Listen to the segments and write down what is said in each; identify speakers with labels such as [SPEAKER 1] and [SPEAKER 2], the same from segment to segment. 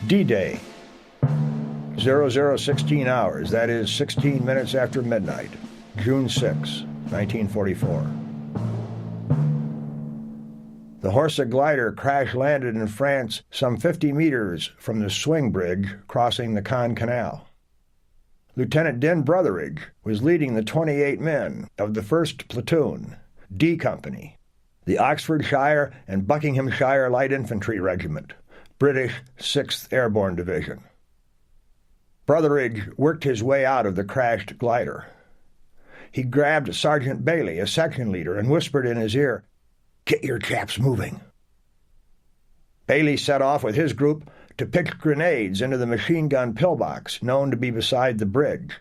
[SPEAKER 1] D-Day. 0016 hours, that is 16 minutes after midnight, June 6, 1944. The Horsa glider crash-landed in France some 50 meters from the swing bridge crossing the Caen Canal. Lieutenant Din Brotheridge was leading the 28 men of the 1st Platoon, D Company, the Oxfordshire and Buckinghamshire Light Infantry Regiment, British 6th Airborne Division. Brotheridge worked his way out of the crashed glider. He grabbed Sergeant Bailey, a section leader, and whispered in his ear, "Get your chaps moving." Bailey set off with his group to pitch grenades into the machine gun pillbox known to be beside the bridge.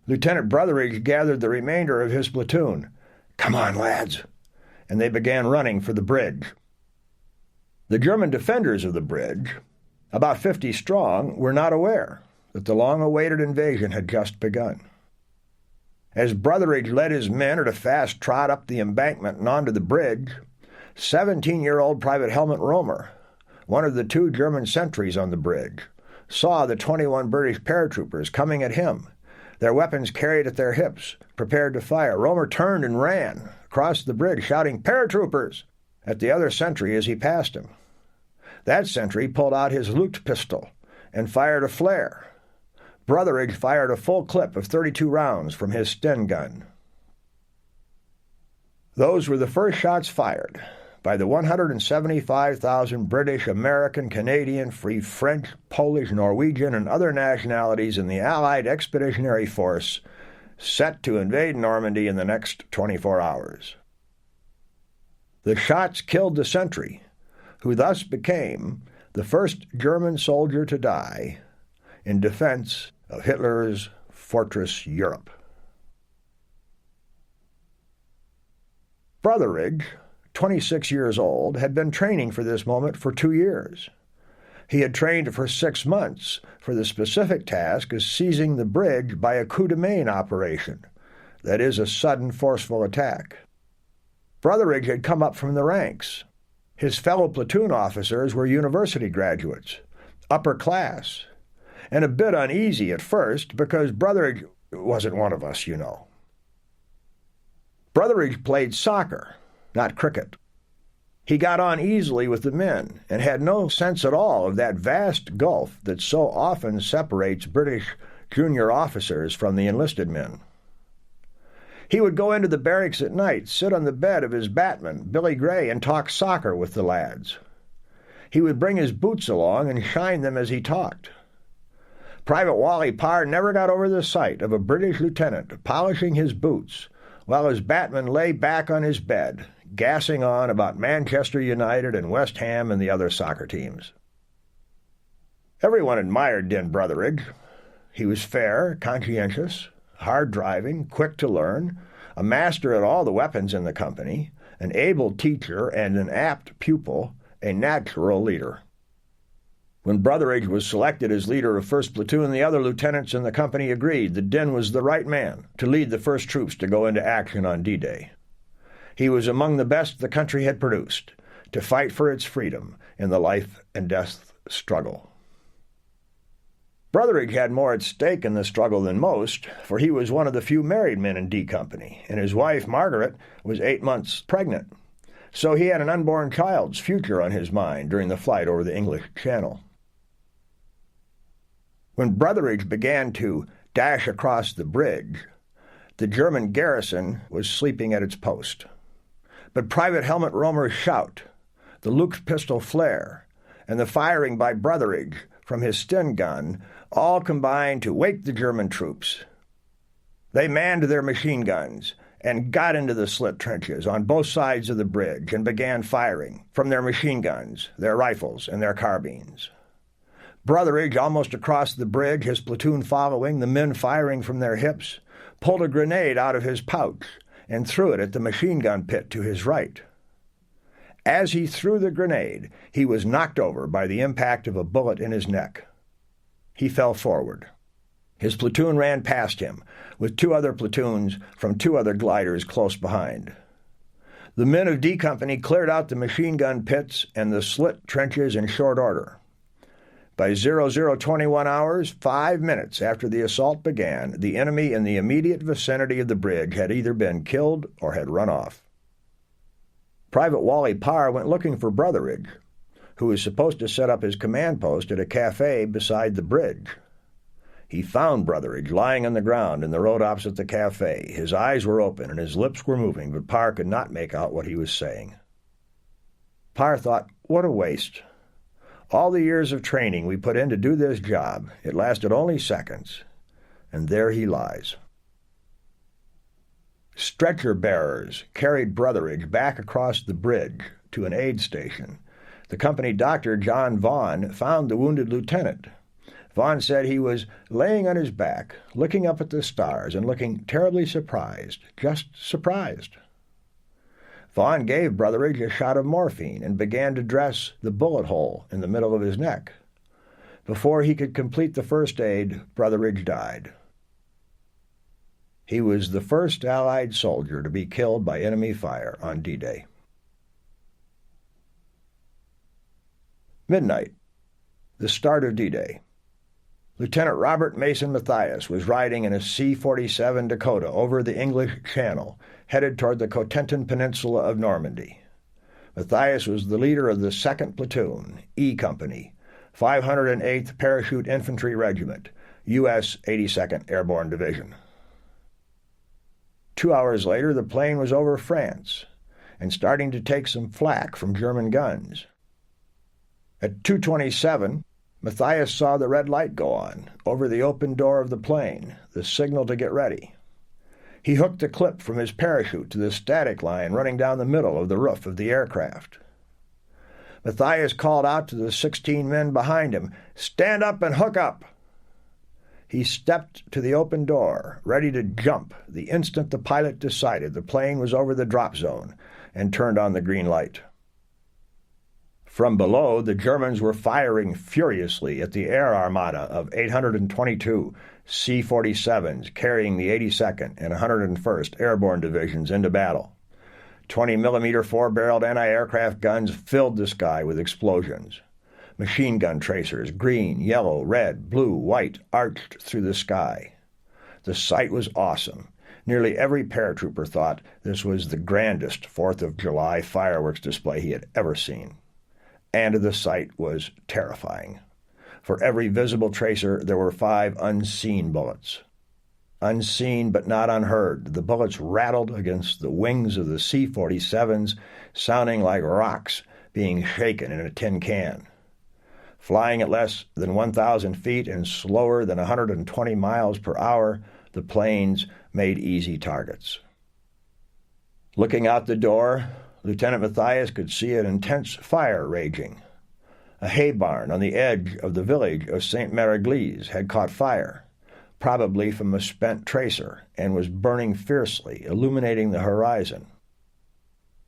[SPEAKER 1] Lieutenant Brotheridge gathered the remainder of his platoon. "Come on, lads," and they began running for the bridge. The German defenders of the bridge, about 50 strong, were not aware that the long-awaited invasion had just begun. As Brotheridge led his men at a fast trot up the embankment and onto the bridge, 17-year-old Private Helmut Romer, one of the 2 German sentries on the bridge, saw the 21 British paratroopers coming at him, their weapons carried at their hips, prepared to fire. Romer turned and ran across the bridge, shouting, "Paratroopers!" at the other sentry as he passed him. That sentry pulled out his Lucht pistol and fired a flare. Brotheridge fired a full clip of 32 rounds from his Sten gun. Those were the first shots fired by the 175,000 British, American, Canadian, Free French, Polish, Norwegian, and other nationalities in the Allied Expeditionary Force set to invade Normandy in the next 24 hours. The shots killed the sentry, who thus became the first German soldier to die in defense of Hitler's Fortress Europe. Brotheridge, 26 years old, had been training for this moment for 2 years. He had trained for 6 months for the specific task of seizing the bridge by a coup de main operation, that is, a sudden, forceful attack. Brotheridge had come up from the ranks. His fellow platoon officers were university graduates, upper class, and a bit uneasy at first because Brotheridge wasn't one of us, you know. Brotheridge played soccer, not cricket. He got on easily with the men and had no sense at all of that vast gulf that so often separates British junior officers from the enlisted men. He would go into the barracks at night, sit on the bed of his batman, Billy Gray, and talk soccer with the lads. He would bring his boots along and shine them as he talked. Private Wally Parr never got over the sight of a British lieutenant polishing his boots while his batman lay back on his bed, gassing on about Manchester United and West Ham and the other soccer teams. Everyone admired Din Brotheridge. He was fair, conscientious, hard-driving, quick to learn, a master at all the weapons in the company, an able teacher and an apt pupil, a natural leader. When Brotheridge was selected as leader of 1st Platoon, the other lieutenants in the company agreed that Din was the right man to lead the first troops to go into action on D-Day. He was among the best the country had produced to fight for its freedom in the life and death struggle. Brotheridge had more at stake in the struggle than most, for he was one of the few married men in D Company, and his wife, Margaret, was 8 months pregnant. So he had an unborn child's future on his mind during the flight over the English Channel. When Brotheridge began to dash across the bridge, the German garrison was sleeping at its post. But Private Helmut Romer's shout, the Lucht pistol flare, and the firing by Brotheridge from his Sten gun all combined to wake the German troops. They manned their machine guns and got into the slit trenches on both sides of the bridge and began firing from their machine guns, their rifles, and their carbines. Brotheridge, almost across the bridge, his platoon following, the men firing from their hips, pulled a grenade out of his pouch and threw it at the machine gun pit to his right. As he threw the grenade, he was knocked over by the impact of a bullet in his neck. He fell forward. His platoon ran past him, with 2 other platoons from 2 other gliders close behind. The men of D Company cleared out the machine gun pits and the slit trenches in short order. By 0021 hours, 5 minutes after the assault began, the enemy in the immediate vicinity of the bridge had either been killed or had run off. Private Wally Parr went looking for Brotheridge, who was supposed to set up his command post at a cafe beside the bridge. He found Brotheridge lying on the ground in the road opposite the cafe. His eyes were open and his lips were moving, but Parr could not make out what he was saying. Parr thought, what a waste. All the years of training we put in to do this job, it lasted only seconds, and there he lies. Stretcher bearers carried Brotheridge back across the bridge to an aid station. The company doctor, John Vaughan, found the wounded lieutenant. Vaughan said he was laying on his back, looking up at the stars and looking terribly surprised, just surprised. Vaughan gave Brotheridge a shot of morphine and began to dress the bullet hole in the middle of his neck. Before he could complete the first aid, Brotheridge died. He was the first Allied soldier to be killed by enemy fire on D-Day. Midnight, the start of D-Day. Lieutenant Robert Mason Mathias was riding in a C-47 Dakota over the English Channel, headed toward the Cotentin Peninsula of Normandy. Mathias was the leader of the 2nd Platoon, E Company, 508th Parachute Infantry Regiment, U.S. 82nd Airborne Division. 2 hours later, the plane was over France and starting to take some flak from German guns. At 2:27, Mathias saw the red light go on over the open door of the plane, the signal to get ready. He hooked a clip from his parachute to the static line running down the middle of the roof of the aircraft. Mathias called out to the 16 men behind him, "Stand up and hook up!" He stepped to the open door, ready to jump the instant the pilot decided the plane was over the drop zone and turned on the green light. From below, the Germans were firing furiously at the air armada of 822 C-47s carrying the 82nd and 101st Airborne Divisions into battle. 20mm four-barreled anti-aircraft guns filled the sky with explosions. Machine gun tracers, green, yellow, red, blue, white, arched through the sky. The sight was awesome. Nearly every paratrooper thought this was the grandest 4th of July fireworks display he had ever seen. And the sight was terrifying. For every visible tracer, there were 5 unseen bullets. Unseen but not unheard, the bullets rattled against the wings of the C-47s, sounding like rocks being shaken in a tin can. Flying at less than 1,000 feet and slower than 120 miles per hour, the planes made easy targets. Looking out the door, Lieutenant Mathias could see an intense fire raging. A hay barn on the edge of the village of St. Mère-Église had caught fire, probably from a spent tracer, and was burning fiercely, illuminating the horizon.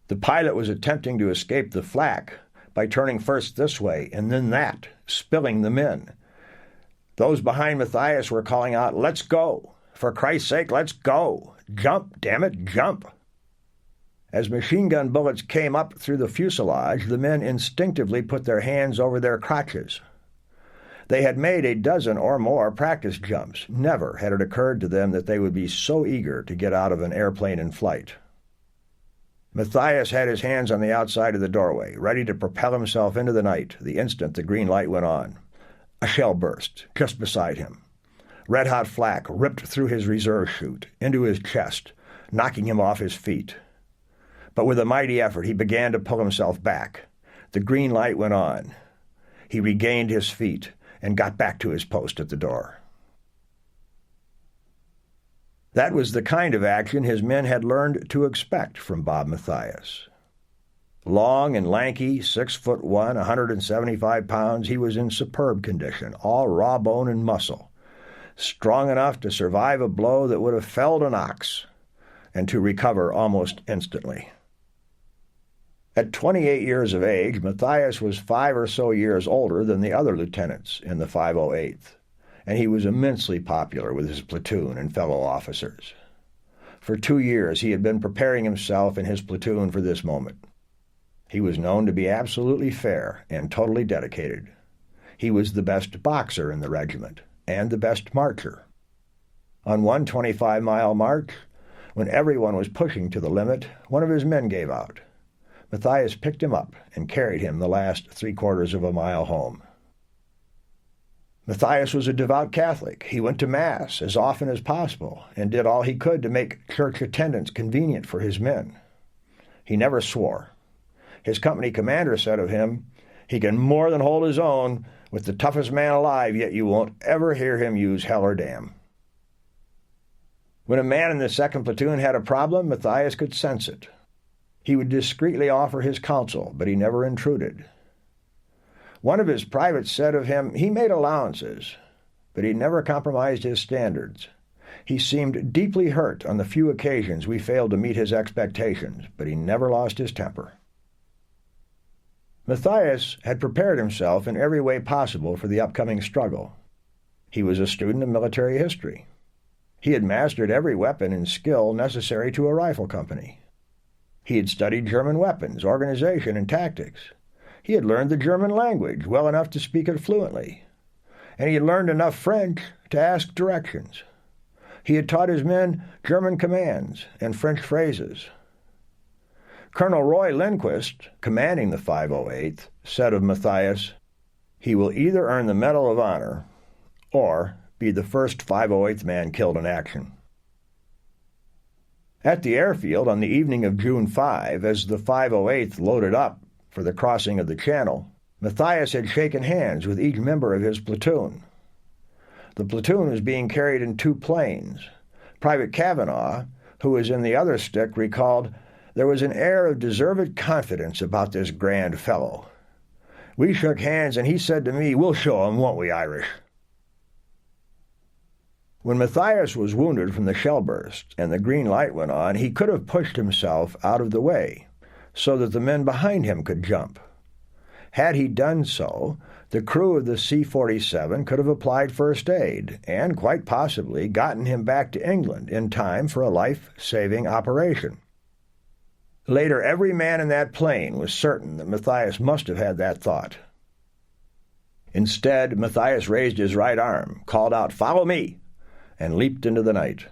[SPEAKER 1] The pilot was attempting to escape the flak by turning first this way and then that, spilling them in. Those behind Mathias were calling out, "Let's go! For Christ's sake, let's go! Jump, damn it, jump!" As machine gun bullets came up through the fuselage, the men instinctively put their hands over their crotches. They had made a dozen or more practice jumps. Never had it occurred to them that they would be so eager to get out of an airplane in flight. Mathias had his hands on the outside of the doorway, ready to propel himself into the night the instant the green light went on. A shell burst just beside him. Red-hot flak ripped through his reserve chute, into his chest, knocking him off his feet. But with a mighty effort, he began to pull himself back. The green light went on. He regained his feet and got back to his post at the door. That was the kind of action his men had learned to expect from Bob Mathias. Long and lanky, 6'1", 175 pounds, he was in superb condition, all raw bone and muscle, strong enough to survive a blow that would have felled an ox, and to recover almost instantly. At 28 years of age, Mathias was 5 or so years older than the other lieutenants in the 508th, and he was immensely popular with his platoon and fellow officers. For 2 years he had been preparing himself and his platoon for this moment. He was known to be absolutely fair and totally dedicated. He was the best boxer in the regiment and the best marcher. On one 25-mile march, when everyone was pushing to the limit, one of his men gave out. Matthias picked him up and carried him the last 3/4 of a mile home. Matthias was a devout Catholic. He went to Mass as often as possible and did all he could to make church attendance convenient for his men. He never swore. His company commander said of him, "He can more than hold his own with the toughest man alive, yet you won't ever hear him use hell or damn." When a man in the 2nd platoon had a problem, Matthias could sense it. He would discreetly offer his counsel, but he never intruded. One of his privates said of him, he made allowances, but he never compromised his standards. He seemed deeply hurt on the few occasions we failed to meet his expectations, but he never lost his temper. Matthias had prepared himself in every way possible for the upcoming struggle. He was a student of military history. He had mastered every weapon and skill necessary to a rifle company. He had studied German weapons, organization, and tactics. He had learned the German language well enough to speak it fluently, and he had learned enough French to ask directions. He had taught his men German commands and French phrases. Colonel Roy Lindquist, commanding the 508th, said of Matthias, "He will either earn the Medal of Honor or be the first 508th man killed in action." At the airfield on the evening of June 5, as the 508th loaded up for the crossing of the Channel, Matthias had shaken hands with each member of his platoon. The platoon was being carried in 2 planes. Private Kavanaugh, who was in the other stick, recalled, "There was an air of deserved confidence about this grand fellow. We shook hands, and he said to me, 'We'll show 'em, won't we, Irish?'" When Matthias was wounded from the shell burst and the green light went on, he could have pushed himself out of the way so that the men behind him could jump. Had he done so, the crew of the C-47 could have applied first aid and, quite possibly, gotten him back to England in time for a life-saving operation. Later, every man in that plane was certain that Matthias must have had that thought. Instead, Matthias raised his right arm, called out, "Follow me!" and leaped into the night.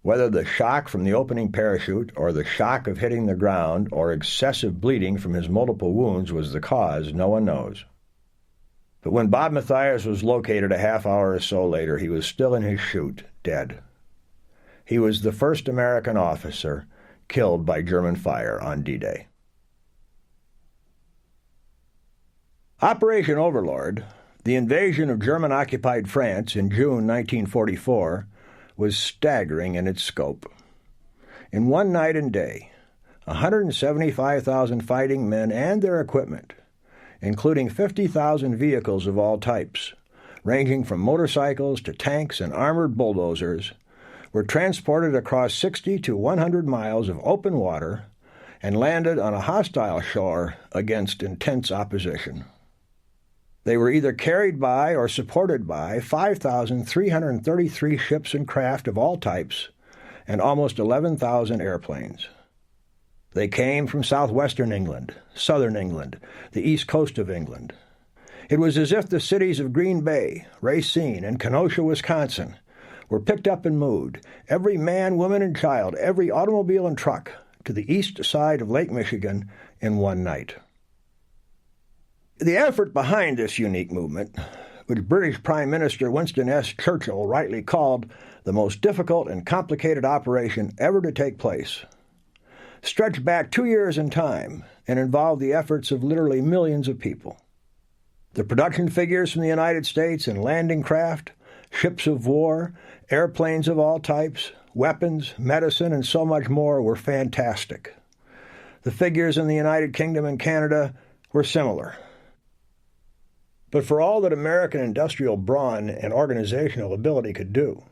[SPEAKER 1] Whether the shock from the opening parachute or the shock of hitting the ground or excessive bleeding from his multiple wounds was the cause, no one knows. But when Bob Matthias was located a half hour or so later, he was still in his chute, dead. He was the first American officer killed by German fire on D-Day. Operation Overlord, the invasion of German-occupied France in June 1944, was staggering in its scope. In one night and day, 175,000 fighting men and their equipment, including 50,000 vehicles of all types, ranging from motorcycles to tanks and armored bulldozers, were transported across 60 to 100 miles of open water and landed on a hostile shore against intense opposition. They were either carried by or supported by 5,333 ships and craft of all types and almost 11,000 airplanes. They came from southwestern England, southern England, the east coast of England. It was as if the cities of Green Bay, Racine, and Kenosha, Wisconsin, were picked up and moved, every man, woman, and child, every automobile and truck, to the east side of Lake Michigan in one night. The effort behind this unique movement, which British Prime Minister Winston S. Churchill rightly called the most difficult and complicated operation ever to take place, stretched back 2 years in time and involved the efforts of literally millions of people. The production figures from the United States in landing craft, ships of war, airplanes of all types, weapons, medicine, and so much more were fantastic. The figures in the United Kingdom and Canada were similar. But for all that American industrial brawn and organizational ability could do,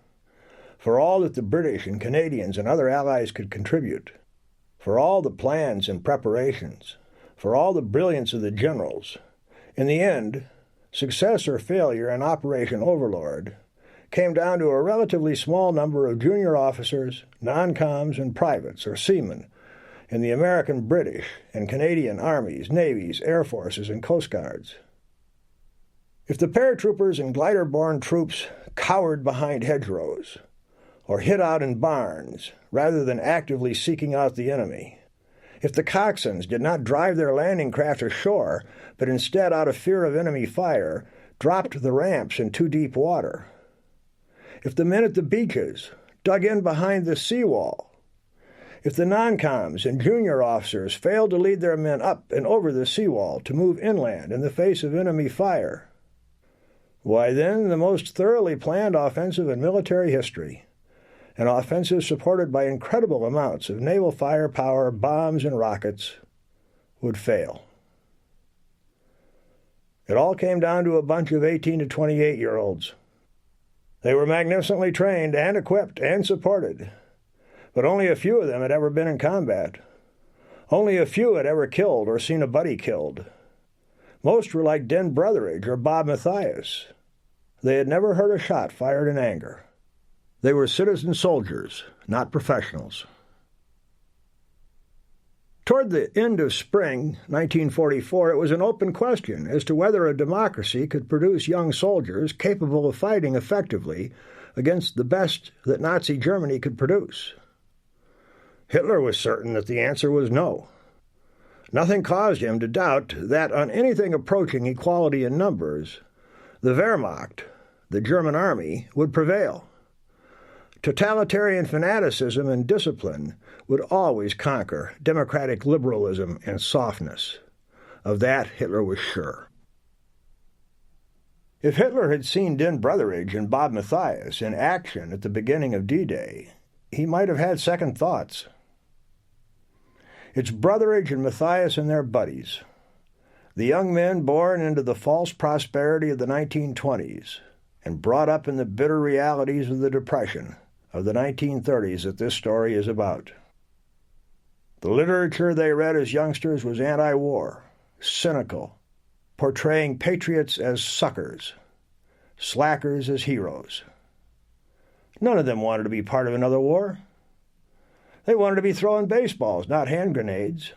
[SPEAKER 1] for all that the British and Canadians and other allies could contribute, for all the plans and preparations, for all the brilliance of the generals, in the end, success or failure in Operation Overlord came down to a relatively small number of junior officers, non-coms, and privates or seamen in the American, British, and Canadian armies, navies, air forces, and coast guards. If the paratroopers and glider-borne troops cowered behind hedgerows, or hid out in barns, rather than actively seeking out the enemy, if the coxswains did not drive their landing craft ashore, but instead, out of fear of enemy fire, dropped the ramps in too deep water, if the men at the beaches dug in behind the seawall, if the non-coms and junior officers failed to lead their men up and over the seawall to move inland in the face of enemy fire, why then the most thoroughly planned offensive in military history, an offensive supported by incredible amounts of naval firepower, bombs, and rockets, would fail. It all came down to a bunch of 18 to 28-year-olds. They were magnificently trained and equipped and supported, but only a few of them had ever been in combat. Only a few had ever killed or seen a buddy killed. Most were like Den Brotheridge or Bob Mathias. They had never heard a shot fired in anger. They were citizen soldiers, not professionals. Toward the end of spring 1944, it was an open question as to whether a democracy could produce young soldiers capable of fighting effectively against the best that Nazi Germany could produce. Hitler was certain that the answer was no. Nothing caused him to doubt that on anything approaching equality in numbers, the Wehrmacht, the German army, would prevail. Totalitarian fanaticism and discipline would always conquer democratic liberalism and softness. Of that, Hitler was sure. If Hitler had seen Den Brotheridge and Bob Mathias in action at the beginning of D-Day, he might have had second thoughts. It's Brotheridge and Mathias and their buddies, the young men born into the false prosperity of the 1920s and brought up in the bitter realities of the Depression of the 1930s that this story is about. The literature they read as youngsters was anti-war, cynical, portraying patriots as suckers, slackers as heroes. None of them wanted to be part of another war. They wanted to be throwing baseballs, not hand grenades,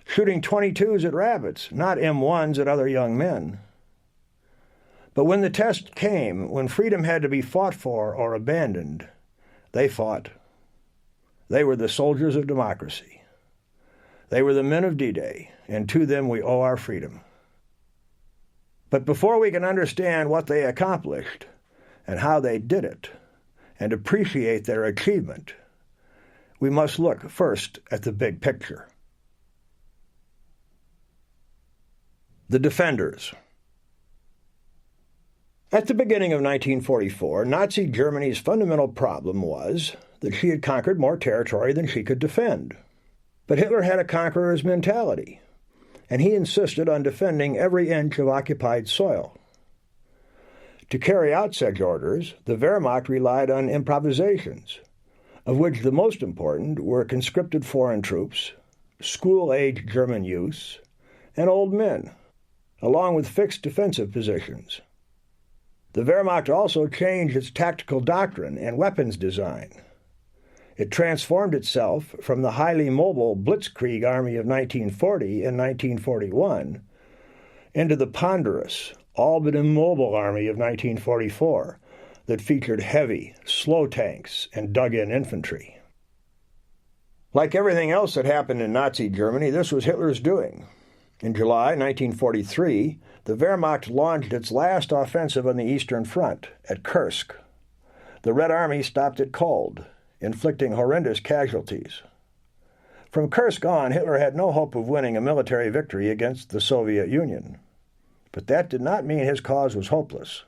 [SPEAKER 1] shooting .22s at rabbits, not M1s at other young men. But when the test came, when freedom had to be fought for or abandoned, they fought. They were the soldiers of democracy. They were the men of D-Day, and to them we owe our freedom. But before we can understand what they accomplished and how they did it, and appreciate their achievement, we must look first at the big picture. The Defenders. At the beginning of 1944, Nazi Germany's fundamental problem was that she had conquered more territory than she could defend. But Hitler had a conqueror's mentality, and he insisted on defending every inch of occupied soil. To carry out such orders, the Wehrmacht relied on improvisations, of which the most important were conscripted foreign troops, school-age German youths, and old men, along with fixed defensive positions. The Wehrmacht also changed its tactical doctrine and weapons design. It transformed itself from the highly mobile Blitzkrieg Army of 1940 and 1941 into the ponderous, all but immobile Army of 1944 that featured heavy, slow tanks and dug-in infantry. Like everything else that happened in Nazi Germany, this was Hitler's doing. In July 1943, the Wehrmacht launched its last offensive on the Eastern Front, at Kursk. The Red Army stopped it cold, inflicting horrendous casualties. From Kursk on, Hitler had no hope of winning a military victory against the Soviet Union. But that did not mean his cause was hopeless.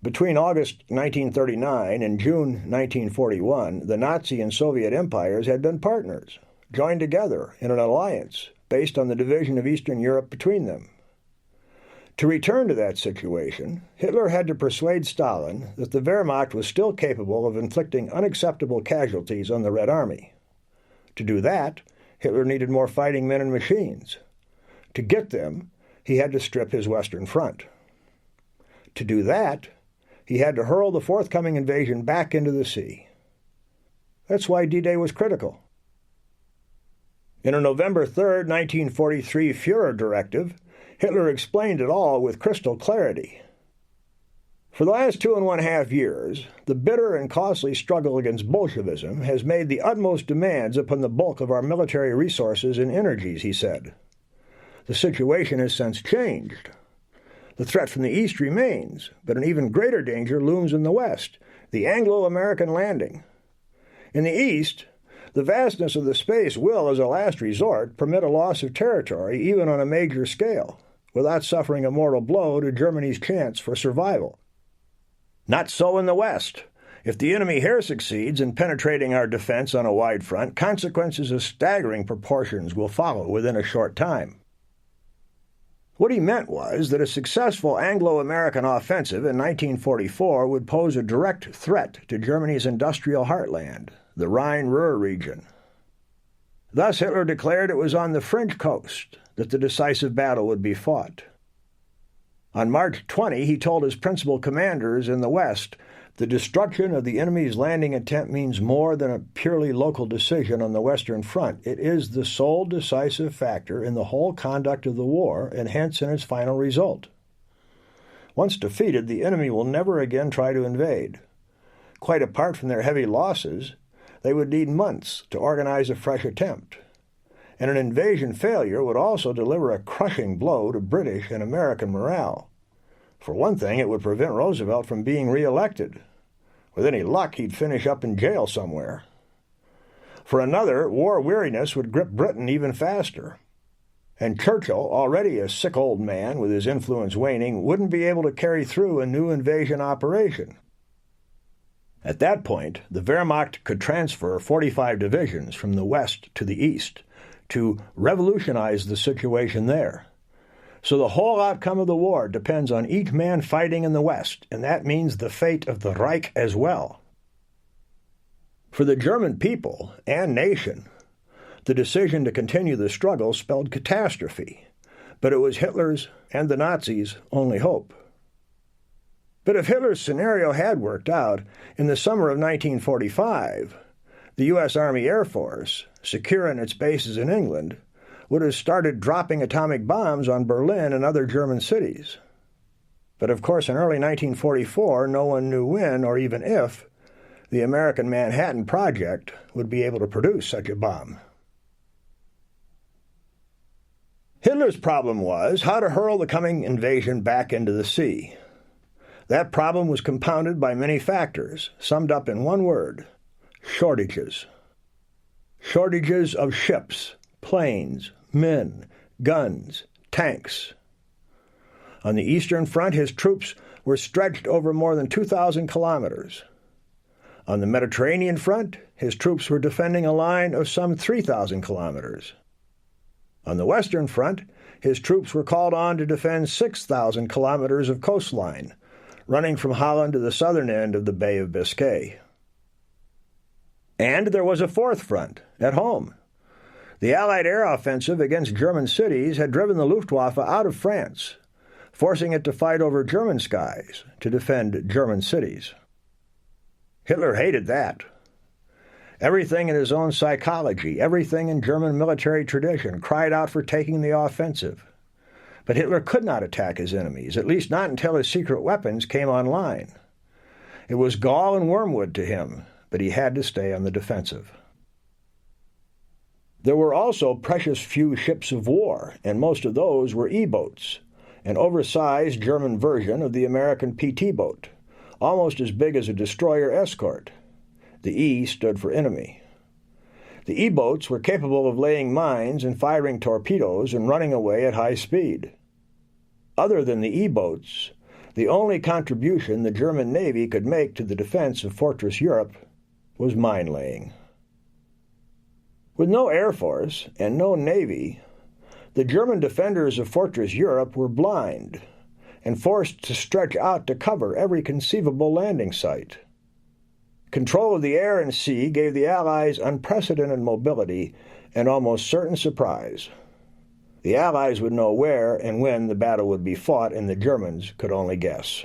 [SPEAKER 1] Between August 1939 and June 1941, the Nazi and Soviet empires had been partners, joined together in an alliance based on the division of Eastern Europe between them. To return to that situation, Hitler had to persuade Stalin that the Wehrmacht was still capable of inflicting unacceptable casualties on the Red Army. To do that, Hitler needed more fighting men and machines. To get them, he had to strip his Western Front. To do that, he had to hurl the forthcoming invasion back into the sea. That's why D-Day was critical. In a November 3, 1943 Führer directive, Hitler explained it all with crystal clarity. For the last 2.5 years, the bitter and costly struggle against Bolshevism has made the utmost demands upon the bulk of our military resources and energies, he said. The situation has since changed. The threat from the east remains, but an even greater danger looms in the west, the Anglo-American landing. In the east, the vastness of the space will, as a last resort, permit a loss of territory even on a major scale, without suffering a mortal blow to Germany's chance for survival. Not so in the west. If the enemy here succeeds in penetrating our defense on a wide front, consequences of staggering proportions will follow within a short time. What he meant was that a successful Anglo-American offensive in 1944 would pose a direct threat to Germany's industrial heartland, the Rhine-Ruhr region. Thus Hitler declared it was on the French coast that the decisive battle would be fought. On March 20, he told his principal commanders in the West, "The destruction of the enemy's landing attempt means more than a purely local decision on the Western Front. It is the sole decisive factor in the whole conduct of the war, and hence in its final result. Once defeated, the enemy will never again try to invade. Quite apart from their heavy losses, they would need months to organize a fresh attempt. And an invasion failure would also deliver a crushing blow to British and American morale. For one thing, it would prevent Roosevelt from being re-elected. With any luck, he'd finish up in jail somewhere. For another, war weariness would grip Britain even faster. And Churchill, already a sick old man with his influence waning, wouldn't be able to carry through a new invasion operation. At that point, the Wehrmacht could transfer 45 divisions from the west to the east to revolutionize the situation there. So the whole outcome of the war depends on each man fighting in the West, and that means the fate of the Reich as well. For the German people and nation, the decision to continue the struggle spelled catastrophe, but it was Hitler's and the Nazis' only hope. But if Hitler's scenario had worked out, in the summer of 1945, the U.S. Army Air Force, secure in its bases in England, would have started dropping atomic bombs on Berlin and other German cities. But of course, in early 1944, no one knew when, or even if, the American Manhattan Project would be able to produce such a bomb. Hitler's problem was how to hurl the coming invasion back into the sea. That problem was compounded by many factors, summed up in one word: shortages. Shortages of ships, planes, men, guns, tanks. On the Eastern Front, his troops were stretched over more than 2,000 kilometers. On the Mediterranean Front, his troops were defending a line of some 3,000 kilometers. On the Western Front, his troops were called on to defend 6,000 kilometers of coastline, running from Holland to the southern end of the Bay of Biscay. And there was a fourth front, at home. The Allied air offensive against German cities had driven the Luftwaffe out of France, forcing it to fight over German skies to defend German cities. Hitler hated that. Everything in his own psychology, everything in German military tradition, cried out for taking the offensive. But Hitler could not attack his enemies, at least not until his secret weapons came online. It was gall and wormwood to him, but he had to stay on the defensive. There were also precious few ships of war, and most of those were E-boats, an oversized German version of the American PT boat, almost as big as a destroyer escort. The E stood for enemy. The E-boats were capable of laying mines and firing torpedoes and running away at high speed. Other than the E-boats, the only contribution the German Navy could make to the defense of Fortress Europe was mine-laying. With no Air Force and no Navy, the German defenders of Fortress Europe were blind and forced to stretch out to cover every conceivable landing site. Control of the air and sea gave the Allies unprecedented mobility and almost certain surprise. The Allies would know where and when the battle would be fought, and the Germans could only guess.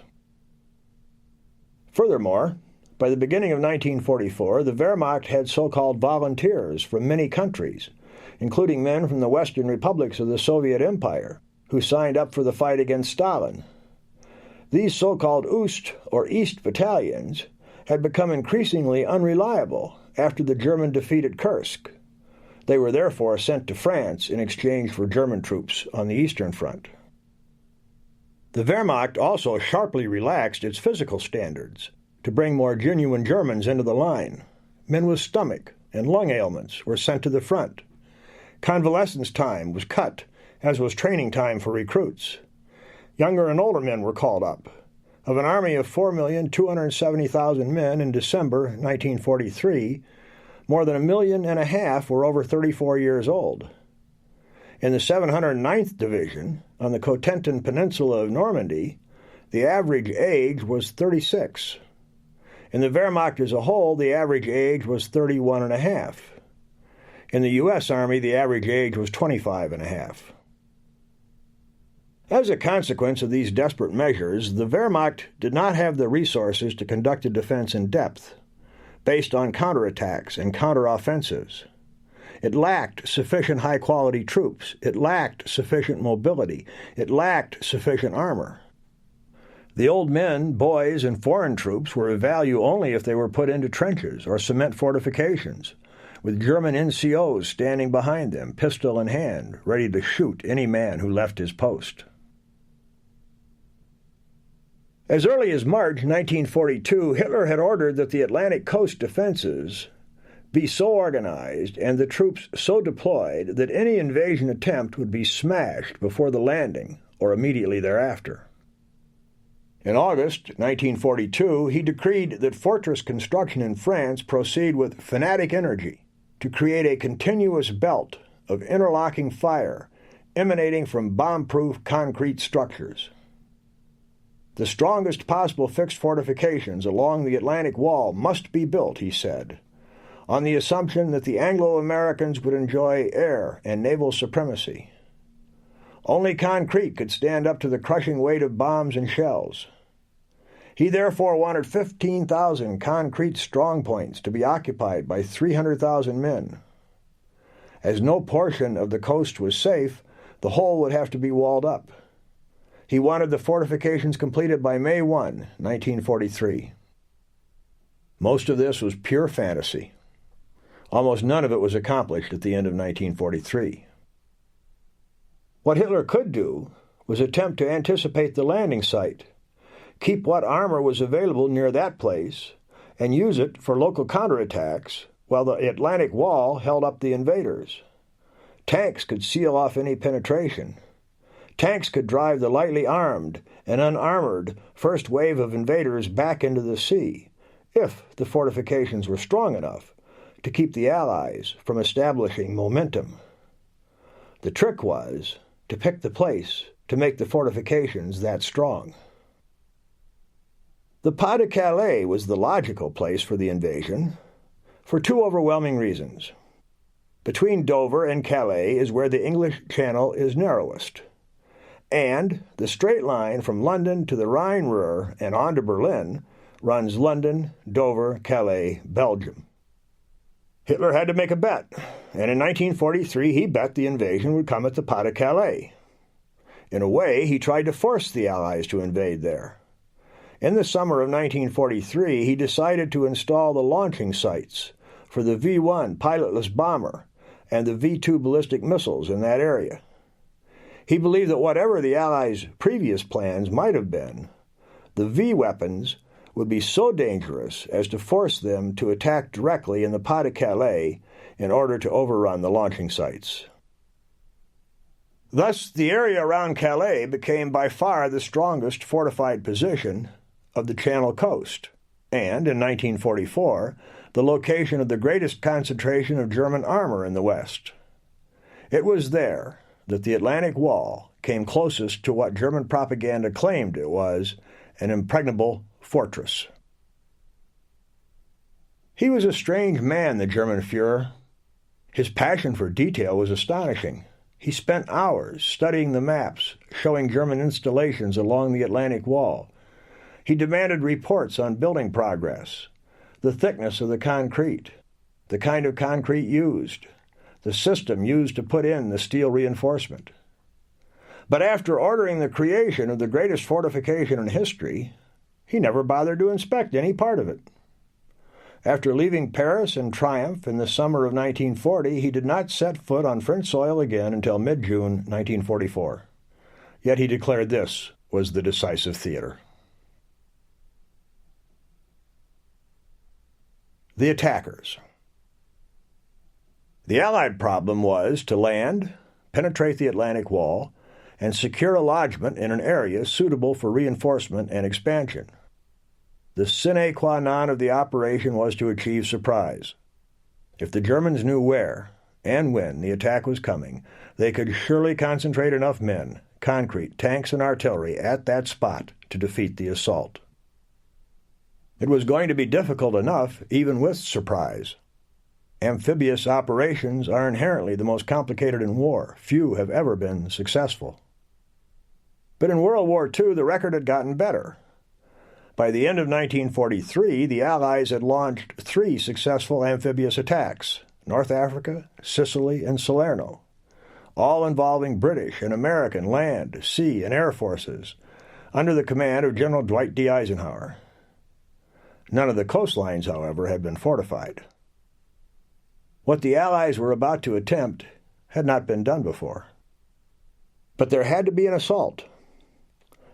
[SPEAKER 1] Furthermore, by the beginning of 1944, the Wehrmacht had so-called volunteers from many countries, including men from the Western republics of the Soviet Empire, who signed up for the fight against Stalin. These so-called Ost, or East battalions, had become increasingly unreliable after the German defeat at Kursk. They were therefore sent to France in exchange for German troops on the Eastern Front. The Wehrmacht also sharply relaxed its physical standards to bring more genuine Germans into the line. Men with stomach and lung ailments were sent to the front. Convalescence time was cut, as was training time for recruits. Younger and older men were called up. Of an army of 4,270,000 men in December 1943, more than 1.5 million were over 34 years old. In the 709th Division, on the Cotentin Peninsula of Normandy, the average age was 36. In the Wehrmacht as a whole, the average age was 31.5. In the U.S. Army, the average age was 25.5. As a consequence of these desperate measures, the Wehrmacht did not have the resources to conduct a defense in depth, based on counterattacks and counteroffensives. It lacked sufficient high-quality troops. It lacked sufficient mobility. It lacked sufficient armor. The old men, boys, and foreign troops were of value only if they were put into trenches or cement fortifications, with German NCOs standing behind them, pistol in hand, ready to shoot any man who left his post. As early as March 1942, Hitler had ordered that the Atlantic coast defenses be so organized and the troops so deployed that any invasion attempt would be smashed before the landing or immediately thereafter. In August 1942, he decreed that fortress construction in France proceed with fanatic energy to create a continuous belt of interlocking fire emanating from bomb-proof concrete structures. The strongest possible fixed fortifications along the Atlantic Wall must be built, he said, on the assumption that the Anglo-Americans would enjoy air and naval supremacy. Only concrete could stand up to the crushing weight of bombs and shells. He therefore wanted 15,000 concrete strongpoints to be occupied by 300,000 men. As no portion of the coast was safe, the whole would have to be walled up. He wanted the fortifications completed by May 1, 1943. Most of this was pure fantasy. Almost none of it was accomplished at the end of 1943. What Hitler could do was attempt to anticipate the landing site, keep what armor was available near that place, and use it for local counterattacks while the Atlantic Wall held up the invaders. Tanks could seal off any penetration. Tanks could drive the lightly armed and unarmored first wave of invaders back into the sea, if the fortifications were strong enough to keep the Allies from establishing momentum. The trick was to pick the place to make the fortifications that strong. The Pas de Calais was the logical place for the invasion, for two overwhelming reasons. Between Dover and Calais is where the English Channel is narrowest, and the straight line from London to the Rhine-Ruhr and on to Berlin runs London, Dover, Calais, Belgium. Hitler had to make a bet, and in 1943 he bet the invasion would come at the Pas de Calais. In a way, he tried to force the Allies to invade there. In the summer of 1943, he decided to install the launching sites for the V-1 pilotless bomber and the V-2 ballistic missiles in that area. He believed that whatever the Allies' previous plans might have been, the V-weapons would be so dangerous as to force them to attack directly in the Pas de Calais in order to overrun the launching sites. Thus, the area around Calais became by far the strongest fortified position of the Channel coast, and, in 1944, the location of the greatest concentration of German armor in the West. It was there that the Atlantic Wall came closest to what German propaganda claimed it was, an impregnable fortress. He was a strange man, the German Führer. His passion for detail was astonishing. He spent hours studying the maps, showing German installations along the Atlantic Wall. He demanded reports on building progress, the thickness of the concrete, the kind of concrete used, the system used to put in the steel reinforcement. But after ordering the creation of the greatest fortification in history, he never bothered to inspect any part of it. After leaving Paris in triumph in the summer of 1940, he did not set foot on French soil again until mid-June 1944. Yet he declared this was the decisive theater. The attackers. The Allied problem was to land, penetrate the Atlantic Wall, and secure a lodgment in an area suitable for reinforcement and expansion. The sine qua non of the operation was to achieve surprise. If the Germans knew where and when the attack was coming, they could surely concentrate enough men, concrete, tanks, and artillery at that spot to defeat the assault. It was going to be difficult enough, even with surprise. Amphibious operations are inherently the most complicated in war. Few have ever been successful. But in World War II, the record had gotten better. By the end of 1943, the Allies had launched 3 successful amphibious attacks: North Africa, Sicily, and Salerno, all involving British and American land, sea, and air forces, under the command of General Dwight D. Eisenhower. None of the coastlines, however, had been fortified. What the Allies were about to attempt had not been done before. But there had to be an assault.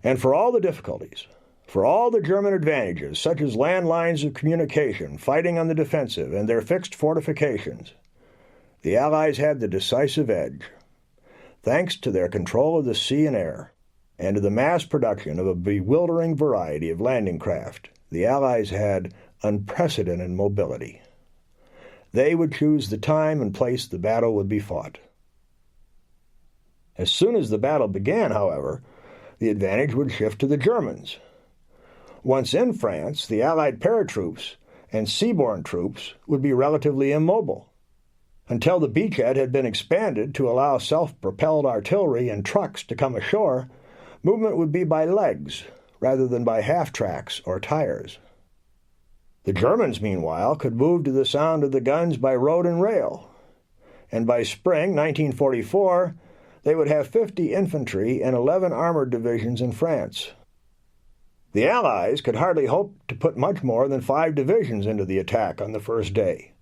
[SPEAKER 1] And for all the difficulties, for all the German advantages, such as land lines of communication, fighting on the defensive, and their fixed fortifications, the Allies had the decisive edge. Thanks to their control of the sea and air, and to the mass production of a bewildering variety of landing craft, the Allies had unprecedented mobility. They would choose the time and place the battle would be fought. As soon as the battle began, however, the advantage would shift to the Germans. Once in France, the Allied paratroops and seaborne troops would be relatively immobile. Until the beachhead had been expanded to allow self-propelled artillery and trucks to come ashore, movement would be by legs rather than by half-tracks or tires. The Germans, meanwhile, could move to the sound of the guns by road and rail, and by spring 1944, they would have 50 infantry and 11 armored divisions in France. The Allies could hardly hope to put much more than 5 divisions into the attack on the first day,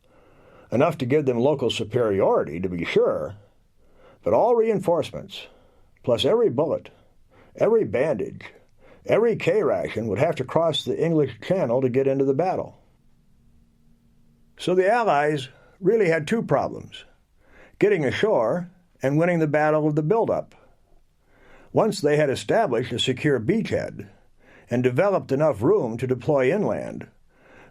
[SPEAKER 1] enough to give them local superiority, to be sure, but all reinforcements, plus every bullet, every bandage, every K-ration would have to cross the English Channel to get into the battle. So the Allies really had 2 problems: getting ashore and winning the battle of the build-up. Once they had established a secure beachhead and developed enough room to deploy inland,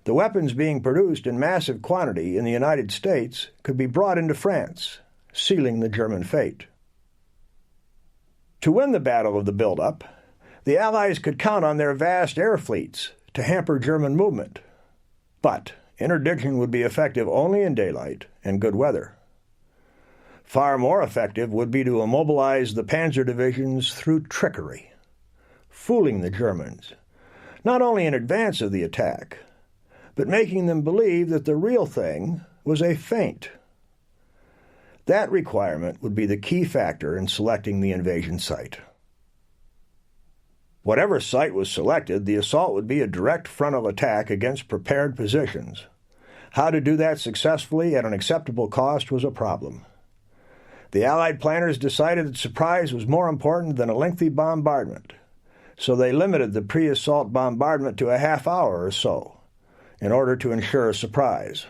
[SPEAKER 1] the weapons being produced in massive quantity in the United States could be brought into France, sealing the German fate. To win the battle of the build-up, the Allies could count on their vast air fleets to hamper German movement. But interdiction would be effective only in daylight and good weather. Far more effective would be to immobilize the panzer divisions through trickery, fooling the Germans, not only in advance of the attack, but making them believe that the real thing was a feint. That requirement would be the key factor in selecting the invasion site. Whatever site was selected, the assault would be a direct frontal attack against prepared positions. How to do that successfully at an acceptable cost was a problem. The Allied planners decided that surprise was more important than a lengthy bombardment, so they limited the pre-assault bombardment to a half hour or so, in order to ensure a surprise.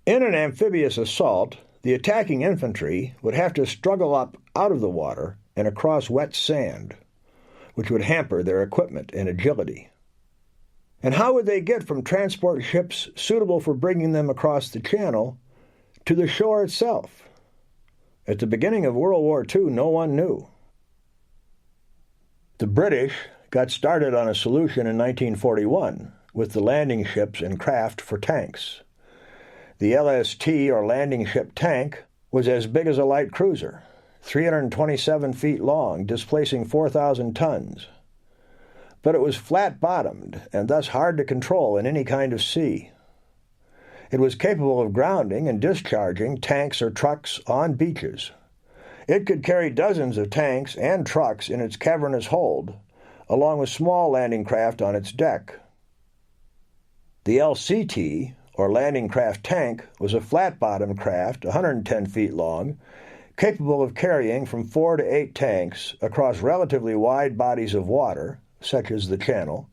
[SPEAKER 1] In an amphibious assault, the attacking infantry would have to struggle up out of the water and across wet sand, which would hamper their equipment and agility. And how would they get from transport ships suitable for bringing them across the channel to the shore itself? At the beginning of World War II, no one knew. The British got started on a solution in 1941 with the landing ships and craft for tanks. The LST, or landing ship tank, was as big as a light cruiser, 327 feet long, displacing 4,000 tons. But it was flat-bottomed and thus hard to control in any kind of sea. It was capable of grounding and discharging tanks or trucks on beaches. It could carry dozens of tanks and trucks in its cavernous hold, along with small landing craft on its deck. The LCT, or Landing Craft Tank, was a flat-bottomed craft 110 feet long, capable of carrying from 4 to 8 tanks across relatively wide bodies of water, such as the Channel,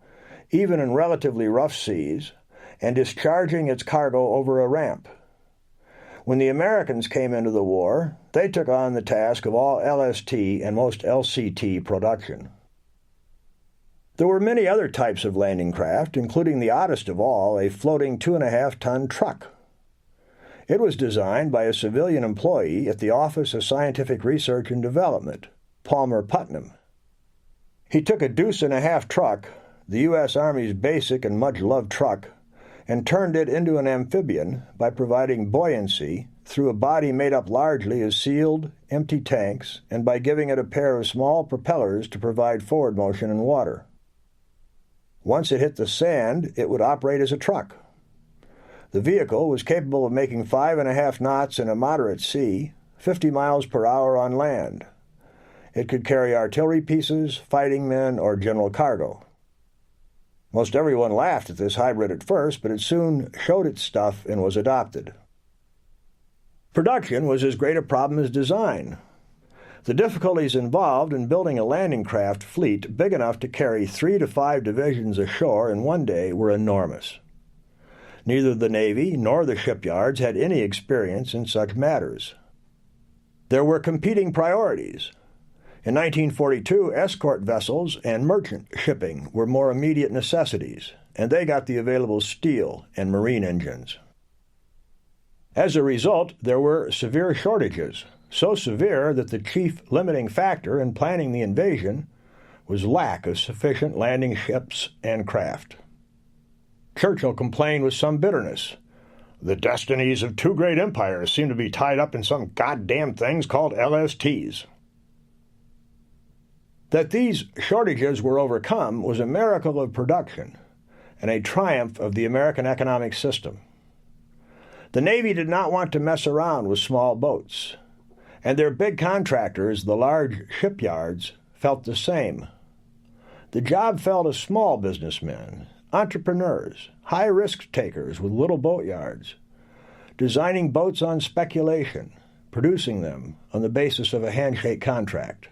[SPEAKER 1] even in relatively rough seas, and discharging its cargo over a ramp. When the Americans came into the war, they took on the task of all LST and most LCT production. There were many other types of landing craft, including the oddest of all, a floating 2.5-ton truck. It was designed by a civilian employee at the Office of Scientific Research and Development, Palmer Putnam. He took a deuce-and-a-half truck, the U.S. Army's basic and much-loved truck, and turned it into an amphibian by providing buoyancy through a body made up largely of sealed, empty tanks and by giving it a pair of small propellers to provide forward motion in water. Once it hit the sand, it would operate as a truck. The vehicle was capable of making 5.5 knots in a moderate sea, 50 miles per hour on land. It could carry artillery pieces, fighting men, or general cargo. Most everyone laughed at this hybrid at first, but it soon showed its stuff and was adopted. Production was as great a problem as design. The difficulties involved in building a landing craft fleet big enough to carry 3 to 5 divisions ashore in one day were enormous. Neither the Navy nor the shipyards had any experience in such matters. There were competing priorities. In 1942, escort vessels and merchant shipping were more immediate necessities, and they got the available steel and marine engines. As a result, there were severe shortages, so severe that the chief limiting factor in planning the invasion was lack of sufficient landing ships and craft. Churchill complained with some bitterness. "The destinies of 2 great empires seem to be tied up in some goddamn things called LSTs." That these shortages were overcome was a miracle of production and a triumph of the American economic system. The Navy did not want to mess around with small boats, and their big contractors, the large shipyards, felt the same. The job fell to small businessmen, entrepreneurs, high-risk takers with little boatyards, designing boats on speculation, producing them on the basis of a handshake contract.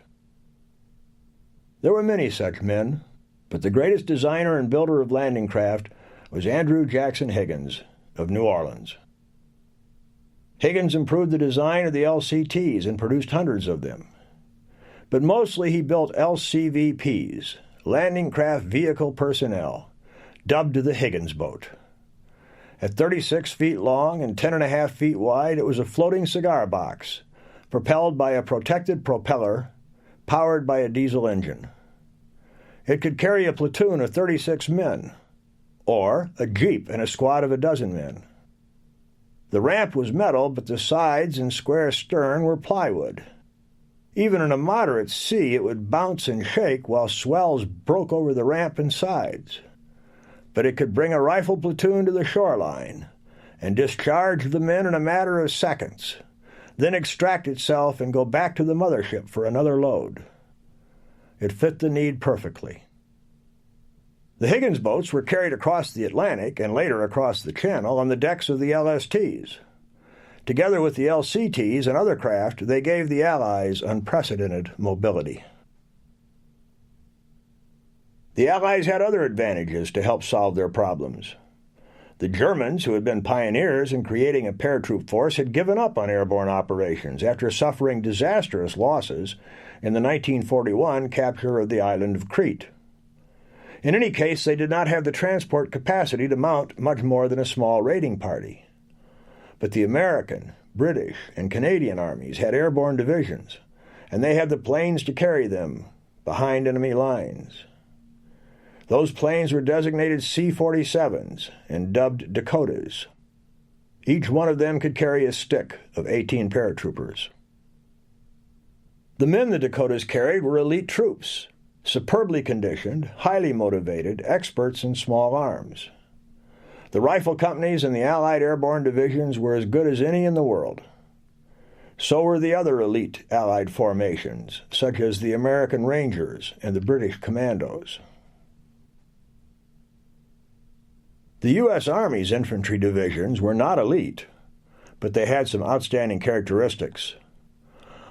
[SPEAKER 1] There were many such men, but the greatest designer and builder of landing craft was Andrew Jackson Higgins of New Orleans. Higgins improved the design of the LCTs and produced hundreds of them. But mostly he built LCVPs, landing craft vehicle personnel, dubbed the Higgins boat. At 36 feet long and 10.5 feet wide, it was a floating cigar box, propelled by a protected propeller, powered by a diesel engine. It could carry a platoon of 36 men, or a jeep and a squad of 12 men. The ramp was metal, but the sides and square stern were plywood. Even in a moderate sea, it would bounce and shake while swells broke over the ramp and sides. But it could bring a rifle platoon to the shoreline and discharge the men in a matter of seconds, then extract itself and go back to the mothership for another load. It fit the need perfectly. The Higgins boats were carried across the Atlantic and later across the Channel on the decks of the LSTs. Together with the LCTs and other craft, they gave the Allies unprecedented mobility. The Allies had other advantages to help solve their problems. The Germans, who had been pioneers in creating a paratroop force, had given up on airborne operations after suffering disastrous losses in the 1941 capture of the island of Crete. In any case, they did not have the transport capacity to mount much more than a small raiding party. But the American, British, and Canadian armies had airborne divisions, and they had the planes to carry them behind enemy lines. Those planes were designated C-47s and dubbed Dakotas. Each one of them could carry a stick of 18 paratroopers. The men the Dakotas carried were elite troops, superbly conditioned, highly motivated, experts in small arms. The rifle companies and the Allied airborne divisions were as good as any in the world. So were the other elite Allied formations, such as the American Rangers and the British Commandos. The U.S. Army's infantry divisions were not elite, but they had some outstanding characteristics.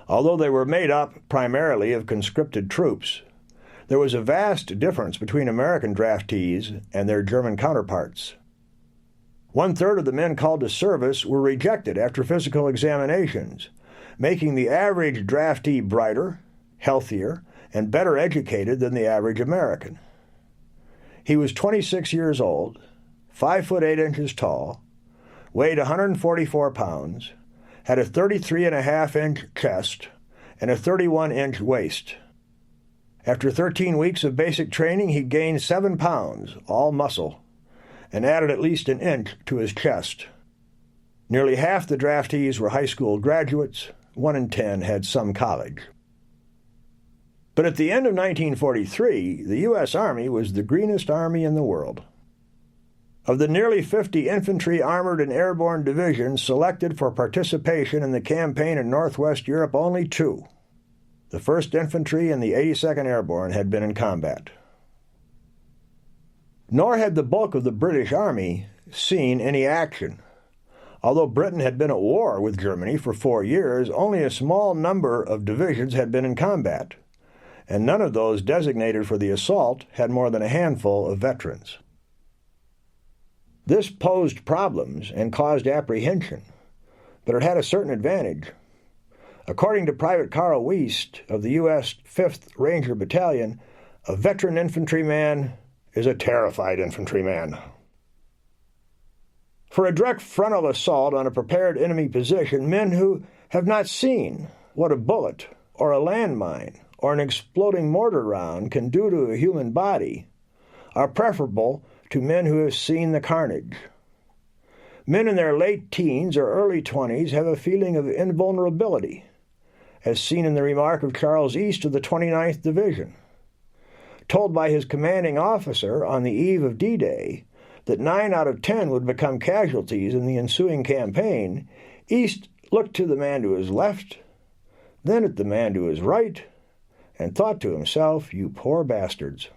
[SPEAKER 1] Although they were made up primarily of conscripted troops, there was a vast difference between American draftees and their German counterparts. One-third of the men called to service were rejected after physical examinations, making the average draftee brighter, healthier, and better educated than the average American. He was 26 years old, 5 foot 8 inches tall, weighed 144 pounds, had a 33.5-inch chest, and a 31-inch waist. After 13 weeks of basic training, he gained 7 pounds, all muscle, and added at least an inch to his chest. Nearly half the draftees were high school graduates. 1 in 10 had some college. But at the end of 1943, the U.S. Army was the greenest army in the world. Of the nearly 50 infantry, armored, and airborne divisions selected for participation in the campaign in Northwest Europe, only 2, the 1st Infantry and the 82nd Airborne, had been in combat. Nor had the bulk of the British Army seen any action. Although Britain had been at war with Germany for 4 years, only a small number of divisions had been in combat, and none of those designated for the assault had more than a handful of veterans. This posed problems and caused apprehension, but it had a certain advantage. According to Private Carl Wiest of the U.S. 5th Ranger Battalion, a veteran infantryman is a terrified infantryman. For a direct frontal assault on a prepared enemy position, men who have not seen what a bullet or a landmine or an exploding mortar round can do to a human body are preferable to men who have seen the carnage. Men in their late teens or early 20s have a feeling of invulnerability, as seen in the remark of Charles East of the 29th Division. Told by his commanding officer on the eve of D-Day that 9 out of 10 would become casualties in the ensuing campaign, East looked to the man to his left, then at the man to his right, and thought to himself, "You poor bastards."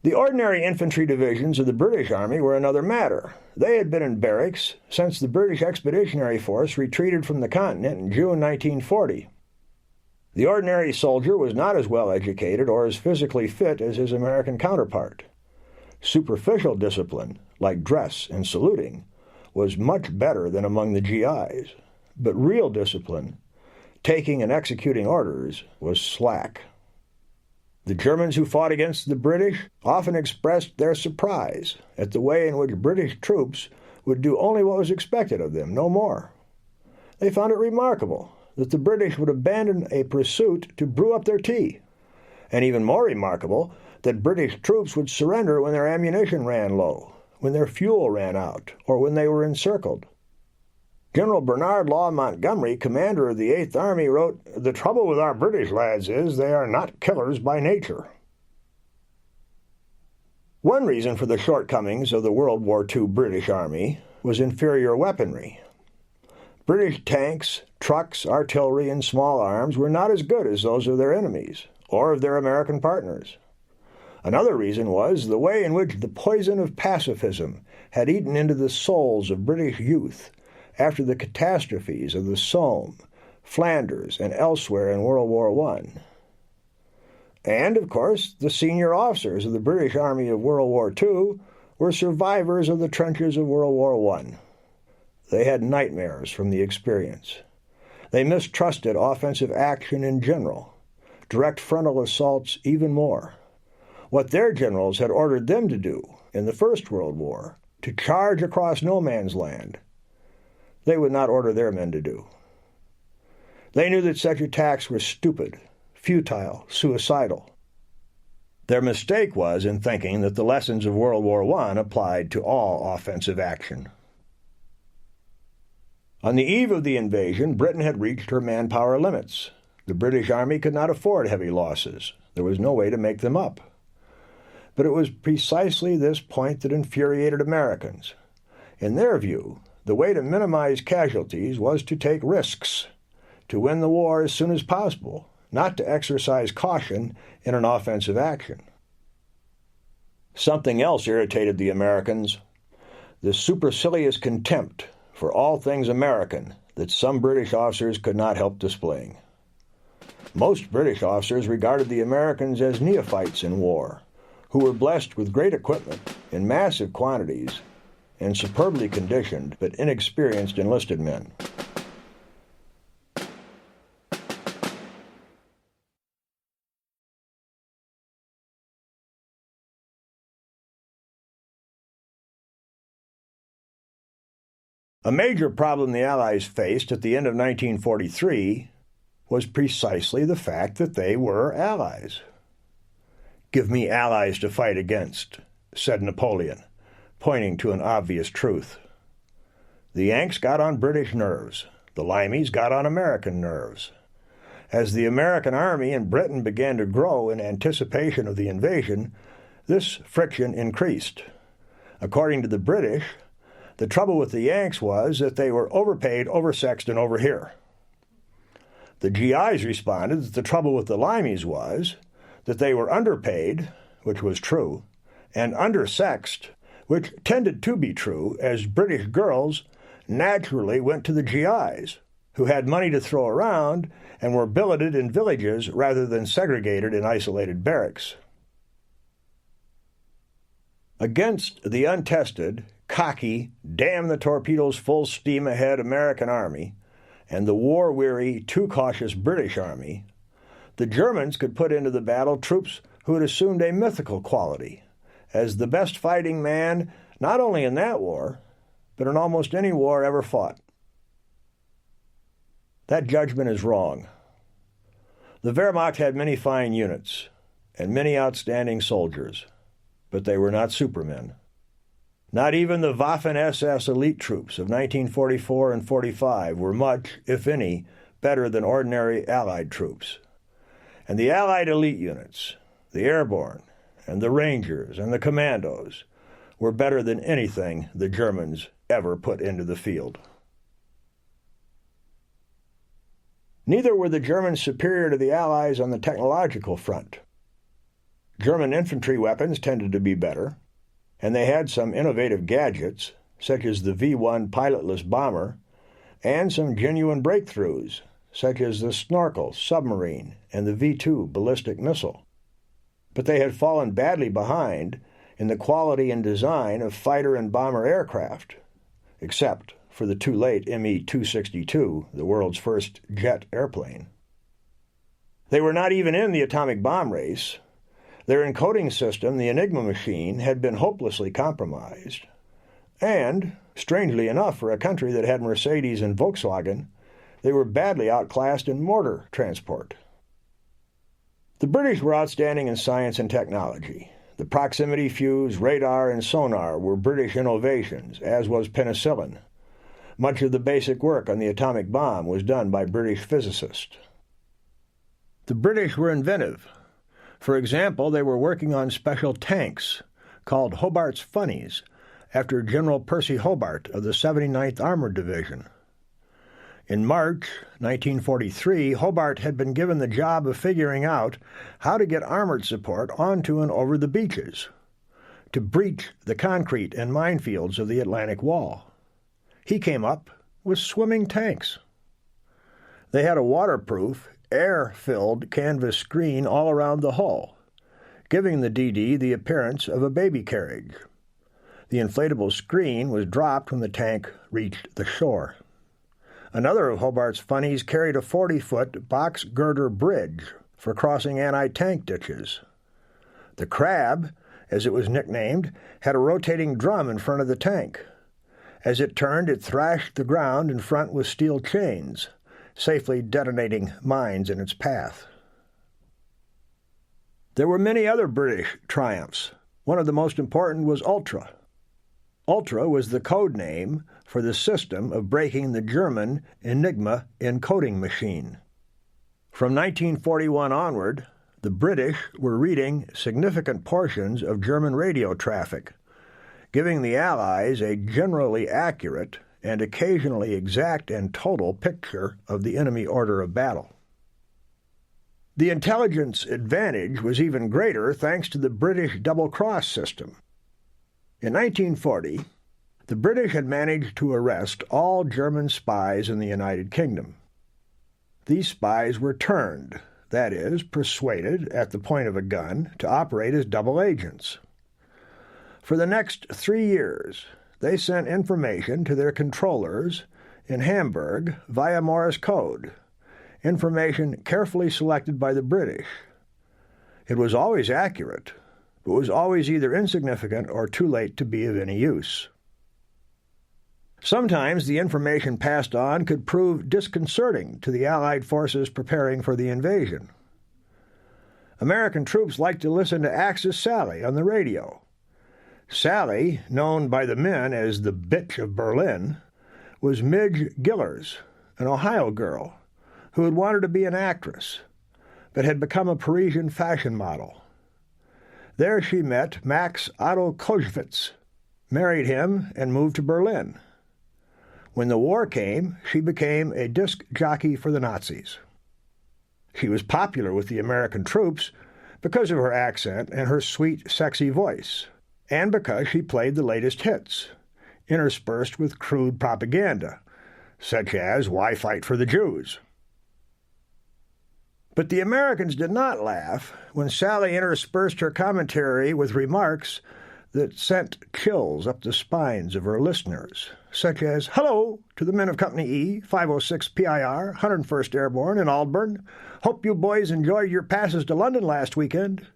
[SPEAKER 1] The ordinary infantry divisions of the British Army were another matter. They had been in barracks since the British Expeditionary Force retreated from the continent in June 1940. The ordinary soldier was not as well educated or as physically fit as his American counterpart. Superficial discipline, like dress and saluting, was much better than among the GIs, but real discipline, taking and executing orders, was slack. The Germans who fought against the British often expressed their surprise at the way in which British troops would do only what was expected of them, no more. They found it remarkable that the British would abandon a pursuit to brew up their tea, and even more remarkable that British troops would surrender when their ammunition ran low, when their fuel ran out, or when they were encircled. General Bernard Law Montgomery, commander of the 8th Army, wrote, "The trouble with our British lads is they are not killers by nature." One reason for the shortcomings of the World War II British Army was inferior weaponry. British tanks, trucks, artillery, and small arms were not as good as those of their enemies, or of their American partners. Another reason was the way in which the poison of pacifism had eaten into the souls of British youth after the catastrophes of the Somme, Flanders, and elsewhere in World War I. And, of course, the senior officers of the British Army of World War II were survivors of the trenches of World War I. They had nightmares from the experience. They mistrusted offensive action in general, direct frontal assaults even more. What their generals had ordered them to do in the First World War, to charge across no man's land, they would not order their men to do. They knew that such attacks were stupid, futile, suicidal. Their mistake was in thinking that the lessons of World War I applied to all offensive action. On the eve of the invasion, Britain had reached her manpower limits. The British Army could not afford heavy losses. There was no way to make them up. But it was precisely this point that infuriated Americans. In their view, The way to minimize casualties was to take risks, to win the war as soon as possible, not to exercise caution in an offensive action. Something else irritated the Americans, the supercilious contempt for all things American that some British officers could not help displaying. Most British officers regarded the Americans as neophytes in war, who were blessed with great equipment in massive quantities and superbly conditioned but inexperienced enlisted men. A major problem the Allies faced at the end of 1943 was precisely the fact that they were allies. "Give me allies to fight against," said Napoleon, pointing to an obvious truth. The Yanks got on British nerves. The Limeys got on American nerves. As the American army in Britain began to grow in anticipation of the invasion, this friction increased. According to the British, the trouble with the Yanks was that they were overpaid, oversexed, and over here. The GIs responded that the trouble with the Limeys was that they were underpaid, which was true, and undersexed, which tended to be true, as British girls naturally went to the GIs, who had money to throw around and were billeted in villages rather than segregated in isolated barracks. Against the untested, cocky, damn the torpedoes full steam ahead American army and the war-weary, too cautious British army, the Germans could put into the battle troops who had assumed a mythical quality as the best fighting man not only in that war, but in almost any war ever fought. That judgment is wrong. The Wehrmacht had many fine units and many outstanding soldiers, but they were not supermen. Not even the Waffen-SS elite troops of 1944 and 45 were much, if any, better than ordinary Allied troops. And the Allied elite units, the airborne, and the Rangers, and the commandos, were better than anything the Germans ever put into the field. Neither were the Germans superior to the Allies on the technological front. German infantry weapons tended to be better, and they had some innovative gadgets, such as the V-1 pilotless bomber, and some genuine breakthroughs, such as the Snorkel submarine and the V-2 ballistic missile. But they had fallen badly behind in the quality and design of fighter and bomber aircraft, except for the too late Me-262, the world's first jet airplane. They were not even in the atomic bomb race. Their encoding system, the Enigma machine, had been hopelessly compromised. And, strangely enough for a country that had Mercedes and Volkswagen, they were badly outclassed in mortar transport. The British were outstanding in science and technology. The proximity fuse, radar, and sonar were British innovations, as was penicillin. Much of the basic work on the atomic bomb was done by British physicists. The British were inventive. For example, they were working on special tanks called Hobart's Funnies, after General Percy Hobart of the 79th Armored Division. In March 1943, Hobart had been given the job of figuring out how to get armored support onto and over the beaches, to breach the concrete and minefields of the Atlantic Wall. He came up with swimming tanks. They had a waterproof, air-filled canvas screen all around the hull, giving the DD the appearance of a baby carriage. The inflatable screen was dropped when the tank reached the shore. Another of Hobart's Funnies carried a 40-foot box girder bridge for crossing anti-tank ditches. The Crab, as it was nicknamed, had a rotating drum in front of the tank. As it turned, it thrashed the ground in front with steel chains, safely detonating mines in its path. There were many other British triumphs. One of the most important was Ultra. Ultra was the code name for the system of breaking the German Enigma encoding machine. From 1941 onward, the British were reading significant portions of German radio traffic, giving the Allies a generally accurate and occasionally exact and total picture of the enemy order of battle. The intelligence advantage was even greater thanks to the British double-cross system. In 1940, the British had managed to arrest all German spies in the United Kingdom. These spies were turned, that is, persuaded at the point of a gun to operate as double agents. For the next 3 years, they sent information to their controllers in Hamburg via Morse code, information carefully selected by the British. It was always accurate, but was always either insignificant or too late to be of any use. Sometimes the information passed on could prove disconcerting to the Allied forces preparing for the invasion. American troops liked to listen to Axis Sally on the radio. Sally, known by the men as the Bitch of Berlin, was Midge Gillers, an Ohio girl who had wanted to be an actress, but had become a Parisian fashion model. There she met Max Otto Koschwitz, married him, and moved to Berlin. When the war came, she became a disc jockey for the Nazis. She was popular with the American troops because of her accent and her sweet, sexy voice, and because she played the latest hits, interspersed with crude propaganda, such as "Why Fight for the Jews?" But the Americans did not laugh when Sally interspersed her commentary with remarks that sent chills up the spines of her listeners, such as, "Hello to the men of Company E, 506 PIR, 101st Airborne in Aldburn. Hope you boys enjoyed your passes to London last weekend.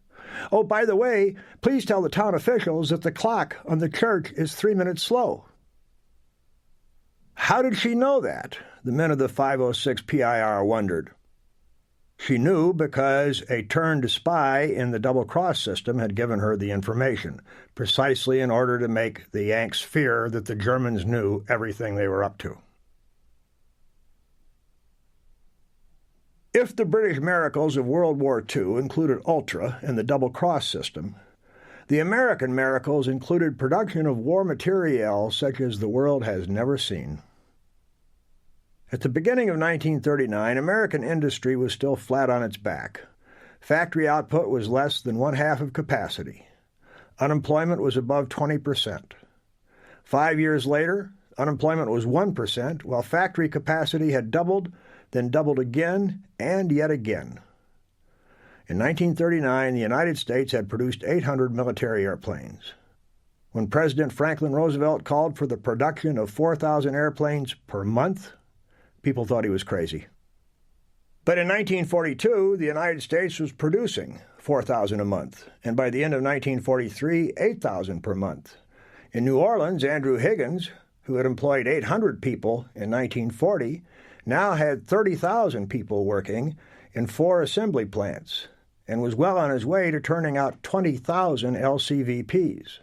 [SPEAKER 1] Oh, by the way, please tell the town officials that the clock on the church is 3 minutes slow." How did she know that? The men of the 506 PIR wondered. She knew because a turned spy in the double-cross system had given her the information, precisely in order to make the Yanks fear that the Germans knew everything they were up to. If the British miracles of World War II included Ultra and the double-cross system, the American miracles included production of war materiel such as the world has never seen. At the beginning of 1939, American industry was still flat on its back. Factory output was less than one-half of capacity. Unemployment was above 20%. 5 years later, unemployment was 1%, while factory capacity had doubled, then doubled again, and yet again. In 1939, the United States had produced 800 military airplanes. When President Franklin Roosevelt called for the production of 4,000 airplanes per month, people thought he was crazy. But in 1942, the United States was producing 4,000 a month, and by the end of 1943, 8,000 per month. In New Orleans, Andrew Higgins, who had employed 800 people in 1940, now had 30,000 people working in 4 assembly plants and was well on his way to turning out 20,000 LCVPs.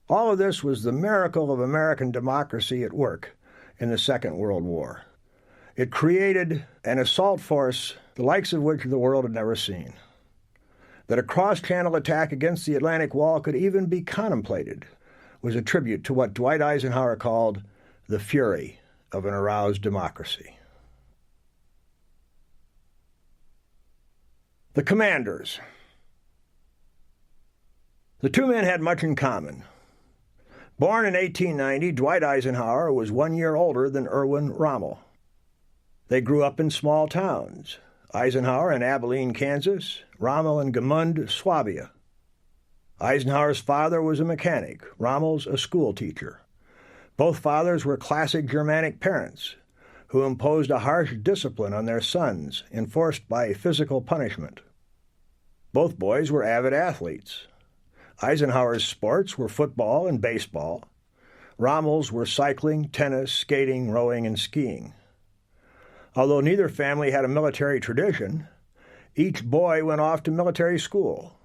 [SPEAKER 1] All of this was the miracle of American democracy at work in the Second World War. It created an assault force the likes of which the world had never seen. That a cross-channel attack against the Atlantic Wall could even be contemplated was a tribute to what Dwight Eisenhower called the fury of an aroused democracy. The commanders. The two men had much in common. Born in 1890, Dwight Eisenhower was 1 year older than Erwin Rommel. They grew up in small towns, Eisenhower in Abilene, Kansas, Rommel in Gmünd, Swabia. Eisenhower's father was a mechanic, Rommel's a school teacher. Both fathers were classic Germanic parents who imposed a harsh discipline on their sons, enforced by physical punishment. Both boys were avid athletes. Eisenhower's sports were football and baseball. Rommel's were cycling, tennis, skating, rowing, and skiing. Although neither family had a military tradition, each boy went off to military school.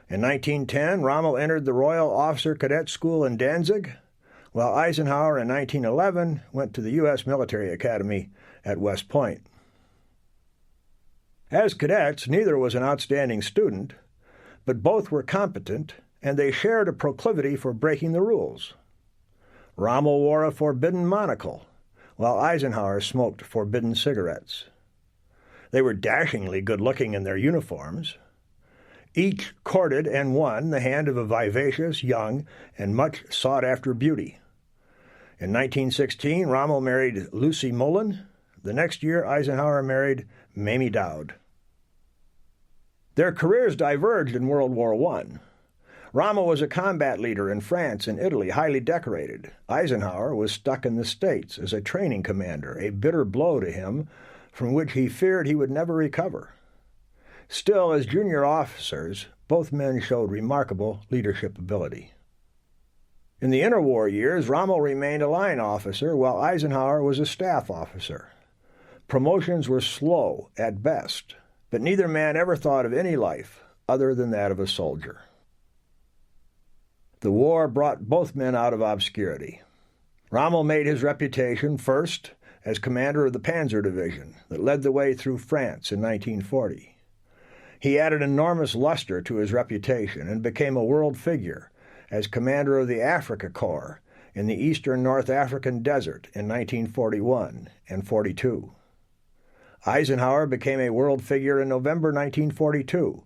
[SPEAKER 1] In 1910, Rommel entered the Royal Officer Cadet School in Danzig, while Eisenhower in 1911 went to the U.S. Military Academy at West Point. As cadets, neither was an outstanding student, but both were competent, and they shared a proclivity for breaking the rules. Rommel wore a forbidden monocle, while Eisenhower smoked forbidden cigarettes. They were dashingly good-looking in their uniforms. Each courted and won the hand of a vivacious, young, and much sought-after beauty. In 1916, Rommel married Lucy Mullen. The next year, Eisenhower married Mamie Dowd. Their careers diverged in World War I. Rommel was a combat leader in France and Italy, highly decorated. Eisenhower was stuck in the States as a training commander, a bitter blow to him from which he feared he would never recover. Still, as junior officers, both men showed remarkable leadership ability. In the interwar years, Rommel remained a line officer, while Eisenhower was a staff officer. Promotions were slow at best, but neither man ever thought of any life other than that of a soldier. The war brought both men out of obscurity. Rommel made his reputation first as commander of the Panzer Division that led the way through France in 1940. He added enormous luster to his reputation and became a world figure as commander of the Africa Corps in the eastern North African desert in 1941 and 42. Eisenhower became a world figure in November 1942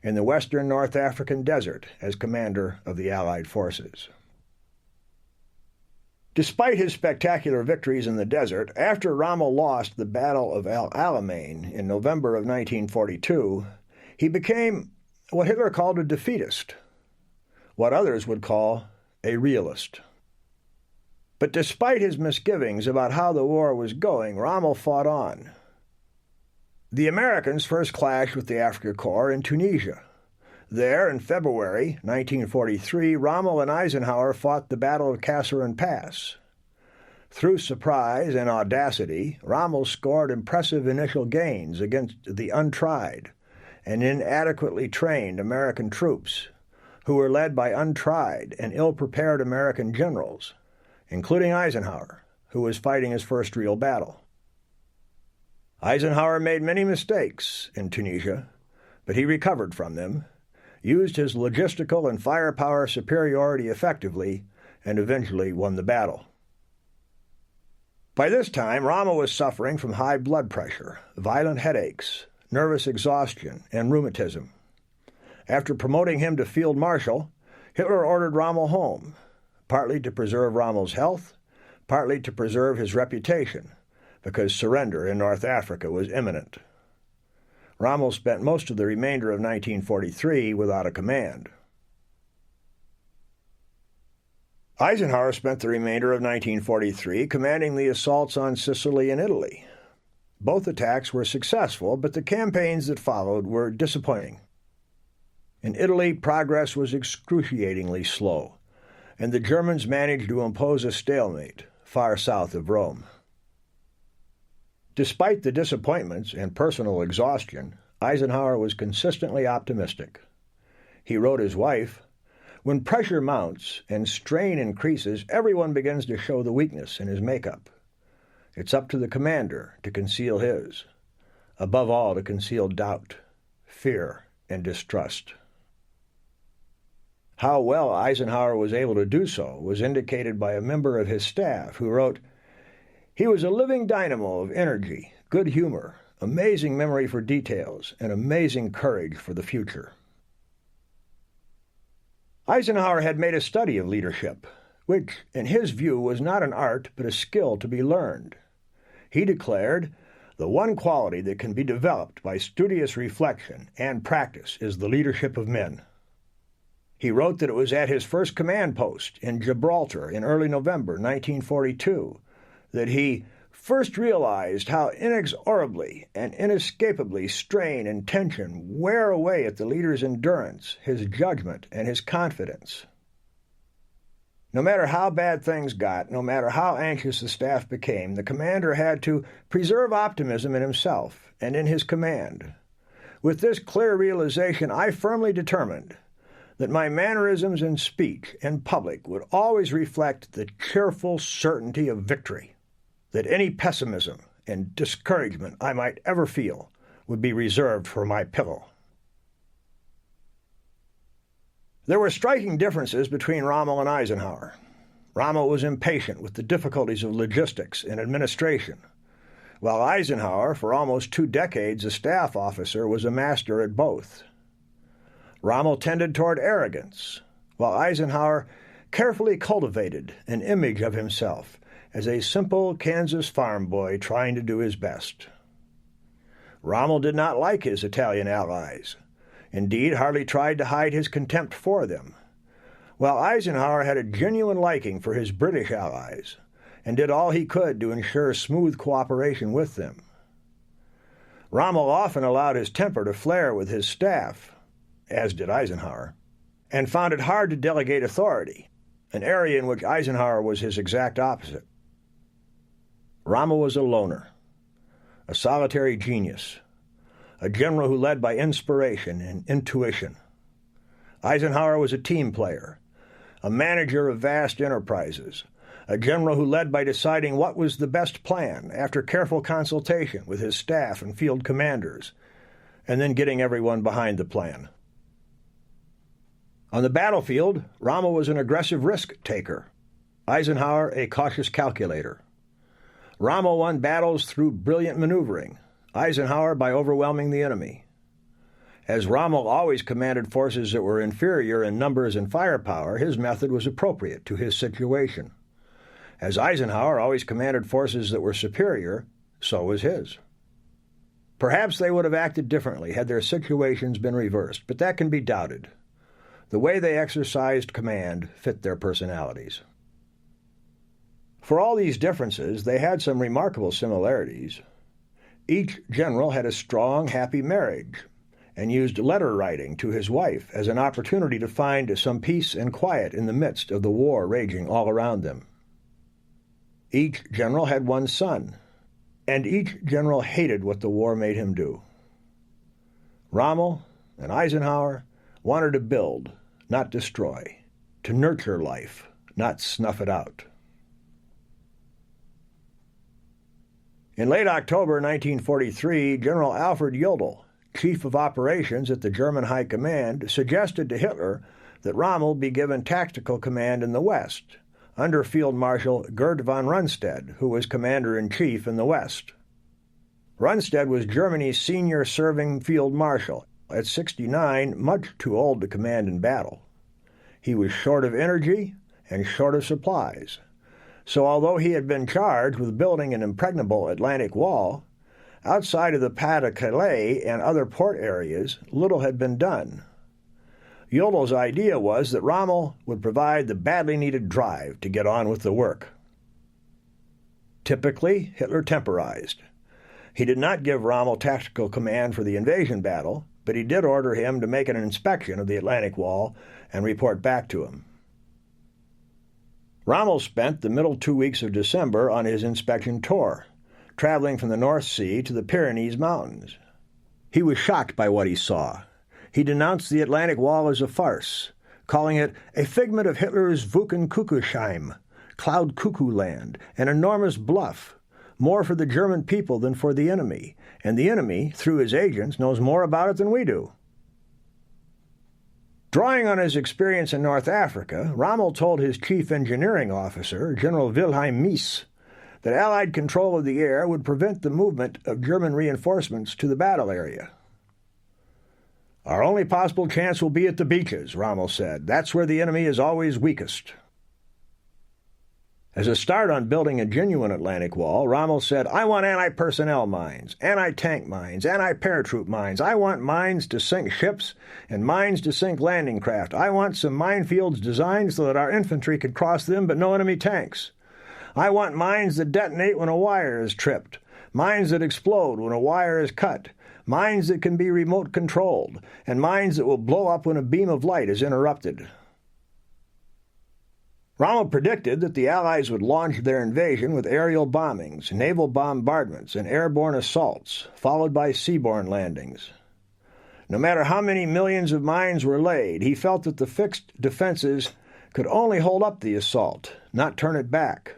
[SPEAKER 1] in the western North African desert as commander of the Allied forces. Despite his spectacular victories in the desert, after Rommel lost the Battle of El Alamein in November of 1942, he became what Hitler called a defeatist, what others would call a realist. But despite his misgivings about how the war was going, Rommel fought on. The Americans first clashed with the Afrika Korps in Tunisia. There, in February 1943, Rommel and Eisenhower fought the Battle of Kasserine Pass. Through surprise and audacity, Rommel scored impressive initial gains against the untried and inadequately trained American troops, who were led by untried and ill-prepared American generals, including Eisenhower, who was fighting his first real battle. Eisenhower made many mistakes in Tunisia, but he recovered from them, used his logistical and firepower superiority effectively, and eventually won the battle. By this time, Rommel was suffering from high blood pressure, violent headaches, nervous exhaustion, and rheumatism. After promoting him to field marshal, Hitler ordered Rommel home, partly to preserve Rommel's health, partly to preserve his reputation, because surrender in North Africa was imminent. Rommel spent most of the remainder of 1943 without a command. Eisenhower spent the remainder of 1943 commanding the assaults on Sicily and Italy. Both attacks were successful, but the campaigns that followed were disappointing. In Italy, progress was excruciatingly slow, and the Germans managed to impose a stalemate far south of Rome. Despite the disappointments and personal exhaustion, Eisenhower was consistently optimistic. He wrote his wife, "When pressure mounts and strain increases, everyone begins to show the weakness in his makeup. It's up to the commander to conceal his, above all to conceal doubt, fear, and distrust." How well Eisenhower was able to do so was indicated by a member of his staff who wrote, "He was a living dynamo of energy, good humor, amazing memory for details, and amazing courage for the future." Eisenhower had made a study of leadership, which, in his view, was not an art but a skill to be learned. He declared, "The one quality that can be developed by studious reflection and practice is the leadership of men." He wrote that it was at his first command post in Gibraltar in early November 1942 that he first realized how inexorably and inescapably strain and tension wear away at the leader's endurance, his judgment, and his confidence. No matter how bad things got, no matter how anxious the staff became, the commander had to preserve optimism in himself and in his command. With this clear realization, I firmly determined that my mannerisms and speech in public would always reflect the cheerful certainty of victory, that any pessimism and discouragement I might ever feel would be reserved for my pillow. There were striking differences between Rommel and Eisenhower. Rommel was impatient with the difficulties of logistics and administration, while Eisenhower, for almost 2 decades a staff officer, was a master at both. Rommel tended toward arrogance, while Eisenhower carefully cultivated an image of himself as a simple Kansas farm boy trying to do his best. Rommel did not like his Italian allies, indeed hardly tried to hide his contempt for them, while Eisenhower had a genuine liking for his British allies and did all he could to ensure smooth cooperation with them. Rommel often allowed his temper to flare with his staff, as did Eisenhower, and found it hard to delegate authority, an area in which Eisenhower was his exact opposite. Rommel was a loner, a solitary genius, a general who led by inspiration and intuition. Eisenhower was a team player, a manager of vast enterprises, a general who led by deciding what was the best plan after careful consultation with his staff and field commanders, and then getting everyone behind the plan. On the battlefield, Rommel was an aggressive risk-taker, Eisenhower a cautious calculator. Rommel won battles through brilliant maneuvering, Eisenhower by overwhelming the enemy. As Rommel always commanded forces that were inferior in numbers and firepower, his method was appropriate to his situation. As Eisenhower always commanded forces that were superior, so was his. Perhaps they would have acted differently had their situations been reversed, but that can be doubted. The way they exercised command fit their personalities. For all these differences, they had some remarkable similarities. Each general had a strong, happy marriage and used letter writing to his wife as an opportunity to find some peace and quiet in the midst of the war raging all around them. Each general had one son, and each general hated what the war made him do. Rommel and Eisenhower wanted to build, not destroy, to nurture life, not snuff it out. In late October 1943, General Alfred Jodl, chief of operations at the German High Command, suggested to Hitler that Rommel be given tactical command in the West, under Field Marshal Gerd von Rundstedt, who was commander-in-chief in the West. Rundstedt was Germany's senior serving field marshal, at 69, much too old to command in battle. He was short of energy and short of supplies. So although he had been charged with building an impregnable Atlantic wall, outside of the Pas de Calais and other port areas, little had been done. Jodl's idea was that Rommel would provide the badly needed drive to get on with the work. Typically, Hitler temporized. He did not give Rommel tactical command for the invasion battle, but he did order him to make an inspection of the Atlantic wall and report back to him. Rommel spent the middle 2 weeks of December on his inspection tour, traveling from the North Sea to the Pyrenees Mountains. He was shocked by what he saw. He denounced the Atlantic Wall as a farce, calling it a figment of Hitler's Wolkenkuckucksheim, cloud cuckoo land, an enormous bluff, more for the German people than for the enemy, and the enemy, through his agents, knows more about it than we do. Drawing on his experience in North Africa, Rommel told his chief engineering officer, General Wilhelm Mies, that Allied control of the air would prevent the movement of German reinforcements to the battle area. "Our only possible chance will be at the beaches," Rommel said. "That's where the enemy is always weakest." As a start on building a genuine Atlantic wall, Rommel said, "I want anti-personnel mines, anti-tank mines, anti-paratroop mines. I want mines to sink ships and mines to sink landing craft. I want some minefields designed so that our infantry could cross them but no enemy tanks. I want mines that detonate when a wire is tripped, mines that explode when a wire is cut, mines that can be remote controlled, and mines that will blow up when a beam of light is interrupted." Rommel predicted that the Allies would launch their invasion with aerial bombings, naval bombardments, and airborne assaults, followed by seaborne landings. No matter how many millions of mines were laid, he felt that the fixed defenses could only hold up the assault, not turn it back.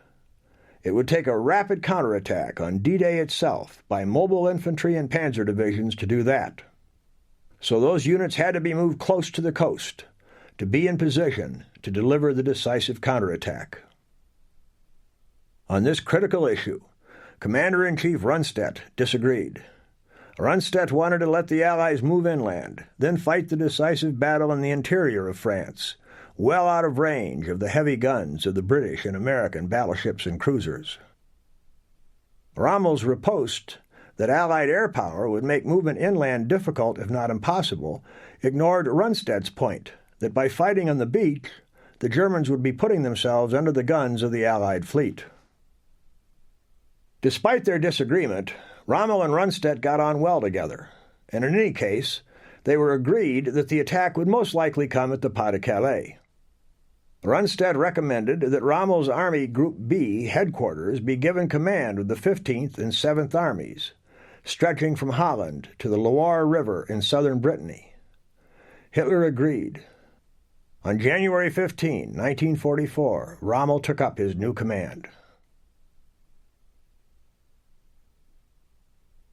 [SPEAKER 1] It would take a rapid counterattack on D-Day itself by mobile infantry and panzer divisions to do that. So those units had to be moved close to the coast, to be in position to deliver the decisive counterattack. On this critical issue, Commander-in-Chief Rundstedt disagreed. Rundstedt wanted to let the Allies move inland, then fight the decisive battle in the interior of France, well out of range of the heavy guns of the British and American battleships and cruisers. Rommel's riposte that Allied air power would make movement inland difficult, if not impossible, ignored Rundstedt's point that by fighting on the beach, the Germans would be putting themselves under the guns of the Allied fleet. Despite their disagreement, Rommel and Rundstedt got on well together, and in any case, they were agreed that the attack would most likely come at the Pas de Calais. Rundstedt recommended that Rommel's Army Group B headquarters be given command of the 15th and 7th Armies, stretching from Holland to the Loire River in southern Brittany. Hitler agreed. On January 15, 1944, Rommel took up his new command.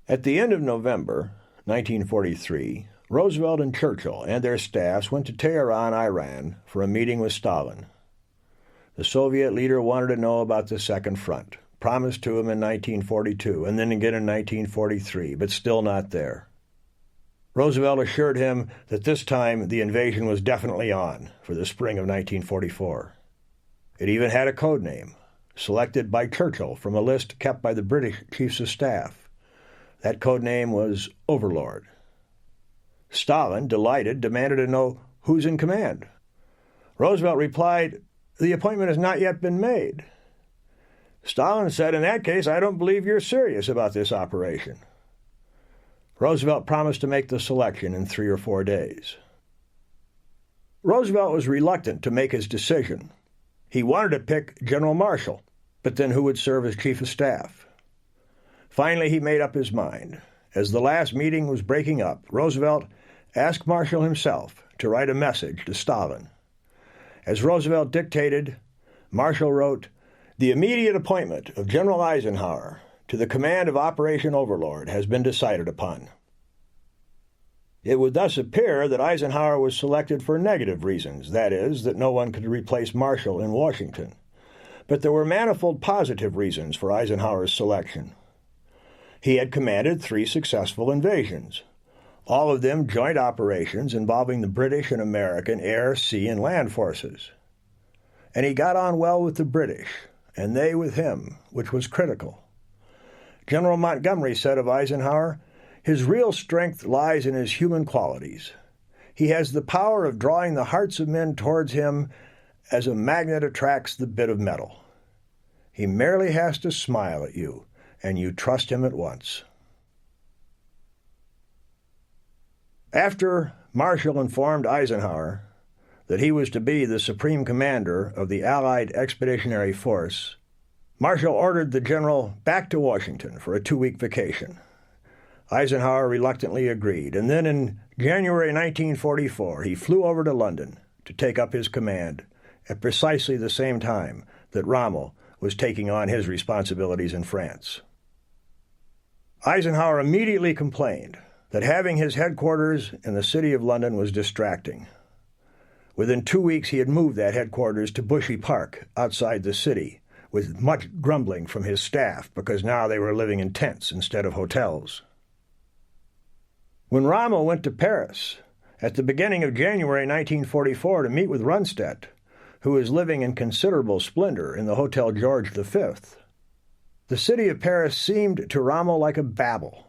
[SPEAKER 1] At the end of November 1943, Roosevelt and Churchill and their staffs went to Tehran, Iran, for a meeting with Stalin. The Soviet leader wanted to know about the Second Front, promised to him in 1942 and then again in 1943, but still not there. Roosevelt assured him that this time the invasion was definitely on for the spring of 1944. It even had a code name, selected by Churchill from a list kept by the British Chiefs of Staff. That code name was Overlord. Stalin, delighted, demanded to know who's in command. Roosevelt replied, "The appointment has not yet been made." Stalin said, "In that case, I don't believe you're serious about this operation." Roosevelt promised to make the selection in 3 or 4 days. Roosevelt was reluctant to make his decision. He wanted to pick General Marshall, but then who would serve as Chief of Staff? Finally, he made up his mind. As the last meeting was breaking up, Roosevelt asked Marshall himself to write a message to Stalin. As Roosevelt dictated, Marshall wrote, "The immediate appointment of General Eisenhower to the command of Operation Overlord has been decided upon." It would thus appear that Eisenhower was selected for negative reasons, that is, that no one could replace Marshall in Washington. But there were manifold positive reasons for Eisenhower's selection. He had commanded 3 successful invasions, all of them joint operations involving the British and American air, sea, and land forces. And he got on well with the British, and they with him, which was critical. General Montgomery said of Eisenhower, "His real strength lies in his human qualities. He has the power of drawing the hearts of men towards him as a magnet attracts the bit of metal. He merely has to smile at you, and you trust him at once." After Marshall informed Eisenhower that he was to be the supreme commander of the Allied Expeditionary Force, Marshall ordered the general back to Washington for a 2-week vacation. Eisenhower reluctantly agreed, and then in January 1944 he flew over to London to take up his command at precisely the same time that Rommel was taking on his responsibilities in France. Eisenhower immediately complained that having his headquarters in the city of London was distracting. Within 2 weeks he had moved that headquarters to Bushy Park outside the city, with much grumbling from his staff because now they were living in tents instead of hotels. When Rommel went to Paris at the beginning of January 1944 to meet with Rundstedt, who was living in considerable splendor in the Hotel George V, the city of Paris seemed to Rommel like a Babel.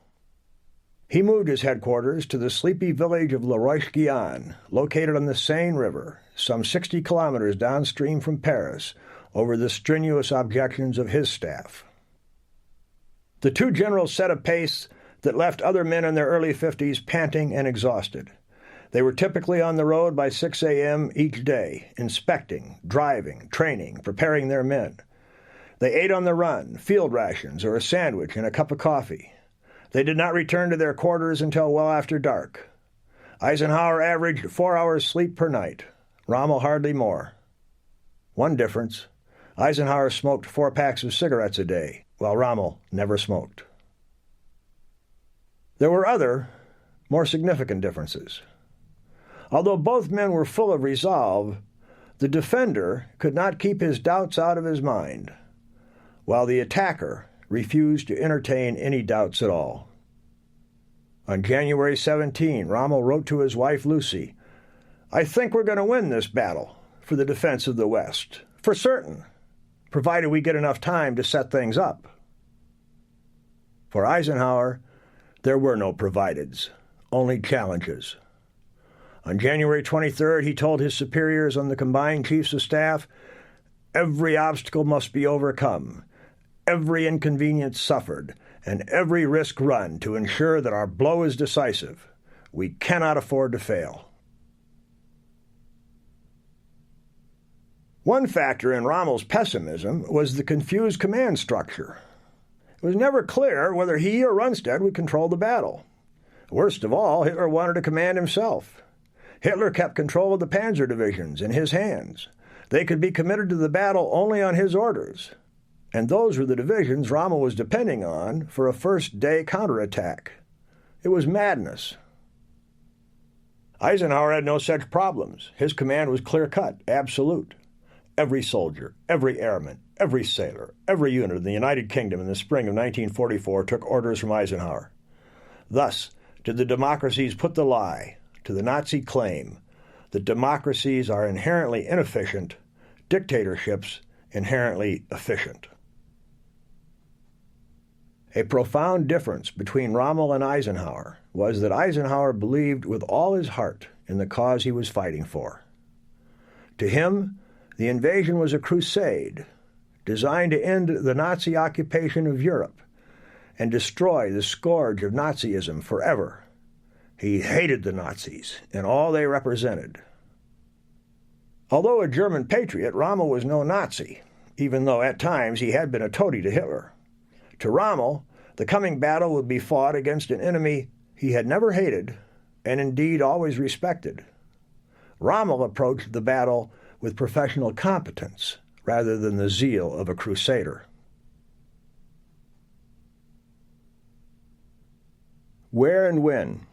[SPEAKER 1] He moved his headquarters to the sleepy village of La Roche-Guyon, located on the Seine River, some 60 kilometers downstream from Paris, over the strenuous objections of his staff. The 2 generals set a pace that left other men in their early 50s panting and exhausted. They were typically on the road by 6 a.m. each day, inspecting, driving, training, preparing their men. They ate on the run, field rations, or a sandwich and a cup of coffee. They did not return to their quarters until well after dark. Eisenhower averaged 4 hours sleep per night, Rommel hardly more. One difference, Eisenhower smoked 4 packs of cigarettes a day, while Rommel never smoked. There were other, more significant differences. Although both men were full of resolve, the defender could not keep his doubts out of his mind. while the attacker refused to entertain any doubts at all. On January 17, Rommel wrote to his wife Lucy, "I think we're going to win this battle for the defense of the West, for certain, provided we get enough time to set things up." For Eisenhower, there were no provideds, only challenges. On January 23rd, he told his superiors on the combined chiefs of staff, "Every obstacle must be overcome, every inconvenience suffered, and every risk run to ensure that our blow is decisive. We cannot afford to fail." One factor in Rommel's pessimism was the confused command structure. It was never clear whether he or Rundstedt would control the battle. Worst of all, Hitler wanted to command himself. Hitler kept control of the panzer divisions in his hands. They could be committed to the battle only on his orders, and those were the divisions Rommel was depending on for a first-day counterattack. It was madness. Eisenhower had no such problems. His command was clear-cut, absolute. Every soldier, every airman, every sailor, every unit in the United Kingdom in the spring of 1944 took orders from Eisenhower. Thus did the democracies put the lie to the Nazi claim that democracies are inherently inefficient, dictatorships inherently efficient. A profound difference between Rommel and Eisenhower was that Eisenhower believed with all his heart in the cause he was fighting for. To him, the invasion was a crusade designed to end the Nazi occupation of Europe and destroy the scourge of Nazism forever. He hated the Nazis and all they represented. Although a German patriot, Rommel was no Nazi, even though at times he had been a toady to Hitler. To Rommel, the coming battle would be fought against an enemy he had never hated and indeed always respected. Rommel approached the battle with professional competence rather than the zeal of a crusader. Where and when?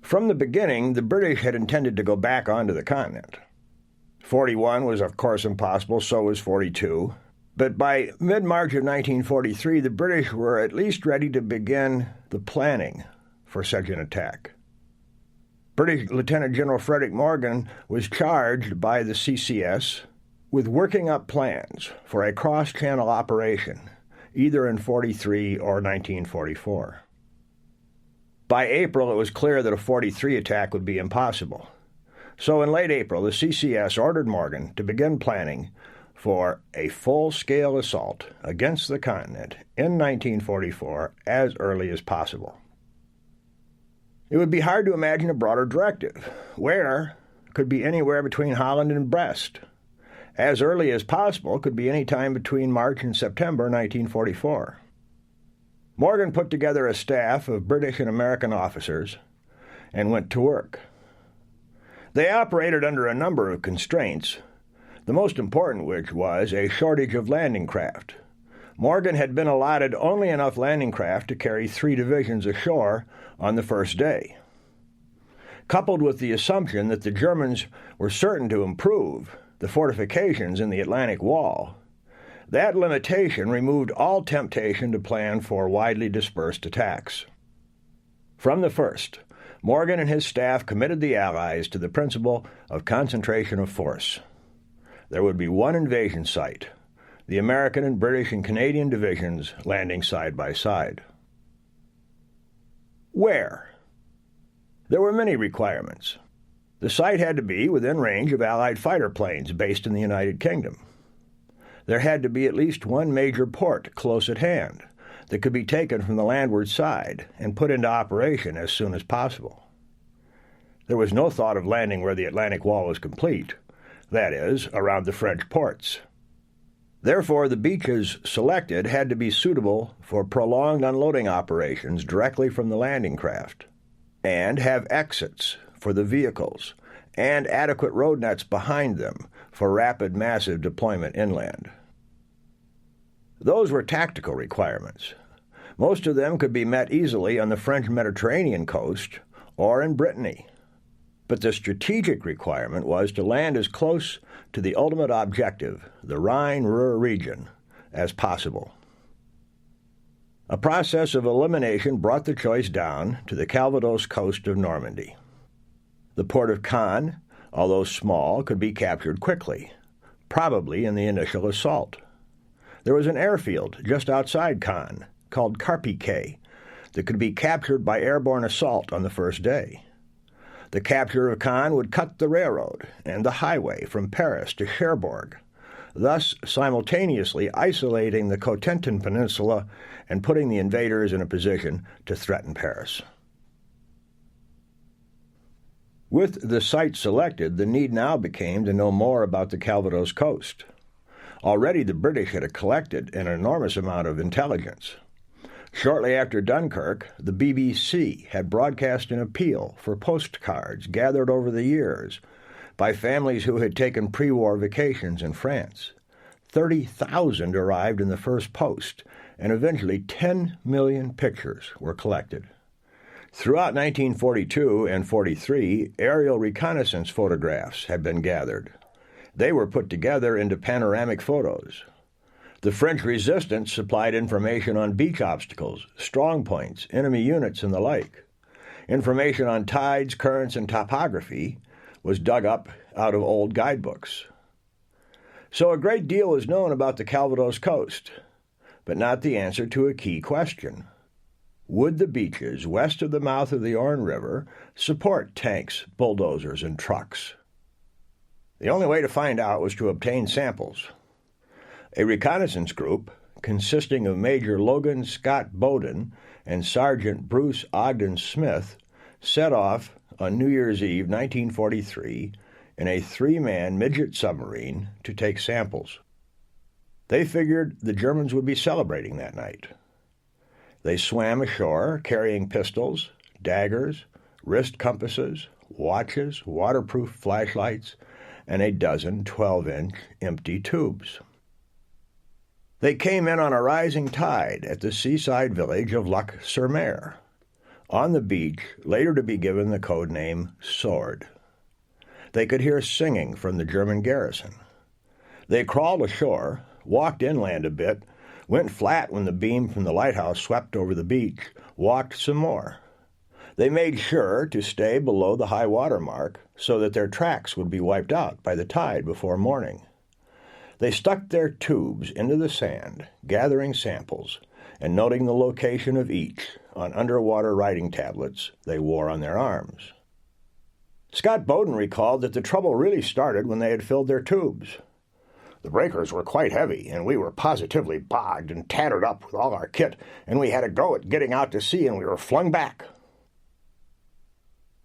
[SPEAKER 1] From the beginning, the British had intended to go back onto the continent. 41 was, of course, impossible, so was 42. But by mid-March of 1943, the British were at least ready to begin the planning for such an attack. British Lieutenant General Frederick Morgan was charged by the CCS with working up plans for a cross-channel operation, either in 43 or 1944. By April, it was clear that a 43 attack would be impossible. So in late April, the CCS ordered Morgan to begin planning for a full-scale assault against the continent in 1944 as early as possible. It would be hard to imagine a broader directive. Where could be anywhere between Holland and Brest. As early as possible could be any time between March and September 1944. Morgan put together a staff of British and American officers and went to work. They operated under a number of constraints, the most important which was a shortage of landing craft. Morgan had been allotted only enough landing craft to carry 3 divisions ashore on the first day. Coupled with the assumption that the Germans were certain to improve the fortifications in the Atlantic Wall, that limitation removed all temptation to plan for widely dispersed attacks. From the first, Morgan and his staff committed the Allies to the principle of concentration of force. There would be one invasion site, the American and British and Canadian divisions landing side by side. Where? There were many requirements. The site had to be within range of Allied fighter planes based in the United Kingdom. There had to be at least one major port close at hand that could be taken from the landward side and put into operation as soon as possible. There was no thought of landing where the Atlantic Wall was complete, that is, around the French ports. Therefore, the beaches selected had to be suitable for prolonged unloading operations directly from the landing craft, and have exits for the vehicles, and adequate road nets behind them for rapid, massive deployment inland. Those were tactical requirements. Most of them could be met easily on the French Mediterranean coast or in Brittany. But the strategic requirement was to land as close to the ultimate objective, the Rhine-Ruhr region, as possible. A process of elimination brought the choice down to the Calvados coast of Normandy. The port of Caen, although small, could be captured quickly, probably in the initial assault. There was an airfield just outside Caen, called Carpiquet, that could be captured by airborne assault on the first day. The capture of Caen would cut the railroad and the highway from Paris to Cherbourg, thus simultaneously isolating the Cotentin Peninsula and putting the invaders in a position to threaten Paris. With the site selected, the need now became to know more about the Calvados coast. Already the British had collected an enormous amount of intelligence. Shortly after Dunkirk, the BBC had broadcast an appeal for postcards gathered over the years by families who had taken pre-war vacations in France. 30,000 arrived in the first post, and eventually 10 million pictures were collected. Throughout 1942 and 43, aerial reconnaissance photographs had been gathered. They were put together into panoramic photos. The French resistance supplied information on beach obstacles, strong points, enemy units, and the like. Information on tides, currents, and topography was dug up out of old guidebooks. So a great deal is known about the Calvados coast, but not the answer to a key question. Would the beaches west of the mouth of the Orne River support tanks, bulldozers, and trucks? The only way to find out was to obtain samples. A reconnaissance group, consisting of Major Logan Scott Bowden and Sergeant Bruce Ogden Smith, set off on New Year's Eve 1943 in a 3-man midget submarine to take samples. They figured the Germans would be celebrating that night. They swam ashore carrying pistols, daggers, wrist compasses, watches, waterproof flashlights, and a dozen 12-inch empty tubes. They came in on a rising tide at the seaside village of Luc-sur-Mer, on the beach, later to be given the code name Sword. They could hear singing from the German garrison. They crawled ashore, walked inland a bit, went flat when the beam from the lighthouse swept over the beach, walked some more. They made sure to stay below the high water mark so that their tracks would be wiped out by the tide before morning. They stuck their tubes into the sand, gathering samples, and noting the location of each on underwater writing tablets they wore on their arms. Scott Bowden recalled that the trouble really started when they had filled their tubes. The breakers were quite heavy, and we were positively bogged and tattered up with all our kit, and we had a go at getting out to sea, and we were flung back.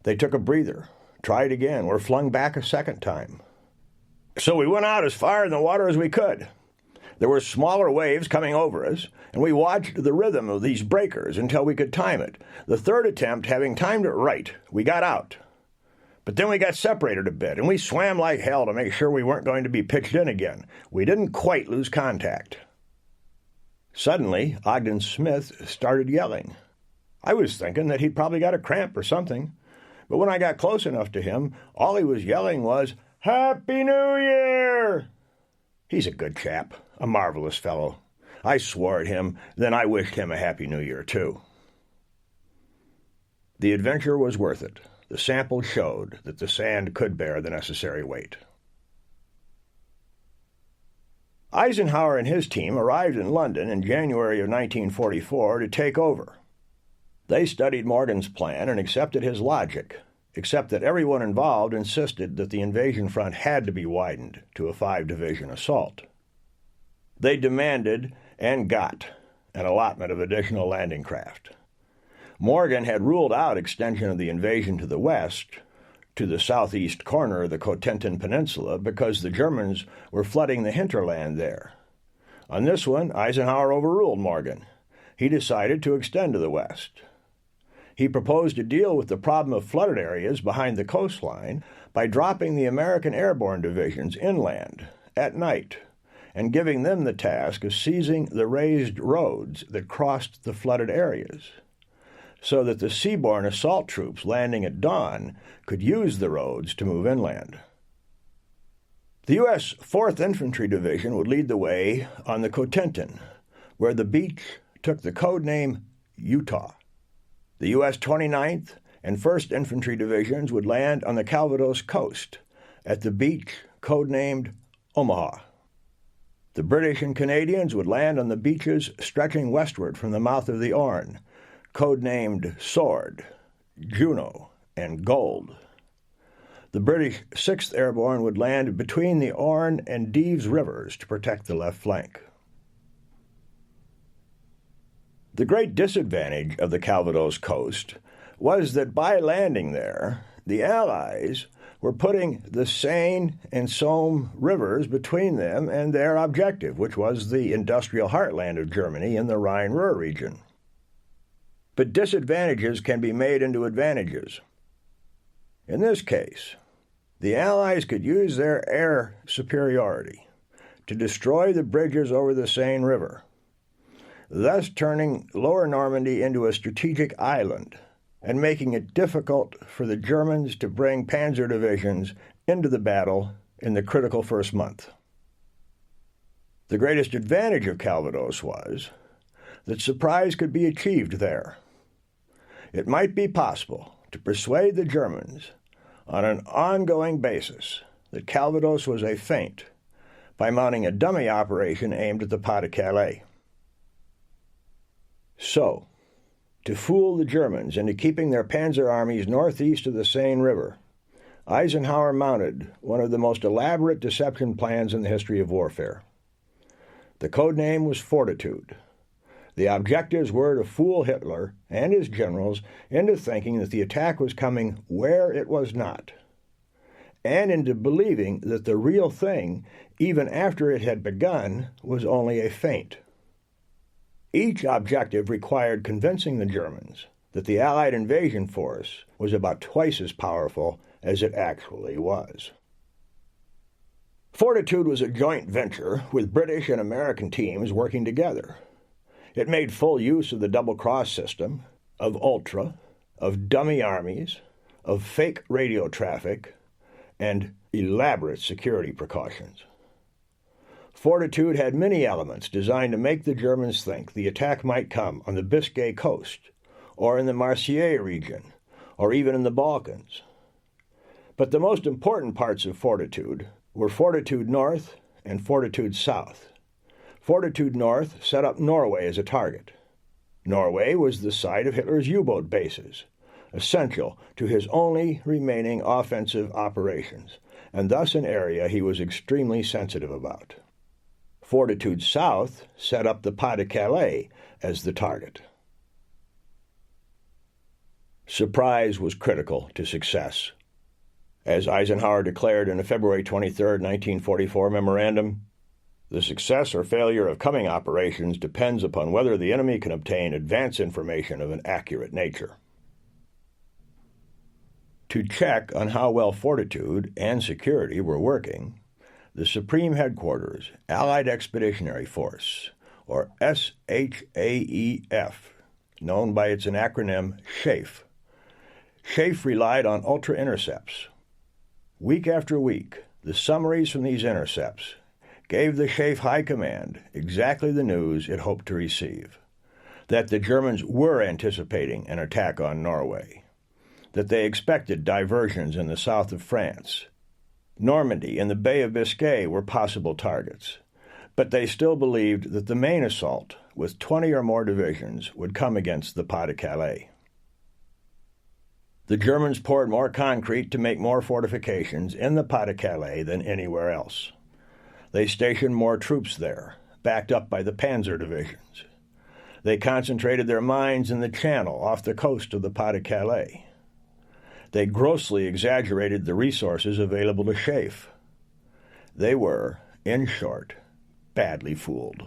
[SPEAKER 1] They took a breather, tried again, were flung back a second time. So we went out as far in the water as we could. There were smaller waves coming over us, and we watched the rhythm of these breakers until we could time it. The third attempt, having timed it right, we got out. But then we got separated a bit, and we swam like hell to make sure we weren't going to be pitched in again. We didn't quite lose contact. Suddenly, Ogden Smith started yelling. I was thinking that he'd probably got a cramp or something, but when I got close enough to him, all he was yelling was, Happy New Year! He's a good chap, a marvelous fellow. I swore at him, then I wished him a Happy New Year, too. The adventure was worth it. The sample showed that the sand could bear the necessary weight. Eisenhower and his team arrived in London in January of 1944 to take over. They studied Morgan's plan and accepted his logic, except that everyone involved insisted that the invasion front had to be widened to a 5-division assault. They demanded, and got, an allotment of additional landing craft. Morgan had ruled out extension of the invasion to the west, to the southeast corner of the Cotentin Peninsula, because the Germans were flooding the hinterland there. On this one, Eisenhower overruled Morgan. He decided to extend to the west. He proposed to deal with the problem of flooded areas behind the coastline by dropping the American airborne divisions inland at night and giving them the task of seizing the raised roads that crossed the flooded areas. so that the seaborne assault troops landing at dawn could use the roads to move inland. The U.S. 4th Infantry Division would lead the way on the Cotentin, where the beach took the code name Utah. The U.S. 29th and 1st Infantry Divisions would land on the Calvados coast at the beach codenamed Omaha. The British and Canadians would land on the beaches stretching westward from the mouth of the Orne, codenamed Sword, Juno, and Gold. The British 6th Airborne would land between the Orne and Deves rivers to protect the left flank. The great disadvantage of the Calvados coast was that by landing there, the Allies were putting the Seine and Somme rivers between them and their objective, which was the industrial heartland of Germany in the Rhine-Ruhr region. But disadvantages can be made into advantages. In this case, the Allies could use their air superiority to destroy the bridges over the Seine River, thus turning Lower Normandy into a strategic island and making it difficult for the Germans to bring panzer divisions into the battle in the critical first month. The greatest advantage of Calvados was that surprise could be achieved there. It might be possible to persuade the Germans on an ongoing basis that Calvados was a feint by mounting a dummy operation aimed at the Pas-de-Calais. So, to fool the Germans into keeping their panzer armies northeast of the Seine River, Eisenhower mounted one of the most elaborate deception plans in the history of warfare. The code name was Fortitude. The objectives were to fool Hitler and his generals into thinking that the attack was coming where it was not, and into believing that the real thing, even after it had begun, was only a feint. Each objective required convincing the Germans that the Allied invasion force was about twice as powerful as it actually was. Fortitude was a joint venture with British and American teams working together. It made full use of the double-cross system, of ultra, of dummy armies, of fake radio traffic, and elaborate security precautions. Fortitude had many elements designed to make the Germans think the attack might come on the Biscay coast, or in the Marseille region, or even in the Balkans. But the most important parts of Fortitude were Fortitude North and Fortitude South. Fortitude North set up Norway as a target. Norway was the site of Hitler's U-boat bases, essential to his only remaining offensive operations, and thus an area he was extremely sensitive about. Fortitude South set up the Pas-de-Calais as the target. Surprise was critical to success. As Eisenhower declared in a February 23, 1944 memorandum, "The success or failure of coming operations depends upon whether the enemy can obtain advance information of an accurate nature." To check on how well Fortitude and security were working, the Supreme Headquarters Allied Expeditionary Force, or SHAEF, known by its acronym SHAEF. SHAEF relied on ultra-intercepts. Week after week, the summaries from these intercepts gave the SHAEF High Command exactly the news it hoped to receive: that the Germans were anticipating an attack on Norway, that they expected diversions in the south of France. Normandy and the Bay of Biscay were possible targets, but they still believed that the main assault, with 20 or more divisions, would come against the Pas-de-Calais. The Germans poured more concrete to make more fortifications in the Pas-de-Calais than anywhere else. They stationed more troops there, backed up by the panzer divisions. They concentrated their mines in the channel off the coast of the Pas-de-Calais. They grossly exaggerated the resources available to SHAEF. They were, in short, badly fooled.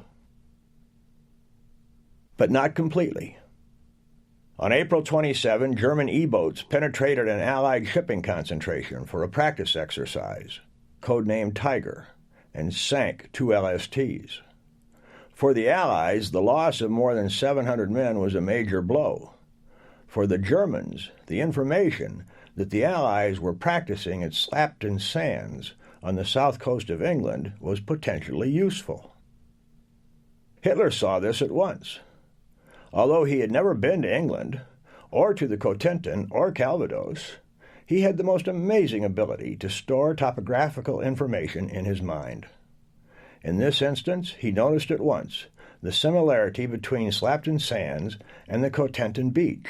[SPEAKER 1] But not completely. On April 27, German E-boats penetrated an Allied shipping concentration for a practice exercise, codenamed Tiger, and sank 2 LSTs. For the Allies, the loss of more than 700 men was a major blow. For the Germans, the information that the Allies were practicing at Slapton Sands on the south coast of England was potentially useful. Hitler saw this at once. Although he had never been to England, or to the Cotentin or Calvados, he had the most amazing ability to store topographical information in his mind. In this instance, he noticed at once the similarity between Slapton Sands and the Cotentin Beach,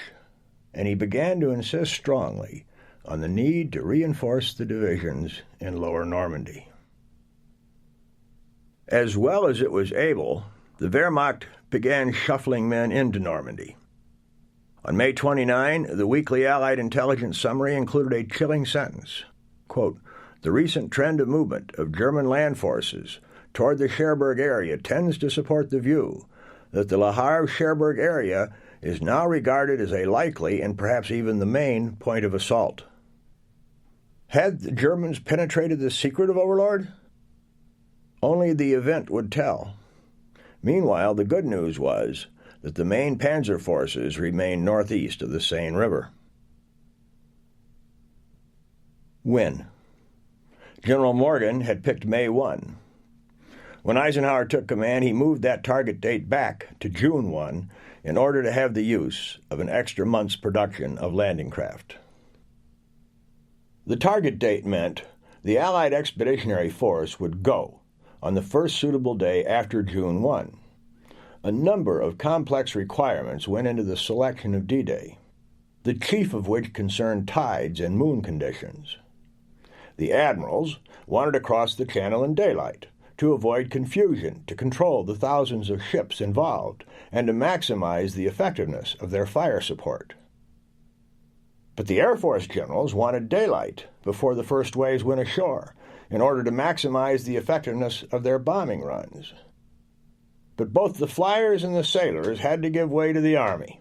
[SPEAKER 1] and he began to insist strongly on the need to reinforce the divisions in Lower Normandy. As well as it was able, the Wehrmacht began shuffling men into Normandy. On May 29, the weekly Allied intelligence summary included a chilling sentence, quote, "The recent trend of movement of German land forces toward the Cherbourg area tends to support the view that the Le Havre-Cherbourg area is now regarded as a likely and perhaps even the main point of assault." Had the Germans penetrated the secret of Overlord? Only the event would tell. Meanwhile, the good news was that the main panzer forces remained northeast of the Seine River. When? General Morgan had picked May 1. When Eisenhower took command, he moved that target date back to June 1 in order to have the use of an extra month's production of landing craft. The target date meant the Allied Expeditionary Force would go on the first suitable day after June 1. A number of complex requirements went into the selection of D-Day, the chief of which concerned tides and moon conditions. The admirals wanted to cross the channel in daylight to avoid confusion, to control the thousands of ships involved, and to maximize the effectiveness of their fire support. But the Air Force generals wanted daylight before the first waves went ashore in order to maximize the effectiveness of their bombing runs. But both the flyers and the sailors had to give way to the Army.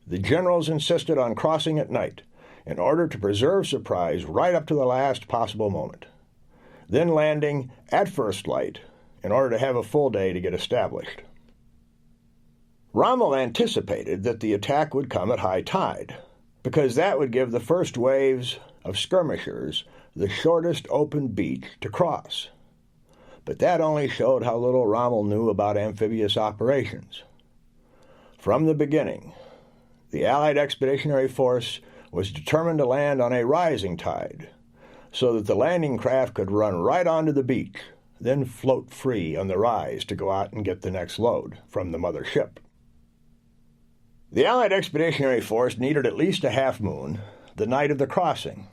[SPEAKER 1] The generals insisted on crossing at night in order to preserve surprise right up to the last possible moment, then landing at first light in order to have a full day to get established. Rommel anticipated that the attack would come at high tide, because that would give the first waves of skirmishers the shortest open beach to cross. But that only showed how little Rommel knew about amphibious operations. From the beginning, the Allied Expeditionary Force was determined to land on a rising tide, so that the landing craft could run right onto the beach, then float free on the rise to go out and get the next load from the mother ship. The Allied Expeditionary Force needed at least a half moon the night of the crossing,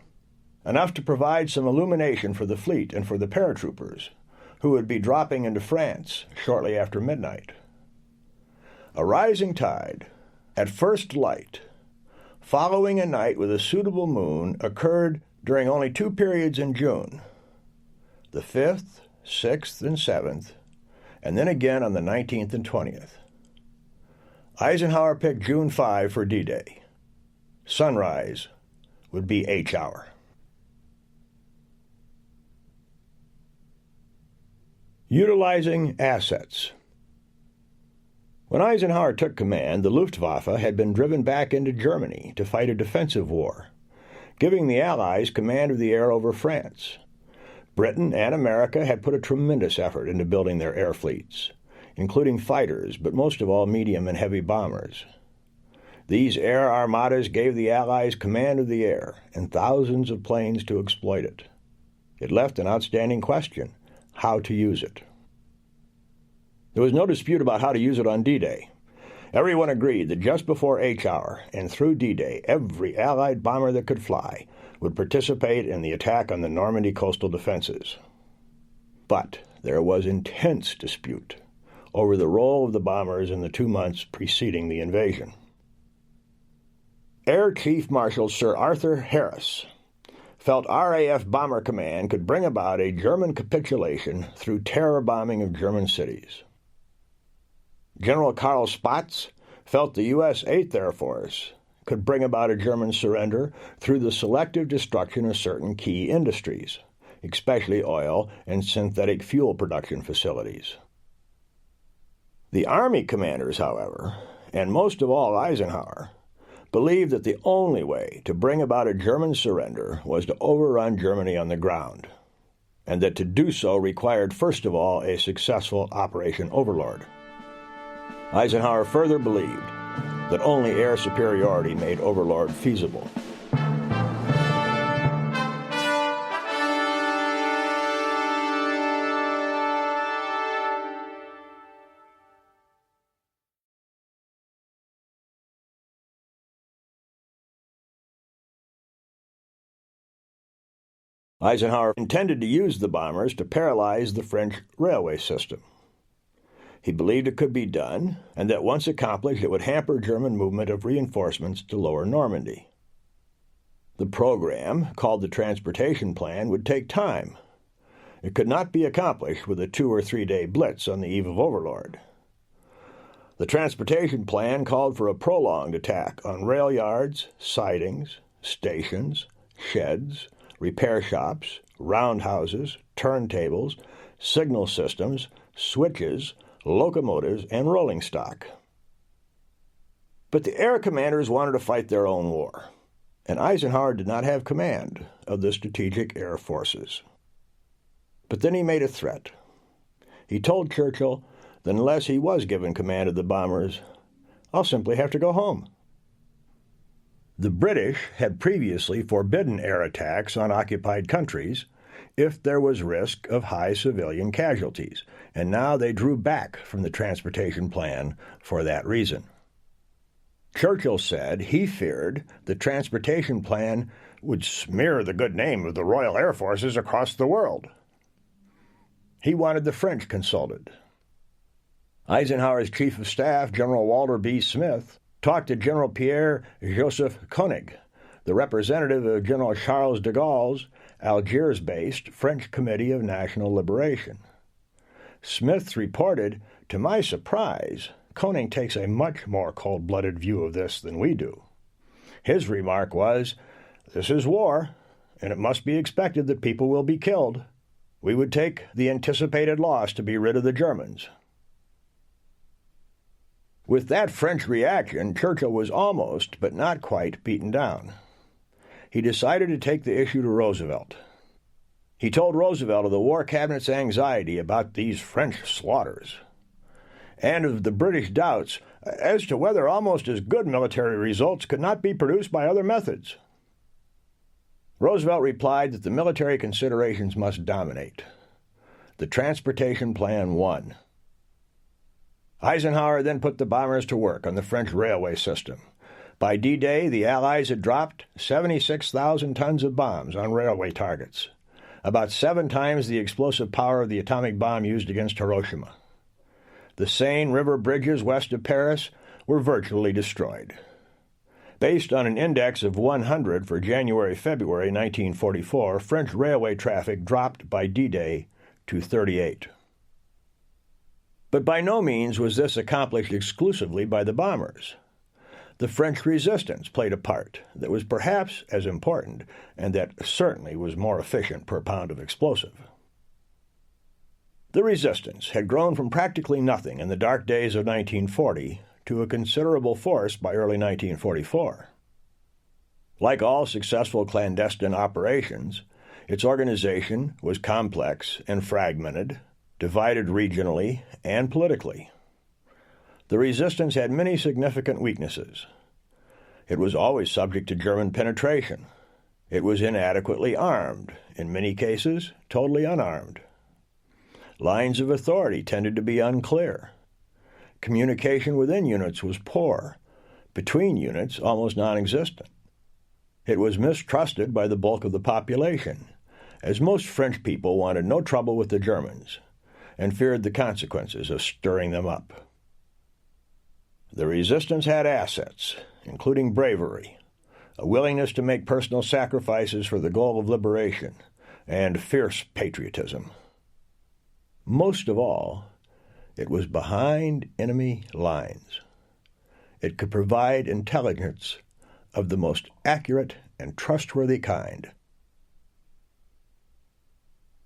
[SPEAKER 1] enough to provide some illumination for the fleet and for the paratroopers, who would be dropping into France shortly after midnight. A rising tide, at first light, following a night with a suitable moon, occurred during only 2 periods in June, the 5th, 6th, and 7th, and then again on the 19th and 20th. Eisenhower picked June 5 for D-Day. Sunrise would be H hour. Utilizing assets. When Eisenhower took command, the Luftwaffe had been driven back into Germany to fight a defensive war, giving the Allies command of the air over France. Britain and America had put a tremendous effort into building their air fleets, including fighters, but most of all medium and heavy bombers. These air armadas gave the Allies command of the air and thousands of planes to exploit it. It left an outstanding question: how to use it. There was no dispute about how to use it on D-Day. Everyone agreed that just before H hour and through D-Day, every Allied bomber that could fly would participate in the attack on the Normandy coastal defenses. But there was intense dispute over the role of the bombers in the 2 months preceding the invasion. Air Chief Marshal Sir Arthur Harris felt RAF Bomber Command could bring about a German capitulation through terror bombing of German cities. General Karl Spaatz felt the U.S. 8th Air Force could bring about a German surrender through the selective destruction of certain key industries, especially oil and synthetic fuel production facilities. The Army commanders, however, and most of all Eisenhower, believed that the only way to bring about a German surrender was to overrun Germany on the ground, and that to do so required, first of all, a successful Operation Overlord. Eisenhower further believed that only air superiority made Overlord feasible. Eisenhower intended to use the bombers to paralyze the French railway system. He believed it could be done, and that once accomplished it would hamper German movement of reinforcements to lower Normandy. The program, called the Transportation Plan, would take time. It could not be accomplished with a 2- or 3-day blitz on the eve of Overlord. The Transportation Plan called for a prolonged attack on rail yards, sidings, stations, sheds, repair shops, roundhouses, turntables, signal systems, switches, locomotives, and rolling stock. But the air commanders wanted to fight their own war, and Eisenhower did not have command of the strategic air forces. But then he made a threat. He told Churchill that unless he was given command of the bombers, I'll simply have to go home. The British had previously forbidden air attacks on occupied countries if there was risk of high civilian casualties, and now they drew back from the Transportation Plan for that reason. Churchill said he feared the Transportation Plan would smear the good name of the Royal Air Forces across the world. He wanted the French consulted. Eisenhower's Chief of Staff, General Walter B. Smith, talked to General Pierre-Joseph Koenig, the representative of General Charles de Gaulle's Algiers-based French Committee of National Liberation. Smith reported, "To my surprise, Koenig takes a much more cold-blooded view of this than we do. His remark was, 'This is war, and it must be expected that people will be killed. We would take the anticipated loss to be rid of the Germans.'" With that French reaction, Churchill was almost, but not quite, beaten down. He decided to take the issue to Roosevelt. He told Roosevelt of the War Cabinet's anxiety about these French slaughters, and of the British doubts as to whether almost as good military results could not be produced by other methods. Roosevelt replied that the military considerations must dominate. The Transportation Plan won. Eisenhower then put the bombers to work on the French railway system. By D-Day, the Allies had dropped 76,000 tons of bombs on railway targets, about 7 times the explosive power of the atomic bomb used against Hiroshima. The Seine River bridges west of Paris were virtually destroyed. Based on an index of 100 for January-February 1944, French railway traffic dropped by D-Day to 38. But by no means was this accomplished exclusively by the bombers. The French resistance played a part that was perhaps as important, and that certainly was more efficient per pound of explosive. The resistance had grown from practically nothing in the dark days of 1940 to a considerable force by early 1944. Like all successful clandestine operations, its organization was complex and fragmented, divided regionally and politically. The resistance had many significant weaknesses. It was always subject to German penetration. It was inadequately armed, in many cases totally unarmed. Lines of authority tended to be unclear. Communication within units was poor, between units almost non-existent. It was mistrusted by the bulk of the population, as most French people wanted no trouble with the Germans and feared the consequences of stirring them up. The resistance had assets, including bravery, a willingness to make personal sacrifices for the goal of liberation, and fierce patriotism. Most of all, it was behind enemy lines. It could provide intelligence of the most accurate and trustworthy kind.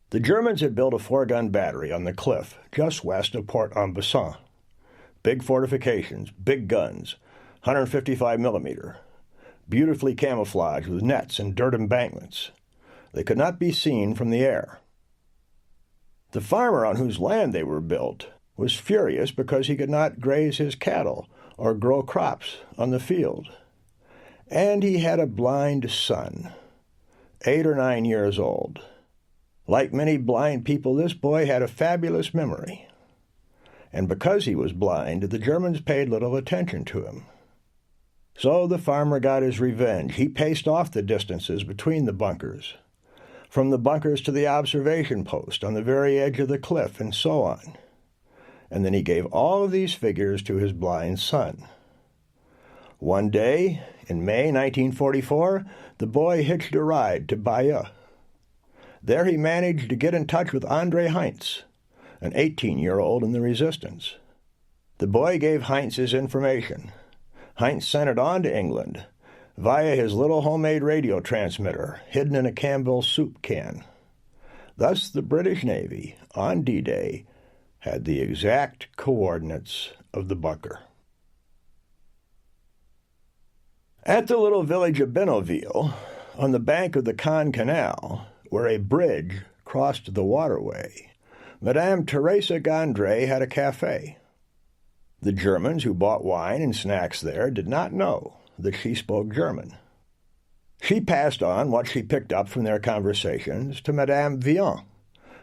[SPEAKER 1] The Germans had built a 4-gun battery on the cliff just west of Port-en-Bessin. Big fortifications, big guns, 155 millimeter, beautifully camouflaged with nets and dirt embankments. They could not be seen from the air. The farmer on whose land they were built was furious because he could not graze his cattle or grow crops on the field. And he had a blind son, 8 or 9 years old. Like many blind people, this boy had a fabulous memory. And because he was blind, the Germans paid little attention to him. So the farmer got his revenge. He paced off the distances between the bunkers, from the bunkers to the observation post on the very edge of the cliff, and so on. And then he gave all of these figures to his blind son. One day, in May 1944, the boy hitched a ride to Bayeux. There he managed to get in touch with Andre Heinz, an 18-year-old in the Resistance. The boy gave Heinz his information. Heinz sent it on to England via his little homemade radio transmitter hidden in a Campbell's soup can. Thus the British Navy, on D-Day, had the exact coordinates of the bunker. At the little village of Benouville, on the bank of the Caen Canal, where a bridge crossed the waterway, Madame Teresa Gondry had a cafe. The Germans who bought wine and snacks there did not know that she spoke German. She passed on what she picked up from their conversations to Madame Vian,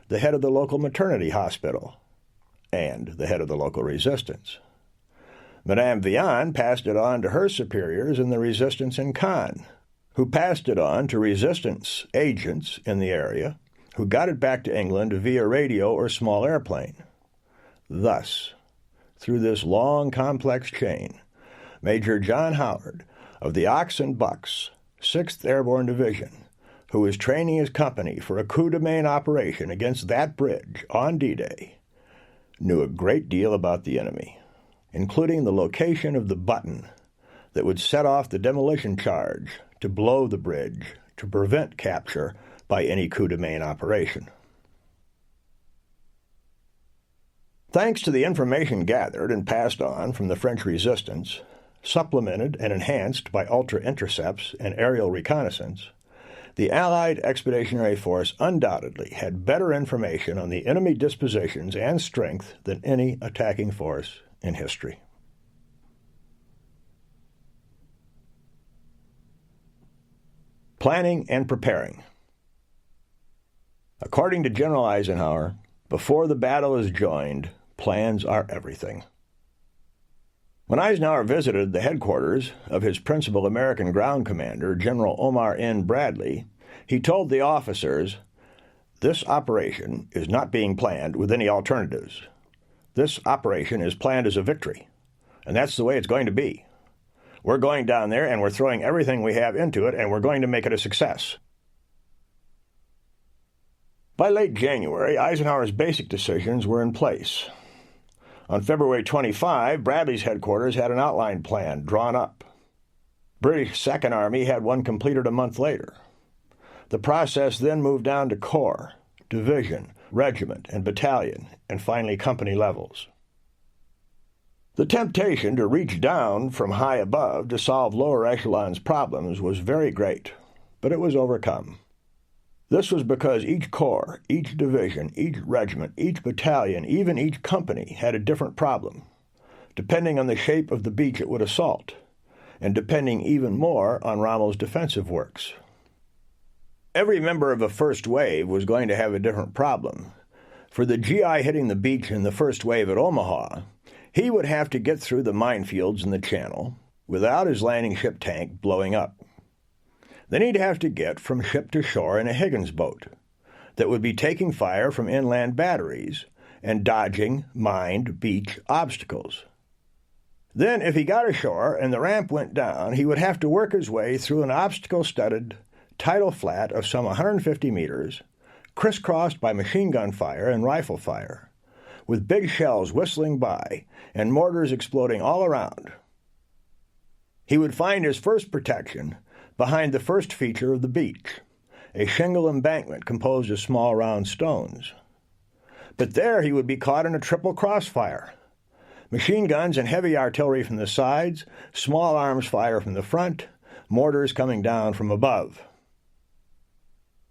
[SPEAKER 1] the head of the local maternity hospital, and the head of the local resistance. Madame Vian passed it on to her superiors in the resistance in Caen, who passed it on to resistance agents in the area, who got it back to England via radio or small airplane. Thus, through this long, complex chain, Major John Howard of the Ox and Bucks, 6th Airborne Division, who was training his company for a coup de main operation against that bridge on D-Day, knew a great deal about the enemy, including the location of the button that would set off the demolition charge to blow the bridge to prevent capture by any coup de main operation. Thanks to the information gathered and passed on from the French resistance, supplemented and enhanced by ultra-intercepts and aerial reconnaissance, the Allied Expeditionary Force undoubtedly had better information on the enemy dispositions and strength than any attacking force in history. Planning and preparing. According to General Eisenhower, before the battle is joined, plans are everything. When Eisenhower visited the headquarters of his principal American ground commander, General Omar N. Bradley, he told the officers, "This operation is not being planned with any alternatives. This operation is planned as a victory, and that's the way it's going to be. We're going down there, and we're throwing everything we have into it, and we're going to make it a success." By late January, Eisenhower's basic decisions were in place. On February 25, Bradley's headquarters had an outline plan drawn up. British Second Army had one completed a month later. The process then moved down to corps, division, regiment, and battalion, and finally company levels. The temptation to reach down from high above to solve lower echelons' problems was very great, but it was overcome. This was because each corps, each division, each regiment, each battalion, even each company had a different problem, depending on the shape of the beach it would assault, and depending even more on Rommel's defensive works. Every member of a first wave was going to have a different problem. For the GI hitting the beach in the first wave at Omaha, he would have to get through the minefields in the channel without his landing ship tank blowing up. Then he'd have to get from ship to shore in a Higgins boat that would be taking fire from inland batteries and dodging mined beach obstacles. Then, if he got ashore and the ramp went down, he would have to work his way through an obstacle-studded tidal flat of some 150 meters, crisscrossed by machine gun fire and rifle fire, with big shells whistling by and mortars exploding all around. He would find his first protection behind the first feature of the beach, a shingle embankment composed of small round stones. But there he would be caught in a triple crossfire. Machine guns and heavy artillery from the sides, small arms fire from the front, mortars coming down from above.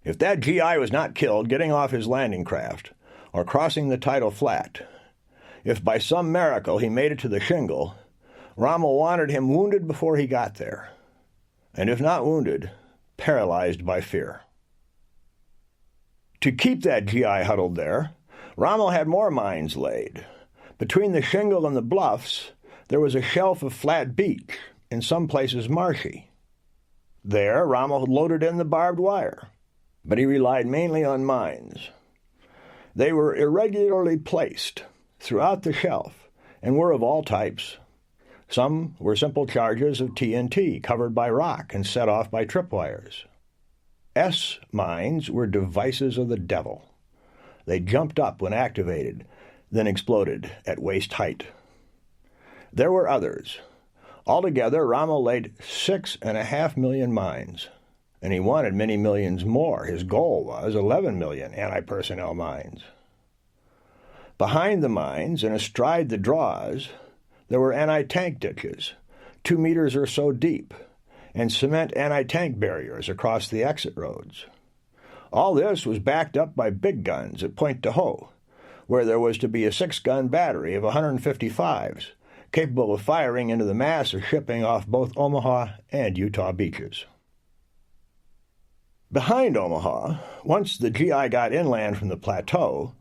[SPEAKER 1] If that GI was not killed getting off his landing craft or crossing the tidal flat, if by some miracle he made it to the shingle, Rommel wanted him wounded before he got there, and if not wounded, paralyzed by fear. To keep that GI huddled there, Rommel had more mines laid. Between the shingle and the bluffs, there was a shelf of flat beach, in some places marshy. There, Rommel loaded in the barbed wire, but he relied mainly on mines. They were irregularly placed throughout the shelf and were of all types. Some were simple charges of TNT covered by rock and set off by tripwires. S mines were devices of the devil. They jumped up when activated, then exploded at waist height. There were others. Altogether, Rommel laid 6.5 million mines, and he wanted many millions more. His goal was 11 million anti-personnel mines. Behind the mines and astride the draws, there were anti-tank ditches, 2 meters or so deep, and cement anti-tank barriers across the exit roads. All this was backed up by big guns at Pointe du Hoc, where there was to be a 6-gun battery of 155s, capable of firing into the mass of shipping off both Omaha and Utah beaches. Behind Omaha, once the GI got inland from the plateau,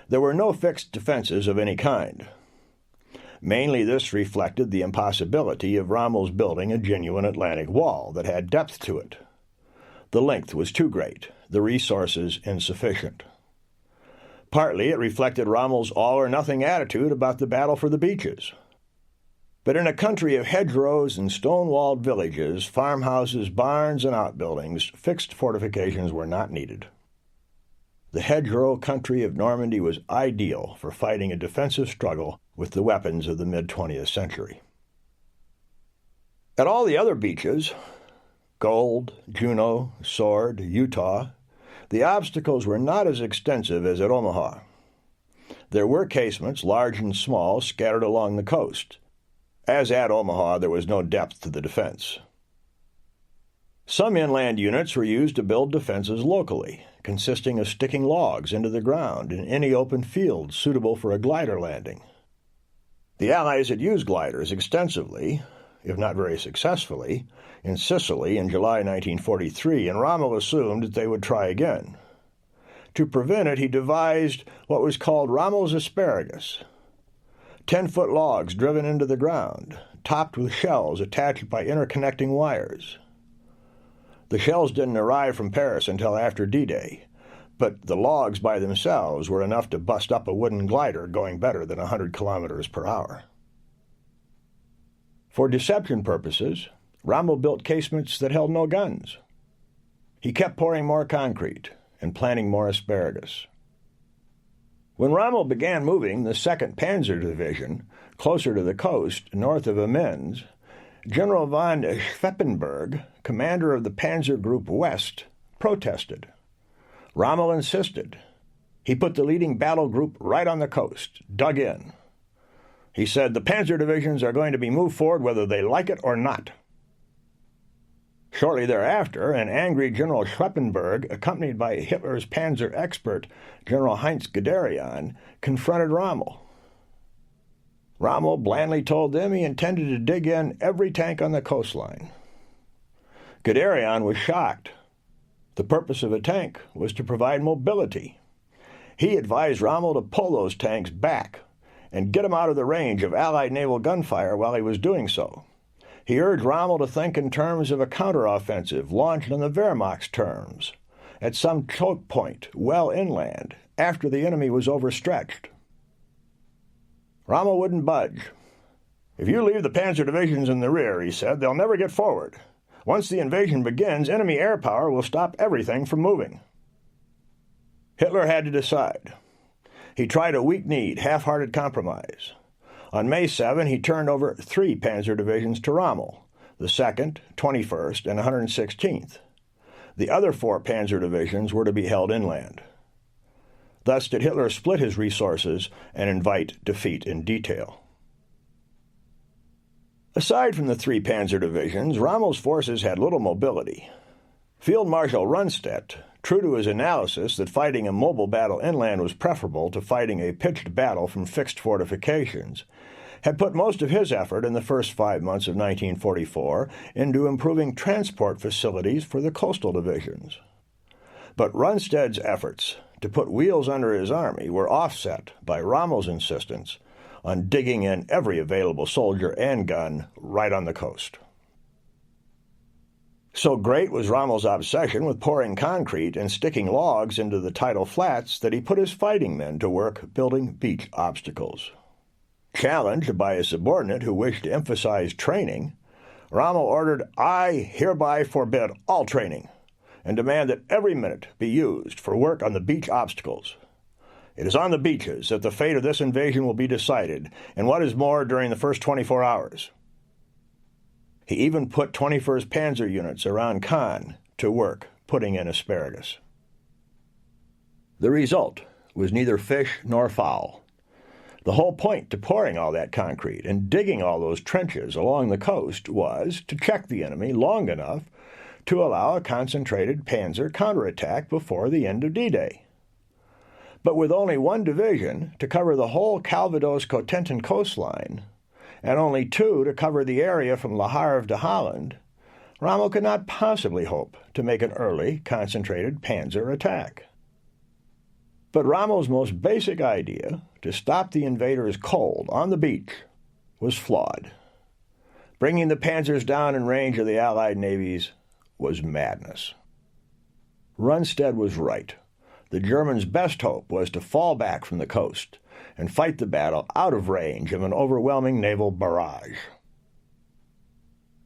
[SPEAKER 1] there were no fixed defenses of any kind. Mainly this reflected the impossibility of Rommel's building a genuine Atlantic wall that had depth to it. The length was too great, the resources insufficient. Partly it reflected Rommel's all-or-nothing attitude about the battle for the beaches. But in a country of hedgerows and stone-walled villages, farmhouses, barns, and outbuildings, fixed fortifications were not needed. The hedgerow country of Normandy was ideal for fighting a defensive struggle with the weapons of the mid-20th century. At all the other beaches, Gold, Juneau, Sword, Utah, the obstacles were not as extensive as at Omaha. There were casements, large and small, scattered along the coast. As at Omaha, there was no depth to the defense. Some inland units were used to build defenses locally, consisting of sticking logs into the ground in any open field suitable for a glider landing. The Allies had used gliders extensively, if not very successfully, in Sicily in July 1943, and Rommel assumed that they would try again. To prevent it, he devised what was called Rommel's asparagus, 10-foot logs driven into the ground, topped with shells attached by interconnecting wires. The shells didn't arrive from Paris until after D-Day, but the logs by themselves were enough to bust up a wooden glider going better than 100 kilometers per hour. For deception purposes, Rommel built casements that held no guns. He kept pouring more concrete and planting more asparagus. When Rommel began moving the 2nd Panzer Division closer to the coast, north of Amiens, General von Schweppenberg, commander of the Panzer Group West, protested. Rommel insisted. He put the leading battle group right on the coast, dug in. He said, "The Panzer divisions are going to be moved forward whether they like it or not." Shortly thereafter, an angry General Schweppenberg, accompanied by Hitler's panzer expert, General Heinz Guderian, confronted Rommel. Rommel blandly told them he intended to dig in every tank on the coastline. Guderian was shocked. The purpose of a tank was to provide mobility. He advised Rommel to pull those tanks back and get them out of the range of Allied naval gunfire while he was doing so. He urged Rommel to think in terms of a counteroffensive launched on the Wehrmacht's terms, at some choke point well inland, after the enemy was overstretched. Rommel wouldn't budge. "If you leave the panzer divisions in the rear," he said, "they'll never get forward. Once the invasion begins, enemy air power will stop everything from moving." Hitler had to decide. He tried a weak-kneed, half-hearted compromise. On May 7, he turned over 3 panzer divisions to Rommel, the 2nd, 21st, and 116th. The other 4 panzer divisions were to be held inland. Thus did Hitler split his resources and invite defeat in detail. Aside from the three panzer divisions, Rommel's forces had little mobility. Field Marshal Rundstedt, true to his analysis that fighting a mobile battle inland was preferable to fighting a pitched battle from fixed fortifications, had put most of his effort in the first 5 months of 1944 into improving transport facilities for the coastal divisions. But Rundstedt's efforts to put wheels under his army were offset by Rommel's insistence on digging in every available soldier and gun right on the coast. So great was Rommel's obsession with pouring concrete and sticking logs into the tidal flats that he put his fighting men to work building beach obstacles. Challenged by a subordinate who wished to emphasize training, Rommel ordered, "I hereby forbid all training and demand that every minute be used for work on the beach obstacles. It is on the beaches that the fate of this invasion will be decided, and what is more, during the first 24 hours. He even put 21st Panzer units around Caen to work putting in asparagus. The result was neither fish nor fowl. The whole point to pouring all that concrete and digging all those trenches along the coast was to check the enemy long enough to allow a concentrated panzer counterattack before the end of D-Day. But with only one division to cover the whole Calvados-Cotentin coastline, and only two to cover the area from Le Havre to Holland, Rommel could not possibly hope to make an early, concentrated panzer attack. But Rommel's most basic idea, to stop the invaders cold on the beach, was flawed. Bringing the panzers down in range of the Allied navies was madness. Rundstedt was right. The Germans' best hope was to fall back from the coast and fight the battle out of range of an overwhelming naval barrage.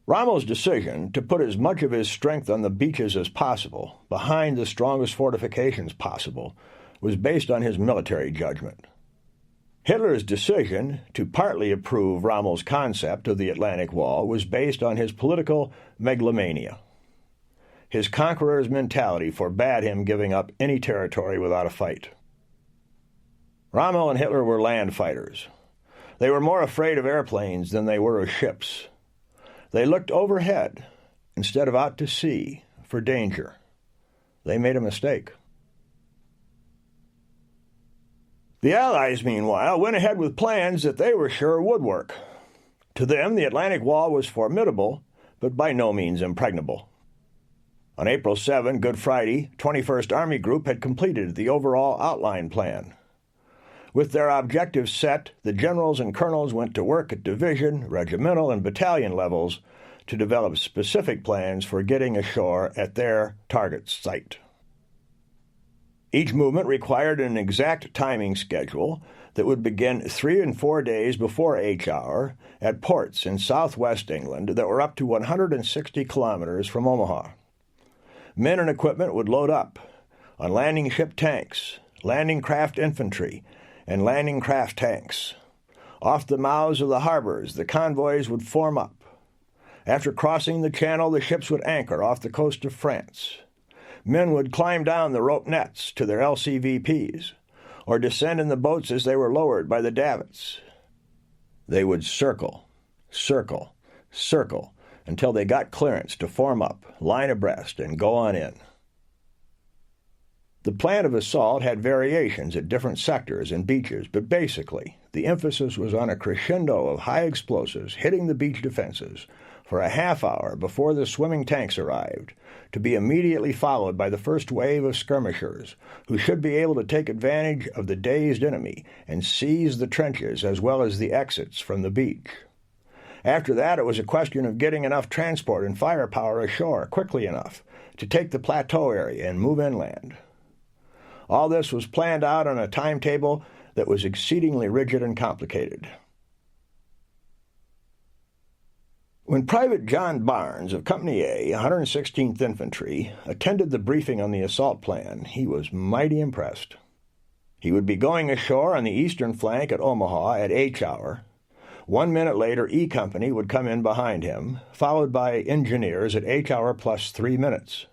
[SPEAKER 1] Rommel's decision to put as much of his strength on the beaches as possible, behind the strongest fortifications possible, was based on his military judgment. Hitler's decision to partly approve Rommel's concept of the Atlantic Wall was based on his political megalomania. His conqueror's mentality forbade him giving up any territory without a fight. Rommel and Hitler were land fighters. They were more afraid of airplanes than they were of ships. They looked overhead instead of out to sea for danger. They made a mistake. The Allies, meanwhile, went ahead with plans that they were sure would work. To them, the Atlantic Wall was formidable, but by no means impregnable. On April 7, Good Friday, 21st Army Group had completed the overall outline plan. With their objectives set, the generals and colonels went to work at division, regimental, and battalion levels to develop specific plans for getting ashore at their target site. Each movement required an exact timing schedule that would begin 3 and 4 days before H-hour at ports in southwest England that were up to 160 kilometers from Omaha. Men and equipment would load up on landing ship tanks, landing craft infantry, and landing craft tanks. Off the mouths of the harbors, the convoys would form up. After crossing the channel, the ships would anchor off the coast of France. Men would climb down the rope nets to their LCVPs, or descend in the boats as they were lowered by the davits. They would circle, until they got clearance to form up, line abreast, and go on in. The plan of assault had variations at different sectors and beaches, but basically, the emphasis was on a crescendo of high explosives hitting the beach defenses for a half hour before the swimming tanks arrived, to be immediately followed by the first wave of skirmishers, who should be able to take advantage of the dazed enemy and seize the trenches as well as the exits from the beach. After that, it was a question of getting enough transport and firepower ashore quickly enough to take the plateau area and move inland. All this was planned out on a timetable that was exceedingly rigid and complicated. When Private John Barnes of Company A, 116th Infantry, attended the briefing on the assault plan, he was mighty impressed. He would be going ashore on the eastern flank at Omaha at H-hour. 1 minute later, E Company would come in behind him, followed by engineers at H-hour plus 3 minutes.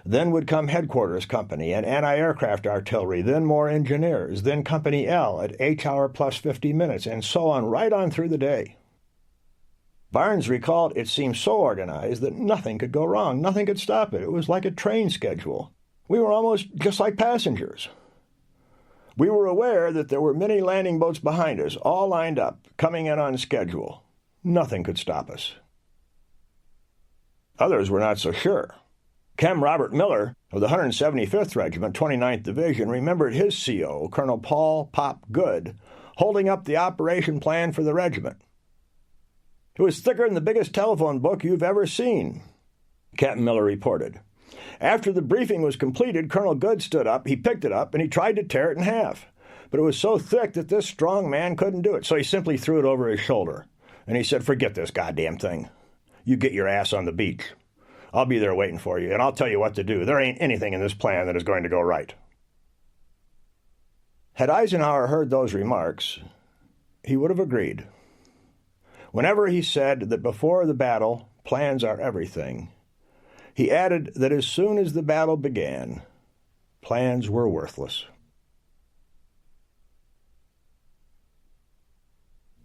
[SPEAKER 1] Then would come Headquarters Company and anti-aircraft artillery, then more engineers, then Company L at H-hour plus 50 minutes, and so on right on through the day. Barnes recalled it seemed so organized that nothing could go wrong, nothing could stop it. It was like a train schedule. We were almost just like passengers. We were aware that there were many landing boats behind us, all lined up, coming in on schedule. Nothing could stop us. Others were not so sure. Chem Robert Miller of the 175th Regiment, 29th Division, remembered his CO, Colonel Paul "Pop" Good, holding up the operation plan for the regiment. "It was thicker than the biggest telephone book you've ever seen," Captain Miller reported. After the briefing was completed, Colonel Good stood up, he picked it up, and he tried to tear it in half. But it was so thick that this strong man couldn't do it, so he simply threw it over his shoulder. And he said, "Forget this goddamn thing. You get your ass on the beach. I'll be there waiting for you, and I'll tell you what to do. There ain't anything in this plan that is going to go right." Had Eisenhower heard those remarks, he would have agreed. Whenever he said that before the battle, plans are everything, he added that as soon as the battle began, plans were worthless.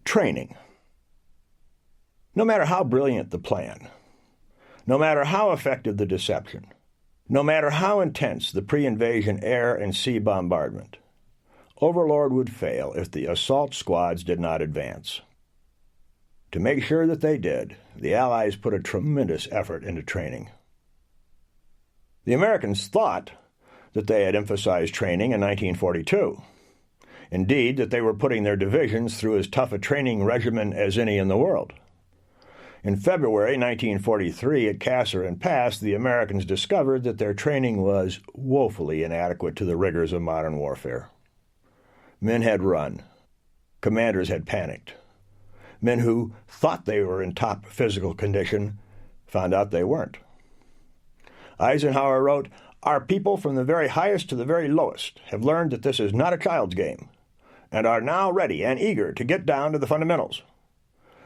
[SPEAKER 1] Training. No matter how brilliant the plan, no matter how effective the deception, no matter how intense the pre-invasion air and sea bombardment, Overlord would fail if the assault squads did not advance. To make sure that they did, the Allies put a tremendous effort into training. The Americans thought that they had emphasized training in 1942. Indeed, that they were putting their divisions through as tough a training regimen as any in the world. In February 1943, at Cassar and Pass, the Americans discovered that their training was woefully inadequate to the rigors of modern warfare. Men had run. Commanders had panicked. Men who thought they were in top physical condition found out they weren't. Eisenhower wrote, "Our people from the very highest to the very lowest have learned that this is not a child's game, and are now ready and eager to get down to the fundamentals.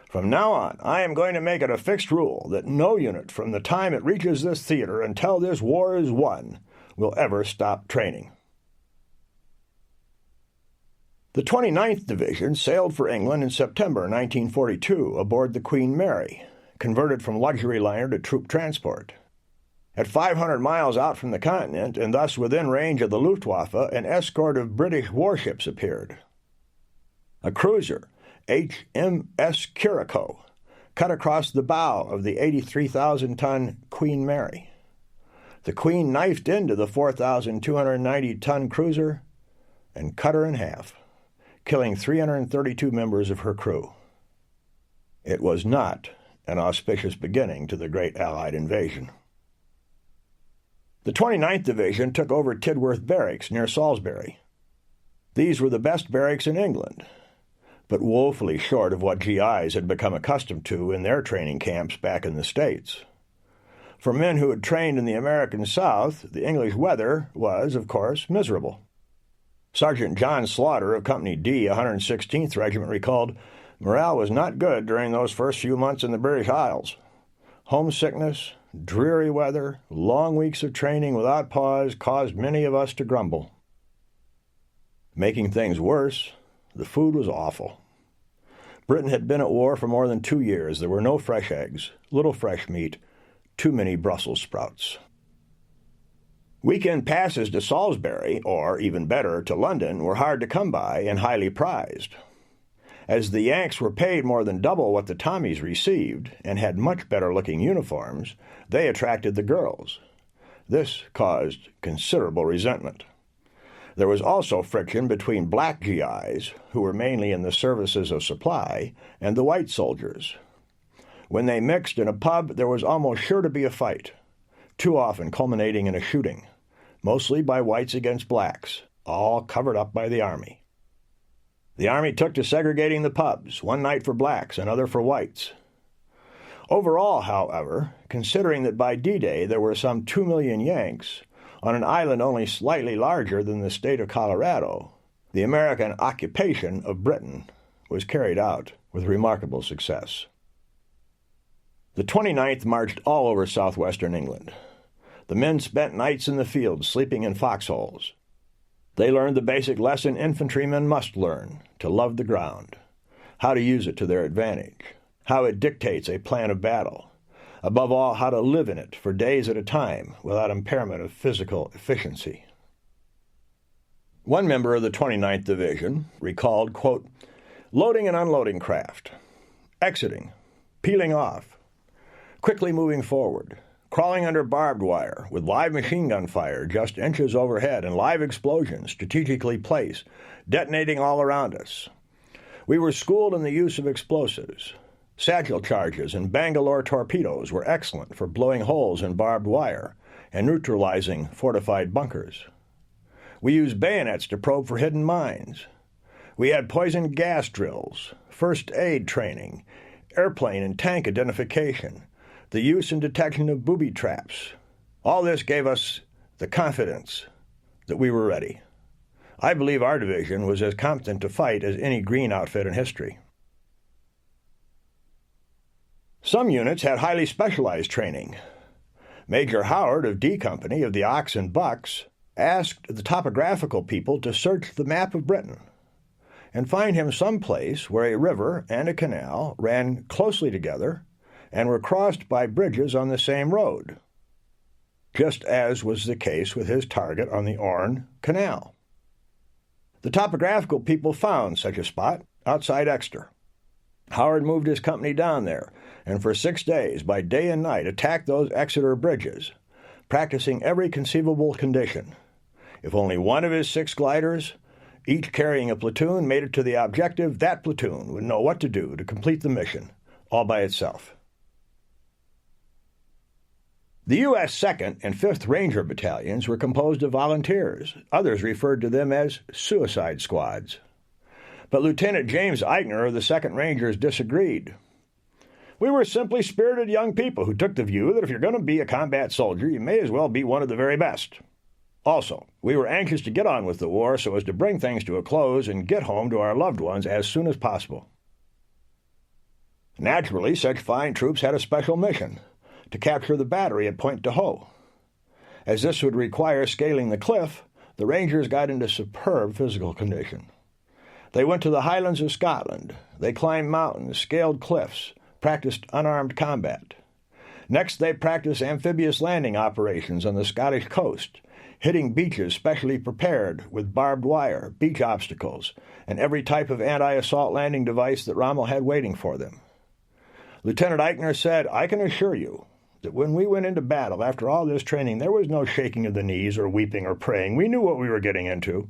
[SPEAKER 1] From now on, I am going to make it a fixed rule that no unit from the time it reaches this theater until this war is won will ever stop training." The 29th Division sailed for England in September 1942 aboard the Queen Mary, converted from luxury liner to troop transport. At 500 miles out from the continent, and thus within range of the Luftwaffe, an escort of British warships appeared. A cruiser, HMS Curaçao, cut across the bow of the 83,000-ton Queen Mary. The Queen knifed into the 4,290-ton cruiser and cut her in half, killing 332 members of her crew. It was not an auspicious beginning to the great Allied invasion. The 29th Division took over Tidworth Barracks near Salisbury. These were the best barracks in England, but woefully short of what GIs had become accustomed to in their training camps back in the States. For men who had trained in the American South, the English weather was, of course, miserable. Sergeant John Slaughter of Company D, 116th Regiment, recalled, "Morale was not good during those first few months in the British Isles. Homesickness, dreary weather, long weeks of training without pause caused many of us to grumble." Making things worse, the food was awful. Britain had been at war for more than 2 years. There were no fresh eggs, little fresh meat, too many Brussels sprouts. Weekend passes to Salisbury, or, even better, to London, were hard to come by and highly prized. As the Yanks were paid more than double what the Tommies received and had much better-looking uniforms, they attracted the girls. This caused considerable resentment. There was also friction between black GIs, who were mainly in the services of supply, and the white soldiers. When they mixed in a pub, there was almost sure to be a fight, too often culminating in a shooting, mostly by whites against blacks, all covered up by the Army. The Army took to segregating the pubs, one night for blacks, another for whites. Overall, however, considering that by D-Day there were some 2 million Yanks, on an island only slightly larger than the state of Colorado, the American occupation of Britain was carried out with remarkable success. The 29th marched all over southwestern England. The men spent nights in the fields, sleeping in foxholes. They learned the basic lesson infantrymen must learn, to love the ground, how to use it to their advantage, how it dictates a plan of battle, above all, how to live in it for days at a time without impairment of physical efficiency. One member of the 29th Division recalled, quote, loading and unloading craft, exiting, peeling off, quickly moving forward, crawling under barbed wire with live machine gun fire just inches overhead and live explosions strategically placed, detonating all around us. We were schooled in the use of explosives. Satchel charges and Bangalore torpedoes were excellent for blowing holes in barbed wire and neutralizing fortified bunkers. We used bayonets to probe for hidden mines. We had poison gas drills, first aid training, airplane and tank identification, the use and detection of booby traps. All this gave us the confidence that we were ready. I believe our division was as competent to fight as any green outfit in history. Some units had highly specialized training. Major Howard of D Company of the Ox and Bucks asked the topographical people to search the map of Britain and find him some place where a river and a canal ran closely together and were crossed by bridges on the same road, just as was the case with his target on the Orne Canal. The topographical people found such a spot outside Exeter. Howard moved his company down there, and for 6 days, by day and night, attacked those Exeter bridges, practicing every conceivable condition. If only one of his 6 gliders, each carrying a platoon, made it to the objective, that platoon would know what to do to complete the mission, all by itself. The U.S. 2nd and 5th Ranger Battalions were composed of volunteers. Others referred to them as suicide squads. But Lieutenant James Eichner of the 2nd Rangers disagreed. We were simply spirited young people who took the view that if you're going to be a combat soldier, you may as well be one of the very best. Also, we were anxious to get on with the war so as to bring things to a close and get home to our loved ones as soon as possible. Naturally, such fine troops had a special mission, to capture the battery at Point de Houx. As this would require scaling the cliff, the Rangers got into superb physical condition. They went to the Highlands of Scotland. They climbed mountains, scaled cliffs, practiced unarmed combat. Next, they practiced amphibious landing operations on the Scottish coast, hitting beaches specially prepared with barbed wire, beach obstacles, and every type of anti-assault landing device that Rommel had waiting for them. Lieutenant Eichner said, I can assure you that when we went into battle after all this training, there was no shaking of the knees or weeping or praying. We knew what we were getting into.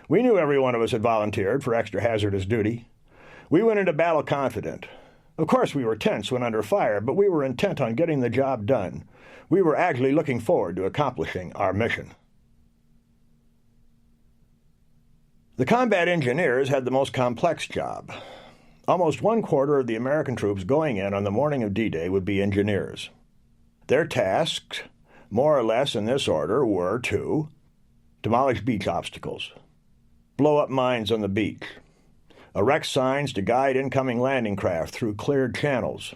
[SPEAKER 1] We knew every one of us had volunteered for extra hazardous duty. We went into battle confident. Of course, we were tense when under fire, but we were intent on getting the job done. We were actually looking forward to accomplishing our mission. The combat engineers had the most complex job. Almost 1/4 of the American troops going in on the morning of D-Day would be engineers. Their tasks, more or less in this order, were to demolish beach obstacles, blow up mines on the beach, erect signs to guide incoming landing craft through cleared channels,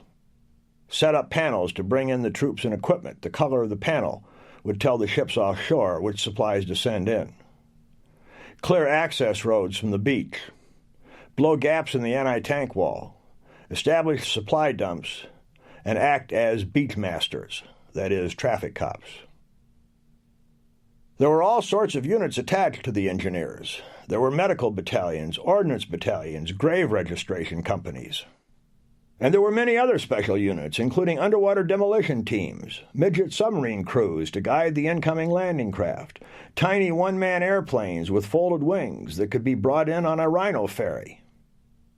[SPEAKER 1] set up panels to bring in the troops and equipment. The color of the panel would tell the ships offshore which supplies to send in, clear access roads from the beach, blow gaps in the anti-tank wall, establish supply dumps, and act as beach masters, that is, traffic cops. There were all sorts of units attached to the engineers. There were medical battalions, ordnance battalions, grave registration companies. And there were many other special units, including underwater demolition teams, midget submarine crews to guide the incoming landing craft, tiny one-man airplanes with folded wings that could be brought in on a rhino ferry.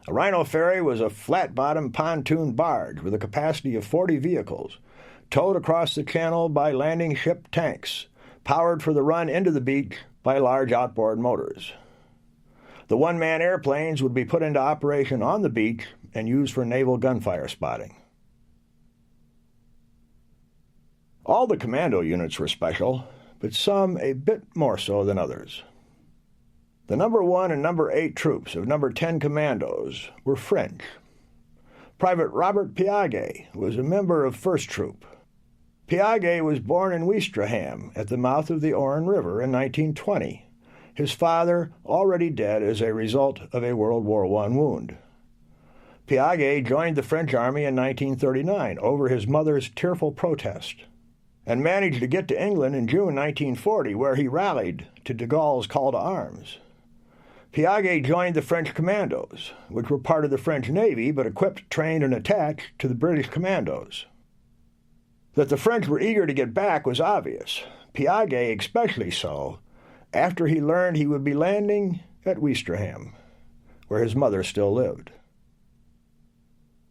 [SPEAKER 1] A rhino ferry was a flat-bottomed pontoon barge with a capacity of 40 vehicles, towed across the channel by landing ship tanks, powered for the run into the beach by large outboard motors. The one-man airplanes would be put into operation on the beach and used for naval gunfire spotting. All the commando units were special, but some a bit more so than others. The number 1 and number 8 troops of number 10 commandos were French. Private Robert Piaget was a member of 1st Troop. Piaget was born in Ouistreham at the mouth of the Orne River in 1920, his father already dead as a result of a World War I wound. Piaget joined the French army in 1939 over his mother's tearful protest, and managed to get to England in June 1940, where he rallied to de Gaulle's call to arms. Piaget joined the French commandos, which were part of the French Navy but equipped, trained, and attached to the British commandos. That the French were eager to get back was obvious, Piaget especially so, after he learned he would be landing at Ouistreham, where his mother still lived.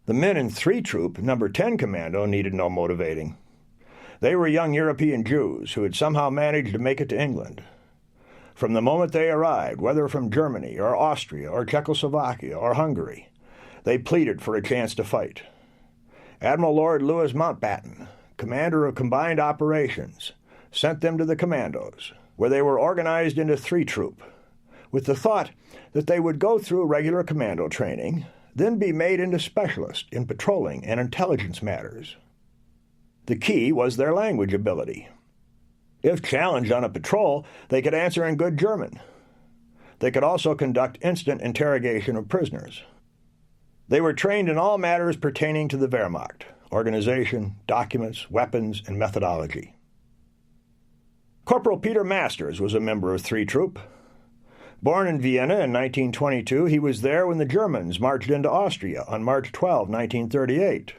[SPEAKER 1] The men in 3 Troop, No. 10 Commando, needed no motivating. They were young European Jews who had somehow managed to make it to England. From the moment they arrived, whether from Germany or Austria or Czechoslovakia or Hungary, they pleaded for a chance to fight. Admiral Lord Louis Mountbatten, commander of combined operations, sent them to the commandos, where they were organized into 3 Troop, with the thought that they would go through regular commando training, then be made into specialists in patrolling and intelligence matters. The key was their language ability. If challenged on a patrol, they could answer in good German. They could also conduct instant interrogation of prisoners. They were trained in all matters pertaining to the Wehrmacht: organization, documents, weapons, and methodology. Corporal Peter Masters was a member of 3 Troop. Born in Vienna in 1922, he was there when the Germans marched into Austria on March 12, 1938.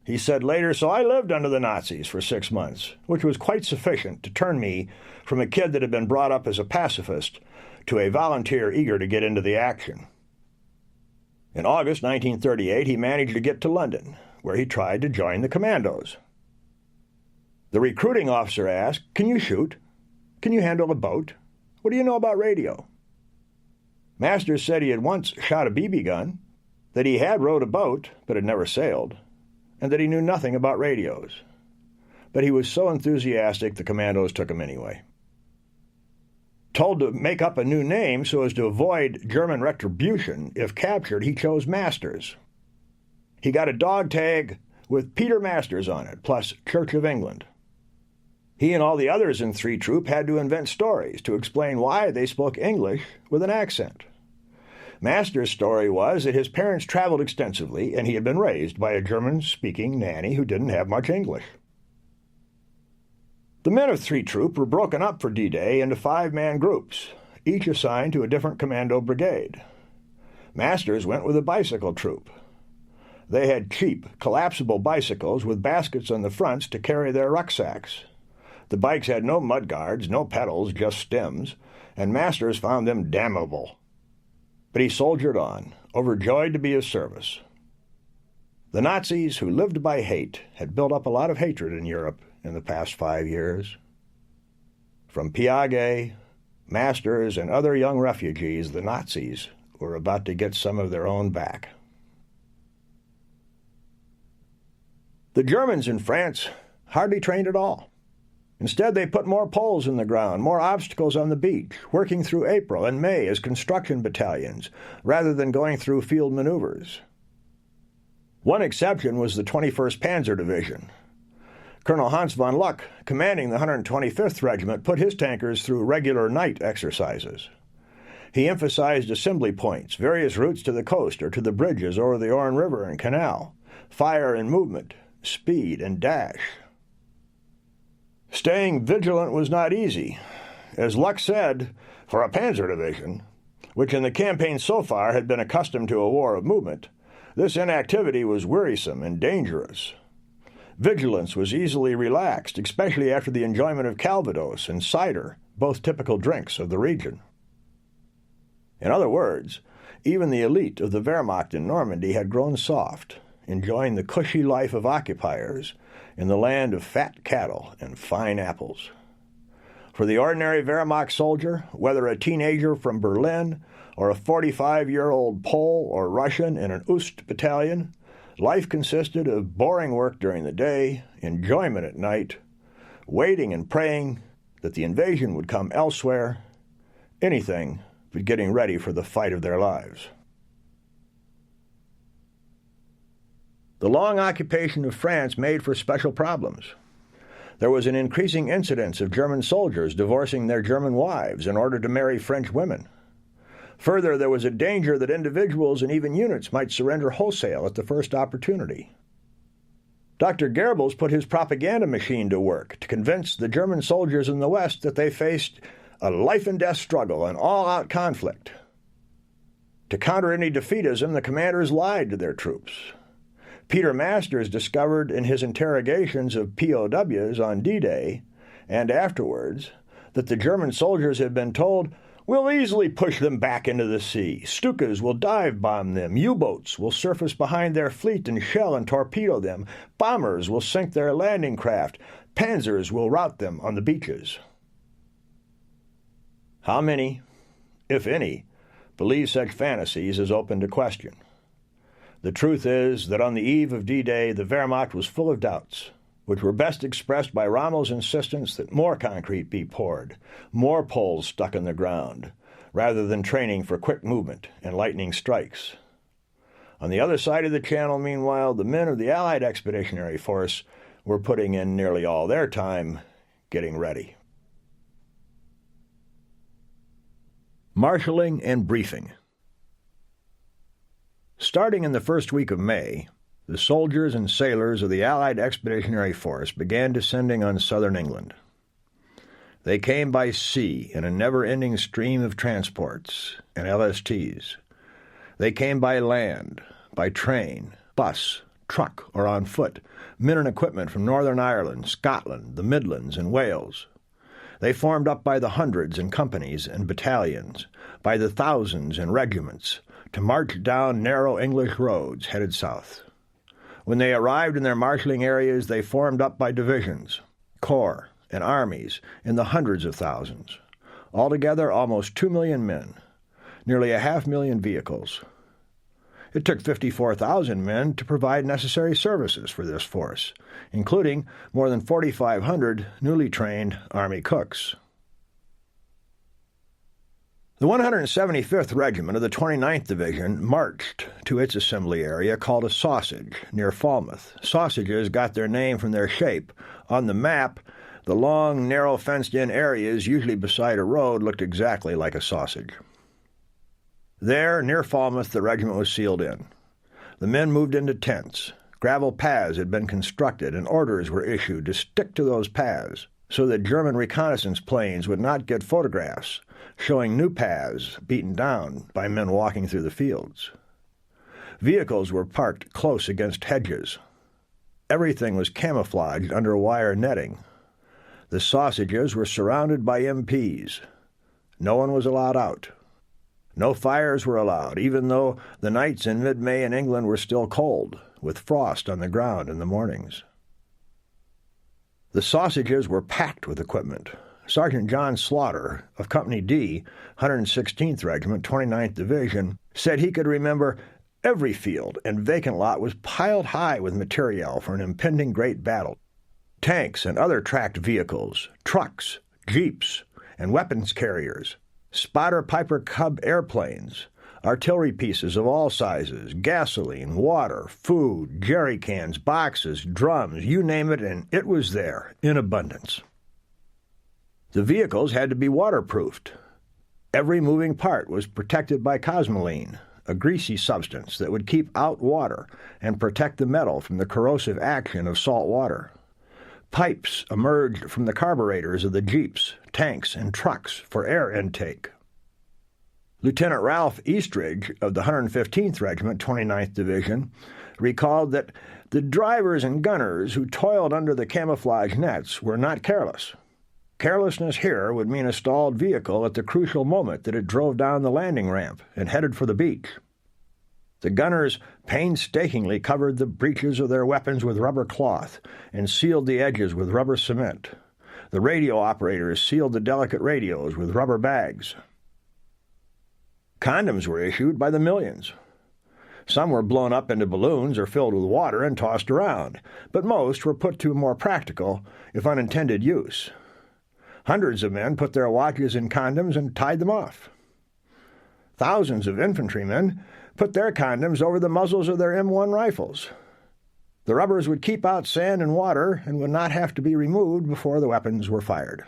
[SPEAKER 1] He said later, "So I lived under the Nazis for 6 months, which was quite sufficient to turn me from a kid that had been brought up as a pacifist to a volunteer eager to get into the action." In August 1938, he managed to get to London, where he tried to join the commandos. The recruiting officer asked, "Can you shoot? Can you handle a boat? What do you know about radio?" Masters said he had once shot a BB gun, that he had rowed a boat but had never sailed, and that he knew nothing about radios. But he was so enthusiastic the commandos took him anyway. Told to make up a new name so as to avoid German retribution if captured, he chose Masters. He got a dog tag with Peter Masters on it, plus Church of England. He and all the others in 3 Troop had to invent stories to explain why they spoke English with an accent. Masters' story was that his parents traveled extensively and he had been raised by a German-speaking nanny who didn't have much English. The men of 3 Troop were broken up for D-Day into 5-man groups, each assigned to a different commando brigade. Masters went with a bicycle troop. They had cheap, collapsible bicycles with baskets on the fronts to carry their rucksacks. The bikes had no mudguards, no pedals, just stems, and Masters found them damnable. But he soldiered on, overjoyed to be of service. The Nazis, who lived by hate, had built up a lot of hatred in Europe in the past 5 years. From Piaget, Masters, and other young refugees, the Nazis were about to get some of their own back. The Germans in France hardly trained at all. Instead, they put more poles in the ground, more obstacles on the beach, working through April and May as construction battalions, rather than going through field maneuvers. One exception was the 21st Panzer Division. Colonel Hans von Luck, commanding the 125th Regiment, put his tankers through regular night exercises. He emphasized assembly points, various routes to the coast or to the bridges over the Orne River and Canal, fire and movement, speed and dash. Staying vigilant was not easy. As Luck said, for a Panzer Division, which in the campaign so far had been accustomed to a war of movement, this inactivity was wearisome and dangerous. Vigilance was easily relaxed, especially after the enjoyment of Calvados and cider, both typical drinks of the region. In other words, even the elite of the Wehrmacht in Normandy had grown soft, enjoying the cushy life of occupiers in the land of fat cattle and fine apples. For the ordinary Wehrmacht soldier, whether a teenager from Berlin or a 45-year-old Pole or Russian in an Ost battalion, life consisted of boring work during the day, enjoyment at night, waiting and praying that the invasion would come elsewhere, anything but getting ready for the fight of their lives. The long occupation of France made for special problems. There was an increasing incidence of German soldiers divorcing their German wives in order to marry French women. Further, there was a danger that individuals and even units might surrender wholesale at the first opportunity. Dr. Goebbels put his propaganda machine to work to convince the German soldiers in the West that they faced a life-and-death struggle, an all-out conflict. To counter any defeatism, the commanders lied to their troops. Peter Masters discovered in his interrogations of POWs on D-Day and afterwards that the German soldiers had been told, "We'll easily push them back into the sea. Stukas will dive-bomb them. U-boats will surface behind their fleet and shell and torpedo them. Bombers will sink their landing craft. Panzers will rout them on the beaches." How many, if any, believe such fantasies is open to question. The truth is that on the eve of D-Day, the Wehrmacht was full of doubts, which were best expressed by Rommel's insistence that more concrete be poured, more poles stuck in the ground, rather than training for quick movement and lightning strikes. On the other side of the channel, meanwhile, the men of the Allied Expeditionary Force were putting in nearly all their time getting ready. Marshalling and briefing. Starting in the first week of May, the soldiers and sailors of the Allied Expeditionary Force began descending on southern England. They came by sea in a never-ending stream of transports and LSTs. They came by land, by train, bus, truck, or on foot, men and equipment from Northern Ireland, Scotland, the Midlands, and Wales. They formed up by the hundreds in companies and battalions, by the thousands in regiments, to march down narrow English roads headed south. When they arrived in their marshalling areas, they formed up by divisions, corps, and armies in the hundreds of thousands. Altogether, almost 2 million men, nearly 500,000 vehicles. It took 54,000 men to provide necessary services for this force, including more than 4,500 newly trained Army cooks. The 175th Regiment of the 29th Division marched to its assembly area called a sausage near Falmouth. Sausages got their name from their shape. On the map, the long, narrow, fenced-in areas, usually beside a road, looked exactly like a sausage. There, near Falmouth, the regiment was sealed in. The men moved into tents. Gravel paths had been constructed, and orders were issued to stick to those paths so that German reconnaissance planes would not get photographs showing new paths beaten down by men walking through the fields. Vehicles were parked close against hedges. Everything was camouflaged under wire netting. The sausages were surrounded by MPs. No one was allowed out. No fires were allowed, even though the nights in mid-May in England were still cold, with frost on the ground in the mornings. The sausages were packed with equipment. Sergeant John Slaughter of Company D, 116th Regiment, 29th Division, said he could remember every field and vacant lot was piled high with materiel for an impending great battle. Tanks and other tracked vehicles, trucks, jeeps, and weapons carriers, spotter Piper Cub airplanes, artillery pieces of all sizes, gasoline, water, food, jerry cans, boxes, drums, you name it, and it was there in abundance. The vehicles had to be waterproofed. Every moving part was protected by cosmoline, a greasy substance that would keep out water and protect the metal from the corrosive action of salt water. Pipes emerged from the carburetors of the jeeps, tanks, and trucks for air intake. Lieutenant Ralph Eastridge of the 115th Regiment, 29th Division, recalled that the drivers and gunners who toiled under the camouflage nets were not careless. Carelessness here would mean a stalled vehicle at the crucial moment that it drove down the landing ramp and headed for the beach. The gunners painstakingly covered the breeches of their weapons with rubber cloth and sealed the edges with rubber cement. The radio operators sealed the delicate radios with rubber bags. Condoms were issued by the millions. Some were blown up into balloons or filled with water and tossed around, but most were put to more practical, if unintended, use. Hundreds of men put their watches in condoms and tied them off. Thousands of infantrymen put their condoms over the muzzles of their M1 rifles. The rubbers would keep out sand and water and would not have to be removed before the weapons were fired.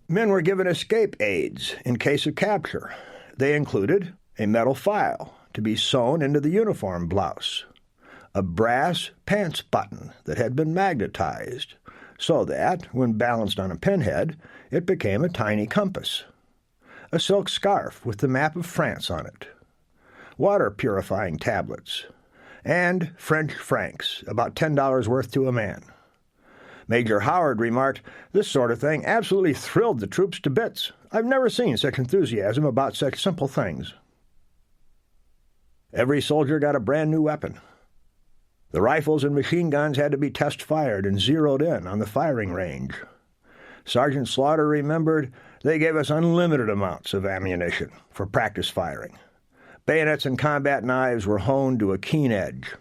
[SPEAKER 1] Men were given escape aids in case of capture. They included a metal file to be sewn into the uniform blouse, a brass pants button that had been magnetized so that, when balanced on a pinhead, it became a tiny compass, a silk scarf with the map of France on it, water-purifying tablets, and French francs, about $10 worth to a man. Major Howard remarked, "This sort of thing absolutely thrilled the troops to bits. I've never seen such enthusiasm about such simple things." Every soldier got a brand new weapon. The rifles and machine guns had to be test-fired and zeroed in on the firing range. Sergeant Slaughter remembered, "They gave us unlimited amounts of ammunition for practice firing. Bayonets and combat knives were honed to a keen edge.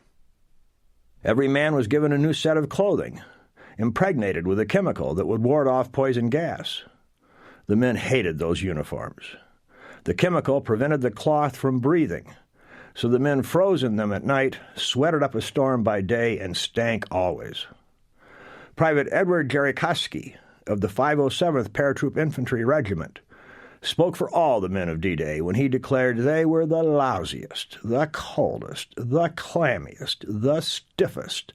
[SPEAKER 1] Every man was given a new set of clothing, impregnated with a chemical that would ward off poison gas. The men hated those uniforms. The chemical prevented the cloth from breathing, so the men froze in them at night, sweated up a storm by day, and stank always. Private Edward Jerikoski of the 507th Paratroop Infantry Regiment spoke for all the men of D-Day when he declared they were the lousiest, the coldest, the clammiest, the stiffest,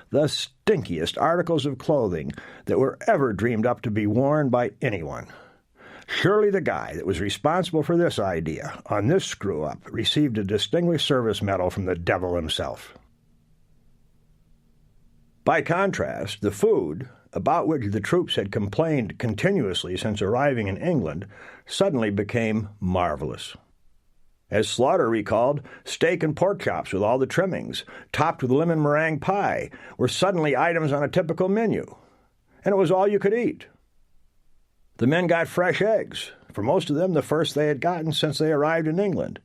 [SPEAKER 1] the stinkiest articles of clothing that were ever dreamed up to be worn by anyone. Surely the guy that was responsible for this idea on this screw-up received a Distinguished Service Medal from the devil himself." By contrast, the food, about which the troops had complained continuously since arriving in England, suddenly became marvelous. As Slaughter recalled, steak and pork chops with all the trimmings, topped with lemon meringue pie, were suddenly items on a typical menu, and it was all you could eat. The men got fresh eggs, for most of them the first they had gotten since they arrived in England,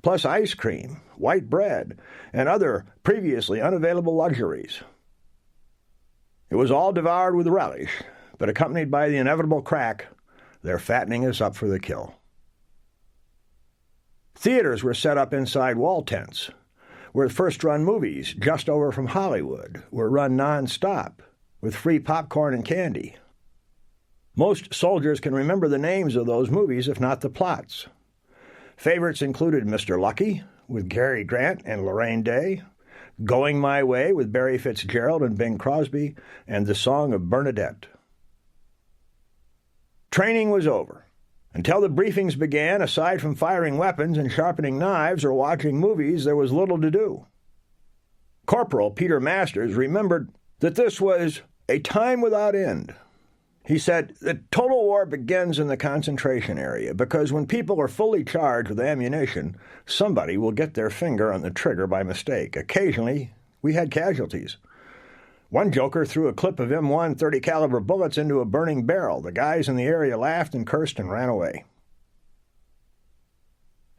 [SPEAKER 1] plus ice cream, white bread, and other previously unavailable luxuries. It was all devoured with relish, but accompanied by the inevitable crack, "They're fattening us up for the kill." Theaters were set up inside wall tents, where first-run movies just over from Hollywood were run non-stop, with free popcorn and candy. Most soldiers can remember the names of those movies, if not the plots. Favorites included Mr. Lucky, with Cary Grant and Lorraine Day, Going My Way with Barry Fitzgerald and Bing Crosby, and The Song of Bernadette. Training was over. Until the briefings began, aside from firing weapons and sharpening knives or watching movies, there was little to do. Corporal Peter Masters remembered that this was a time without end. He said, "The total war begins in the concentration area because when people are fully charged with ammunition, somebody will get their finger on the trigger by mistake. Occasionally, we had casualties. One joker threw a clip of M1 .30 caliber bullets into a burning barrel. The guys in the area laughed and cursed and ran away."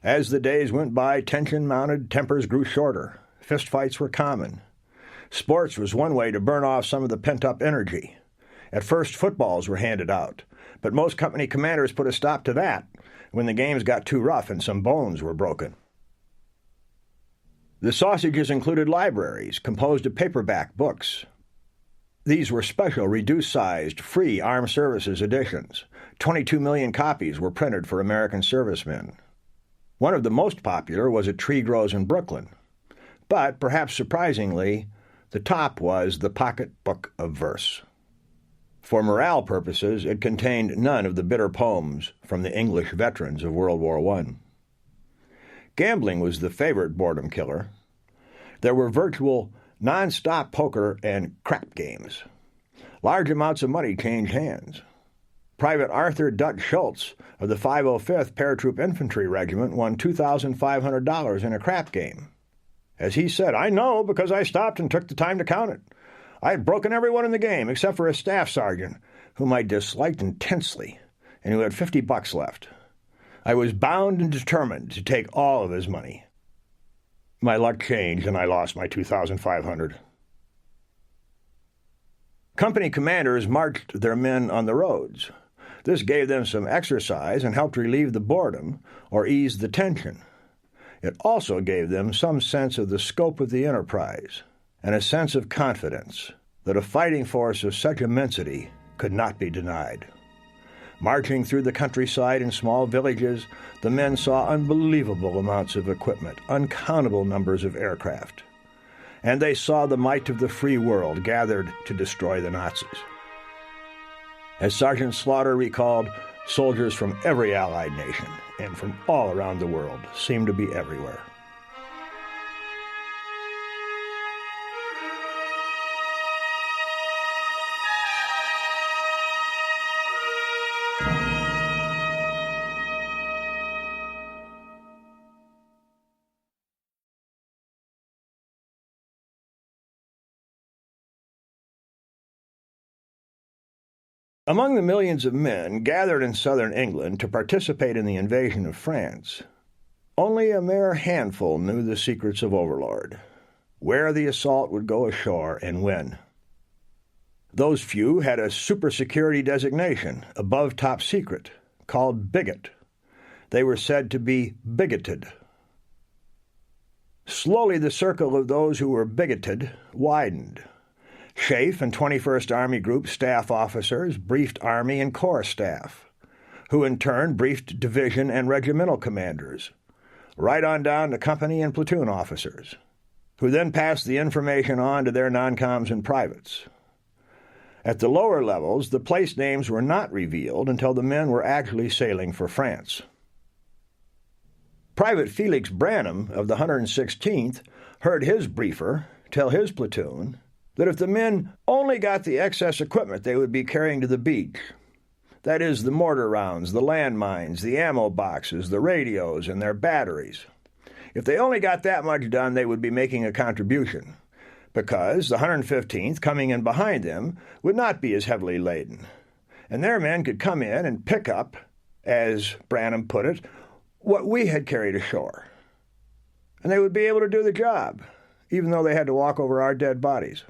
[SPEAKER 1] As the days went by, tension mounted, tempers grew shorter. Fistfights were common. Sports was one way to burn off some of the pent-up energy. At first, footballs were handed out, but most company commanders put a stop to that when the games got too rough and some bones were broken. The sausages included libraries composed of paperback books. These were special, reduced-sized, free armed services editions. 22 million copies were printed for American servicemen. One of the most popular was A Tree Grows in Brooklyn. But, perhaps surprisingly, the top was The Pocket Book of Verse. For morale purposes, it contained none of the bitter poems from the English veterans of World War I. Gambling was the favorite boredom killer. There were virtual non-stop poker and crap games. Large amounts of money changed hands. Private Arthur Dutch Schultz of the 505th Paratroop Infantry Regiment won $2,500 in a crap game. As he said, "I know because I stopped and took the time to count it. I had broken everyone in the game except for a staff sergeant, whom I disliked intensely, and who had $50 left. I was bound and determined to take all of his money. My luck changed, and I lost my $2,500. Company commanders marched their men on the roads. This gave them some exercise and helped relieve the boredom or ease the tension. It also gave them some sense of the scope of the enterprise and a sense of confidence that a fighting force of such immensity could not be denied. Marching through the countryside in small villages, the men saw unbelievable amounts of equipment, uncountable numbers of aircraft. And they saw the might of the free world gathered to destroy the Nazis. As Sergeant Slaughter recalled, soldiers from every Allied nation and from all around the world seemed to be everywhere. Among the millions of men gathered in southern England to participate in the invasion of France, only a mere handful knew the secrets of Overlord, where the assault would go ashore and when. Those few had a super-security designation, above top secret, called bigot. They were said to be bigoted. Slowly the circle of those who were bigoted widened. Schaeff and 21st Army Group staff officers briefed Army and Corps staff, who in turn briefed division and regimental commanders, right on down to company and platoon officers, who then passed the information on to their non-coms and privates. At the lower levels, the place names were not revealed until the men were actually sailing for France. Private Felix Branham of the 116th heard his briefer tell his platoon that if the men only got the excess equipment they would be carrying to the beach, that is, the mortar rounds, the landmines, the ammo boxes, the radios, and their batteries, if they only got that much done, they would be making a contribution, because the 115th, coming in behind them, would not be as heavily laden, and their men could come in and pick up, as Branham put it, what we had carried ashore, and they would be able to do the job, even though they had to walk over our dead bodies.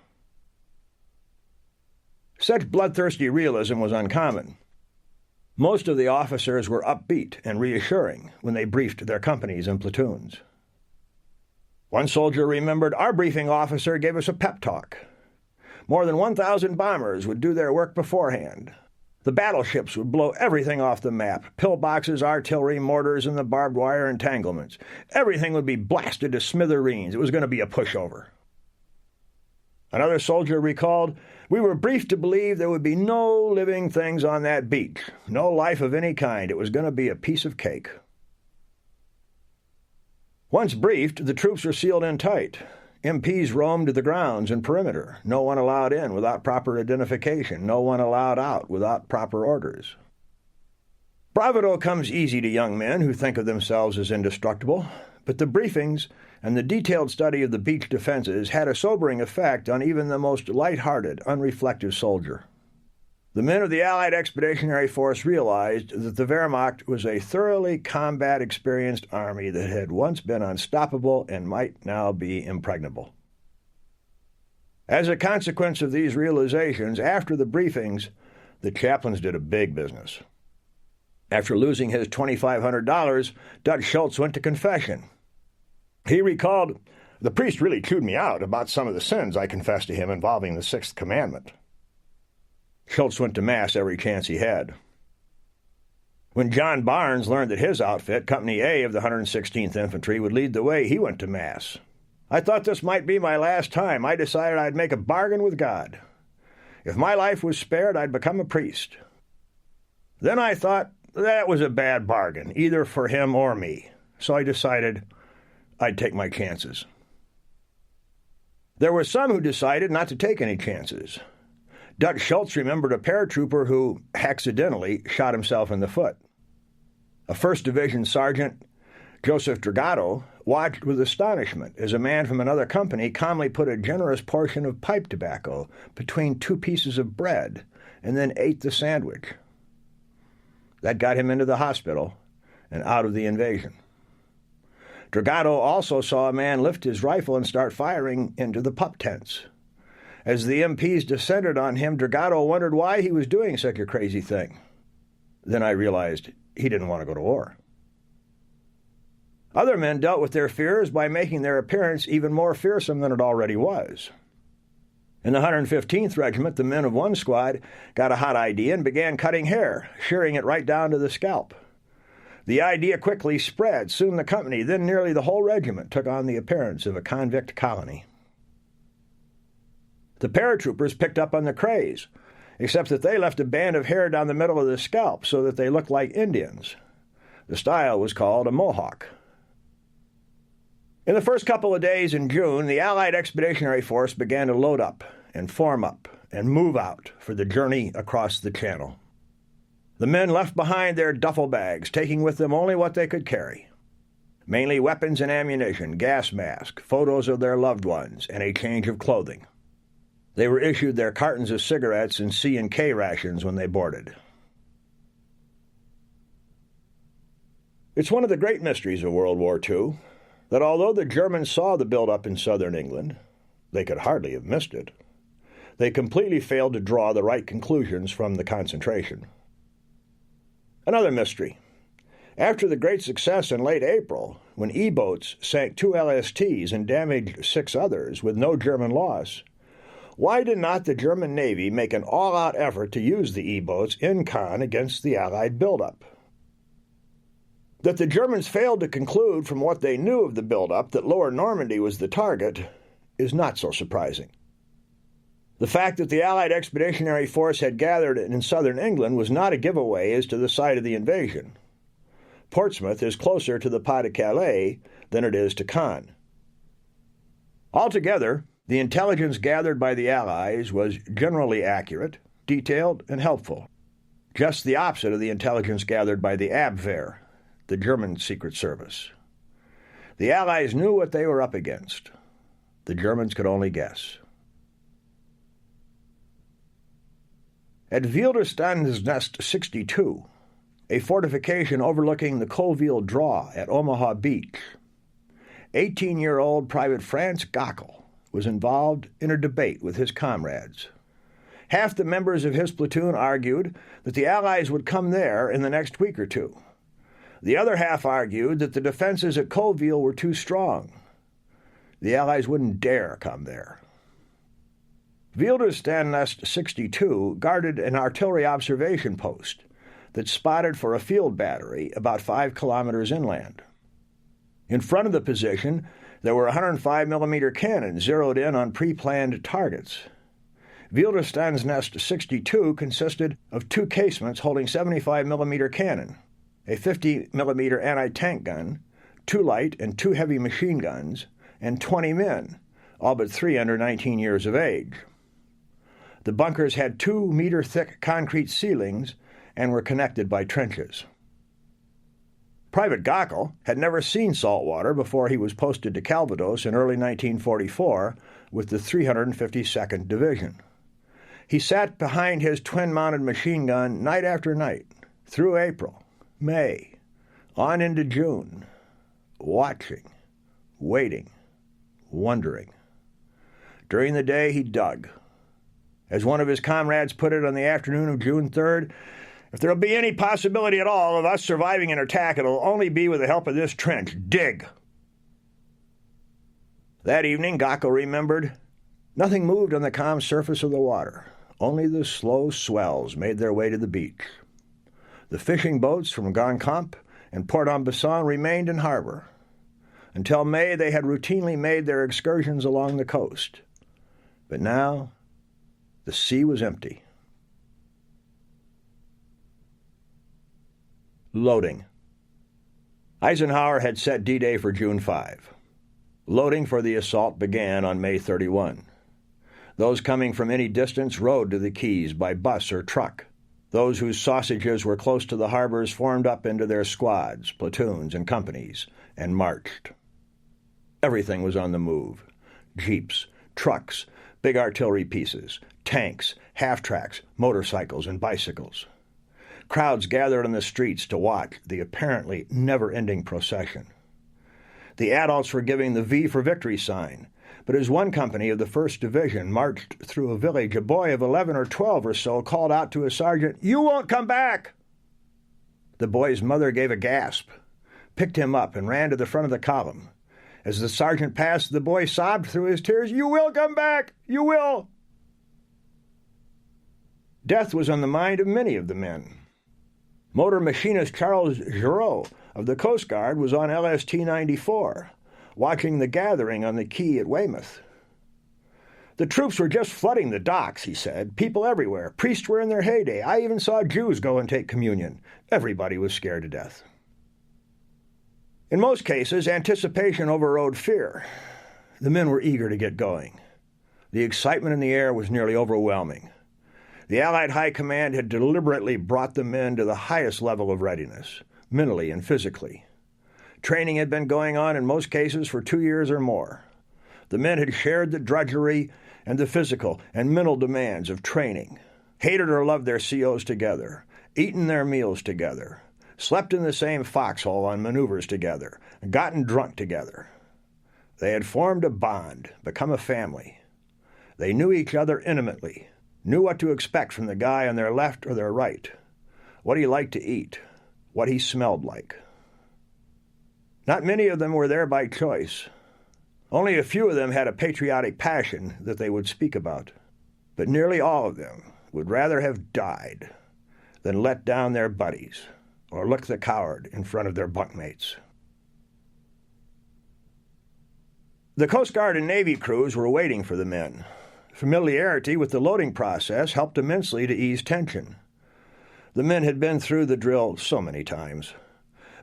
[SPEAKER 1] Such bloodthirsty realism was uncommon. Most of the officers were upbeat and reassuring when they briefed their companies and platoons. One soldier remembered, "Our briefing officer gave us a pep talk. More than 1,000 bombers would do their work beforehand. The battleships would blow everything off the map, pillboxes, artillery, mortars, and the barbed wire entanglements. Everything would be blasted to smithereens. It was going to be a pushover." Another soldier recalled, "We were briefed to believe there would be no living things on that beach, no life of any kind. It was going to be a piece of cake." Once briefed, the troops were sealed in tight. MPs roamed the grounds and perimeter, no one allowed in without proper identification, no one allowed out without proper orders. Bravado comes easy to young men who think of themselves as indestructible, but the briefings and the detailed study of the beach defenses had a sobering effect on even the most light-hearted, unreflective soldier. The men of the Allied Expeditionary Force realized that the Wehrmacht was a thoroughly combat-experienced army that had once been unstoppable and might now be impregnable. As a consequence of these realizations, after the briefings, the chaplains did a big business. After losing his $2,500, Dutch Schultz went to confession. He recalled, "The priest really chewed me out about some of the sins I confessed to him involving the Sixth Commandment." Schultz went to Mass every chance he had. When John Barnes learned that his outfit, Company A of the 116th Infantry, would lead the way, he went to Mass. "I thought this might be my last time. I decided I'd make a bargain with God. If my life was spared, I'd become a priest. Then I thought that was a bad bargain, either for him or me, so I decided I'd take my chances." There were some who decided not to take any chances. Dutch Schultz remembered a paratrooper who, accidentally, shot himself in the foot. A 1st Division Sergeant, Joseph Dragato, watched with astonishment as a man from another company calmly put a generous portion of pipe tobacco between 2 pieces of bread and then ate the sandwich. That got him into the hospital and out of the invasion. Dragato also saw a man lift his rifle and start firing into the pup tents. As the MPs descended on him, Dragato wondered why he was doing such a crazy thing. Then I realized he didn't want to go to war. Other men dealt with their fears by making their appearance even more fearsome than it already was. In the 115th Regiment, the men of one squad got a hot idea and began cutting hair, shearing it right down to the scalp. The idea quickly spread. Soon the company, then nearly the whole regiment, took on the appearance of a convict colony. The paratroopers picked up on the craze, except that they left a band of hair down the middle of the scalp so that they looked like Indians. The style was called a mohawk. In the first couple of days in June, the Allied Expeditionary Force began to load up and form up and move out for the journey across the Channel. The men left behind their duffel bags, taking with them only what they could carry, mainly weapons and ammunition, gas masks, photos of their loved ones, and a change of clothing. They were issued their cartons of cigarettes and C&K rations when they boarded. It's one of the great mysteries of World War II that although the Germans saw the buildup in southern England, they could hardly have missed it. They completely failed to draw the right conclusions from the concentration. Another mystery. After the great success in late April, when E-boats sank 2 LSTs and damaged 6 others with no German loss, why did not the German Navy make an all-out effort to use the E-boats in Caen against the Allied buildup? That the Germans failed to conclude from what they knew of the buildup that Lower Normandy was the target is not so surprising. The fact that the Allied Expeditionary Force had gathered in southern England was not a giveaway as to the site of the invasion. Portsmouth is closer to the Pas-de-Calais than it is to Caen. Altogether, the intelligence gathered by the Allies was generally accurate, detailed, and helpful, just the opposite of the intelligence gathered by the Abwehr, the German Secret Service. The Allies knew what they were up against. The Germans could only guess. At Wildestaansnest 62, a fortification overlooking the Colville Draw at Omaha Beach, 18-year-old Private Franz Gockel was involved in a debate with his comrades. Half the members of his platoon argued that the Allies would come there in the next week or two. The other half argued that the defenses at Colville were too strong. The Allies wouldn't dare come there. Wildestaansnest 62 guarded an artillery observation post that spotted for a field battery about 5 kilometers inland. In front of the position, there were 105mm cannons zeroed in on pre-planned targets. Wildestaansnest 62 consisted of 2 casements holding 75mm cannon, a 50mm anti-tank gun, 2 light and 2 heavy machine guns, and 20 men, all but 3 under 19 years of age. The bunkers had 2-meter-thick concrete ceilings and were connected by trenches. Private Gockel had never seen salt water before he was posted to Calvados in early 1944 with the 352nd Division. He sat behind his twin-mounted machine gun night after night, through April, May, on into June, watching, waiting, wondering. During the day, he dug. As one of his comrades put it on the afternoon of June 3rd, "If there'll be any possibility at all of us surviving an attack, it'll only be with the help of this trench. Dig!" That evening, Gockel remembered, nothing moved on the calm surface of the water. Only the slow swells made their way to the beach. The fishing boats from Goncamp and Port-en-Besson remained in harbor. Until May, they had routinely made their excursions along the coast. But now, the sea was empty. Loading. Eisenhower had set D-Day for June 5. Loading for the assault began on May 31. Those coming from any distance rode to the quays by bus or truck. Those whose sausages were close to the harbors formed up into their squads, platoons, and companies, and marched. Everything was on the move. Jeeps, trucks, big artillery pieces, tanks, half-tracks, motorcycles, and bicycles. Crowds gathered on the streets to watch the apparently never-ending procession. The adults were giving the V for Victory sign, but as one company of the 1st Division marched through a village, a boy of 11 or 12 or so called out to a sergeant, "You won't come back!" The boy's mother gave a gasp, picked him up, and ran to the front of the column. As the sergeant passed, the boy sobbed through his tears, "You will come back! You will!" Death was on the mind of many of the men. Motor machinist Charles Giroux of the Coast Guard was on LST 94, watching the gathering on the quay at Weymouth. The troops were just flooding the docks, he said. People everywhere. Priests were in their heyday. I even saw Jews go and take communion. Everybody was scared to death. In most cases, anticipation overrode fear. The men were eager to get going. The excitement in the air was nearly overwhelming. The Allied High Command had deliberately brought the men to the highest level of readiness, mentally and physically. Training had been going on in most cases for 2 years or more. The men had shared the drudgery and the physical and mental demands of training, hated or loved their COs together, eaten their meals together, slept in the same foxhole on maneuvers together, and gotten drunk together. They had formed a bond, become a family. They knew each other intimately, knew what to expect from the guy on their left or their right, what he liked to eat, what he smelled like. Not many of them were there by choice. Only a few of them had a patriotic passion that they would speak about, but nearly all of them would rather have died than let down their buddies or look the coward in front of their bunkmates. The Coast Guard and Navy crews were waiting for the men. Familiarity with the loading process helped immensely to ease tension. The men had been through the drill so many times.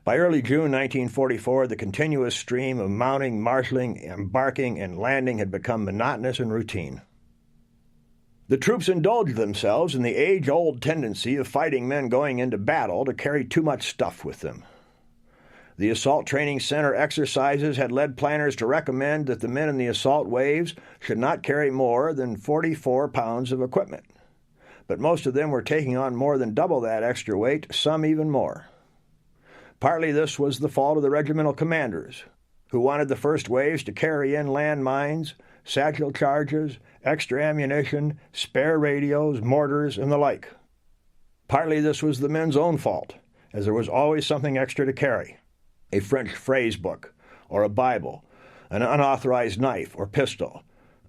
[SPEAKER 1] By early June 1944, the continuous stream of mounting, marshaling, embarking, and landing had become monotonous and routine. The troops indulged themselves in the age-old tendency of fighting men going into battle to carry too much stuff with them. The Assault Training Center exercises had led planners to recommend that the men in the assault waves should not carry more than 44 pounds of equipment. But most of them were taking on more than double that extra weight, some even more. Partly this was the fault of the regimental commanders, who wanted the first waves to carry in landmines, satchel charges, extra ammunition, spare radios, mortars, and the like. Partly this was the men's own fault, as there was always something extra to carry. A French phrase book, or a Bible, an unauthorized knife or pistol,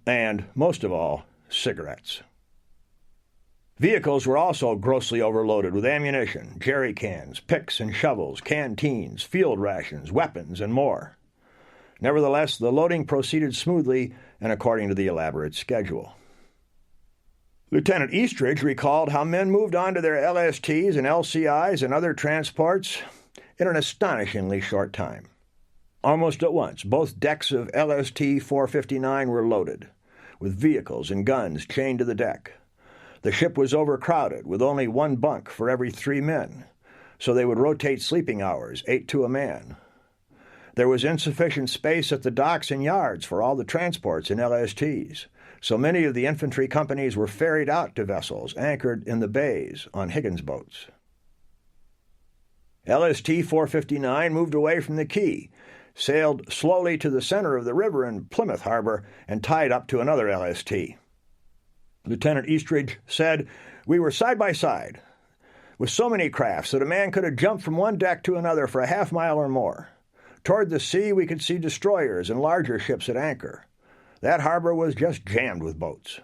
[SPEAKER 1] and, most of all, cigarettes. Vehicles were also grossly overloaded with ammunition, jerry cans, picks and shovels, canteens, field rations, weapons, and more. Nevertheless, the loading proceeded smoothly and according to the elaborate schedule. Lieutenant Eastridge recalled how men moved on to their LSTs and LCIs and other transports in an astonishingly short time. Almost at once, both decks of LST 459 were loaded, with vehicles and guns chained to the deck. The ship was overcrowded, with only one bunk for every 3 men, so they would rotate sleeping hours, 8 to a man. There was insufficient space at the docks and yards for all the transports and LSTs, so many of the infantry companies were ferried out to vessels anchored in the bays on Higgins boats. LST 459 moved away from the quay, sailed slowly to the center of the river in Plymouth Harbor, and tied up to another LST. Lieutenant Eastridge said, "We were side by side, with so many crafts that a man could have jumped from one deck to another for a half-mile or more. Toward the sea, we could see destroyers and larger ships at anchor. That harbor was just jammed with boats."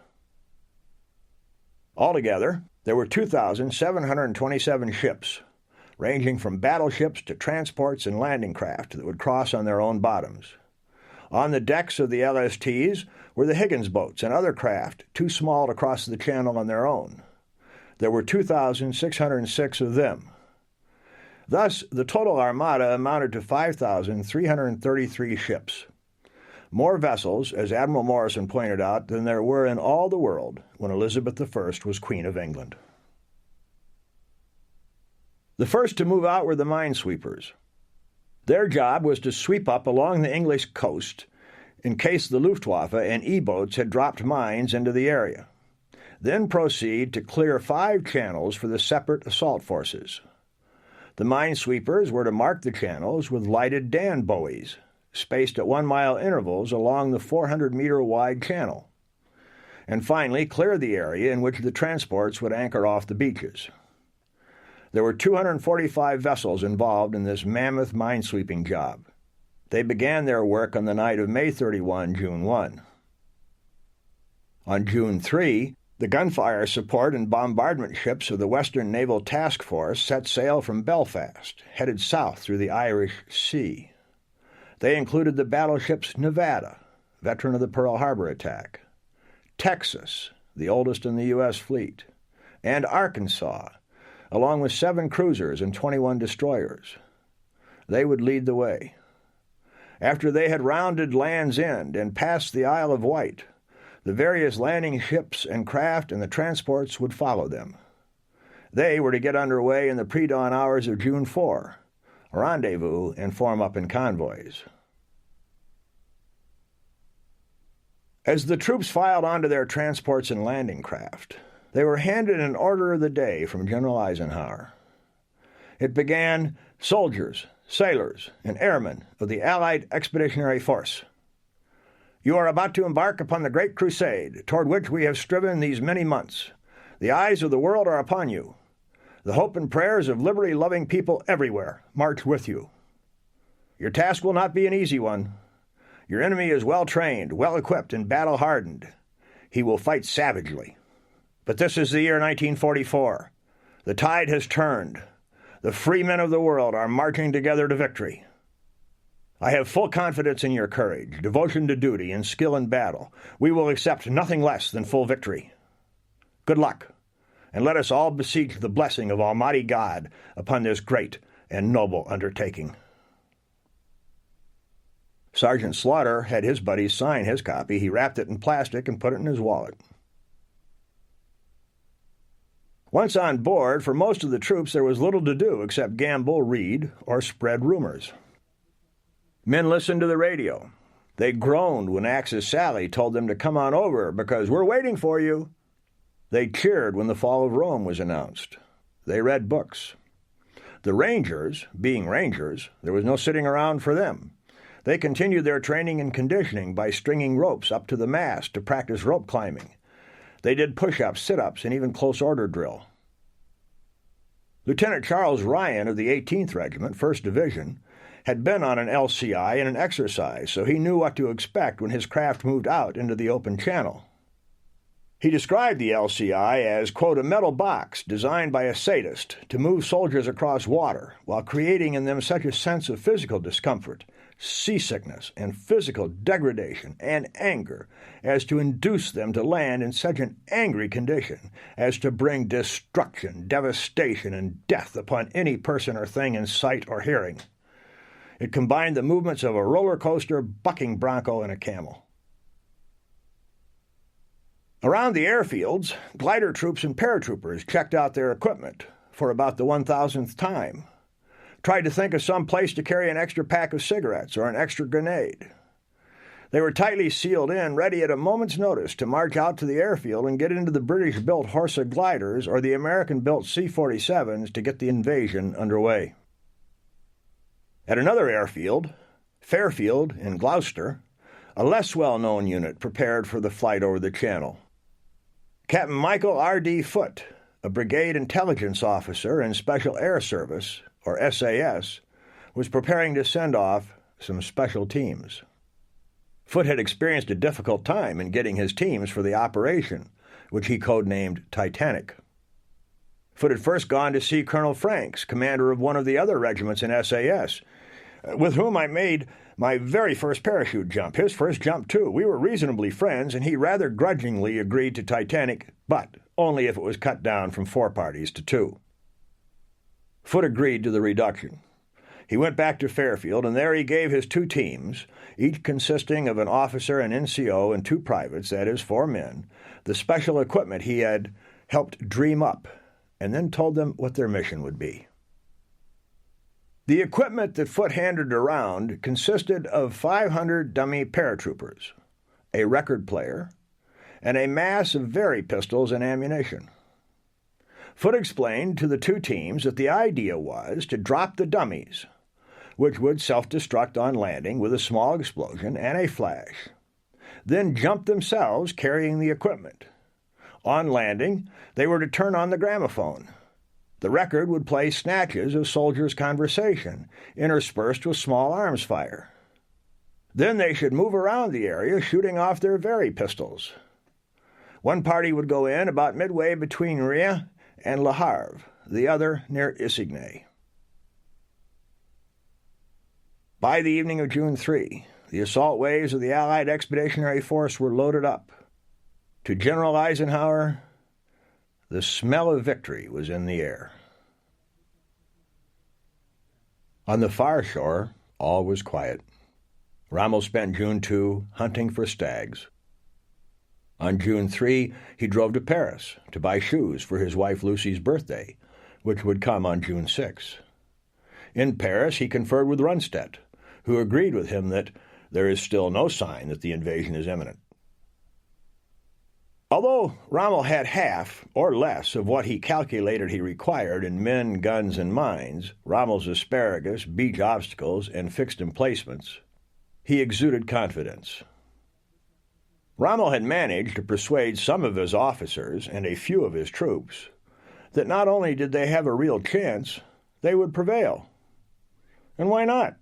[SPEAKER 1] Altogether, there were 2,727 ships, ranging from battleships to transports and landing craft that would cross on their own bottoms. On the decks of the LSTs were the Higgins boats and other craft too small to cross the channel on their own. There were 2,606 of them. Thus, the total armada amounted to 5,333 ships. More vessels, as Admiral Morrison pointed out, than there were in all the world when Elizabeth I was Queen of England. The first to move out were the minesweepers. Their job was to sweep up along the English coast in case the Luftwaffe and E-boats had dropped mines into the area. Then proceed to clear 5 channels for the separate assault forces. The minesweepers were to mark the channels with lighted Dan buoys, spaced at 1-mile intervals along the 400-meter-wide channel, and finally clear the area in which the transports would anchor off the beaches. There were 245 vessels involved in this mammoth minesweeping job. They began their work on the night of May 31, June 1. On June 3, The gunfire support and bombardment ships of the Western Naval Task Force set sail from Belfast, headed south through the Irish Sea. They included the battleships Nevada, veteran of the Pearl Harbor attack, Texas, the oldest in the U.S. fleet, and Arkansas, along with 7 cruisers and 21 destroyers. They would lead the way. After they had rounded Land's End and passed the Isle of Wight, the various landing ships and craft and the transports would follow them. They were to get underway in the pre-dawn hours of June 4, rendezvous and form up in convoys. As the troops filed onto their transports and landing craft, they were handed an order of the day from General Eisenhower. It began, "Soldiers, sailors, and airmen of the Allied Expeditionary Force. You are about to embark upon the great crusade toward which we have striven these many months. The eyes of the world are upon you. The hope and prayers of liberty-loving people everywhere march with you. Your task will not be an easy one. Your enemy is well-trained, well-equipped, and battle-hardened. He will fight savagely. But this is the year 1944. The tide has turned. The free men of the world are marching together to victory. I have full confidence in your courage, devotion to duty, and skill in battle. We will accept nothing less than full victory. Good luck, and let us all beseech the blessing of Almighty God upon this great and noble undertaking." Sergeant Slaughter had his buddies sign his copy. He wrapped it in plastic and put it in his wallet. Once on board, for most of the troops there was little to do except gamble, read, or spread rumors. Men listened to the radio. They groaned when Axis Sally told them to come on over because we're waiting for you. They cheered when the fall of Rome was announced. They read books. The Rangers, being Rangers, there was no sitting around for them. They continued their training and conditioning by stringing ropes up to the mast to practice rope climbing. They did push-ups, sit-ups, and even close-order drill. Lieutenant Charles Ryan of the 18th Regiment, 1st Division, had been on an LCI and an exercise, so he knew what to expect when his craft moved out into the open channel. He described the LCI as, quote, "a metal box designed by a sadist to move soldiers across water while creating in them such a sense of physical discomfort, seasickness, and physical degradation and anger as to induce them to land in such an angry condition as to bring destruction, devastation, and death upon any person or thing in sight or hearing. It combined the movements of a roller coaster, bucking bronco, and a camel." Around the airfields, glider troops and paratroopers checked out their equipment for about the 1,000th time, tried to think of some place to carry an extra pack of cigarettes or an extra grenade. They were tightly sealed in, ready at a moment's notice to march out to the airfield and get into the British-built Horsa gliders or the American-built C-47s to get the invasion underway. At another airfield, Fairfield in Gloucester, a less well-known unit prepared for the flight over the Channel. Captain Michael R.D. Foote, a brigade intelligence officer in Special Air Service, or SAS, was preparing to send off some special teams. Foote had experienced a difficult time in getting his teams for the operation, which he codenamed Titanic. Foote had first gone to see Colonel Franks, commander of one of the other regiments in SAS, with whom I made my very first parachute jump, his first jump too. We were reasonably friends, and he rather grudgingly agreed to Titanic, but only if it was cut down from 4 parties to 2. Foote agreed to the reduction. He went back to Fairfield, and there he gave his 2 teams, each consisting of an officer, an NCO, and 2 privates, that is, 4 men, the special equipment he had helped dream up, and then told them what their mission would be. The equipment that Foote handed around consisted of 500 dummy paratroopers, a record player, and a mass of Very pistols and ammunition. Foote explained to the 2 teams that the idea was to drop the dummies, which would self-destruct on landing with a small explosion and a flash, then jump themselves carrying the equipment. On landing, they were to turn on the gramophone. The record would play snatches of soldiers' conversation, interspersed with small arms fire. Then they should move around the area, shooting off their Very pistols. One party would go in about midway between Ria and Le Havre, the other near Isigny. By the evening of June 3, the assault waves of the Allied Expeditionary Force were loaded up. To General Eisenhower, the smell of victory was in the air. On the far shore, all was quiet. Rommel spent June 2 hunting for stags. On June 3, he drove to Paris to buy shoes for his wife Lucy's birthday, which would come on June 6. In Paris, he conferred with Rundstedt, who agreed with him that there is still no sign that the invasion is imminent. Although Rommel had half or less of what he calculated he required in men, guns, and mines, Rommel's asparagus, beach obstacles, and fixed emplacements, he exuded confidence. Rommel had managed to persuade some of his officers and a few of his troops that not only did they have a real chance, they would prevail. And why not?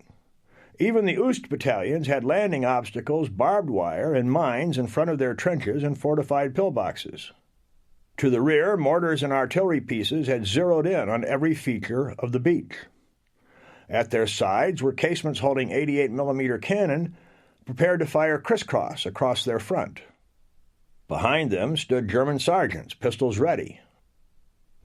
[SPEAKER 1] Even the Oost battalions had landing obstacles, barbed wire, and mines in front of their trenches and fortified pillboxes. To the rear, mortars and artillery pieces had zeroed in on every feature of the beach. At their sides were casements holding 88mm cannon prepared to fire crisscross across their front. Behind them stood German sergeants, pistols ready.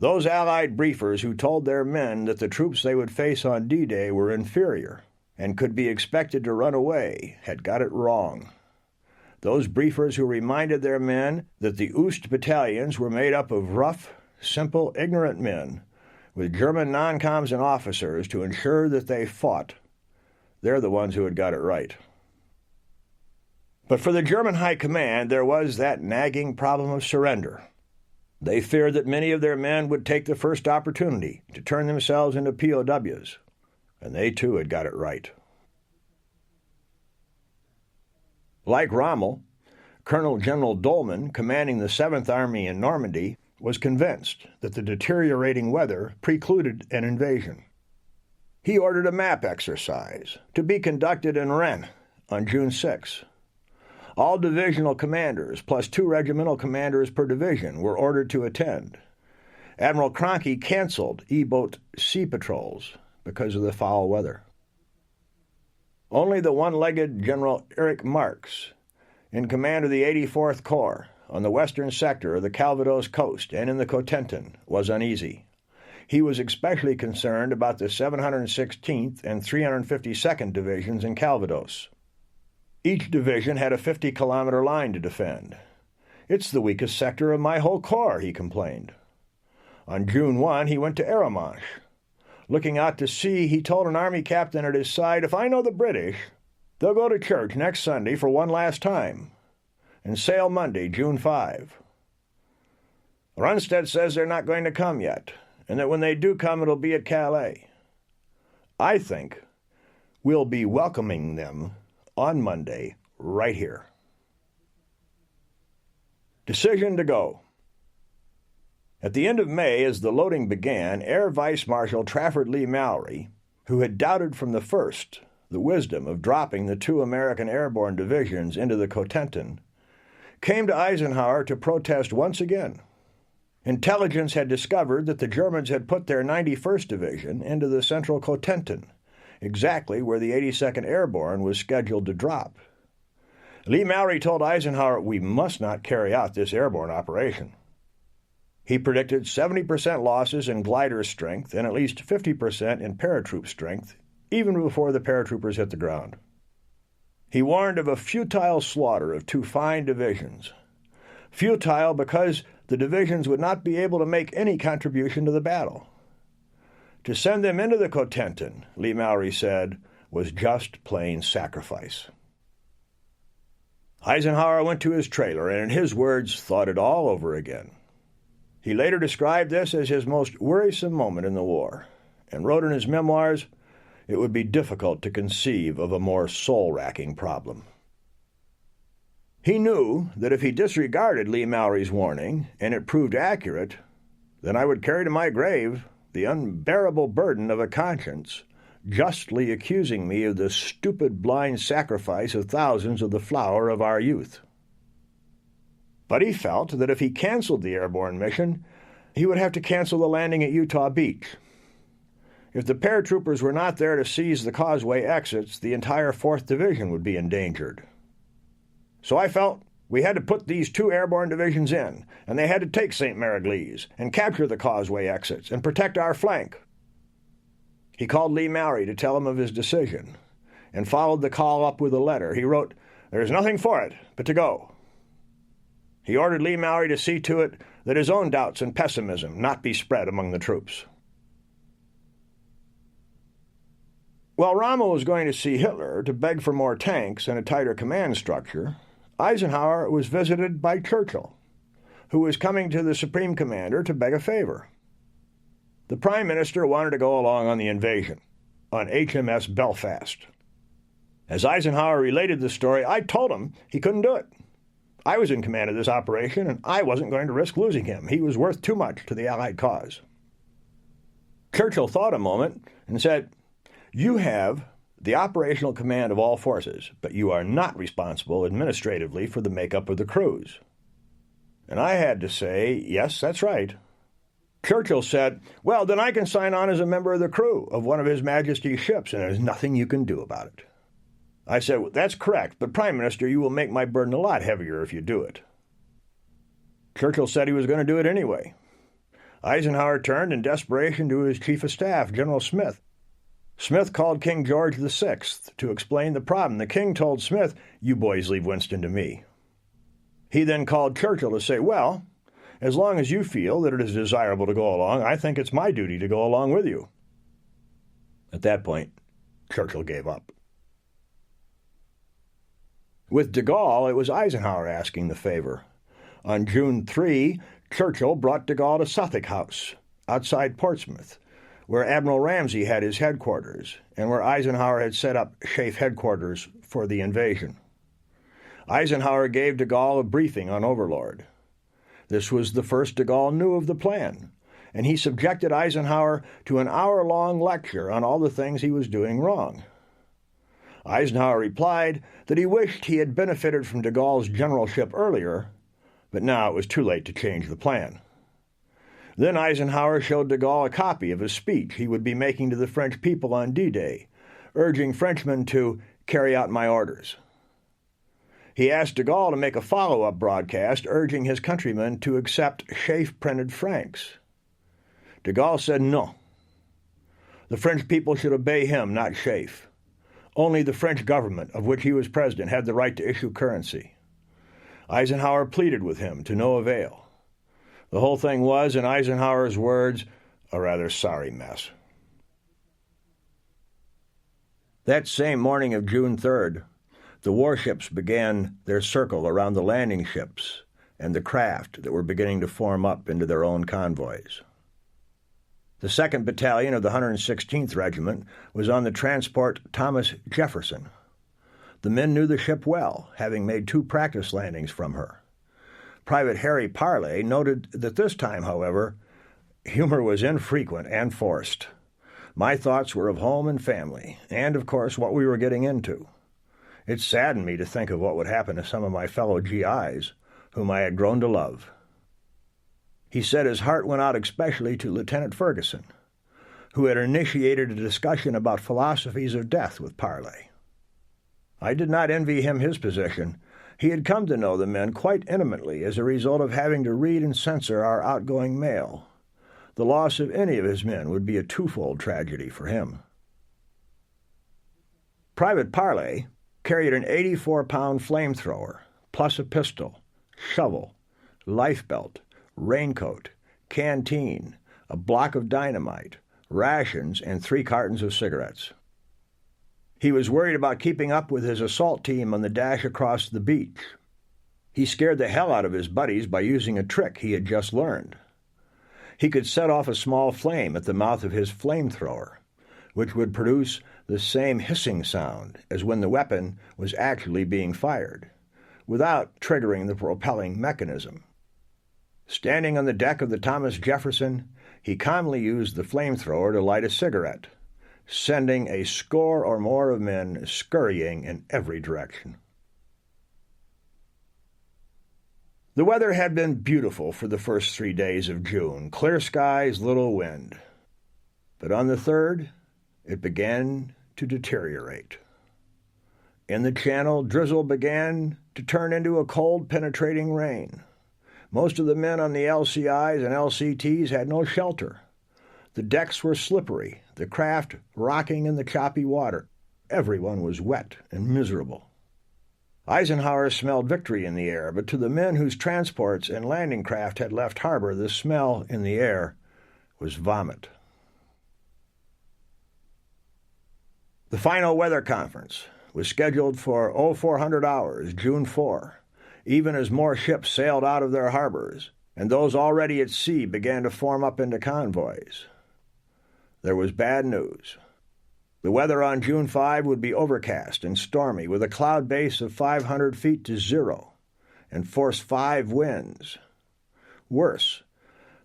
[SPEAKER 1] Those Allied briefers who told their men that the troops they would face on D-Day were inferior and could be expected to run away had got it wrong. Those briefers who reminded their men that the Oost battalions were made up of rough, simple, ignorant men with German non-coms and officers to ensure that they fought, they're the ones who had got it right. But for the German High Command, there was that nagging problem of surrender. They feared that many of their men would take the first opportunity to turn themselves into POWs, and they too had got it right. Like Rommel, Colonel General Dolman, commanding the 7th Army in Normandy, was convinced that the deteriorating weather precluded an invasion. He ordered a map exercise to be conducted in Rennes on June 6. All divisional commanders, plus 2 regimental commanders per division, were ordered to attend. Admiral Cronky canceled E-boat sea patrols because of the foul weather. Only the one-legged General Erich Marx, in command of the 84th Corps on the western sector of the Calvados coast and in the Cotentin, was uneasy. He was especially concerned about the 716th and 352nd Divisions in Calvados. Each division had a 50-kilometer line to defend. "It's the weakest sector of my whole corps," he complained. On June 1, he went to Arromanches. Looking out to sea, he told an army captain at his side, "If I know the British, they'll go to church next Sunday for one last time and sail Monday, June 5. Rundstedt says they're not going to come yet, and that when they do come, it'll be at Calais. I think we'll be welcoming them on Monday right here." Decision to go. At the end of May, as the loading began, Air Vice Marshal Trafford Leigh-Mallory, who had doubted from the first the wisdom of dropping the 2 American airborne divisions into the Cotentin, came to Eisenhower to protest once again. Intelligence had discovered that the Germans had put their 91st Division into the central Cotentin, exactly where the 82nd Airborne was scheduled to drop. Leigh-Mallory told Eisenhower, "We must not carry out this airborne operation." He predicted 70% losses in glider strength and at least 50% in paratroop strength, even before the paratroopers hit the ground. He warned of a futile slaughter of 2 fine divisions. Futile because the divisions would not be able to make any contribution to the battle. To send them into the Cotentin, Leigh-Mallory said, was just plain sacrifice. Eisenhower went to his trailer and, in his words, thought it all over again. He later described this as his most worrisome moment in the war, and wrote in his memoirs, "It would be difficult to conceive of a more soul-racking problem." He knew that if he disregarded Leigh-Mallory's warning, and it proved accurate, then I would carry to my grave the unbearable burden of a conscience justly accusing me of the stupid blind sacrifice of thousands of the flower of our youth. But he felt that if he canceled the airborne mission, he would have to cancel the landing at Utah Beach. If the paratroopers were not there to seize the causeway exits, the entire 4th Division would be endangered. So I felt we had to put these 2 airborne divisions in, and they had to take St. Mary-Glise and capture the causeway exits and protect our flank. He called Lee Mallory to tell him of his decision, and followed the call up with a letter. He wrote, "There is nothing for it but to go." He ordered Lee Mallory to see to it that his own doubts and pessimism not be spread among the troops. While Rommel was going to see Hitler to beg for more tanks and a tighter command structure, Eisenhower was visited by Churchill, who was coming to the Supreme Commander to beg a favor. The Prime Minister wanted to go along on the invasion, on HMS Belfast. As Eisenhower related the story, I told him he couldn't do it. I was in command of this operation, and I wasn't going to risk losing him. He was worth too much to the Allied cause. Churchill thought a moment and said, "You have the operational command of all forces, but you are not responsible administratively for the makeup of the crews." And I had to say, "Yes, that's right." Churchill said, "Well, then I can sign on as a member of the crew of one of His Majesty's ships, and there's nothing you can do about it." I said, "Well, that's correct, but Prime Minister, you will make my burden a lot heavier if you do it." Churchill said he was going to do it anyway. Eisenhower turned in desperation to his Chief of Staff, General Smith. Smith called King George VI to explain the problem. The King told Smith, "You boys leave Winston to me." He then called Churchill to say, "Well, as long as you feel that it is desirable to go along, I think it's my duty to go along with you." At that point, Churchill gave up. With de Gaulle, it was Eisenhower asking the favor. On June 3, Churchill brought de Gaulle to Suffolk House, outside Portsmouth, where Admiral Ramsay had his headquarters, and where Eisenhower had set up SHAEF headquarters for the invasion. Eisenhower gave de Gaulle a briefing on Overlord. This was the first de Gaulle knew of the plan, and he subjected Eisenhower to an hour-long lecture on all the things he was doing wrong. Eisenhower replied that he wished he had benefited from de Gaulle's generalship earlier, but now it was too late to change the plan. Then Eisenhower showed de Gaulle a copy of a speech he would be making to the French people on D-Day, urging Frenchmen to carry out my orders. He asked de Gaulle to make a follow-up broadcast urging his countrymen to accept SHAEF-printed francs. De Gaulle said no. The French people should obey him, not SHAEF. Only the French government, of which he was president, had the right to issue currency. Eisenhower pleaded with him to no avail. The whole thing was, in Eisenhower's words, a rather sorry mess. That same morning of June 3rd, the warships began their circle around the landing ships and the craft that were beginning to form up into their own convoys. The 2nd Battalion of the 116th Regiment was on the transport Thomas Jefferson. The men knew the ship well, having made 2 practice landings from her. Private Harry Parley noted that this time, however, humor was infrequent and forced. My thoughts were of home and family, and, of course, what we were getting into. It saddened me to think of what would happen to some of my fellow GIs, whom I had grown to love. He said his heart went out especially to Lieutenant Ferguson, who had initiated a discussion about philosophies of death with Parley. I did not envy him his position. He had come to know the men quite intimately as a result of having to read and censor our outgoing mail. The loss of any of his men would be a twofold tragedy for him. Private Parley carried an 84-pound flamethrower, plus a pistol, shovel, lifebelt, raincoat, canteen, a block of dynamite, rations, and 3 cartons of cigarettes. He was worried about keeping up with his assault team on the dash across the beach. He scared the hell out of his buddies by using a trick he had just learned. He could set off a small flame at the mouth of his flamethrower, which would produce the same hissing sound as when the weapon was actually being fired, without triggering the propelling mechanism. Standing on the deck of the Thomas Jefferson, he calmly used the flamethrower to light a cigarette, sending a score or more of men scurrying in every direction. The weather had been beautiful for the first 3 days of June, clear skies, little wind. But on the third, it began to deteriorate. In the channel, drizzle began to turn into a cold, penetrating rain. Most of the men on the LCIs and LCTs had no shelter. The decks were slippery, the craft rocking in the choppy water. Everyone was wet and miserable. Eisenhower smelled victory in the air, but to the men whose transports and landing craft had left harbor, the smell in the air was vomit. The final weather conference was scheduled for 0400 hours, June 4, even as more ships sailed out of their harbors, and those already at sea began to form up into convoys. There was bad news. The weather on June 5 would be overcast and stormy, with a cloud base of 500 feet to zero and force 5 winds. Worse,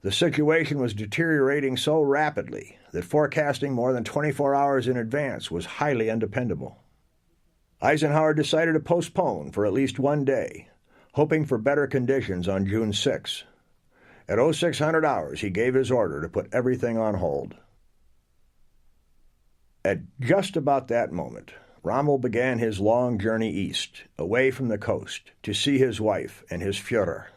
[SPEAKER 1] the situation was deteriorating so rapidly that forecasting more than 24 hours in advance was highly undependable. Eisenhower decided to postpone for at least 1 day, hoping for better conditions on June 6. At 0600 hours, he gave his order to put everything on hold. At just about that moment, Rommel began his long journey east, away from the coast, to see his wife and his Führer.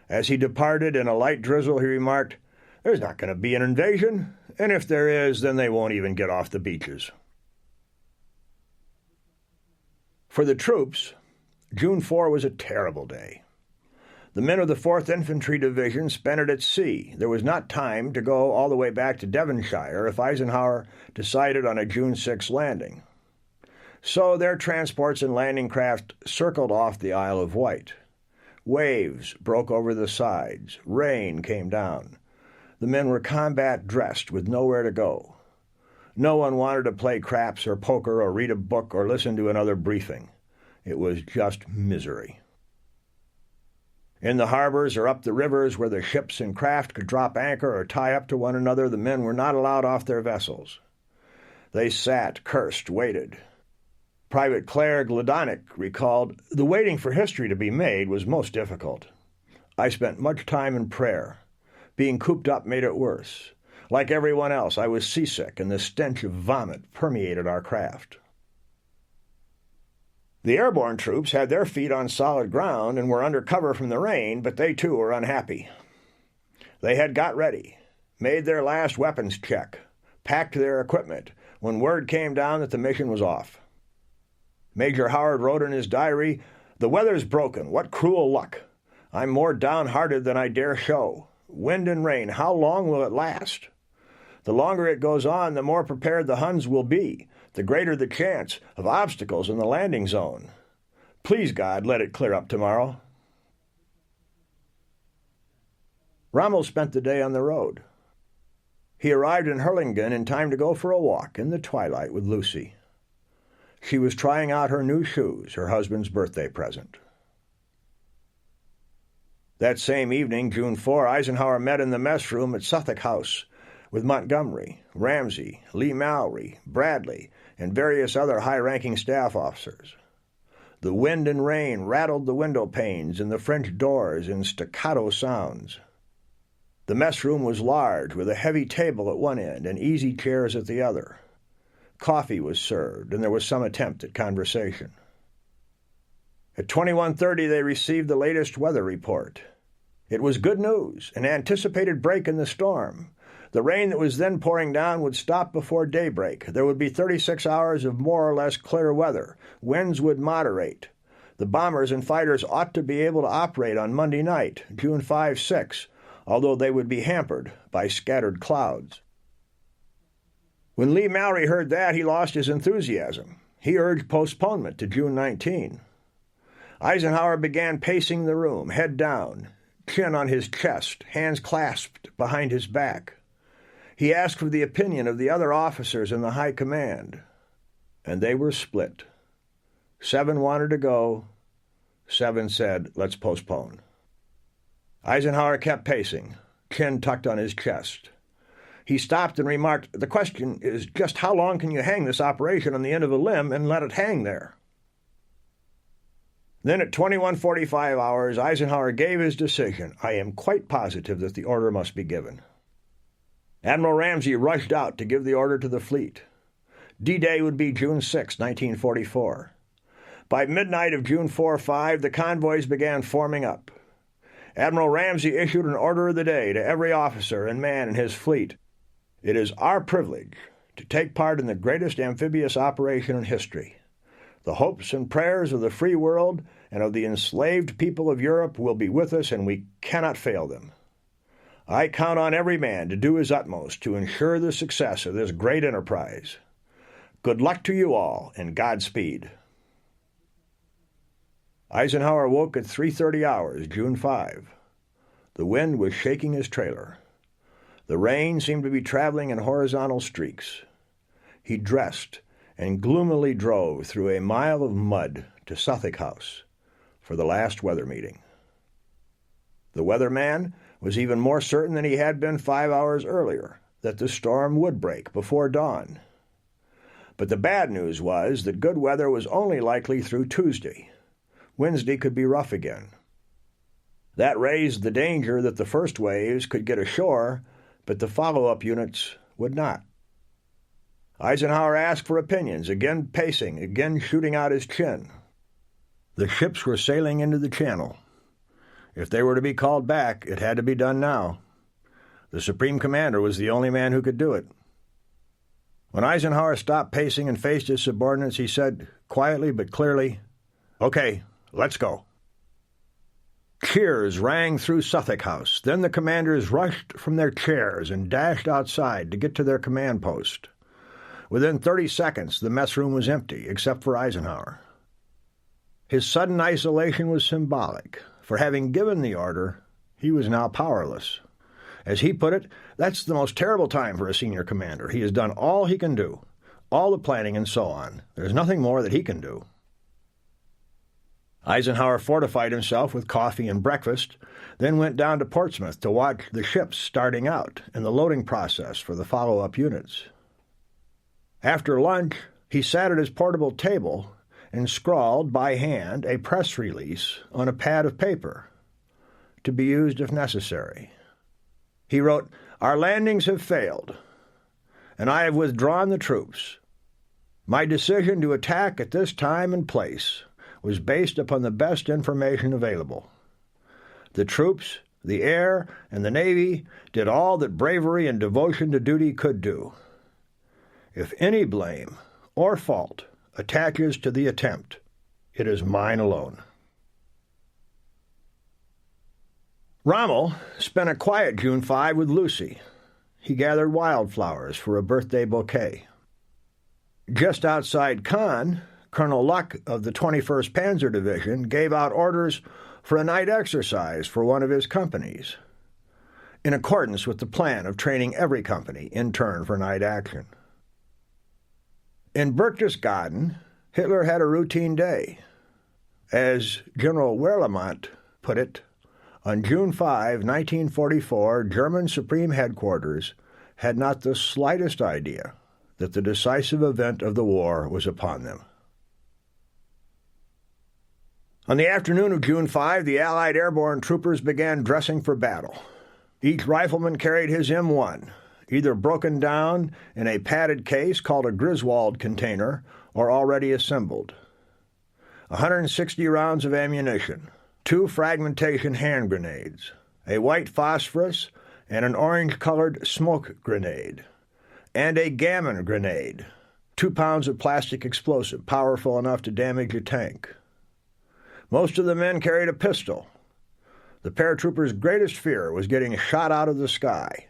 [SPEAKER 1] As he departed in a light drizzle, he remarked, "There's not going to be an invasion, and if there is, then they won't even get off the beaches." For the troops, June 4 was a terrible day. The men of the 4th Infantry Division spent it at sea. There was not time to go all the way back to Devonshire if Eisenhower decided on a June 6 landing. So their transports and landing craft circled off the Isle of Wight. Waves broke over the sides. Rain came down. The men were combat-dressed with nowhere to go. No one wanted to play craps or poker or read a book or listen to another briefing. It was just misery. In the harbors or up the rivers where the ships and craft could drop anchor or tie up to one another, the men were not allowed off their vessels. They sat, cursed, waited. Private Claire Gladonic recalled, "The waiting for history to be made was most difficult. I spent much time in prayer. Being cooped up made it worse. Like everyone else, I was seasick, and the stench of vomit permeated our craft." The airborne troops had their feet on solid ground and were under cover from the rain, but they too were unhappy. They had got ready, made their last weapons check, packed their equipment, when word came down that the mission was off. Major Howard wrote in his diary, "The weather's broken. What cruel luck. I'm more downhearted than I dare show. Wind and rain, how long will it last? The longer it goes on, the more prepared the Huns will be, the greater the chance of obstacles in the landing zone. Please, God, let it clear up tomorrow." Rommel spent the day on the road. He arrived in Hurlingen in time to go for a walk in the twilight with Lucy. She was trying out her new shoes, her husband's birthday present. That same evening, June 4, Eisenhower met in the mess room at Suffolk House with Montgomery, Ramsey, Lee Mallory, Bradley, and various other high-ranking staff officers. The wind and rain rattled the window panes and the French doors in staccato sounds. The mess room was large, with a heavy table at one end and easy chairs at the other. Coffee was served, and there was some attempt at conversation. At 21:30, they received the latest weather report. It was good news, an anticipated break in the storm. The rain that was then pouring down would stop before daybreak. There would be 36 hours of more or less clear weather. Winds would moderate. The bombers and fighters ought to be able to operate on Monday night, June 5-6, although they would be hampered by scattered clouds. When Lee Mallory heard that, he lost his enthusiasm. He urged postponement to June 19. Eisenhower began pacing the room, head down, chin on his chest, hands clasped behind his back. He asked for the opinion of the other officers in the high command, and they were split. 7 wanted to go. 7 said, "Let's postpone." Eisenhower kept pacing, chin tucked on his chest. He stopped and remarked, "The question is just how long can you hang this operation on the end of a limb and let it hang there?" Then at 21:45 hours, Eisenhower gave his decision. I am quite positive that the order must be given. Admiral Ramsey rushed out to give the order to the fleet. D-Day would be June 6, 1944. By midnight of June 4-5, the convoys began forming up. Admiral Ramsey issued an order of the day to every officer and man in his fleet. It is our privilege to take part in the greatest amphibious operation in history. The hopes and prayers of the free world and of the enslaved people of Europe will be with us, and we cannot fail them. I count on every man to do his utmost to ensure the success of this great enterprise. Good luck to you all, and Godspeed. Eisenhower woke at 3:30 hours, June 5. The wind was shaking his trailer. The rain seemed to be traveling in horizontal streaks. He dressed and gloomily drove through a mile of mud to Suffolk House for the last weather meeting. The weatherman was even more certain than he had been 5 hours earlier that the storm would break before dawn. But the bad news was that good weather was only likely through Tuesday. Wednesday could be rough again. That raised the danger that the first waves could get ashore, but the follow-up units would not. Eisenhower asked for opinions, again pacing, again shooting out his chin. The ships were sailing into the channel. If they were to be called back, it had to be done now. The Supreme Commander was the only man who could do it. When Eisenhower stopped pacing and faced his subordinates, he said, quietly but clearly, "Okay, let's go." Cheers rang through Suffolk House. Then the commanders rushed from their chairs and dashed outside to get to their command post. Within 30 seconds, the mess room was empty, except for Eisenhower. His sudden isolation was symbolic. For having given the order, he was now powerless. As he put it, that's the most terrible time for a senior commander. He has done all he can do, all the planning and so on. There's nothing more that he can do. Eisenhower fortified himself with coffee and breakfast, then went down to Portsmouth to watch the ships starting out and the loading process for the follow-up units. After lunch, he sat at his portable table and scrawled by hand a press release on a pad of paper, to be used if necessary. He wrote, "Our landings have failed, and I have withdrawn the troops. My decision to attack at this time and place was based upon the best information available. The troops, the air, and the Navy did all that bravery and devotion to duty could do. If any blame or fault attaches to the attempt, it is mine alone." Rommel spent a quiet June 5 with Lucy. He gathered wildflowers for a birthday bouquet. Just outside Caen, Colonel Luck of the 21st Panzer Division gave out orders for a night exercise for one of his companies, in accordance with the plan of training every company in turn for night action. In Berchtesgaden, Hitler had a routine day. As General Wehrlemont put it, on June 5, 1944, German Supreme Headquarters had not the slightest idea that the decisive event of the war was upon them. On the afternoon of June 5, the Allied airborne troopers began dressing for battle. Each rifleman carried his M1, either broken down in a padded case called a Griswold container or already assembled. 160 rounds of ammunition, 2 fragmentation hand grenades, a white phosphorus and an orange-colored smoke grenade, and a gammon grenade, 2 pounds of plastic explosive powerful enough to damage a tank. Most of the men carried a pistol. The paratroopers' greatest fear was getting shot out of the sky.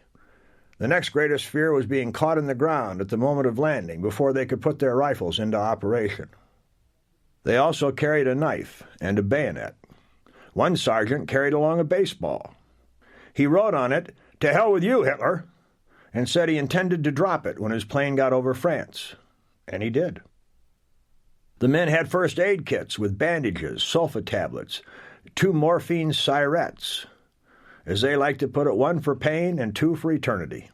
[SPEAKER 1] The next greatest fear was being caught in the ground at the moment of landing before they could put their rifles into operation. They also carried a knife and a bayonet. One sergeant carried along a baseball. He wrote on it, "To hell with you, Hitler," and said he intended to drop it when his plane got over France. And he did. The men had first aid kits with bandages, sulfa tablets, 2 morphine syrettes, as they like to put it, 1 for pain and 2 for eternity.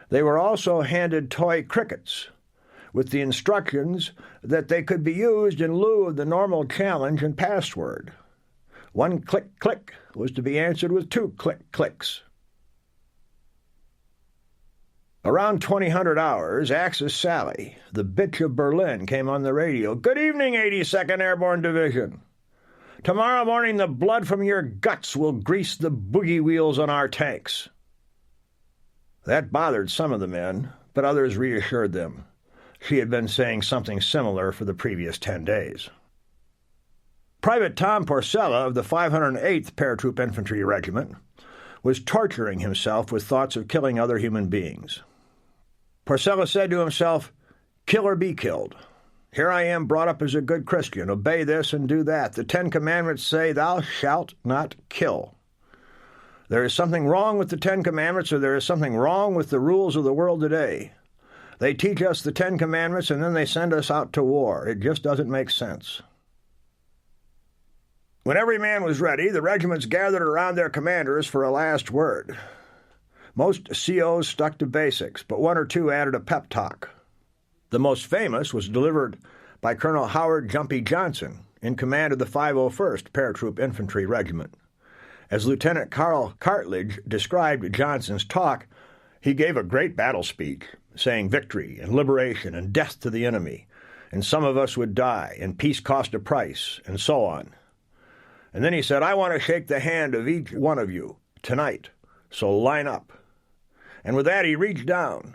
[SPEAKER 1] They were also handed toy crickets with the instructions that they could be used in lieu of the normal challenge and password. One click click was to be answered with 2 click clicks. Around 2000 hours, Axis Sally, the bitch of Berlin, came on the radio. "Good evening, 82nd Airborne Division. Tomorrow morning the blood from your guts will grease the boogie wheels on our tanks." That bothered some of the men, but others reassured them. She had been saying something similar for the previous 10 days. Private Tom Porcella of the 508th Paratroop Infantry Regiment was torturing himself with thoughts of killing other human beings. Porcella said to himself, "Kill or be killed. Here I am brought up as a good Christian. Obey this and do that. The 10 Commandments say, 'Thou shalt not kill.' There is something wrong with the 10 Commandments, or there is something wrong with the rules of the world today. They teach us the 10 Commandments and then they send us out to war. It just doesn't make sense." When every man was ready, the regiments gathered around their commanders for a last word. Most COs stuck to basics, but 1 or 2 added a pep talk. The most famous was delivered by Colonel Howard "Jumpy" Johnson, in command of the 501st Paratroop Infantry Regiment. As Lieutenant Carl Cartledge described Johnson's talk, he gave a great battle speech, saying victory and liberation and death to the enemy, and some of us would die, and peace cost a price, and so on. And then he said, "I want to shake the hand of each one of you tonight, so line up." And with that he reached down,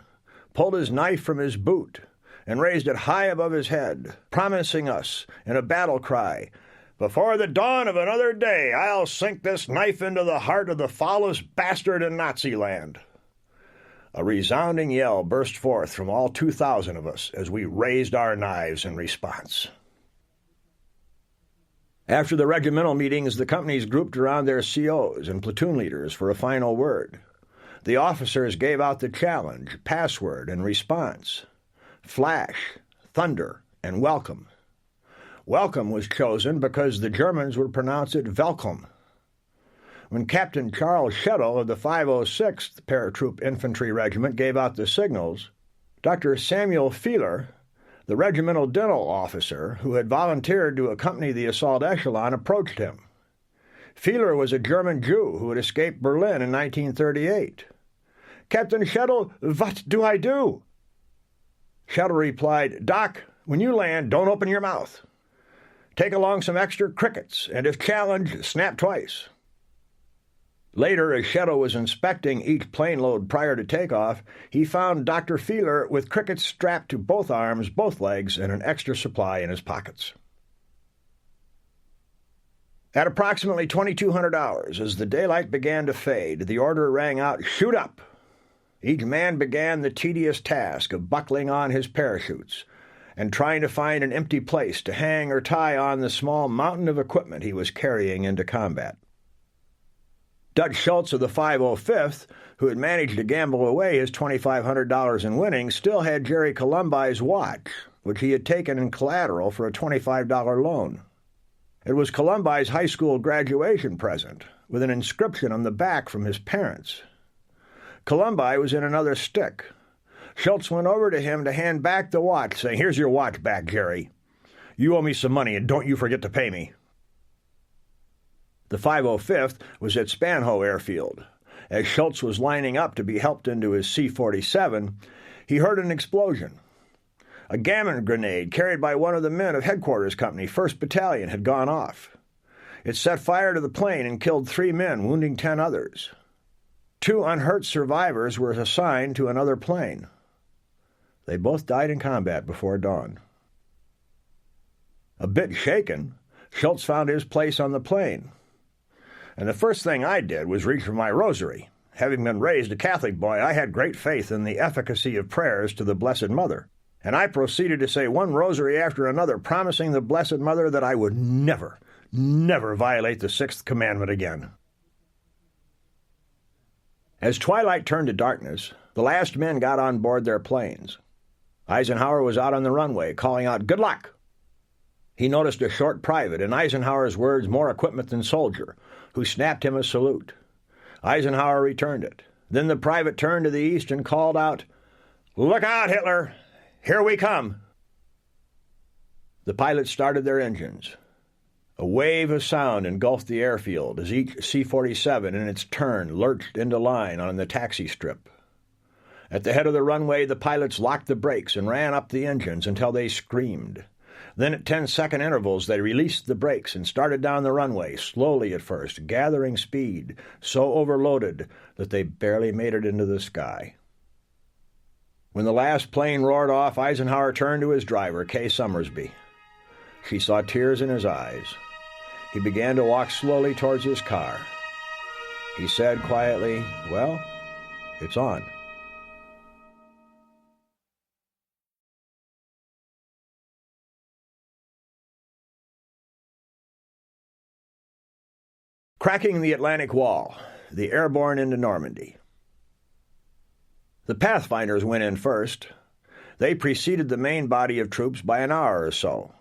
[SPEAKER 1] pulled his knife from his boot, and raised it high above his head, promising us in a battle cry, "Before the dawn of another day, I'll sink this knife into the heart of the foulest bastard in Nazi land." A resounding yell burst forth from all 2,000 of us as we raised our knives in response. After the regimental meetings, the companies grouped around their COs and platoon leaders for a final word. The officers gave out the challenge, password, and response. Flash, thunder, and welcome. Welcome was chosen because the Germans would pronounce it Velkom. When Captain Charles Shettle of the 506th Paratroop Infantry Regiment gave out the signals, Dr. Samuel Feeler, the regimental dental officer who had volunteered to accompany the assault echelon, approached him. Feeler was a German Jew who had escaped Berlin in 1938. "Captain Shettle, what do I do?" Shettle replied, "Doc, when you land, don't open your mouth. Take along some extra crickets, and if challenged, snap twice." Later, as Shettle was inspecting each plane load prior to takeoff, he found Dr. Feeler with crickets strapped to both arms, both legs, and an extra supply in his pockets. At approximately 2200 hours, as the daylight began to fade, the order rang out, "Shoot up!" Each man began the tedious task of buckling on his parachutes and trying to find an empty place to hang or tie on the small mountain of equipment he was carrying into combat. Dutch Schultz of the 505th, who had managed to gamble away his $2,500 in winnings, still had Jerry Columbi's watch, which he had taken in collateral for a $25 loan. It was Columbi's high school graduation present, with an inscription on the back from his parents. Columbi was in another stick. Schultz went over to him to hand back the watch, saying, "Here's your watch back, Jerry. You owe me some money, and don't you forget to pay me." The 505th was at Spanhoe Airfield. As Schultz was lining up to be helped into his C-47, he heard an explosion. A gammon grenade carried by one of the men of Headquarters Company, 1st Battalion, had gone off. It set fire to the plane and killed 3 men, wounding 10 others. 2 unhurt survivors were assigned to another plane. They both died in combat before dawn. A bit shaken, Schultz found his place on the plane. And the first thing I did was reach for my rosary. Having been raised a Catholic boy, I had great faith in the efficacy of prayers to the Blessed Mother, and I proceeded to say one rosary after another, promising the Blessed Mother that I would never violate the 6th commandment again. As twilight turned to darkness, the last men got on board their planes. Eisenhower was out on the runway, calling out, "Good luck!" He noticed a short private, in Eisenhower's words, more equipment than soldier, who snapped him a salute. Eisenhower returned it. Then the private turned to the east and called out, "Look out, Hitler! Here we come." The pilots started their engines. A wave of sound engulfed the airfield as each C-47 in its turn lurched into line on the taxi strip. At the head of the runway, the pilots locked the brakes and ran up the engines until they screamed. Then at 10-second intervals, they released the brakes and started down the runway, slowly at first, gathering speed, so overloaded that they barely made it into the sky. When the last plane roared off, Eisenhower turned to his driver, Kay Summersby. She saw tears in his eyes. He began to walk slowly towards his car. He said quietly, "Well, it's on." Cracking the Atlantic Wall, the airborne into Normandy. The Pathfinders went in first. They preceded the main body of troops by an hour or so.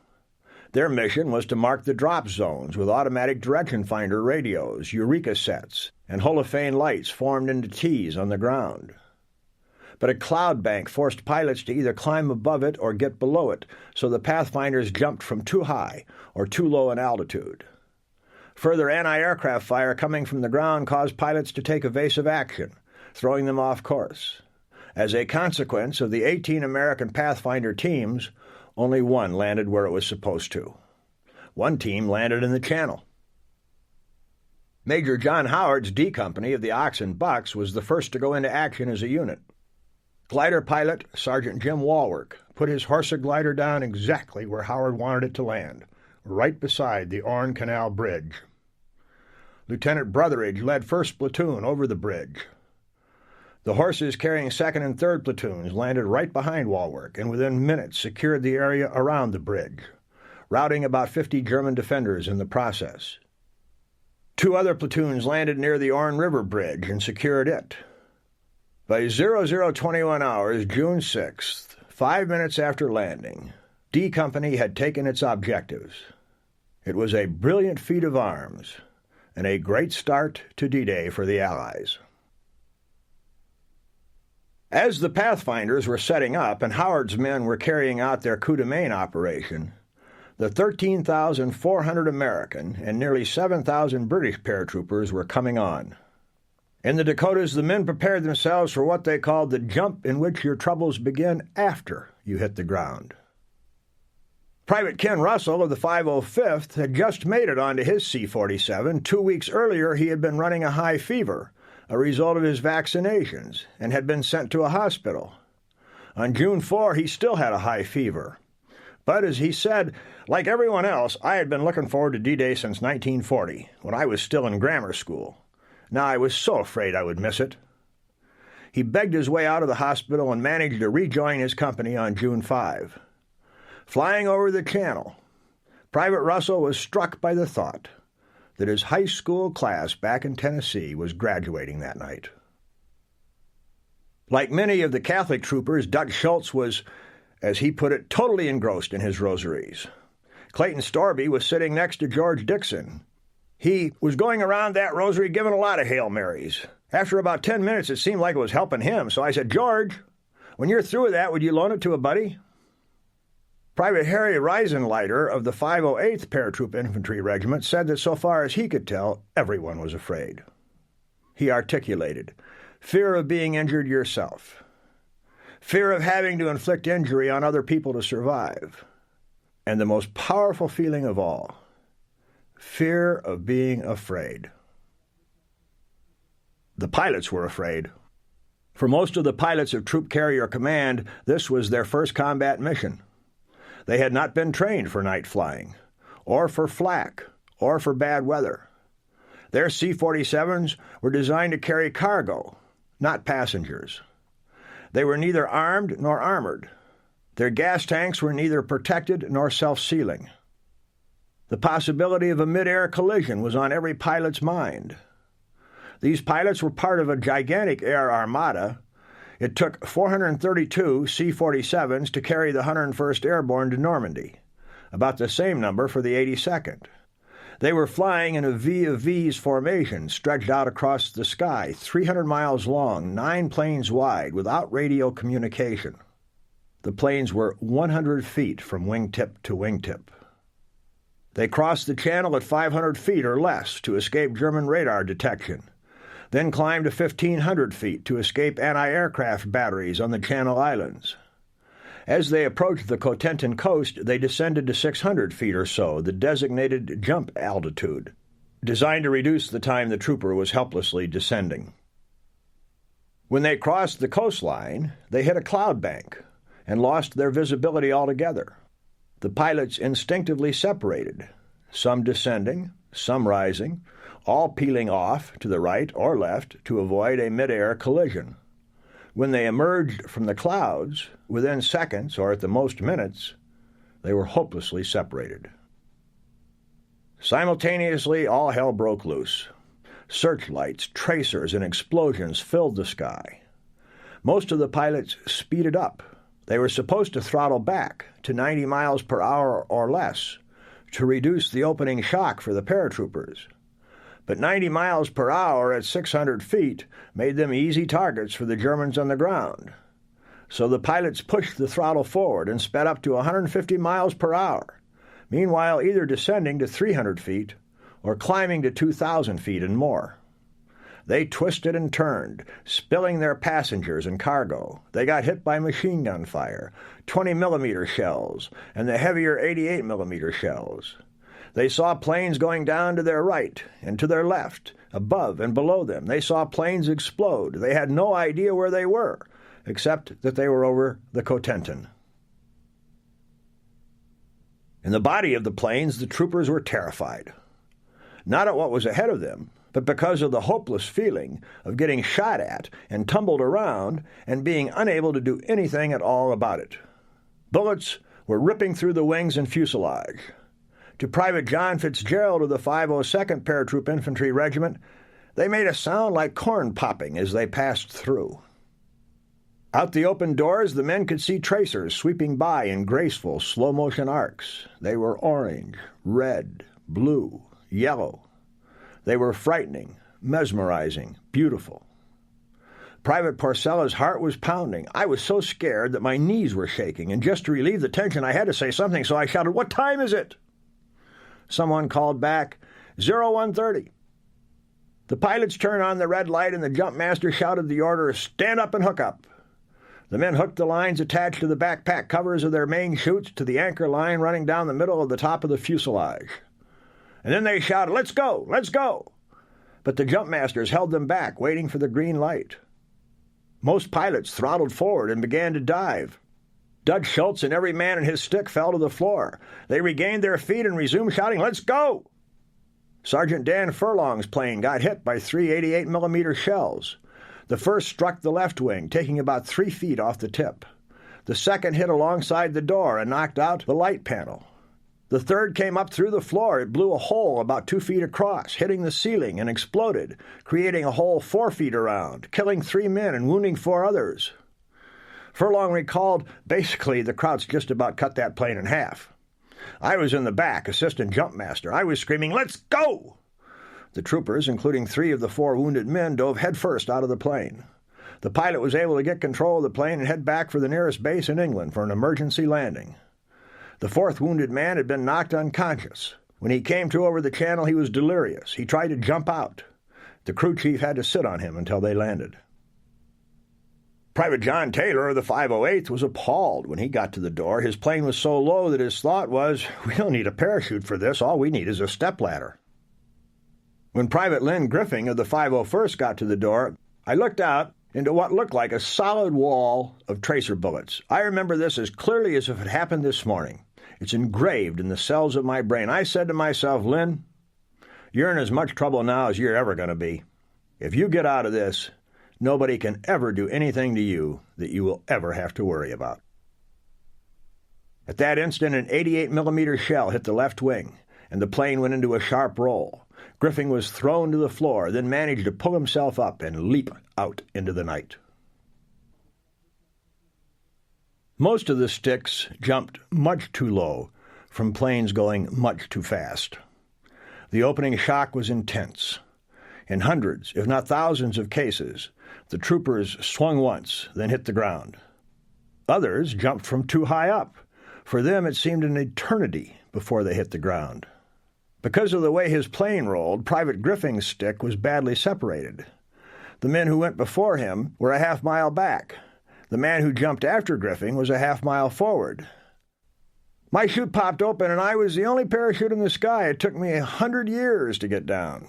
[SPEAKER 1] Their mission was to mark the drop zones with automatic direction finder radios, Eureka sets, and holophane lights formed into T's on the ground. But a cloud bank forced pilots to either climb above it or get below it, so the Pathfinders jumped from too high or too low in altitude. Further anti-aircraft fire coming from the ground caused pilots to take evasive action, throwing them off course. As a consequence of the 18 American Pathfinder teams, only one landed where it was supposed to. One team landed in the Channel. Major John Howard's D Company of the Ox and Bucks was the first to go into action as a unit. Glider pilot Sergeant Jim Walwork put his Horsa glider down exactly where Howard wanted it to land, right beside the Orne Canal Bridge. Lieutenant Brotheridge led 1st Platoon over the bridge. The horses carrying 2nd and 3rd platoons landed right behind Walwork and within minutes secured the area around the bridge, routing about 50 German defenders in the process. 2 other platoons landed near the Orne River Bridge and secured it. By 0021 hours, June 6th, 5 minutes after landing, D Company had taken its objectives. It was a brilliant feat of arms and a great start to D-Day for the Allies. As the Pathfinders were setting up and Howard's men were carrying out their coup de main operation, the 13,400 American and nearly 7,000 British paratroopers were coming on. In the Dakotas, the men prepared themselves for what they called the jump in which your troubles begin after you hit the ground. Private Ken Russell of the 505th had just made it onto his C-47. 2 weeks earlier, he had been running a high fever, a result of his vaccinations, and had been sent to a hospital. On June 4, he still had a high fever. But as he said, like everyone else, I had been looking forward to D-Day since 1940, when I was still in grammar school. Now I was so afraid I would miss it. He begged his way out of the hospital and managed to rejoin his company on June 5. Flying over the Channel, Private Russell was struck by the thought that his high school class back in Tennessee was graduating that night. Like many of the Catholic troopers, Dutch Schultz was, as he put it, totally engrossed in his rosaries. Clayton Storby was sitting next to George Dixon. He was going around that rosary giving a lot of Hail Marys. After about 10 minutes, it seemed like it was helping him, so I said, "George, when you're through with that, would you loan it to a buddy?" Private Harry Reisenleiter of the 508th Paratroop Infantry Regiment said that so far as he could tell, everyone was afraid. He articulated, fear of being injured yourself, fear of having to inflict injury on other people to survive, and the most powerful feeling of all, fear of being afraid. The pilots were afraid. For most of the pilots of Troop Carrier Command, this was their first combat mission. They had not been trained for night flying, or for flak, or for bad weather. Their C-47s were designed to carry cargo, not passengers. They were neither armed nor armored. Their gas tanks were neither protected nor self-sealing. The possibility of a mid-air collision was on every pilot's mind. These pilots were part of a gigantic air armada. It took 432 C-47s to carry the 101st Airborne to Normandy, about the same number for the 82nd. They were flying in a V of V's formation stretched out across the sky, 300 miles long, 9 planes wide, without radio communication. The planes were 100 feet from wingtip to wingtip. They crossed the channel at 500 feet or less to escape German radar detection, then climbed to 1,500 feet to escape anti-aircraft batteries on the Channel Islands. As they approached the Cotentin coast, they descended to 600 feet or so, the designated jump altitude, designed to reduce the time the trooper was helplessly descending. When they crossed the coastline, they hit a cloud bank and lost their visibility altogether. The pilots instinctively separated, some descending, some rising, all peeling off to the right or left to avoid a mid-air collision. When they emerged from the clouds, within seconds or at the most minutes, they were hopelessly separated. Simultaneously, all hell broke loose. Searchlights, tracers, and explosions filled the sky. Most of the pilots speeded up. They were supposed to throttle back to 90 miles per hour or less to reduce the opening shock for the paratroopers. But 90 miles per hour at 600 feet made them easy targets for the Germans on the ground. So the pilots pushed the throttle forward and sped up to 150 miles per hour, meanwhile either descending to 300 feet or climbing to 2,000 feet and more. They twisted and turned, spilling their passengers and cargo. They got hit by machine gun fire, 20-millimeter shells, and the heavier 88-millimeter shells. They saw planes going down to their right and to their left, above and below them. They saw planes explode. They had no idea where they were, except that they were over the Cotentin. In the body of the planes, the troopers were terrified. Not at what was ahead of them, but because of the hopeless feeling of getting shot at and tumbled around and being unable to do anything at all about it. Bullets were ripping through the wings and fuselage. To Private John Fitzgerald of the 502nd Paratroop Infantry Regiment, they made a sound like corn popping as they passed through. Out the open doors, the men could see tracers sweeping by in graceful, slow-motion arcs. They were orange, red, blue, yellow. They were frightening, mesmerizing, beautiful. Private Porcella's heart was pounding. I was so scared that my knees were shaking, and just to relieve the tension, I had to say something, so I shouted, "What time is it?" Someone called back, 0130. The pilots turned on the red light, and the jump master shouted the order, "Stand up and hook up." The men hooked the lines attached to the backpack covers of their main chutes to the anchor line running down the middle of the top of the fuselage. And then they shouted, "Let's go! Let's go!" But the jump masters held them back, waiting for the green light. Most pilots throttled forward and began to dive. Dud Schultz and every man in his stick fell to the floor. They regained their feet and resumed shouting, "Let's go!" Sergeant Dan Furlong's plane got hit by 3 88-millimeter shells. The first struck the left wing, taking about 3 feet off the tip. The second hit alongside the door and knocked out the light panel. The third came up through the floor. It blew a hole about 2 feet across, hitting the ceiling and exploded, creating a hole 4 feet around, killing 3 men and wounding 4 others. Furlong recalled, basically, the Krauts just about cut that plane in half. I was in the back, assistant jump master. I was screaming, "Let's go!" The troopers, including 3 of the 4 wounded men, dove headfirst out of the plane. The pilot was able to get control of the plane and head back for the nearest base in England for an emergency landing. The 4th wounded man had been knocked unconscious. When he came to over the channel, he was delirious. He tried to jump out. The crew chief had to sit on him until they landed. Private John Taylor of the 508th was appalled when he got to the door. His plane was so low that his thought was, "We don't need a parachute for this. All we need is a stepladder." When Private Lynn Griffing of the 501st got to the door, I looked out into what looked like a solid wall of tracer bullets. I remember this as clearly as if it happened this morning. It's engraved in the cells of my brain. I said to myself, "Lynn, you're in as much trouble now as you're ever going to be. If you get out of this, nobody can ever do anything to you that you will ever have to worry about." At that instant, an 88-millimeter shell hit the left wing, and the plane went into a sharp roll. Griffing was thrown to the floor, then managed to pull himself up and leap out into the night. Most of the sticks jumped much too low from planes going much too fast. The opening shock was intense. In hundreds, if not thousands of cases, the troopers swung once, then hit the ground. Others jumped from too high up. For them, it seemed an eternity before they hit the ground. Because of the way his plane rolled, Private Griffing's stick was badly separated. The men who went before him were a half-mile back. The man who jumped after Griffing was a half-mile forward. My chute popped open, and I was the only parachute in the sky. It took me 100 years to get down.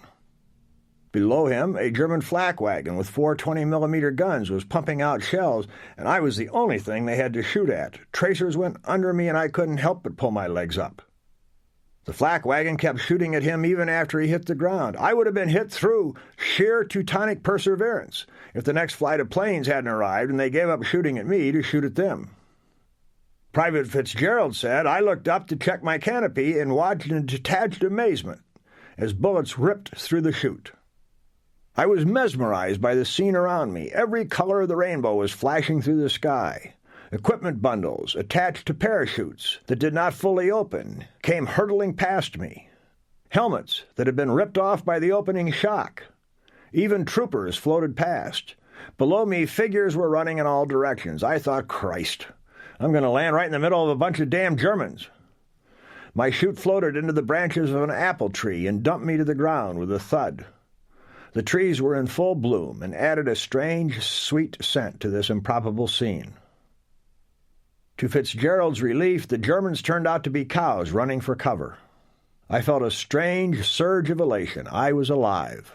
[SPEAKER 1] Below him, a German flak wagon with 4 20-millimeter guns was pumping out shells, and I was the only thing they had to shoot at. Tracers went under me, and I couldn't help but pull my legs up. The flak wagon kept shooting at him even after he hit the ground. I would have been hit through sheer Teutonic perseverance if the next flight of planes hadn't arrived and they gave up shooting at me to shoot at them. Private Fitzgerald said, I looked up to check my canopy and watched in detached amazement as bullets ripped through the chute. I was mesmerized by the scene around me. Every color of the rainbow was flashing through the sky. Equipment bundles attached to parachutes that did not fully open came hurtling past me. Helmets that had been ripped off by the opening shock. Even troopers floated past. Below me, figures were running in all directions. I thought, Christ, I'm going to land right in the middle of a bunch of damn Germans. My chute floated into the branches of an apple tree and dumped me to the ground with a thud. The trees were in full bloom and added a strange, sweet scent to this improbable scene. To Fitzgerald's relief, the Germans turned out to be cows running for cover. I felt a strange surge of elation. I was alive.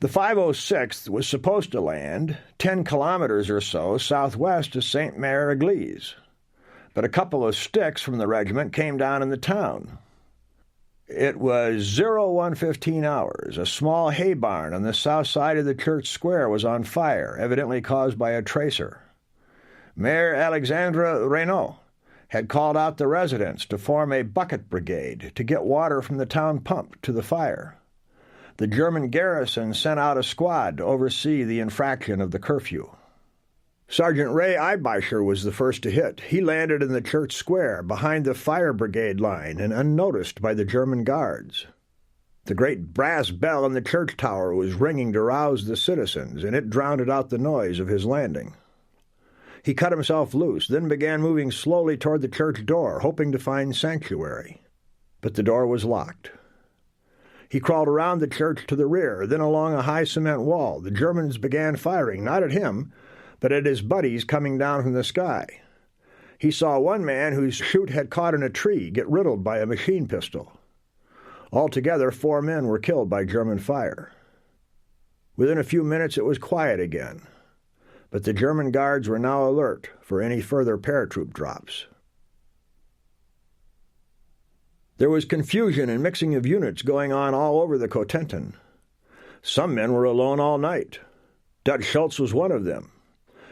[SPEAKER 1] The 506th was supposed to land 10 kilometers or so southwest of Saint-Mère-Église, but a couple of sticks from the regiment came down in the town. It was 01:15 hours. A small hay barn on the south side of the church square was on fire, evidently caused by a tracer. Mayor Alexandre Reynaud had called out the residents to form a bucket brigade to get water from the town pump to the fire. The German garrison sent out a squad to oversee the infraction of the curfew. Sergeant Ray Eibeicher was the first to hit. He landed in the church square behind the fire brigade line and unnoticed by the German guards. The great brass bell in the church tower was ringing to rouse the citizens, and it drowned out the noise of his landing. He cut himself loose, then began moving slowly toward the church door, hoping to find sanctuary. But the door was locked. He crawled around the church to the rear, then along a high cement wall. The Germans began firing, not at him, but at his buddies coming down from the sky. He saw one man whose chute had caught in a tree get riddled by a machine pistol. Altogether, 4 men were killed by German fire. Within a few minutes it was quiet again, but the German guards were now alert for any further paratroop drops. There was confusion and mixing of units going on all over the Cotentin. Some men were alone all night. Dutch Schultz was one of them.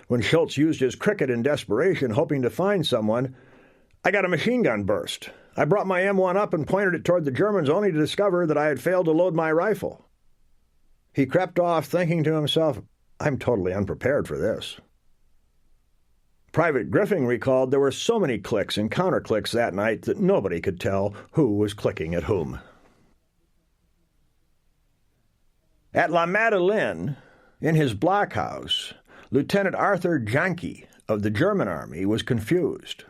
[SPEAKER 1] When Schultz used his cricket in desperation, hoping to find someone, I got a machine gun burst. I brought my M1 up and pointed it toward the Germans, only to discover that I had failed to load my rifle. He crept off, thinking to himself, I'm totally unprepared for this. Private Griffing recalled there were so many clicks and counter-clicks that night that nobody could tell who was clicking at whom. At La Madeleine, in his blockhouse, Lieutenant Arthur Janke of the German army was confused.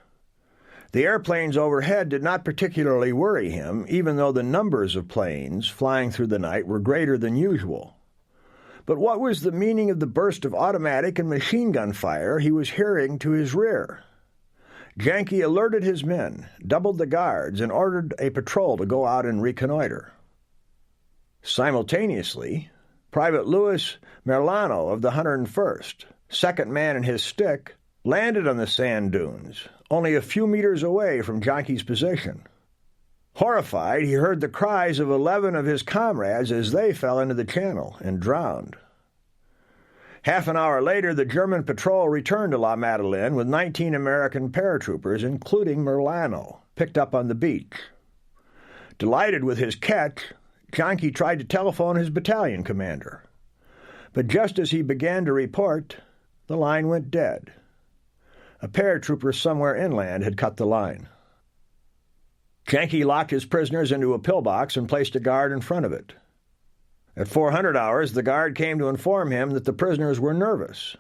[SPEAKER 1] The airplanes overhead did not particularly worry him, even though the numbers of planes flying through the night were greater than usual. But what was the meaning of the burst of automatic and machine gun fire he was hearing to his rear? Janke alerted his men, doubled the guards, and ordered a patrol to go out and reconnoiter. Simultaneously, Private Louis Merlano of the 101st, second man in his stick, landed on the sand dunes, only a few meters away from Janke's position. Horrified, he heard the cries of 11 of his comrades as they fell into the channel and drowned. Half an hour later, the German patrol returned to La Madeleine with 19 American paratroopers, including Merlano, picked up on the beach. Delighted with his catch, Janke tried to telephone his battalion commander. But just as he began to report, the line went dead. A paratrooper somewhere inland had cut the line. Janke locked his prisoners into a pillbox and placed a guard in front of it. At 400 hours, the guard came to inform him that the prisoners were nervous.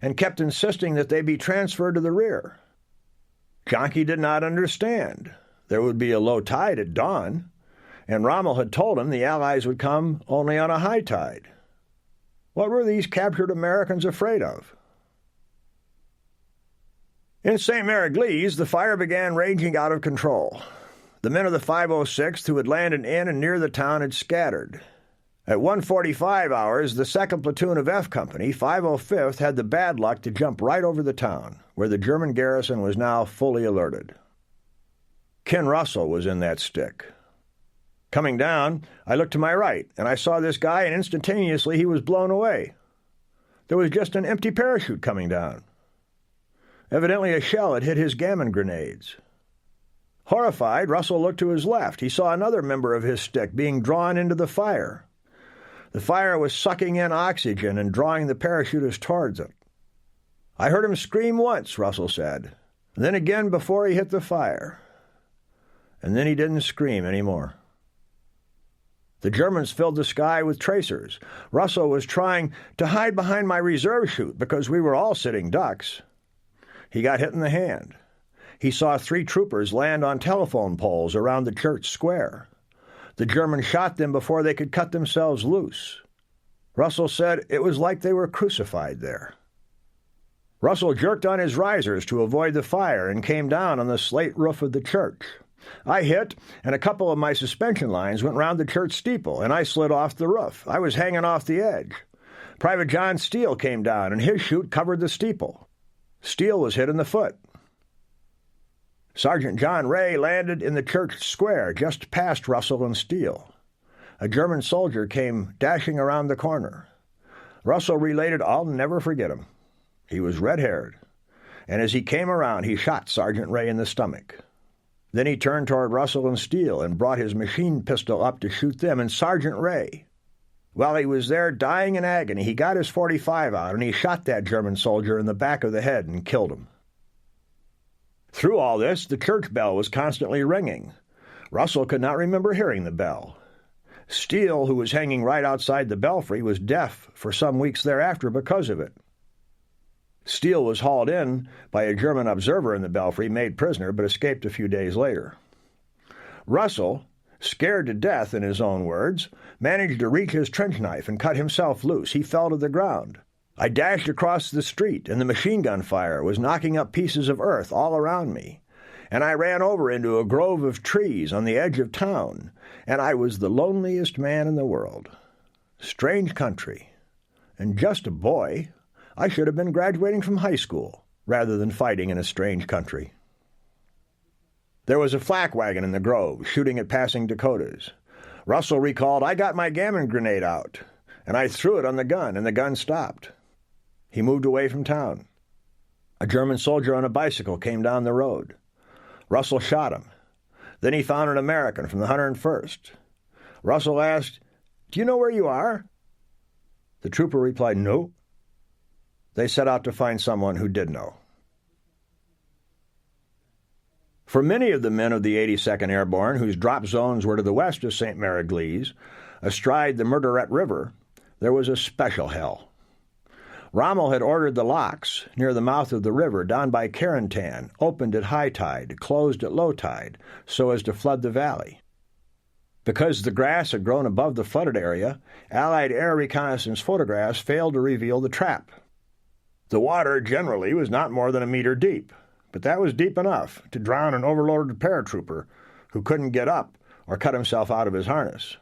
[SPEAKER 1] and kept insisting that they be transferred to the rear. Janke did not understand. There would be a low tide at dawn, and Rommel had told him the Allies would come only on a high tide. What were these captured Americans afraid of? In St. Mary-Glees, the fire began raging out of control. The men of the 506th who had landed in and near the town had scattered. At 1:45 hours, the 2nd Platoon of F Company, 505th, had the bad luck to jump right over the town, where the German garrison was now fully alerted. Ken Russell was in that stick. Coming down, I looked to my right, and I saw this guy, and instantaneously he was blown away. There was just an empty parachute coming down. Evidently a shell had hit his gammon grenades. Horrified, Russell looked to his left. He saw another member of his stick being drawn into the fire. The fire was sucking in oxygen and drawing the parachutist towards it. I heard him scream once, Russell said, and then again before he hit the fire. And then he didn't scream anymore. The Germans filled the sky with tracers. Russell was trying to hide behind my reserve chute because we were all sitting ducks. He got hit in the hand. He saw 3 troopers land on telephone poles around the church square. The Germans shot them before they could cut themselves loose. Russell said it was like they were crucified there. Russell jerked on his risers to avoid the fire and came down on the slate roof of the church. I hit, and a couple of my suspension lines went round the church steeple, and I slid off the roof. I was hanging off the edge. Private John Steele came down, and his chute covered the steeple. Steele was hit in the foot. Sergeant John Ray landed in the church square just past Russell and Steele. A German soldier came dashing around the corner. Russell related, I'll never forget him. He was red-haired, and as he came around, he shot Sergeant Ray in the stomach. Then he turned toward Russell and Steele and brought his machine pistol up to shoot them, and Sergeant Ray, while he was there dying in agony, he got his .45 out and he shot that German soldier in the back of the head and killed him. Through all this, the church bell was constantly ringing. Russell could not remember hearing the bell. Steele, who was hanging right outside the belfry, was deaf for some weeks thereafter because of it. Steele was hauled in by a German observer in the belfry, made prisoner, but escaped a few days later. Russell, scared to death in his own words, managed to reach his trench knife and cut himself loose. He fell to the ground. I dashed across the street, and the machine gun fire was knocking up pieces of earth all around me. And I ran over into a grove of trees on the edge of town, and I was the loneliest man in the world. Strange country. And just a boy. I should have been graduating from high school rather than fighting in a strange country. There was a flak wagon in the grove, shooting at passing Dakotas. Russell recalled, I got my gammon grenade out, and I threw it on the gun, and the gun stopped. He moved away from town. A German soldier on a bicycle came down the road. Russell shot him. Then he found an American from the 101st. Russell asked, Do you know where you are? The trooper replied, No. They set out to find someone who did know. For many of the men of the 82nd Airborne, whose drop zones were to the west of St. Mary-Glees, astride the Murderette River, there was a special hell. Rommel had ordered the locks near the mouth of the river down by Carentan, opened at high tide, closed at low tide, so as to flood the valley. Because the grass had grown above the flooded area, Allied air reconnaissance photographs failed to reveal the trap. The water generally was not more than a meter deep, but that was deep enough to drown an overloaded paratrooper who couldn't get up or cut himself out of his harness.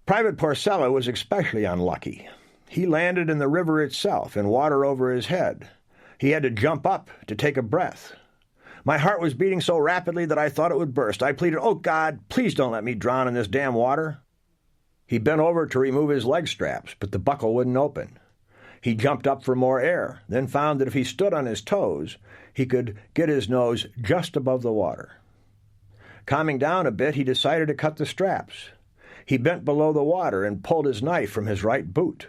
[SPEAKER 1] Private Porcella was especially unlucky. He landed in the river itself in water over his head. He had to jump up to take a breath. My heart was beating so rapidly that I thought it would burst. I pleaded, Oh, God, please don't let me drown in this damn water. He bent over to remove his leg straps, but the buckle wouldn't open. He jumped up for more air, then found that if he stood on his toes, he could get his nose just above the water. Calming down a bit, he decided to cut the straps. He bent below the water and pulled his knife from his right boot.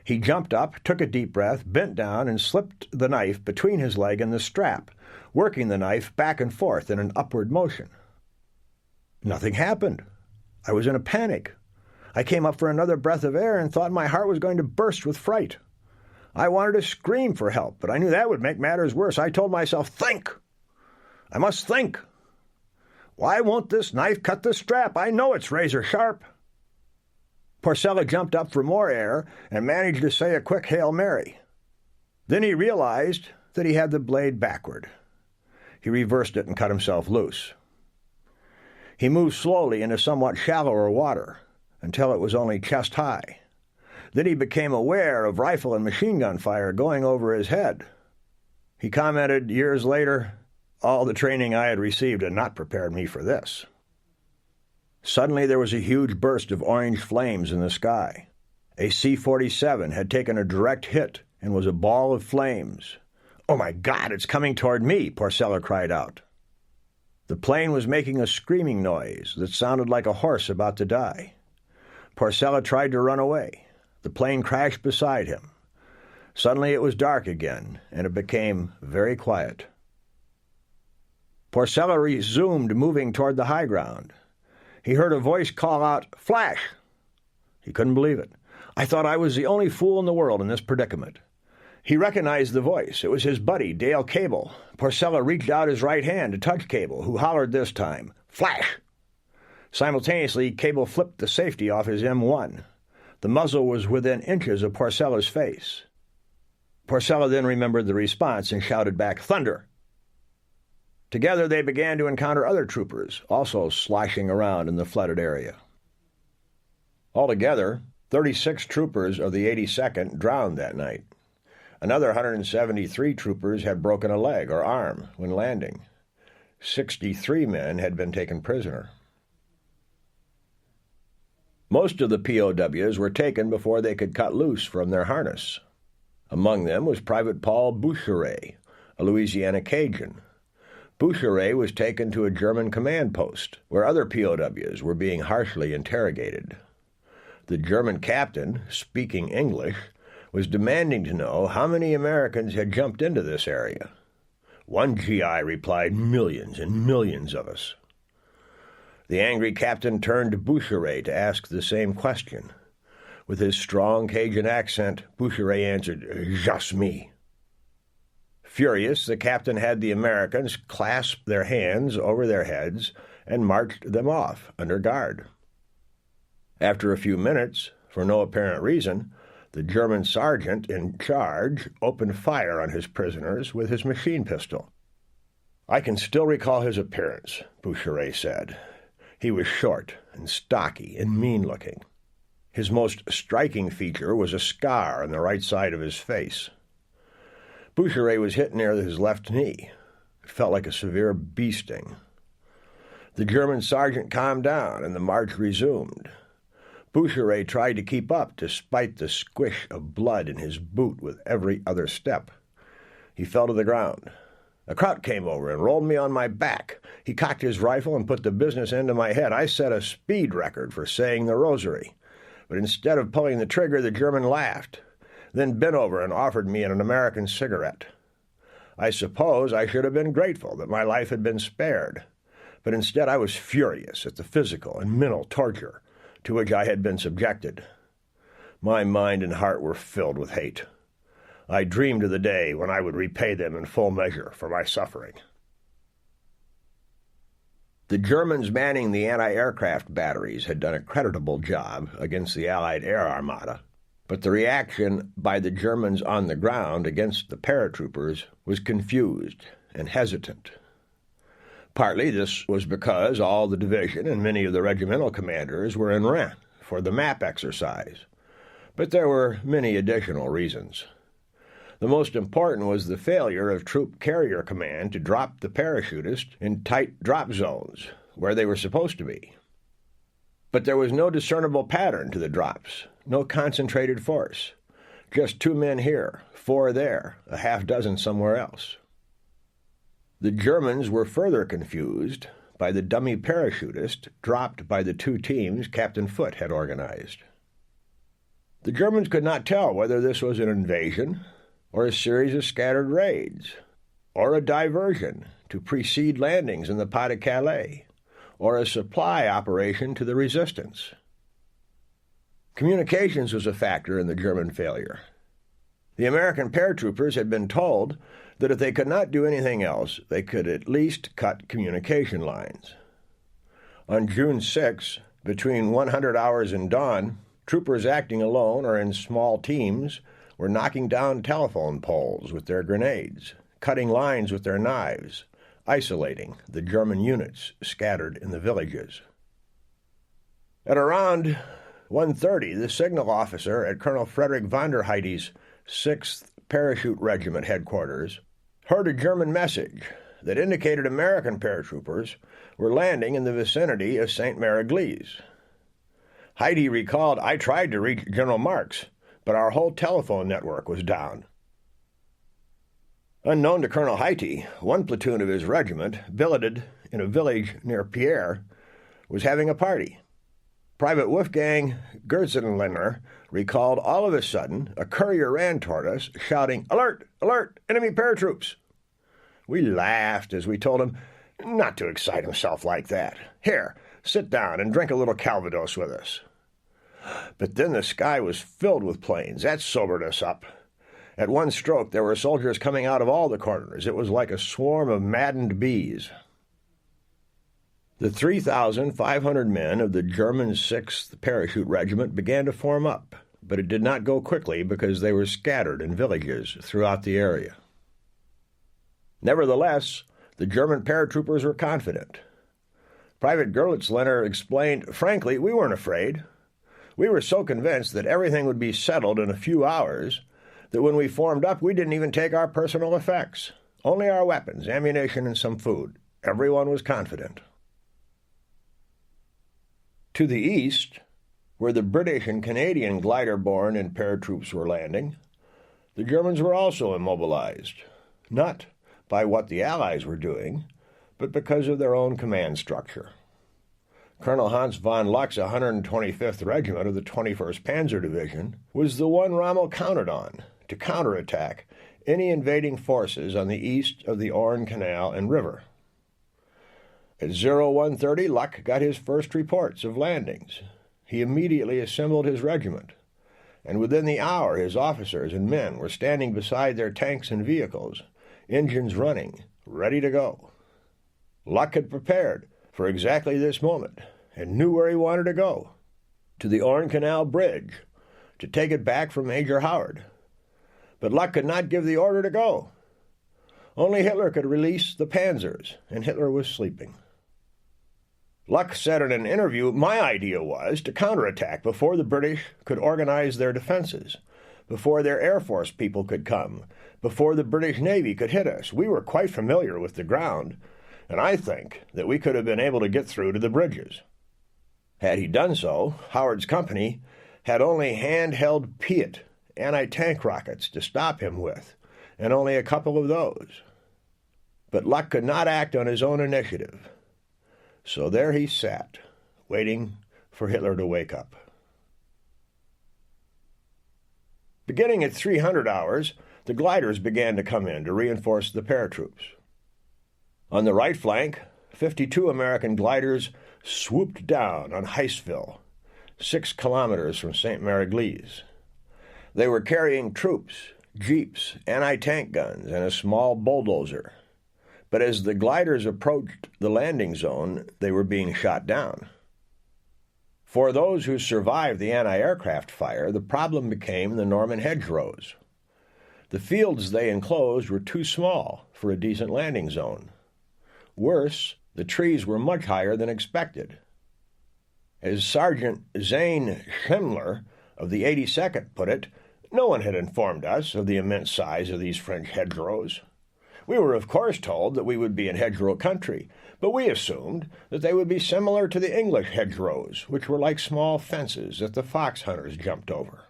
[SPEAKER 1] He jumped up, took a deep breath, bent down, and slipped the knife between his leg and the strap, working the knife back and forth in an upward motion. Nothing happened. I was in a panic. I came up for another breath of air and thought my heart was going to burst with fright. I wanted to scream for help, but I knew that would make matters worse. I told myself, think! I must think! Why won't this knife cut the strap? I know it's razor sharp. Porcella jumped up for more air and managed to say a quick Hail Mary. Then he realized that he had the blade backward. He reversed it and cut himself loose. He moved slowly into somewhat shallower water until it was only chest high. Then he became aware of rifle and machine gun fire going over his head. He commented years later, all the training I had received had not prepared me for this. Suddenly there was a huge burst of orange flames in the sky. A C-47 had taken a direct hit and was a ball of flames. "Oh my God, it's coming toward me," Porcella cried out. The plane was making a screaming noise that sounded like a horse about to die. Porcella tried to run away. The plane crashed beside him. Suddenly it was dark again, and it became very quiet. Porcella resumed moving toward the high ground. He heard a voice call out, "Flash!" He couldn't believe it. I thought I was the only fool in the world in this predicament. He recognized the voice. It was his buddy, Dale Cable. Porcella reached out his right hand to touch Cable, who hollered this time, "Flash!" Simultaneously, Cable flipped the safety off his M1. The muzzle was within inches of Porcella's face. Porcella then remembered the response and shouted back, "Thunder!" Together they began to encounter other troopers, also sloshing around in the flooded area. Altogether, 36 troopers of the 82nd drowned that night. Another 173 troopers had broken a leg or arm when landing. 63 men had been taken prisoner. Most of the POWs were taken before they could cut loose from their harness. Among them was Private Paul Boucheret, a Louisiana Cajun. Boucheret was taken to a German command post, where other POWs were being harshly interrogated. The German captain, speaking English, was demanding to know how many Americans had jumped into this area. One GI replied, "Millions and millions of us." The angry captain turned to Boucheret to ask the same question. With his strong Cajun accent, Boucheret answered, "Just me." Furious, the captain had the Americans clasp their hands over their heads and marched them off under guard. After a few minutes, for no apparent reason, the German sergeant in charge opened fire on his prisoners with his machine pistol. "I can still recall his appearance," Boucheret said. He was short and stocky and mean-looking. His most striking feature was a scar on the right side of his face. Boucheret was hit near his left knee. It felt like a severe bee sting. The German sergeant calmed down, and the march resumed. Boucheret tried to keep up despite the squish of blood in his boot with every other step. He fell to the ground. A Kraut came over and rolled me on my back. He cocked his rifle and put the business end to my head. I set a speed record for saying the rosary. But instead of pulling the trigger, the German laughed, then bent over and offered me an American cigarette. I suppose I should have been grateful that my life had been spared, but instead I was furious at the physical and mental torture to which I had been subjected. My mind and heart were filled with hate. I dreamed of the day when I would repay them in full measure for my suffering. The Germans manning the anti-aircraft batteries had done a creditable job against the Allied air armada, but the reaction by the Germans on the ground against the paratroopers was confused and hesitant. Partly this was because all the division and many of the regimental commanders were in Rennes for the map exercise, but there were many additional reasons. The most important was the failure of Troop Carrier Command to drop the parachutists in tight drop zones, where they were supposed to be. But there was no discernible pattern to the drops, no concentrated force. Just 2 men here, 4 there, a half dozen somewhere else. The Germans were further confused by the dummy parachutist dropped by the 2 teams Captain Foote had organized. The Germans could not tell whether this was an invasion or a series of scattered raids, or a diversion to precede landings in the Pas-de-Calais, or a supply operation to the resistance. Communications was a factor in the German failure. The American paratroopers had been told that if they could not do anything else, they could at least cut communication lines. On June 6, between 100 hours and dawn, troopers acting alone or in small teams were knocking down telephone poles with their grenades, cutting lines with their knives, isolating the German units scattered in the villages. At around 1:30, the signal officer at Colonel Frederick von der Heide's 6th Parachute Regiment headquarters heard a German message that indicated American paratroopers were landing in the vicinity of St. Mary-Église. Heide recalled, "I tried to reach General Marks, but our whole telephone network was down." Unknown to Colonel Heide, one platoon of his regiment, billeted in a village near Pierre, was having a party. Private Wolfgang Gerzenliner recalled, "All of a sudden, a courier ran toward us, shouting, 'Alert! Alert! Enemy paratroops!' We laughed as we told him not to excite himself like that. 'Here, sit down and drink a little Calvados with us.' But then the sky was filled with planes. That sobered us up. At one stroke, there were soldiers coming out of all the corners. It was like a swarm of maddened bees." The 3,500 men of the German 6th Parachute Regiment began to form up, but it did not go quickly because they were scattered in villages throughout the area. Nevertheless, the German paratroopers were confident. Private Gerlitzliner explained, "Frankly, we weren't afraid. We were so convinced that everything would be settled in a few hours that when we formed up, we didn't even take our personal effects, only our weapons, ammunition, and some food. Everyone was confident." To the east, where the British and Canadian glider-borne and paratroops were landing, the Germans were also immobilized, not by what the Allies were doing, but because of their own command structure. Colonel Hans von Luck's 125th Regiment of the 21st Panzer Division was the one Rommel counted on to counterattack any invading forces on the east of the Orne Canal and River. At 01:30, Luck got his first reports of landings. He immediately assembled his regiment, and within the hour his officers and men were standing beside their tanks and vehicles, engines running, ready to go. Luck had prepared for exactly this moment and knew where he wanted to go, to the Orne Canal Bridge, to take it back from Major Howard. But Luck could not give the order to go. Only Hitler could release the panzers, and Hitler was sleeping. Luck said in an interview, "My idea was to counterattack before the British could organize their defenses, before their Air Force people could come, before the British Navy could hit us. We were quite familiar with the ground, and I think that we could have been able to get through to the bridges." Had he done so, Howard's company had only handheld Piat anti-tank rockets to stop him with, and only a couple of those. But Luck could not act on his own initiative. So there he sat, waiting for Hitler to wake up. Beginning at 300 hours, the gliders began to come in to reinforce the paratroops. On the right flank, 52 American gliders swooped down on Heissville, 6 kilometers from St. Mary-Église. They were carrying troops, jeeps, anti-tank guns, and a small bulldozer. But as the gliders approached the landing zone, they were being shot down. For those who survived the anti-aircraft fire, the problem became the Norman hedgerows. The fields they enclosed were too small for a decent landing zone. Worse, the trees were much higher than expected. As Sergeant Zane Schindler of the 82nd put it, "No one had informed us of the immense size of these French hedgerows. We were, of course, told that we would be in hedgerow country, but we assumed that they would be similar to the English hedgerows, which were like small fences that the fox hunters jumped over."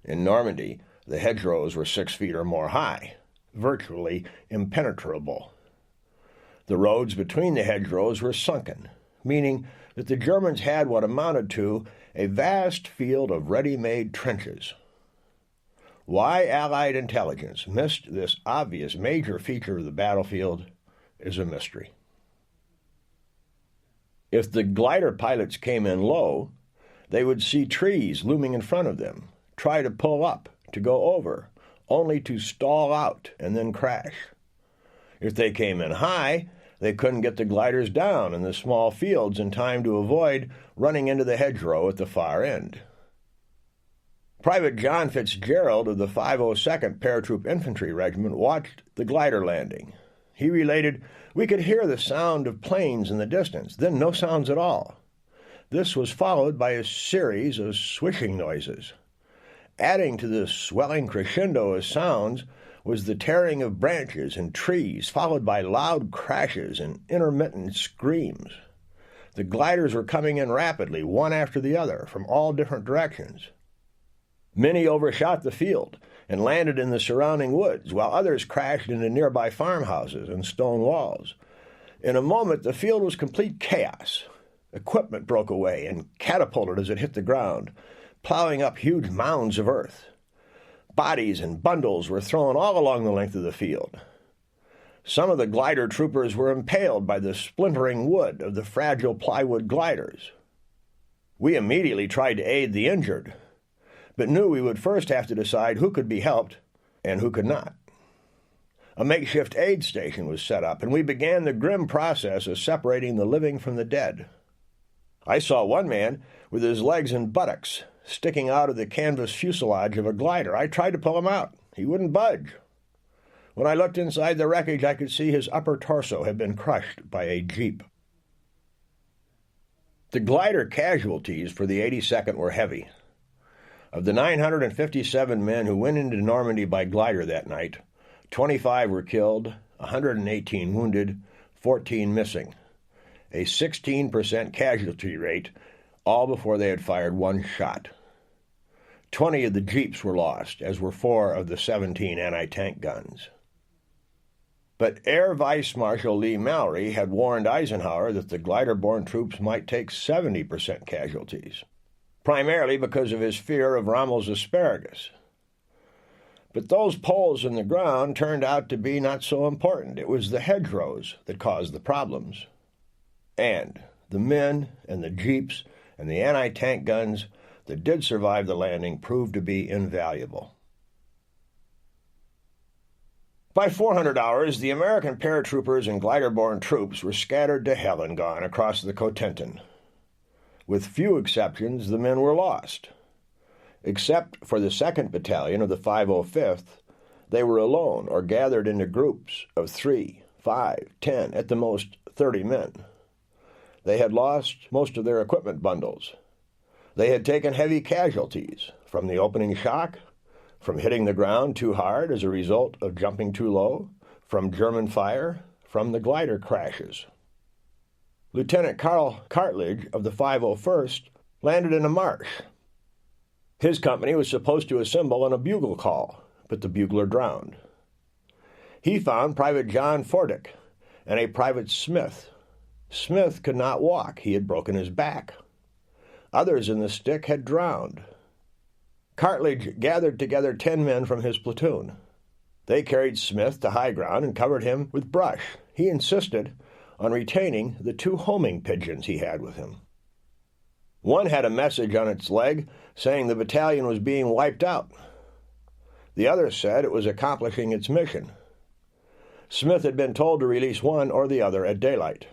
[SPEAKER 1] In Normandy, the hedgerows were 6 feet or more high, virtually impenetrable. The roads between the hedgerows were sunken, meaning that the Germans had what amounted to a vast field of ready-made trenches. Why Allied intelligence missed this obvious major feature of the battlefield is a mystery. If the glider pilots came in low, they would see trees looming in front of them, try to pull up to go over, only to stall out and then crash. If they came in high, they couldn't get the gliders down in the small fields in time to avoid running into the hedgerow at the far end. Private John Fitzgerald of the 502nd Paratroop Infantry Regiment watched the glider landing. He related, "We could hear the sound of planes in the distance, then no sounds at all. This was followed by a series of swishing noises. Adding to the swelling crescendo of sounds was the tearing of branches and trees, followed by loud crashes and intermittent screams. The gliders were coming in rapidly, one after the other, from all different directions. Many overshot the field and landed in the surrounding woods, while others crashed into nearby farmhouses and stone walls. In a moment, the field was complete chaos. Equipment broke away and catapulted as it hit the ground, plowing up huge mounds of earth. Bodies and bundles were thrown all along the length of the field. Some of the glider troopers were impaled by the splintering wood of the fragile plywood gliders. We immediately tried to aid the injured, but knew we would first have to decide who could be helped and who could not. A makeshift aid station was set up, and we began the grim process of separating the living from the dead. I saw one man with his legs and buttocks sticking out of the canvas fuselage of a glider. I tried to pull him out. He wouldn't budge. When I looked inside the wreckage, I could see his upper torso had been crushed by a jeep. The glider casualties for the 82nd were heavy. Of the 957 men who went into Normandy by glider that night, 25 were killed, 118 wounded, 14 missing, a 16% casualty rate, all before they had fired one shot. 20 of the jeeps were lost, as were 4 of the 17 anti-tank guns. But Air Vice Marshal Lee Mallory had warned Eisenhower that the glider-borne troops might take 70% casualties, primarily because of his fear of Rommel's asparagus. But those poles in the ground turned out to be not so important. It was the hedgerows that caused the problems. And the men and the jeeps and the anti-tank guns that did survive the landing proved to be invaluable. By 400 hours, the American paratroopers and glider-borne troops were scattered to hell and gone across the Cotentin. With few exceptions, the men were lost. Except for the 2nd Battalion of the 505th, they were alone or gathered into groups of 3, 5, 10, at the most 30 men. They had lost most of their equipment bundles. They had taken heavy casualties from the opening shock, from hitting the ground too hard as a result of jumping too low, from German fire, from the glider crashes. Lieutenant Carl Cartledge of the 501st landed in a marsh. His company was supposed to assemble on a bugle call, but the bugler drowned. He found Private John Fordick and a Private Smith. Smith could not walk. He had broken his back. Others in the stick had drowned. Cartledge gathered together 10 men from his platoon. They carried Smith to high ground and covered him with brush. He insisted on retaining the 2 homing pigeons he had with him. One had a message on its leg saying the battalion was being wiped out. The other said it was accomplishing its mission. Smith had been told to release one or the other at daylight.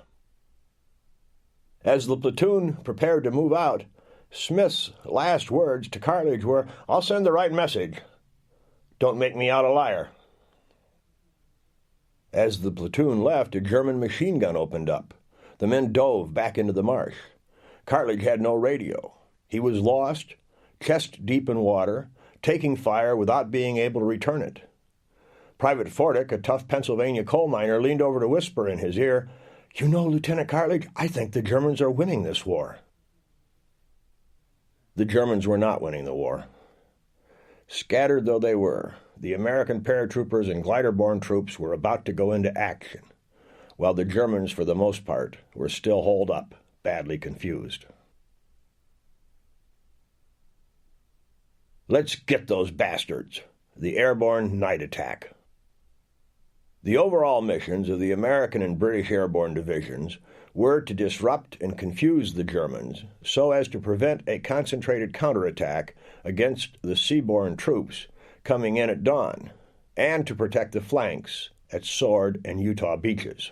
[SPEAKER 1] As the platoon prepared to move out, Smith's last words to Cartledge were, "I'll send the right message. Don't make me out a liar." As the platoon left, a German machine gun opened up. The men dove back into the marsh. Cartledge had no radio. He was lost, chest deep in water, taking fire without being able to return it. Private Fordick, a tough Pennsylvania coal miner, leaned over to whisper in his ear, "You know, Lieutenant Cartledge, I think the Germans are winning this war." The Germans were not winning the war. Scattered though they were, the American paratroopers and glider-borne troops were about to go into action, while the Germans, for the most part, were still holed up, badly confused. Let's get those bastards. The airborne night attack. The overall missions of the American and British airborne divisions were to disrupt and confuse the Germans so as to prevent a concentrated counterattack against the seaborne troops coming in at dawn, and to protect the flanks at Sword and Utah beaches.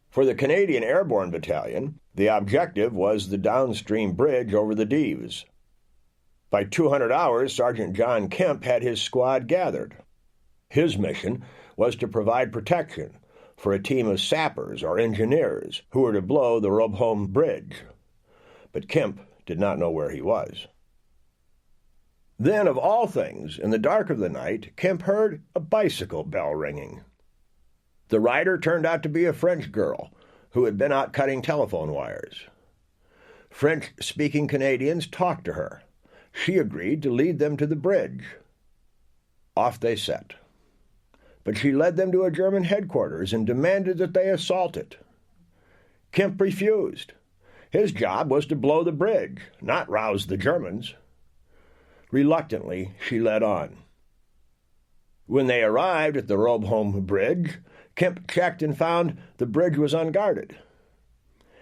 [SPEAKER 1] For the Canadian Airborne Battalion, the objective was the downstream bridge over the Deves. By 200 hours, Sergeant John Kemp had his squad gathered. His mission was to provide protection for a team of sappers or engineers who were to blow the Robholm Bridge. But Kemp did not know where he was. Then, of all things, in the dark of the night, Kemp heard a bicycle bell ringing. The rider turned out to be a French girl who had been out cutting telephone wires. French-speaking Canadians talked to her. She agreed to lead them to the bridge. Off they set. But she led them to a German headquarters and demanded that they assault it. Kemp refused. His job was to blow the bridge, not rouse the Germans. Reluctantly, she led on. When they arrived at the Robholm Bridge, Kemp checked and found the bridge was unguarded.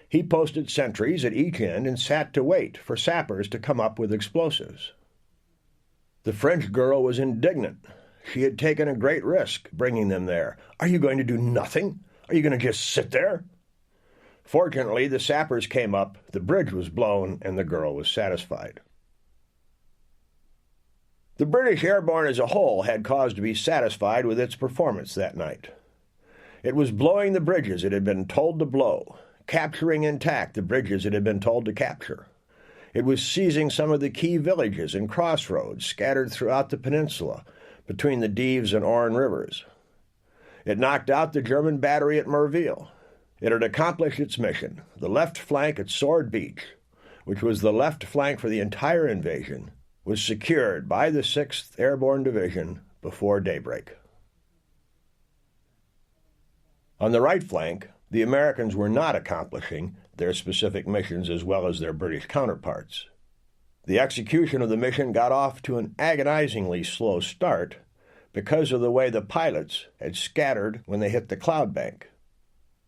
[SPEAKER 1] He posted sentries at each end and sat to wait for sappers to come up with explosives. The French girl was indignant. She had taken a great risk bringing them there. "Are you going to do nothing? Are you going to just sit there?" Fortunately, the sappers came up, the bridge was blown, and the girl was satisfied. The British Airborne as a whole had cause to be satisfied with its performance that night. It was blowing the bridges it had been told to blow, capturing intact the bridges it had been told to capture. It was seizing some of the key villages and crossroads scattered throughout the peninsula between the Deves and Orne rivers. It knocked out the German battery at Merville. It had accomplished its mission. The left flank at Sword Beach, which was the left flank for the entire invasion, was secured by the 6th Airborne Division before daybreak. On the right flank, the Americans were not accomplishing their specific missions as well as their British counterparts. The execution of the mission got off to an agonizingly slow start because of the way the pilots had scattered when they hit the cloud bank.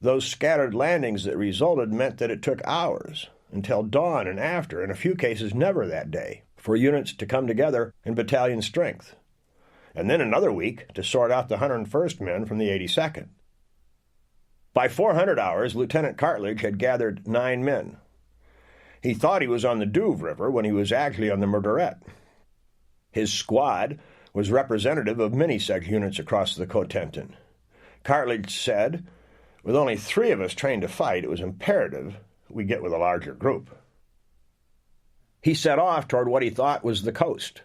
[SPEAKER 1] Those scattered landings that resulted meant that it took hours, until dawn and after, in a few cases never that day, for units to come together in battalion strength, and then another week to sort out the 101st men from the 82nd. By 400 hours, Lieutenant Cartledge had gathered 9 men. He thought he was on the Douve River when he was actually on the Murderette. His squad was representative of many such units across the Cotentin. Cartledge said, "With only 3 of us trained to fight, it was imperative we get with a larger group." He set off toward what he thought was the coast.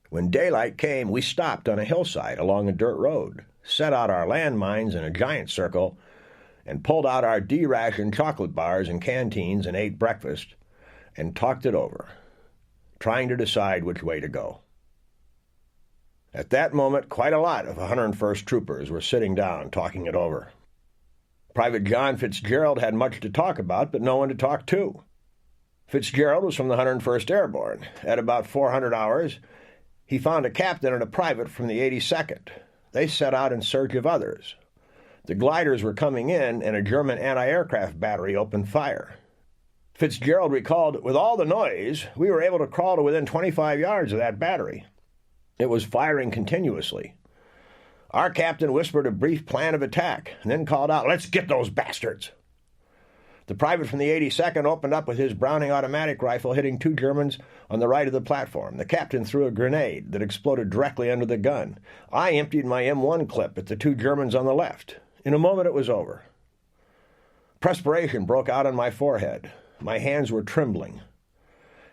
[SPEAKER 1] When daylight came, we stopped on a hillside along a dirt road, set out our landmines in a giant circle, and pulled out our de-rationed chocolate bars and canteens and ate breakfast and talked it over, trying to decide which way to go. At that moment, quite a lot of 101st troopers were sitting down talking it over. Private John Fitzgerald had much to talk about, but no one to talk to. Fitzgerald was from the 101st Airborne. At about 400 hours, he found a captain and a private from the 82nd. They set out in search of others. The gliders were coming in, and a German anti-aircraft battery opened fire. Fitzgerald recalled, "With all the noise, we were able to crawl to within 25 yards of that battery. It was firing continuously. Our captain whispered a brief plan of attack, and then called out, 'Let's get those bastards!' The private from the 82nd opened up with his Browning automatic rifle, hitting 2 Germans on the right of the platform. The captain threw a grenade that exploded directly under the gun. I emptied my M1 clip at the 2 Germans on the left. In a moment it was over. Perspiration broke out on my forehead. My hands were trembling.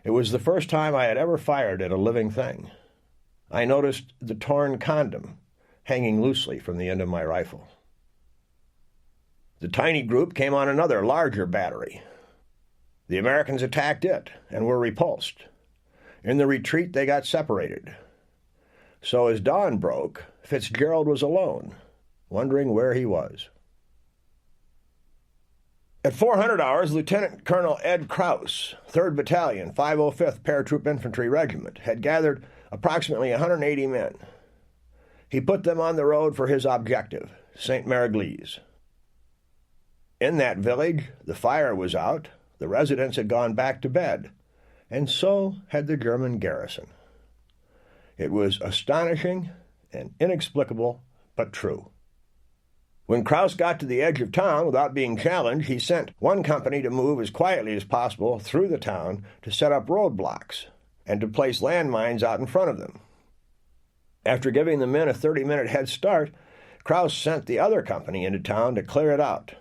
[SPEAKER 1] It was the first time I had ever fired at a living thing. I noticed the torn condom hanging loosely from the end of my rifle. The tiny group came on another, larger battery. The Americans attacked it and were repulsed. In the retreat, they got separated. So as dawn broke, Fitzgerald was alone, wondering where he was. At 400 hours, Lieutenant Colonel Ed Krause, 3rd Battalion, 505th Paratroop Infantry Regiment, had gathered approximately 180 men. He put them on the road for his objective, St. Mary-Église. In that village, the fire was out, the residents had gone back to bed, and so had the German garrison. It was astonishing and inexplicable, but true. When Krause got to the edge of town without being challenged, he sent one company to move as quietly as possible through the town to set up roadblocks and to place landmines out in front of them. After giving the men a 30-minute head start, Krause sent the other company into town to clear it out.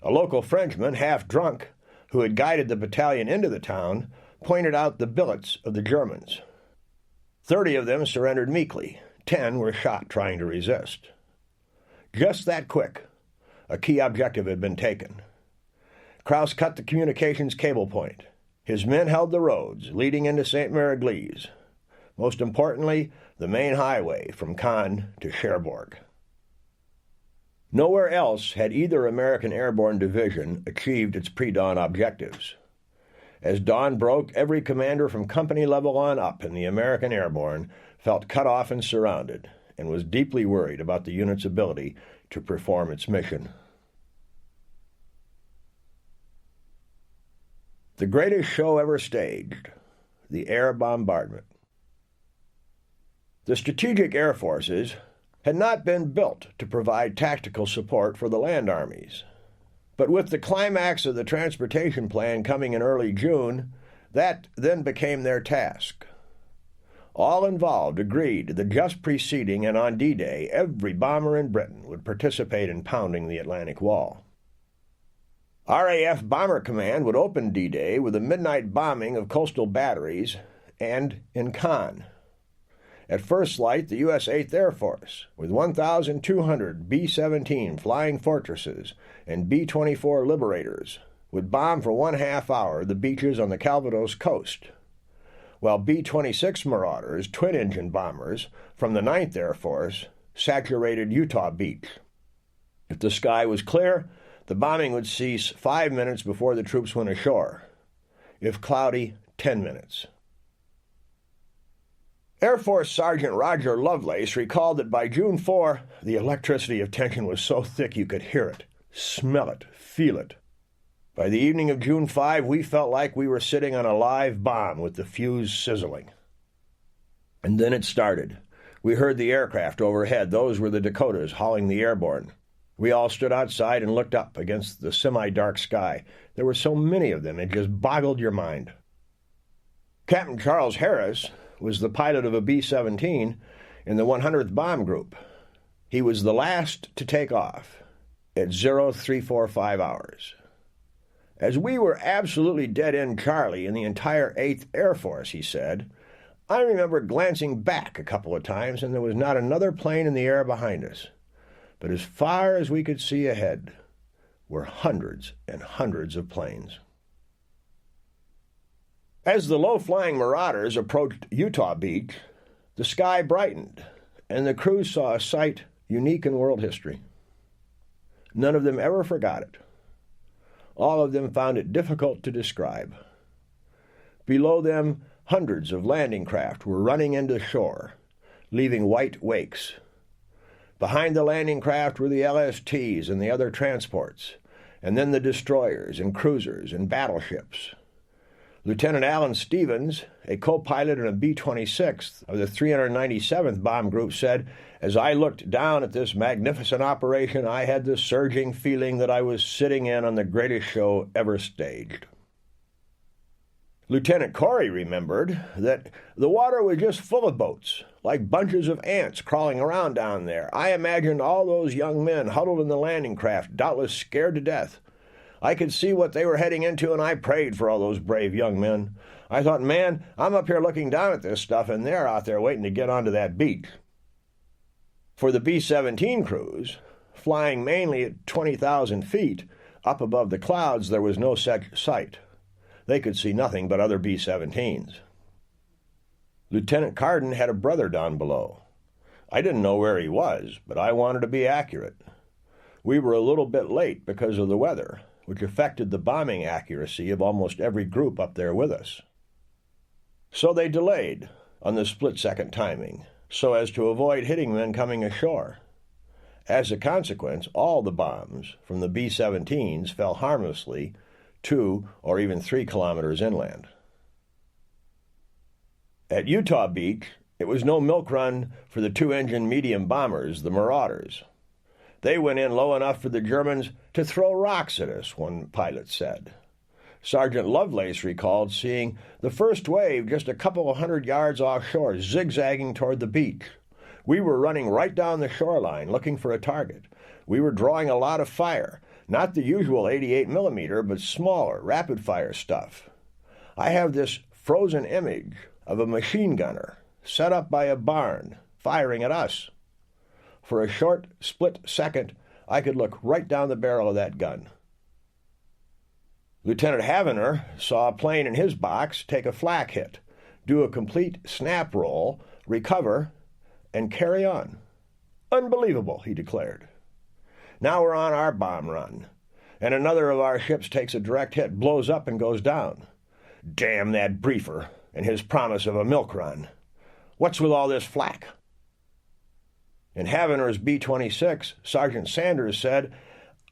[SPEAKER 1] A local Frenchman, half drunk, who had guided the battalion into the town, pointed out the billets of the Germans. 30 of them surrendered meekly. 10 were shot trying to resist. Just that quick, a key objective had been taken. Krause cut the communications cable point. His men held the roads leading into St. Mary-Église. Most importantly, the main highway from Caen to Cherbourg. Nowhere else had either American Airborne Division achieved its pre-dawn objectives. As dawn broke, every commander from company level on up in the American Airborne felt cut off and surrounded, and was deeply worried about the unit's ability to perform its mission. The greatest show ever staged, the air bombardment. The strategic air forces had not been built to provide tactical support for the land armies. But with the climax of the transportation plan coming in early June, that then became their task. All involved agreed that just preceding and on D-Day, every bomber in Britain would participate in pounding the Atlantic Wall. RAF Bomber Command would open D-Day with a midnight bombing of coastal batteries and in Caen. At first light, the U.S. 8th Air Force, with 1,200 B-17 Flying Fortresses and B-24 Liberators, would bomb for 1/2 hour the beaches on the Calvados coast, while B-26 Marauders, twin-engine bombers from the 9th Air Force, saturated Utah Beach. If the sky was clear, the bombing would cease 5 minutes before the troops went ashore. If cloudy, 10 minutes. Air Force Sergeant Roger Lovelace recalled that by June 4, the electricity of tension was so thick you could hear it, smell it, feel it. By the evening of June 5, we felt like we were sitting on a live bomb with the fuse sizzling. And then it started. We heard the aircraft overhead. Those were the Dakotas hauling the airborne. We all stood outside and looked up against the semi-dark sky. There were so many of them, it just boggled your mind. Captain Charles Harris was the pilot of a B-17 in the 100th Bomb Group. He was the last to take off at 0345 hours. As we were absolutely dead-end Charlie in the entire 8th Air Force, he said, I remember glancing back a couple of times and there was not another plane in the air behind us. But as far as we could see ahead were hundreds and hundreds of planes. As the low-flying Marauders approached Utah Beach, the sky brightened, and the crew saw a sight unique in world history. None of them ever forgot it. All of them found it difficult to describe. Below them, hundreds of landing craft were running into shore, leaving white wakes. Behind the landing craft were the LSTs and the other transports, and then the destroyers and cruisers and battleships. Lieutenant Alan Stevens, a co-pilot in a B-26 of the 397th Bomb Group, said, As I looked down at this magnificent operation, I had the surging feeling that I was sitting in on the greatest show ever staged. Lieutenant Corey remembered that the water was just full of boats, like bunches of ants crawling around down there. I imagined all those young men huddled in the landing craft, doubtless scared to death. I could see what they were heading into, and I prayed for all those brave young men. I thought, man, I'm up here looking down at this stuff, and they're out there waiting to get onto that beach. For the B-17 crews, flying mainly at 20,000 feet up above the clouds, there was no such sight. They could see nothing but other B-17s. Lieutenant Carden had a brother down below. I didn't know where he was, but I wanted to be accurate. We were a little bit late because of the weather, which affected the bombing accuracy of almost every group up there with us. So they delayed on the split-second timing, so as to avoid hitting men coming ashore. As a consequence, all the bombs from the B-17s fell harmlessly 2 or even 3 kilometers inland. At Utah Beach, It was no milk run for the two-engine medium bombers, the Marauders. They went in low enough for the Germans to throw rocks at us, one pilot said. Sergeant Lovelace recalled seeing the first wave just a couple of 100 yards offshore, zigzagging toward the beach. We were running right down the shoreline looking for a target. We were drawing a lot of fire, not the usual 88 millimeter, but smaller, rapid-fire stuff. I have this frozen image of a machine gunner set up by a barn, firing at us. For a short, split second, I could look right down the barrel of that gun. Lieutenant Havener saw a plane in his box take a flak hit, do a complete snap roll, recover, and carry on. Unbelievable, he declared. Now we're on our bomb run, and another of our ships takes a direct hit, blows up, and goes down. Damn that briefer and his promise of a milk run. What's with all this flak? In Havener's B-26, Sergeant Sanders said,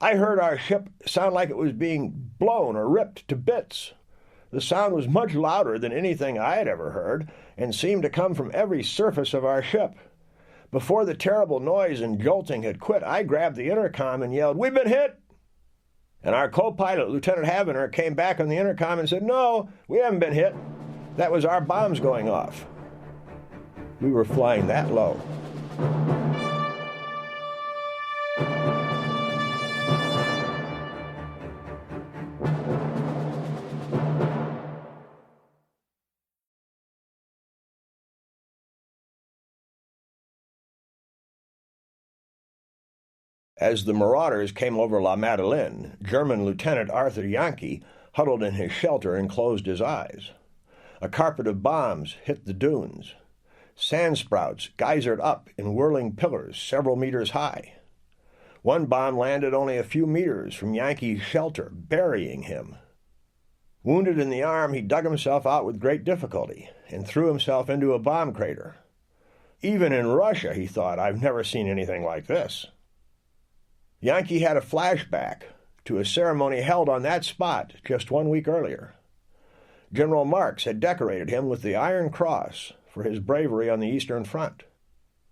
[SPEAKER 1] I heard our ship sound like it was being blown or ripped to bits. The sound was much louder than anything I had ever heard and seemed to come from every surface of our ship. Before the terrible noise and jolting had quit, I grabbed the intercom and yelled, We've been hit! And our co-pilot, Lieutenant Havener, came back on the intercom and said, No, we haven't been hit. That was our bombs going off. We were flying that low. As the Marauders came over La Madeleine, German Lieutenant Arthur Yankee huddled in his shelter and closed his eyes. A carpet of bombs hit the dunes. Sand sprouts geysered up in whirling pillars several meters high. One bomb landed only a few meters from Yankee's shelter, burying him. Wounded in the arm, he dug himself out with great difficulty and threw himself into a bomb crater. Even in Russia, he thought, I've never seen anything like this. Yankee had a flashback to a ceremony held on that spot just 1 week earlier. General Marks had decorated him with the Iron Cross for his bravery on the Eastern Front.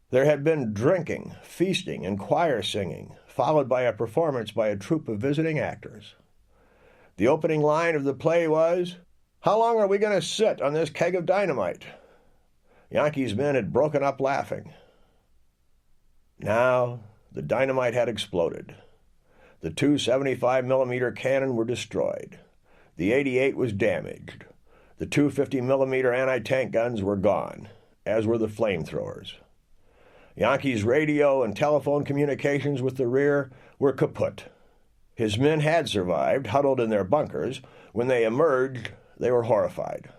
[SPEAKER 1] There had been drinking, feasting, and choir singing, followed by a performance by a troupe of visiting actors. The opening line of the play was, How long are we going to sit on this keg of dynamite? Yankee's men had broken up laughing. Now, the dynamite had exploded. The two 75mm cannon were destroyed. The 88 was damaged. The two 50mm anti-tank guns were gone, as were the flamethrowers. Yankee's radio and telephone communications with the rear were kaput. His men had survived, huddled in their bunkers. When they emerged, they were horrified.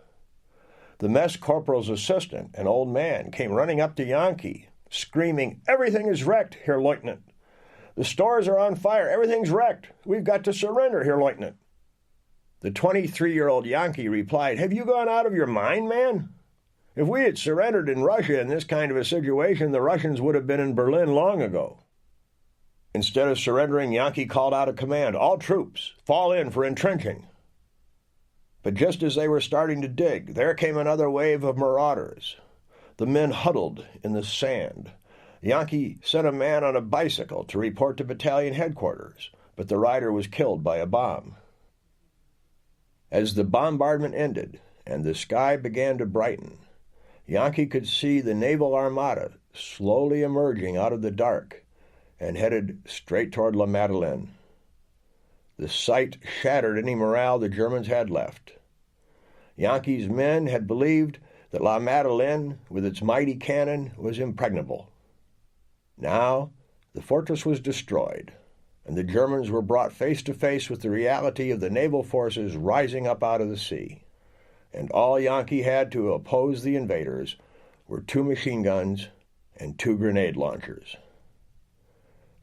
[SPEAKER 1] The mess corporal's assistant, an old man, came running up to Yankee, screaming, Everything is wrecked, Herr Leutnant. The stores are on fire. Everything's wrecked. We've got to surrender, Herr Leutnant. The 23-year-old Yankee replied, Have you gone out of your mind, man? If we had surrendered in Russia in this kind of a situation, the Russians would have been in Berlin long ago. Instead of surrendering, Yankee called out a command, All troops, fall in for entrenching. But just as they were starting to dig, there came another wave of marauders. The men huddled in the sand. Yankee sent a man on a bicycle to report to battalion headquarters, but the rider was killed by a bomb. As the bombardment ended and the sky began to brighten, Yankee could see the naval armada slowly emerging out of the dark and headed straight toward La Madeleine. The sight shattered any morale the Germans had left. Yankee's men had believed that La Madeleine, with its mighty cannon, was impregnable. Now, the fortress was destroyed, and the Germans were brought face to face with the reality of the naval forces rising up out of the sea. And all Yankee had to oppose the invaders were 2 machine guns and 2 grenade launchers.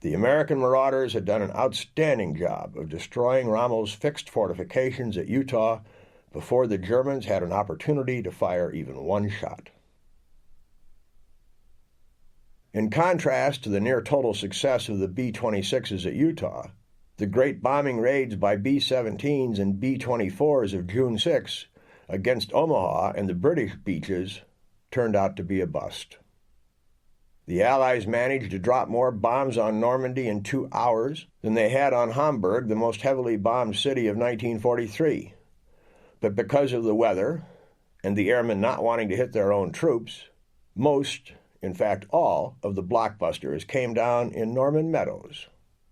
[SPEAKER 1] The American marauders had done an outstanding job of destroying Rommel's fixed fortifications at Utah before the Germans had an opportunity to fire even one shot. In contrast to the near-total success of the B-26s at Utah, the great bombing raids by B-17s and B-24s of June 6 against Omaha and the British beaches turned out to be a bust. The Allies managed to drop more bombs on Normandy in 2 hours than they had on Hamburg, the most heavily bombed city of 1943. But because of the weather and the airmen not wanting to hit their own troops, most, in fact all, of the blockbusters came down in Norman Meadows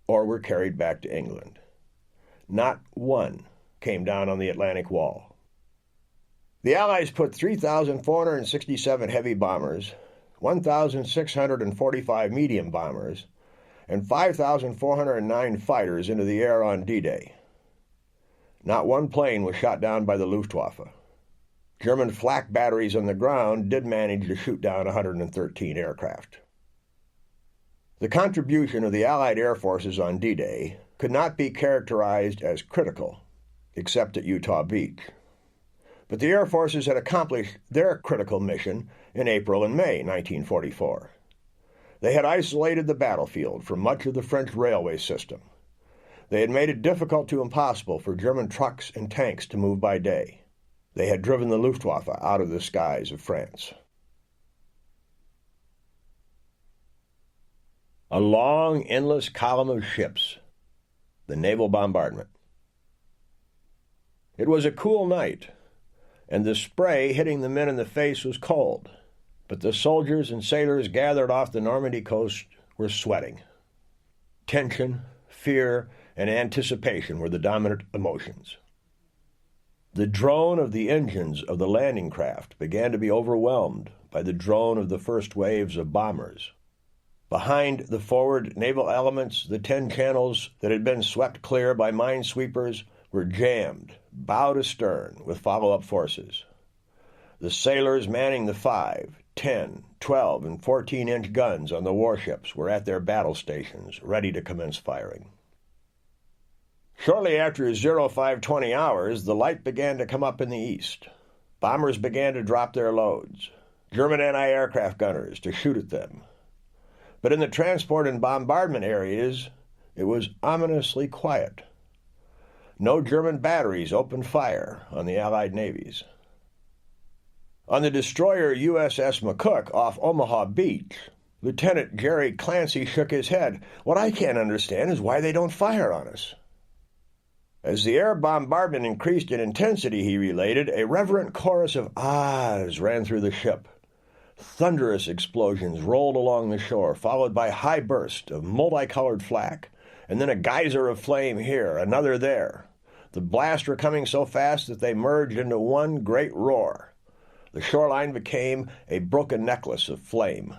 [SPEAKER 1] or were carried back to England. Not one came down on the Atlantic Wall. The Allies put 3,467 heavy bombers, 1,645 medium bombers, and 5,409 fighters into the air on D-Day. Not one plane was shot down by the Luftwaffe. German flak batteries on the ground did manage to shoot down 113 aircraft. The contribution of the Allied air forces on D-Day could not be characterized as critical, except at Utah Beach. But the air forces had accomplished their critical mission in April and May 1944. They had isolated the battlefield from much of the French railway system. They had made it difficult to impossible for German trucks and tanks to move by day. They had driven the Luftwaffe out of the skies of France. A long, endless column of ships. The naval bombardment. It was a cool night, and the spray hitting the men in the face was cold, but the soldiers and sailors gathered off the Normandy coast were sweating. Tension, fear, and anticipation were the dominant emotions. The drone of the engines of the landing craft began to be overwhelmed by the drone of the first waves of bombers. Behind the forward naval elements, the 10 channels that had been swept clear by minesweepers were jammed, bow to stern, with follow-up forces. The sailors manning the 5, 10, 12, and 14-inch guns on the warships were at their battle stations, ready to commence firing. Shortly after 0520 hours, the light began to come up in the east. Bombers began to drop their loads, German anti-aircraft gunners to shoot at them. But in the transport and bombardment areas, it was ominously quiet. No German batteries opened fire on the Allied navies. On the destroyer USS McCook off Omaha Beach, Lieutenant Jerry Clancy shook his head. "What I can't understand is why they don't fire on us." As the air bombardment increased in intensity, he related, a reverent chorus of ahs ran through the ship. Thunderous explosions rolled along the shore, followed by high bursts of multicolored flak, and then a geyser of flame here, another there. The blasts were coming so fast that they merged into one great roar. The shoreline became a broken necklace of flame.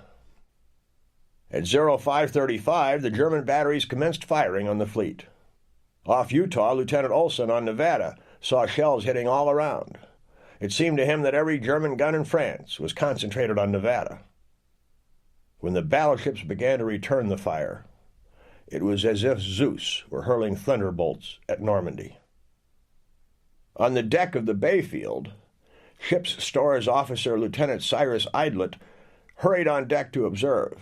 [SPEAKER 1] At 0535, the German batteries commenced firing on the fleet. Off Utah, Lieutenant Olson on Nevada saw shells hitting all around. It seemed to him that every German gun in France was concentrated on Nevada. When the battleships began to return the fire, it was as if Zeus were hurling thunderbolts at Normandy. On the deck of the Bayfield, Ship's Stores Officer Lieutenant Cyrus Idlet hurried on deck to observe.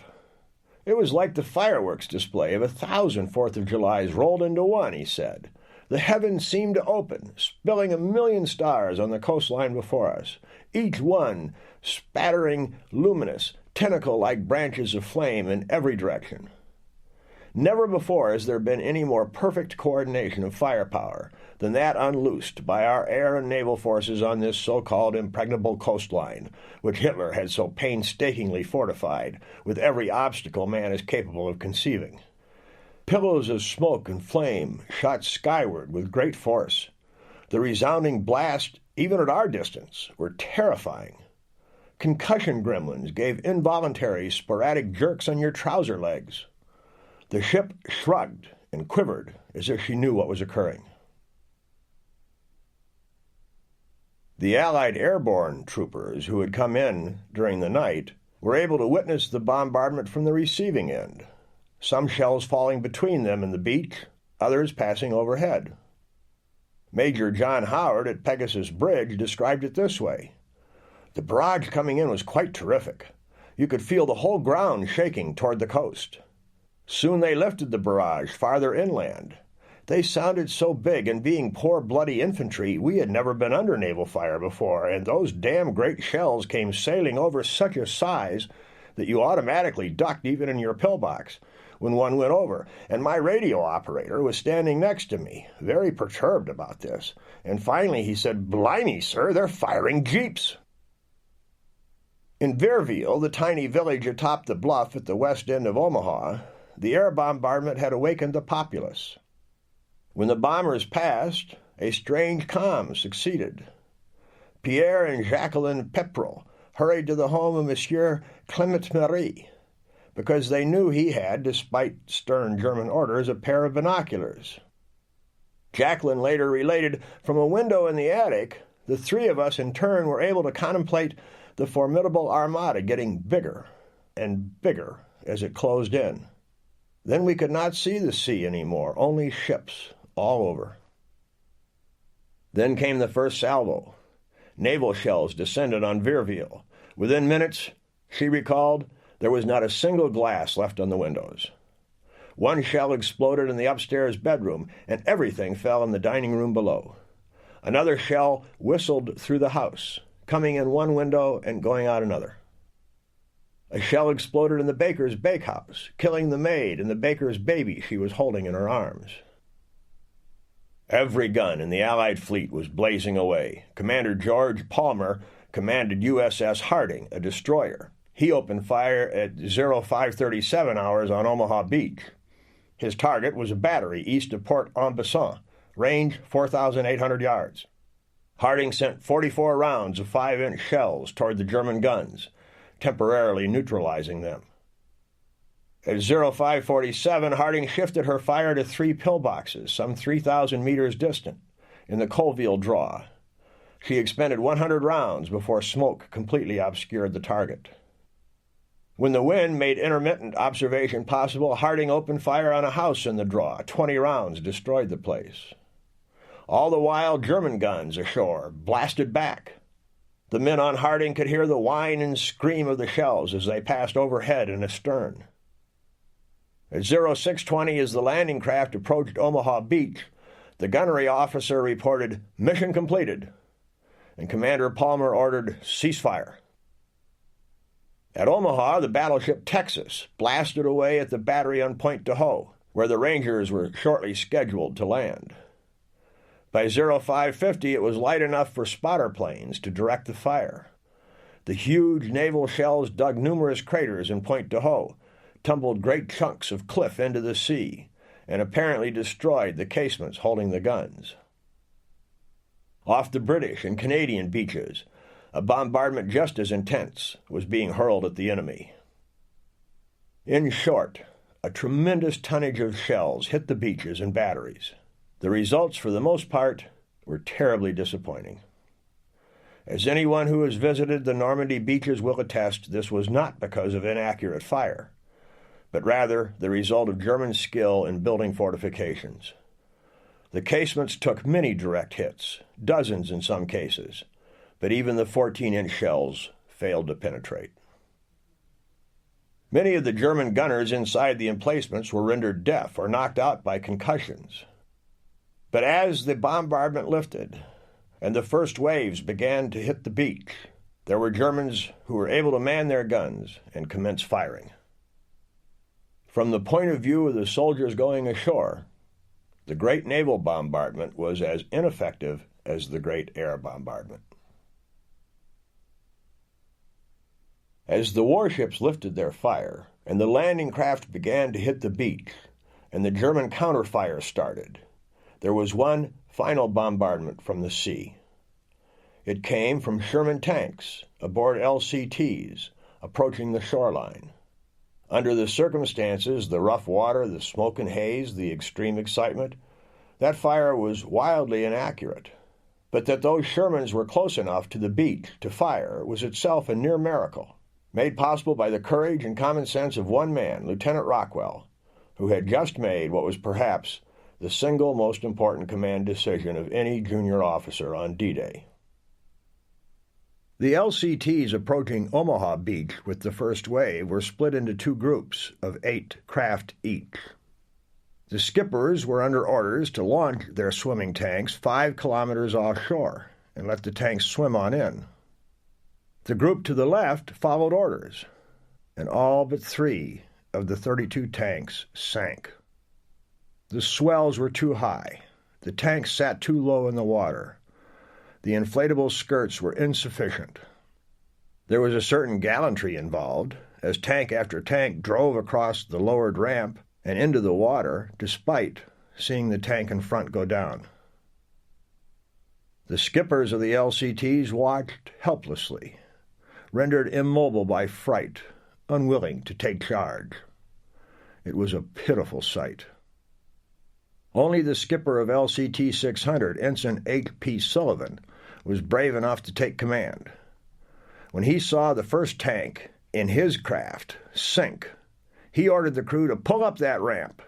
[SPEAKER 1] It was like the fireworks display of 1,000 Fourth of Julys rolled into one, he said. The heavens seemed to open, spilling 1,000,000 stars on the coastline before us, each one spattering luminous, tentacle-like branches of flame in every direction. Never before has there been any more perfect coordination of firepower than that unloosed by our air and naval forces on this so-called impregnable coastline, which Hitler had so painstakingly fortified with every obstacle man is capable of conceiving. Pillows of smoke and flame shot skyward with great force. The resounding blast, even at our distance, were terrifying. Concussion gremlins gave involuntary, sporadic jerks on your trouser legs. The ship shrugged and quivered as if she knew what was occurring. The Allied airborne troopers who had come in during the night were able to witness the bombardment from the receiving end, some shells falling between them and the beach, others passing overhead. Major John Howard at Pegasus Bridge described it this way. The barrage coming in was quite terrific. You could feel the whole ground shaking toward the coast. Soon they lifted the barrage farther inland. They sounded so big, and being poor bloody infantry, we had never been under naval fire before, and those damn great shells came sailing over such a size that you automatically ducked even in your pillbox when one went over, and my radio operator was standing next to me, very perturbed about this, and finally he said, "Blimey, sir, they're firing jeeps." In Vierville, the tiny village atop the bluff at the west end of Omaha, the air bombardment had awakened the populace. When the bombers passed, a strange calm succeeded. Pierre and Jacqueline Pepperell hurried to the home of Monsieur Climactic, because they knew he had, despite stern German orders, a pair of binoculars. Jacqueline later related, "From a window in the attic, the three of us in turn were able to contemplate the formidable armada getting bigger and bigger as it closed in. Then we could not see the sea anymore, only ships all over." Then came the first salvo. Naval shells descended on Vierville. Within minutes, she recalled, there was not a single glass left on the windows. One shell exploded in the upstairs bedroom, and everything fell in the dining room below. Another shell whistled through the house, coming in one window and going out another. A shell exploded in the baker's bakehouse, killing the maid and the baker's baby she was holding in her arms. Every gun in the Allied fleet was blazing away. Commander George Palmer commanded USS Harding, a destroyer. He opened fire at 0537 hours on Omaha Beach. His target was a battery east of Port Ambasson, range 4,800 yards. Harding sent 44 rounds of 5-inch shells toward the German guns, temporarily neutralizing them. At 0547, Harding shifted her fire to 3 pillboxes, some 3,000 meters distant, in the Colville draw. She expended 100 rounds before smoke completely obscured the target. When the wind made intermittent observation possible, Harding opened fire on a house in the draw. 20 rounds destroyed the place. All the while, German guns ashore blasted back. The men on Harding could hear the whine and scream of the shells as they passed overhead and astern. At 0620, as the landing craft approached Omaha Beach, the gunnery officer reported, "Mission completed," and Commander Palmer ordered ceasefire. At Omaha, the battleship Texas blasted away at the battery on Point de Houx, where the Rangers were shortly scheduled to land. By 0550, it was light enough for spotter planes to direct the fire. The huge naval shells dug numerous craters in Point de Houx, tumbled great chunks of cliff into the sea, and apparently destroyed the casements holding the guns. Off the British and Canadian beaches, a bombardment just as intense was being hurled at the enemy. In short, a tremendous tonnage of shells hit the beaches and batteries. The results, for the most part, were terribly disappointing. As anyone who has visited the Normandy beaches will attest, this was not because of inaccurate fire, but rather the result of German skill in building fortifications. The casements took many direct hits, dozens in some cases, but even the 14-inch shells failed to penetrate. Many of the German gunners inside the emplacements were rendered deaf or knocked out by concussions. But as the bombardment lifted and the first waves began to hit the beach, there were Germans who were able to man their guns and commence firing. From the point of view of the soldiers going ashore, the great naval bombardment was as ineffective as the great air bombardment. As the warships lifted their fire and the landing craft began to hit the beach and the German counterfire started, there was one final bombardment from the sea. It came from Sherman tanks aboard LCTs approaching the shoreline. Under the circumstances, the rough water, the smoke and haze, the extreme excitement, that fire was wildly inaccurate. But that those Shermans were close enough to the beach to fire was itself a near miracle, made possible by the courage and common sense of one man, Lieutenant Rockwell, who had just made what was perhaps the single most important command decision of any junior officer on D-Day. The LCTs approaching Omaha Beach with the first wave were split into 2 groups of 8 craft each. The skippers were under orders to launch their swimming tanks 5 kilometers offshore and let the tanks swim on in. The group to the left followed orders, and all but 3 of the 32 tanks sank. The swells were too high. The tanks sat too low in the water. The inflatable skirts were insufficient. There was a certain gallantry involved, as tank after tank drove across the lowered ramp and into the water, despite seeing the tank in front go down. The skippers of the LCTs watched helplessly, rendered immobile by fright, unwilling to take charge. It was a pitiful sight. Only the skipper of LCT 600, Ensign H.P. Sullivan, was brave enough to take command. When he saw the first tank in his craft sink, he ordered the crew to pull up that ramp,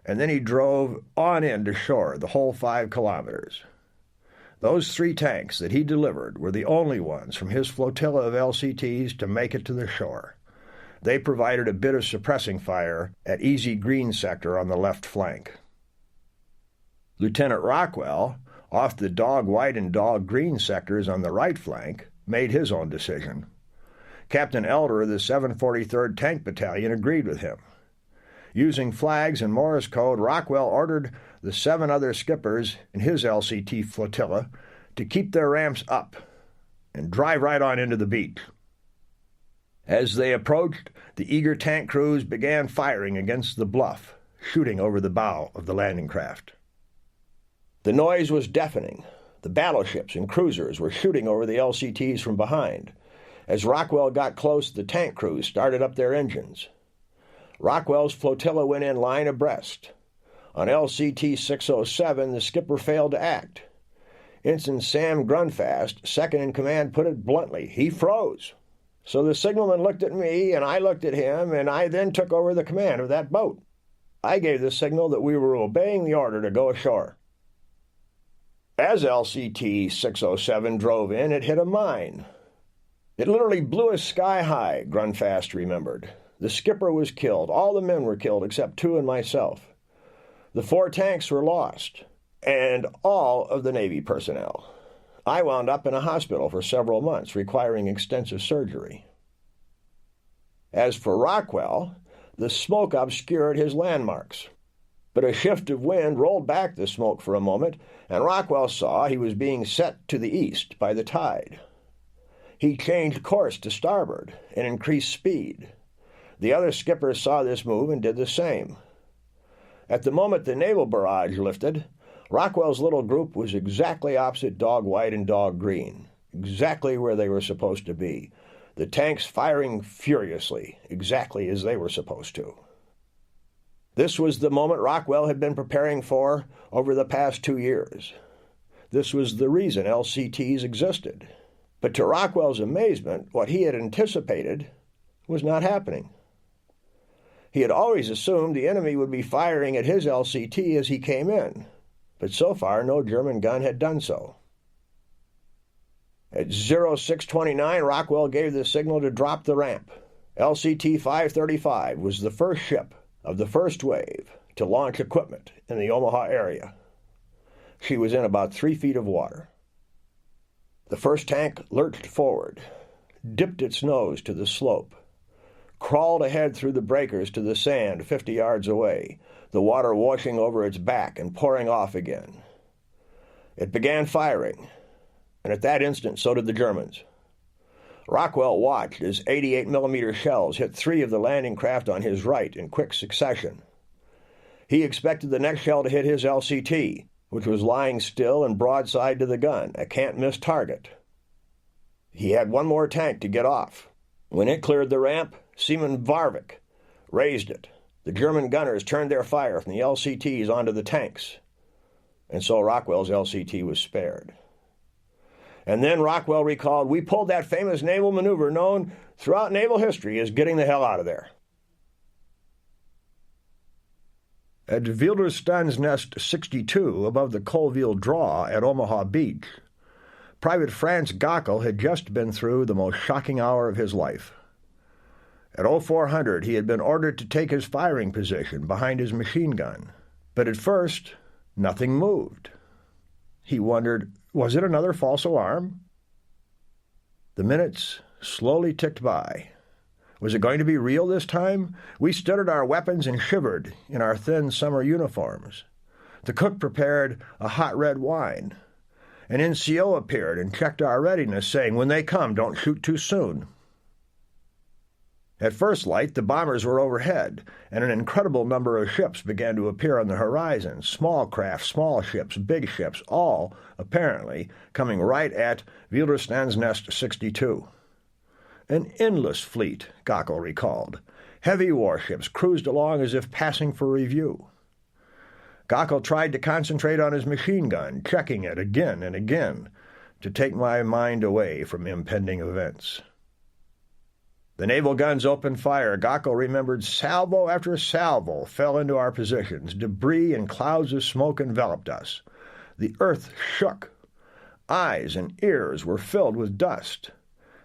[SPEAKER 1] and then he drove on in to shore the whole 5 kilometers. Those 3 tanks that he delivered were the only ones from his flotilla of LCTs to make it to the shore. They provided a bit of suppressing fire at Easy Green sector on the left flank. Lieutenant Rockwell, off the Dog White and Dog Green sectors on the right flank, made his own decision. Captain Elder of the 743rd Tank Battalion agreed with him. Using flags and Morse code, Rockwell ordered the 7 other skippers in his LCT flotilla to keep their ramps up and drive right on into the beach. As they approached, the eager tank crews began firing against the bluff, shooting over the bow of the landing craft. The noise was deafening. The battleships and cruisers were shooting over the LCTs from behind. As Rockwell got close, the tank crews started up their engines. Rockwell's flotilla went in line abreast. On LCT 607, the skipper failed to act. Ensign Sam Grunfast, second in command, put it bluntly. He froze. So the signalman looked at me, and I looked at him, and I then took over the command of that boat. I gave the signal that we were obeying the order to go ashore. As LCT 607 drove in, it hit a mine. It literally blew us sky high, Grunfast remembered. The skipper was killed. All the men were killed except 2 and myself. The 4 tanks were lost, and all of the Navy personnel. I wound up in a hospital for several months, requiring extensive surgery. As for Rockwell, the smoke obscured his landmarks. But a shift of wind rolled back the smoke for a moment, and Rockwell saw he was being set to the east by the tide. He changed course to starboard and increased speed. The other skippers saw this move and did the same. At the moment the naval barrage lifted, Rockwell's little group was exactly opposite Dog White and Dog Green, exactly where they were supposed to be, the tanks firing furiously, exactly as they were supposed to. This was the moment Rockwell had been preparing for over the past 2 years. This was the reason LCTs existed. But to Rockwell's amazement, what he had anticipated was not happening. He had always assumed the enemy would be firing at his LCT as he came in, but so far no German gun had done so. At 0629, Rockwell gave the signal to drop the ramp. LCT 535 was the first ship of the first wave to launch equipment in the Omaha area. She was in about 3 feet of water. The first tank lurched forward, dipped its nose to the slope, crawled ahead through the breakers to the sand 50 yards away, the water washing over its back and pouring off again. It began firing, and at that instant so did the Germans. Rockwell watched as 88mm shells hit 3 of the landing craft on his right in quick succession. He expected the next shell to hit his LCT, which was lying still and broadside to the gun, a can't-miss target. He had 1 more tank to get off. When it cleared the ramp, Seaman Varvik raised it. The German gunners turned their fire from the LCTs onto the tanks, and so Rockwell's LCT was spared. And then Rockwell recalled, we pulled that famous naval maneuver known throughout naval history as getting the hell out of there. At Wilderstandsnest 62, above the Colville Draw at Omaha Beach, Private Franz Gockel had just been through the most shocking hour of his life. At 0400, he had been ordered to take his firing position behind his machine gun. But at first, nothing moved. He wondered, was it another false alarm? The minutes slowly ticked by. Was it going to be real this time? We stood at our weapons and shivered in our thin summer uniforms. The cook prepared a hot red wine. An NCO appeared and checked our readiness, saying, "When they come, don't shoot too soon." At first light, the bombers were overhead, and an incredible number of ships began to appear on the horizon. Small craft, small ships, big ships, all, apparently, coming right at Widerstandsnest 62. An endless fleet, Gockel recalled. Heavy warships cruised along as if passing for review. Gockel tried to concentrate on his machine gun, checking it again and again, to take my mind away from impending events. The naval guns opened fire. Gockel remembered salvo after salvo fell into our positions. Debris and clouds of smoke enveloped us. The earth shook. Eyes and ears were filled with dust.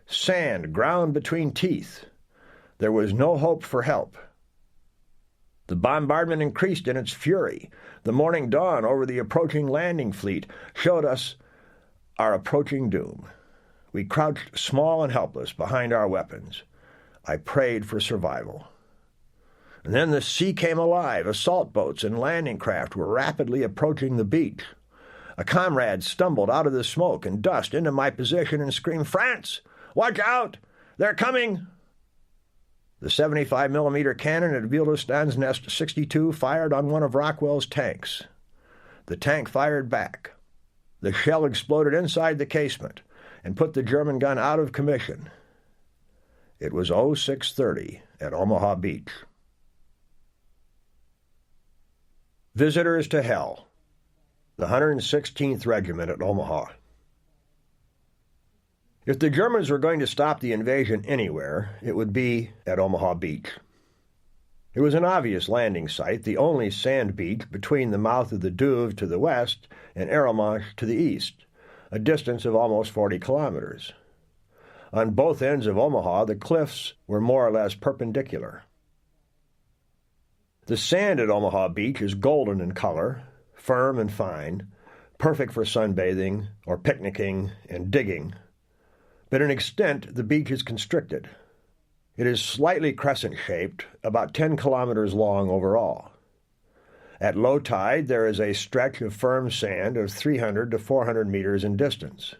[SPEAKER 1] Sand ground between teeth. There was no hope for help. The bombardment increased in its fury. The morning dawn over the approaching landing fleet showed us our approaching doom. We crouched small and helpless behind our weapons. I prayed for survival. And then the sea came alive. Assault boats and landing craft were rapidly approaching the beach. A comrade stumbled out of the smoke and dust into my position and screamed, "France! Watch out! They're coming!" The 75-millimeter cannon at Widerstandsnest 62 fired on one of Rockwell's tanks. The tank fired back. The shell exploded inside the casement and put the German gun out of commission. It was 0630 at Omaha Beach. Visitors to Hell. The 116th Regiment at Omaha. If the Germans were going to stop the invasion anywhere, it would be at Omaha Beach. It was an obvious landing site, the only sand beach between the mouth of the Douve to the west and Arromanches to the east, a distance of almost 40 kilometers. On both ends of Omaha, the cliffs were more or less perpendicular. The sand at Omaha Beach is golden in color, firm and fine, perfect for sunbathing or picnicking and digging. But in extent, the beach is constricted. It is slightly crescent-shaped, about 10 kilometers long overall. At low tide, there is a stretch of firm sand of 300 to 400 meters in distance.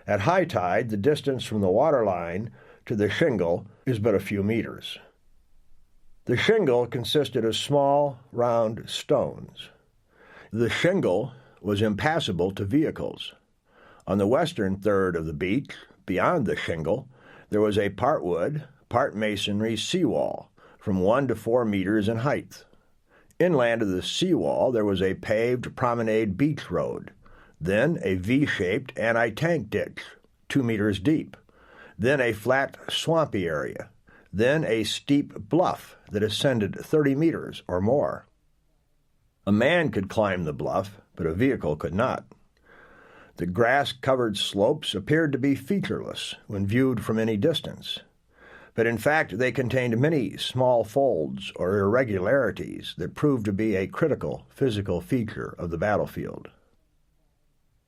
[SPEAKER 1] At high tide, the distance from the waterline to the shingle is but a few meters. The shingle consisted of small, round stones. The shingle was impassable to vehicles. On the western third of the beach, beyond the shingle, there was a part wood, part masonry seawall, from 1 to 4 meters in height. Inland of the seawall, there was a paved promenade beach road, then a V-shaped anti-tank ditch, 2 meters deep, then a flat, swampy area, then a steep bluff that ascended 30 meters or more. A man could climb the bluff, but a vehicle could not. The grass-covered slopes appeared to be featureless when viewed from any distance, but in fact they contained many small folds or irregularities that proved to be a critical physical feature of the battlefield.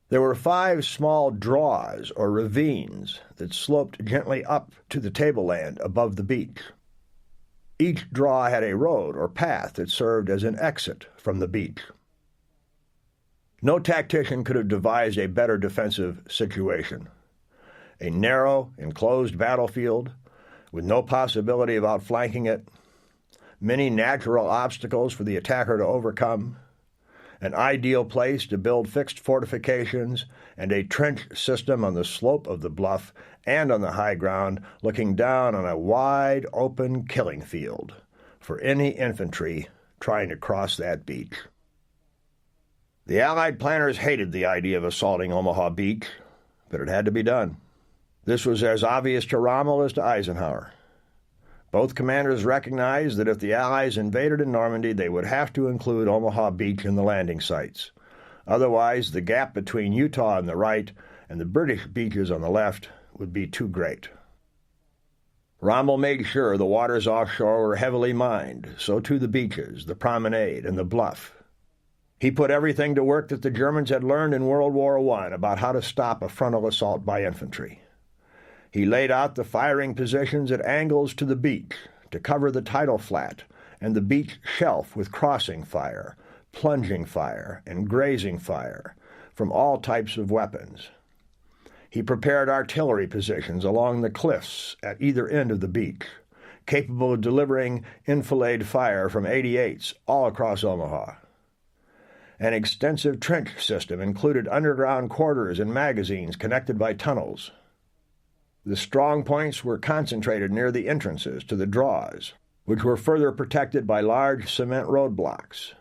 [SPEAKER 1] There were 5 small draws or ravines that sloped gently up to the tableland above the beach. Each draw had a road or path that served as an exit from the beach. No tactician could have devised a better defensive situation. A narrow, enclosed battlefield with no possibility of outflanking it, many natural obstacles for the attacker to overcome, an ideal place to build fixed fortifications, and a trench system on the slope of the bluff and on the high ground looking down on a wide, open killing field for any infantry trying to cross that beach. The Allied planners hated the idea of assaulting Omaha Beach, but it had to be done. This was as obvious to Rommel as to Eisenhower. Both commanders recognized that if the Allies invaded in Normandy, they would have to include Omaha Beach in the landing sites. Otherwise, the gap between Utah on the right and the British beaches on the left would be too great. Rommel made sure the waters offshore were heavily mined, so too the beaches, the promenade, and the bluff. He put everything to work that the Germans had learned in World War I about how to stop a frontal assault by infantry. He laid out the firing positions at angles to the beach to cover the tidal flat and the beach shelf with crossing fire, plunging fire, and grazing fire from all types of weapons. He prepared artillery positions along the cliffs at either end of the beach, capable of delivering enfilade fire from 88s all across Omaha. An extensive trench system included underground quarters and magazines connected by tunnels. The strong points were concentrated near the entrances to the draws, which were further protected by large cement roadblocks.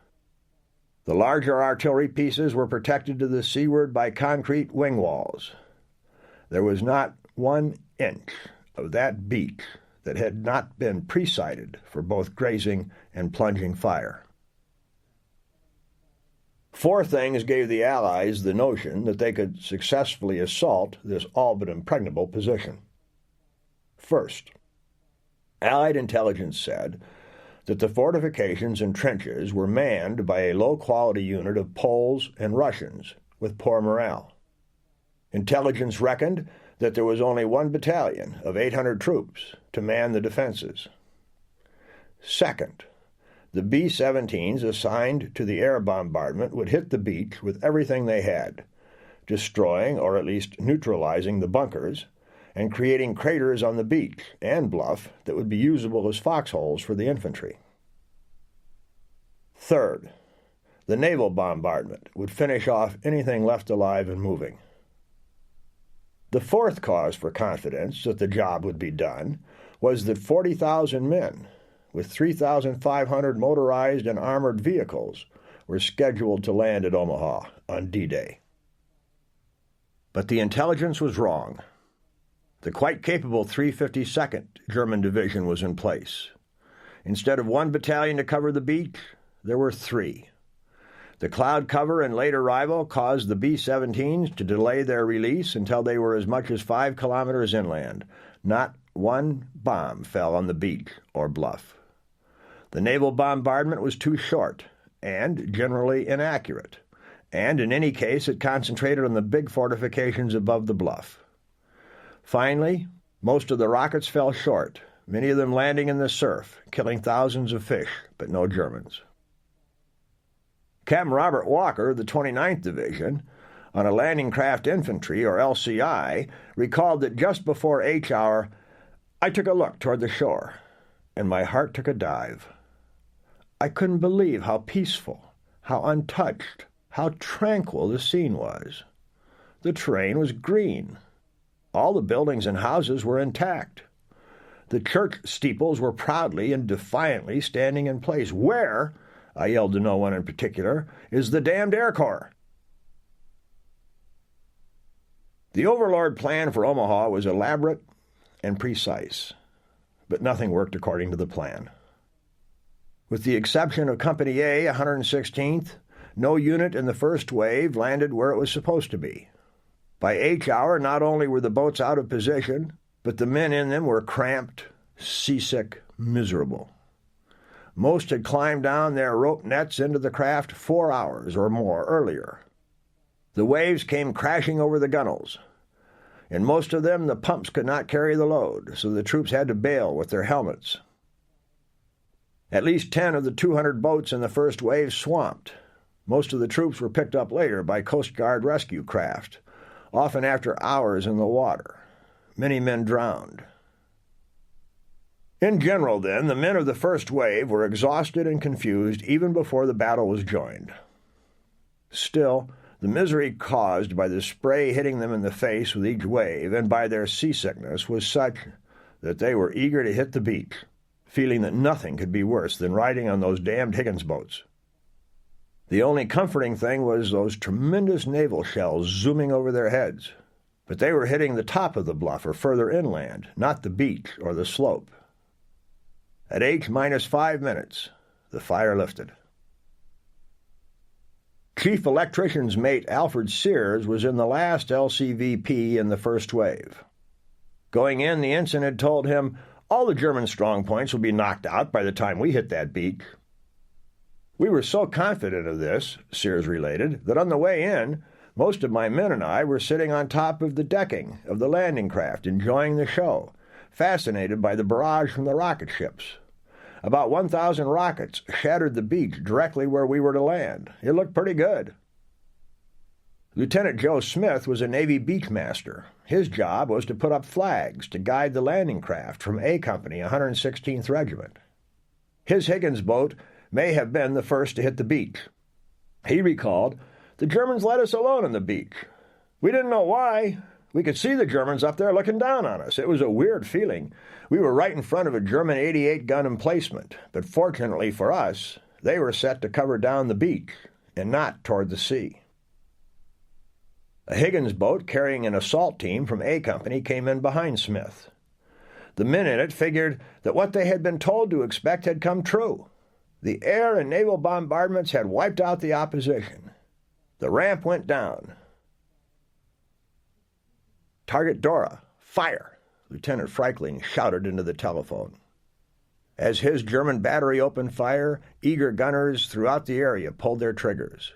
[SPEAKER 1] The larger artillery pieces were protected to the seaward by concrete wing walls. There was not 1 inch of that beach that had not been pre-sighted for both grazing and plunging fire. 4 things gave the Allies the notion that they could successfully assault this all but impregnable position. First, Allied intelligence said that the fortifications and trenches were manned by a low-quality unit of Poles and Russians with poor morale. Intelligence reckoned that there was only 1 battalion of 800 troops to man the defenses. Second, the B-17s assigned to the air bombardment would hit the beach with everything they had, destroying or at least neutralizing the bunkers and creating craters on the beach and bluff that would be usable as foxholes for the infantry. Third, the naval bombardment would finish off anything left alive and moving. The fourth cause for confidence that the job would be done was that 40,000 men, with 3,500 motorized and armored vehicles, were scheduled to land at Omaha on D-Day. But the intelligence was wrong. The quite capable 352nd German Division was in place. Instead of 1 battalion to cover the beach, there were 3. The cloud cover and late arrival caused the B-17s to delay their release until they were as much as 5 kilometers inland. Not 1 bomb fell on the beach or bluff. The naval bombardment was too short and generally inaccurate, and in any case it concentrated on the big fortifications above the bluff. Finally, most of the rockets fell short, many of them landing in the surf, killing thousands of fish, but no Germans. Captain Robert Walker, the 29th Division, on a landing craft infantry, or LCI, recalled that just before H hour, I took a look toward the shore, and my heart took a dive. I couldn't believe how peaceful, how untouched, how tranquil the scene was. The terrain was green. All the buildings and houses were intact. The church steeples were proudly and defiantly standing in place. Where, I yelled to no one in particular, is the damned Air Corps? The Overlord plan for Omaha was elaborate and precise, but nothing worked according to the plan. With the exception of Company A, 116th, no unit in the first wave landed where it was supposed to be. By H hour, not only were the boats out of position, but the men in them were cramped, seasick, miserable. Most had climbed down their rope nets into the craft 4 hours or more earlier. The waves came crashing over the gunwales. In most of them, the pumps could not carry the load, so the troops had to bail with their helmets. At least 10 of the 200 boats in the first wave swamped. Most of the troops were picked up later by Coast Guard rescue craft, often after hours in the water. Many men drowned. In general, then, the men of the first wave were exhausted and confused even before the battle was joined. Still, the misery caused by the spray hitting them in the face with each wave and by their seasickness was such that they were eager to hit the beach, feeling that nothing could be worse than riding on those damned Higgins boats. The only comforting thing was those tremendous naval shells zooming over their heads. But they were hitting the top of the bluff or further inland, not the beach or the slope. At H-5 minutes, the fire lifted. Chief Electrician's mate Alfred Sears was in the last LCVP in the first wave. Going in, the ensign had told him, All the German strong points will be knocked out by the time we hit that beach." We were so confident of this, Sears related, that on the way in, most of my men and I were sitting on top of the decking of the landing craft, enjoying the show, fascinated by the barrage from the rocket ships. About 1,000 rockets shattered the beach directly where we were to land. It looked pretty good. Lieutenant Joe Smith was a Navy beachmaster. His job was to put up flags to guide the landing craft from A Company, 116th Regiment. His Higgins boat may have been the first to hit the beach. He recalled, "The Germans let us alone on the beach. We didn't know why. We could see the Germans up there looking down on us. It was a weird feeling. We were right in front of a German 88-gun emplacement, but fortunately for us, they were set to cover down the beach and not toward the sea." A Higgins boat carrying an assault team from A Company came in behind Smith. The men in it figured that what they had been told to expect had come true. The air and naval bombardments had wiped out the opposition. The ramp went down. "Target Dora, fire!" Lieutenant Freikling shouted into the telephone. As his German battery opened fire, eager gunners throughout the area pulled their triggers.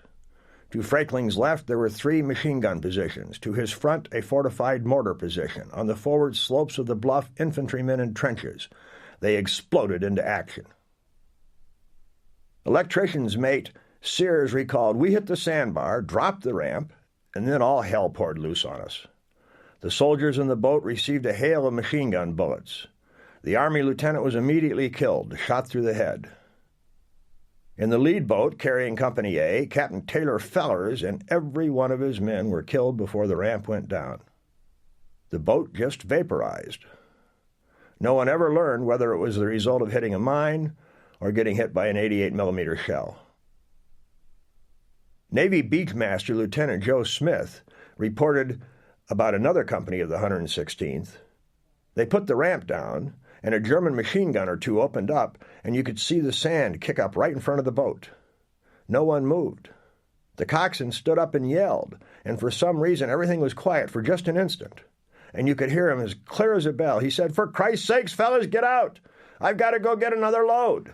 [SPEAKER 1] To Freikling's left, there were 3 machine gun positions. To his front, a fortified mortar position. On the forward slopes of the bluff, infantrymen in trenches. They exploded into action. Electrician's mate Sears recalled, "We hit the sandbar, dropped the ramp, and then all hell poured loose on us. The soldiers in the boat received a hail of machine gun bullets. The Army lieutenant was immediately killed, shot through the head. In the lead boat carrying Company A, Captain Taylor Fellers and every one of his men were killed before the ramp went down. The boat just vaporized. No one ever learned whether it was the result of hitting a mine or getting hit by an 88mm shell." Navy Beachmaster Lieutenant Joe Smith reported about another company of the 116th. They put the ramp down, and a German machine gun or two opened up, and you could see the sand kick up right in front of the boat. No one moved. The coxswain stood up and yelled, and for some reason everything was quiet for just an instant. And you could hear him as clear as a bell. He said, "For Christ's sakes, fellas, get out! I've got to go get another load."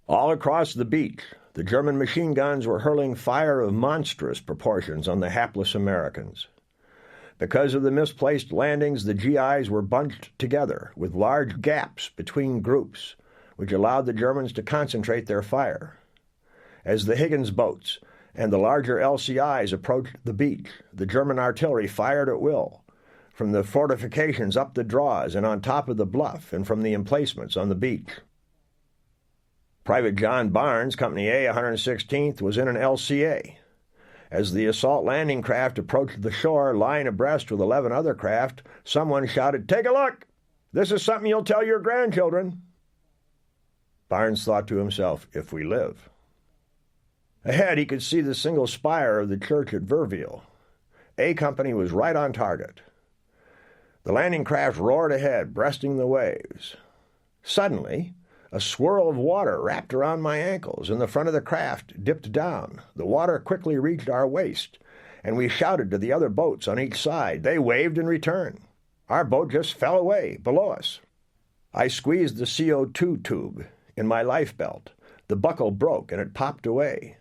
[SPEAKER 1] All across the beach, the German machine guns were hurling fire of monstrous proportions on the hapless Americans. Because of the misplaced landings, the GIs were bunched together with large gaps between groups, which allowed the Germans to concentrate their fire. As the Higgins boats and the larger LCIs approached the beach, the German artillery fired at will, from the fortifications up the draws and on top of the bluff and from the emplacements on the beach. Private John Barnes, Company A, 116th, was in an LCA. As the assault landing craft approached the shore, lying abreast with 11 other craft, someone shouted, "Take a look! This is something you'll tell your grandchildren." Barnes thought to himself, "If we live." Ahead, he could see the single spire of the church at Verville. A Company was right on target. The landing craft roared ahead, breasting the waves. Suddenly, a swirl of water wrapped around my ankles, and the front of the craft dipped down. The water quickly reached our waist, and we shouted to the other boats on each side. They waved in return. Our boat just fell away below us. I squeezed the CO2 tube in my life belt. The buckle broke, and it popped away.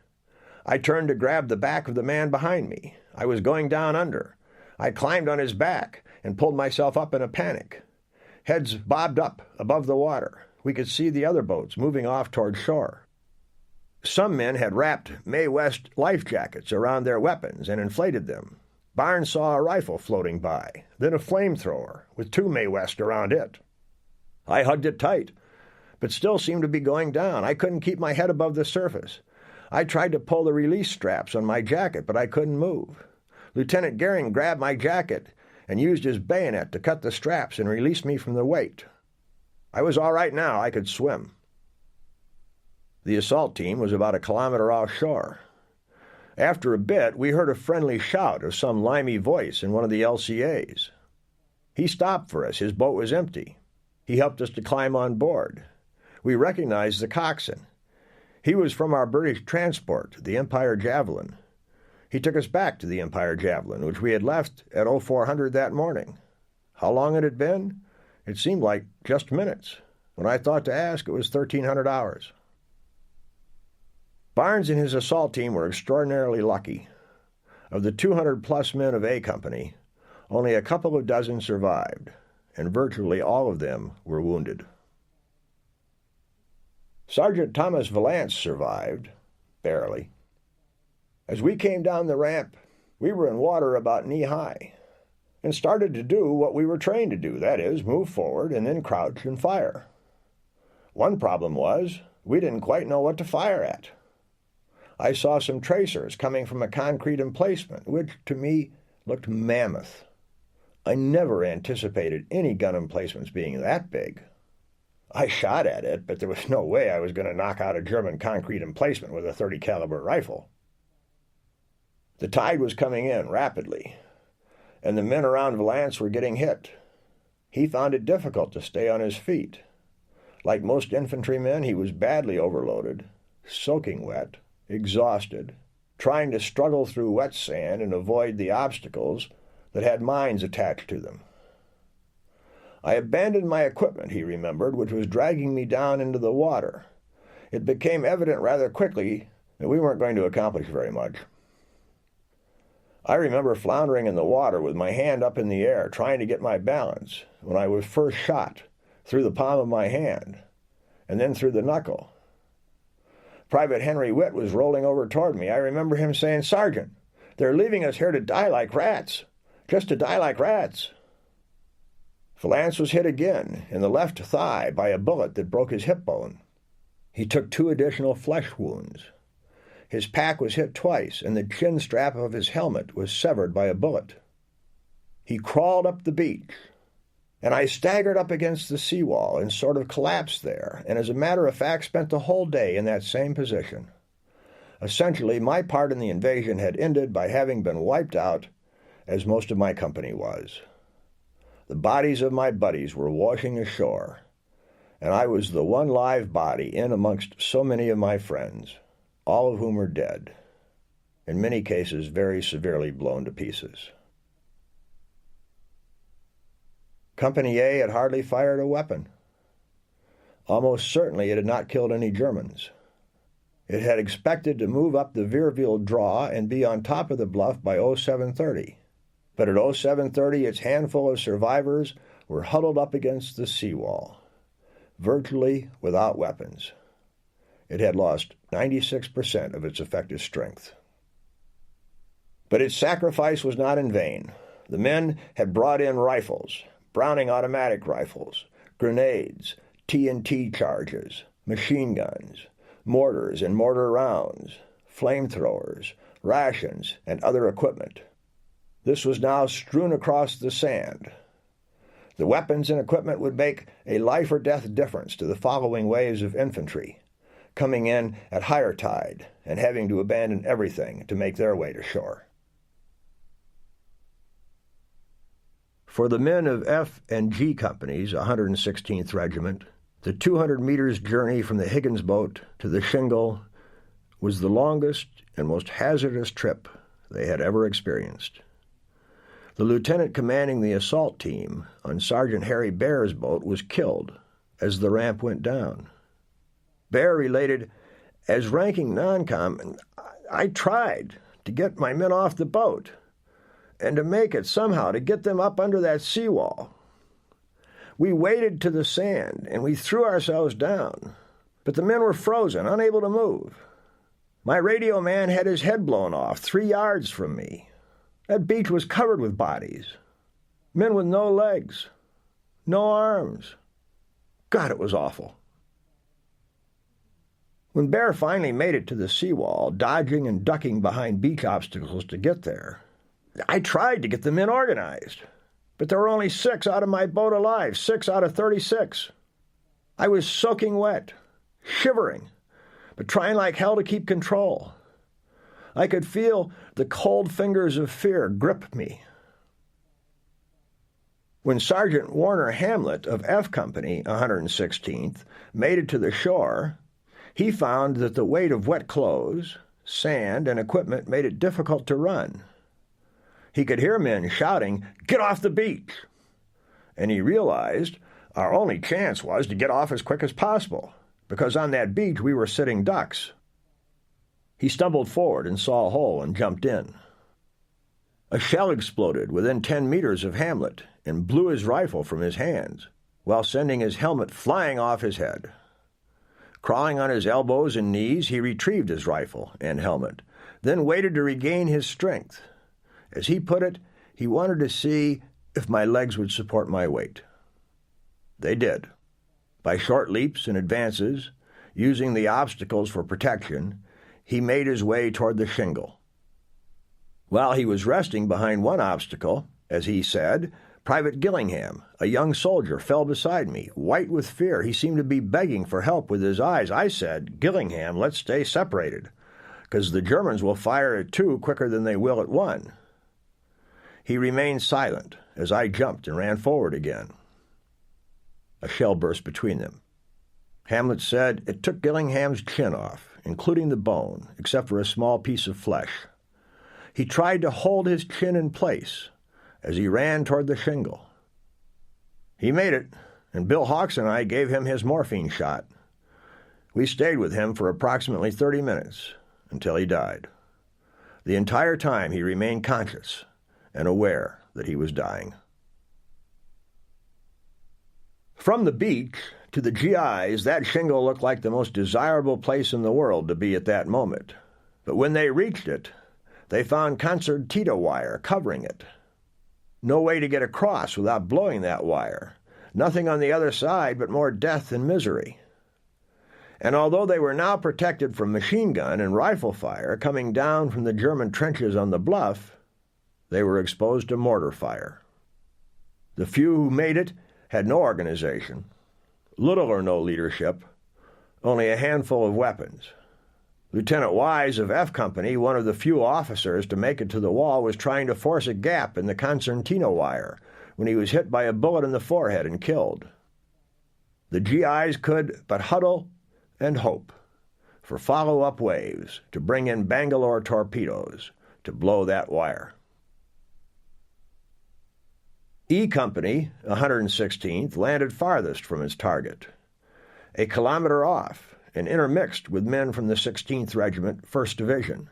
[SPEAKER 1] I turned to grab the back of the man behind me. I was going down under. I climbed on his back and pulled myself up in a panic. Heads bobbed up above the water. We could see the other boats moving off toward shore. Some men had wrapped Mae West life jackets around their weapons and inflated them. Barnes saw a rifle floating by, then a flamethrower with 2 Mae West around it. I hugged it tight, but still seemed to be going down. I couldn't keep my head above the surface. I tried to pull the release straps on my jacket, but I couldn't move. Lieutenant Gehring grabbed my jacket and used his bayonet to cut the straps and release me from the weight. I was all right now. I could swim. The assault team was about a kilometer offshore. After a bit, we heard a friendly shout of some limey voice in one of the LCAs. He stopped for us. His boat was empty. He helped us to climb on board. We recognized the coxswain. He was from our British transport, the Empire Javelin. He took us back to the Empire Javelin, which we had left at 0400 that morning. How long it had been? It seemed like just minutes. When I thought to ask, it was 1,300 hours. Barnes and his assault team were extraordinarily lucky. Of the 200-plus men of A Company, only a couple of dozen survived, and virtually all of them were wounded. Sergeant Thomas Valance survived, barely. As we came down the ramp, we were in water about knee-high, and started to do what we were trained to do, that is, move forward and then crouch and fire. One problem was, we didn't quite know what to fire at. I saw some tracers coming from a concrete emplacement, which, to me, looked mammoth. I never anticipated any gun emplacements being that big. I shot at it, but there was no way I was going to knock out a German concrete emplacement with a .30 caliber rifle. The tide was coming in rapidly, and the men around Valance were getting hit. He found it difficult to stay on his feet. Like most infantrymen, he was badly overloaded, soaking wet, exhausted, trying to struggle through wet sand and avoid the obstacles that had mines attached to them. I abandoned my equipment, he remembered, which was dragging me down into the water. It became evident rather quickly that we weren't going to accomplish very much. I remember floundering in the water with my hand up in the air, trying to get my balance, when I was first shot through the palm of my hand, and then through the knuckle. Private Henry Witt was rolling over toward me. I remember him saying, "Sergeant, they're leaving us here to die like rats, just to die like rats." Valance was hit again in the left thigh by a bullet that broke his hip bone. He took 2 additional flesh wounds. His pack was hit twice, and the chin strap of his helmet was severed by a bullet. He crawled up the beach, and I staggered up against the seawall and sort of collapsed there, and as a matter of fact spent the whole day in that same position. Essentially, my part in the invasion had ended by having been wiped out, as most of my company was. The bodies of my buddies were washing ashore, and I was the one live body in amongst so many of my friends, all of whom were dead, in many cases very severely blown to pieces. Company A had hardly fired a weapon. Almost certainly it had not killed any Germans. It had expected to move up the Vierville draw and be on top of the bluff by 0730. But at 0730, its handful of survivors were huddled up against the seawall, virtually without weapons. It had lost 96% of its effective strength. But its sacrifice was not in vain. The men had brought in rifles, Browning automatic rifles, grenades, TNT charges, machine guns, mortars and mortar rounds, flamethrowers, rations, and other equipment. This was now strewn across the sand. The weapons and equipment would make a life-or-death difference to the following waves of infantry, coming in at higher tide and having to abandon everything to make their way to shore. For the men of F and G companies, 116th Regiment, the 200 meters journey from the Higgins boat to the shingle was the longest and most hazardous trip they had ever experienced. The lieutenant commanding the assault team on Sergeant Harry Baer's boat was killed as the ramp went down. Baer related, "As ranking non-com, I tried to get my men off the boat and to make it somehow to get them up under that seawall. We waded to the sand and we threw ourselves down, but the men were frozen, unable to move. My radio man had his head blown off 3 yards from me. That beach was covered with bodies. Men with no legs, no arms. God, it was awful." When Baer finally made it to the seawall, dodging and ducking behind beach obstacles to get there, I tried to get the men organized, but there were only 6 out of my boat alive, 6 out of 36. I was soaking wet, shivering, but trying like hell to keep control. I could feel the cold fingers of fear grip me. When Sergeant Warner Hamlet of F Company, 116th, made it to the shore, he found that the weight of wet clothes, sand, and equipment made it difficult to run. He could hear men shouting, "Get off the beach!" And he realized Our only chance was to get off as quick as possible, because on that beach we were sitting ducks. He stumbled forward and saw a hole and jumped in. A shell exploded within 10 meters of Hamlet and blew his rifle from his hands, while sending his helmet flying off his head. Crawling on his elbows and knees, he retrieved his rifle and helmet, then waited to regain his strength. As he put it, he wanted to see if my legs would support my weight. They did. By short leaps and advances, using the obstacles for protection, he made his way toward the shingle. While he was resting behind one obstacle, as he said, Private Gillingham, a young soldier, fell beside me, white with fear. He seemed to be begging for help with his eyes. I said, "Gillingham, let's stay separated, because the Germans will fire at two quicker than they will at one." He remained silent as I jumped and ran forward again. A shell burst between them. Hamlet said it took Gillingham's chin off, including the bone, except for a small piece of flesh. He tried to hold his chin in place as he ran toward the shingle. He made it, and Bill Hawks and I gave him his morphine shot. We stayed with him for approximately 30 minutes until he died. The entire time he remained conscious and aware that he was dying. From the beach to the GIs, that shingle looked like the most desirable place in the world to be at that moment. But when they reached it, they found concertina wire covering it. No way to get across without blowing that wire. Nothing on the other side but more death and misery. And although they were now protected from machine gun and rifle fire coming down from the German trenches on the bluff, they were exposed to mortar fire. The few who made it had no organization, little or no leadership, only a handful of weapons. Lieutenant Wise of F Company, one of the few officers to make it to the wall, was trying to force a gap in the concertina wire when he was hit by a bullet in the forehead and killed. The GIs could but huddle and hope for follow-up waves to bring in Bangalore torpedoes to blow that wire. E Company, 116th, landed farthest from its target, a kilometer off and intermixed with men from the 16th Regiment, 1st Division.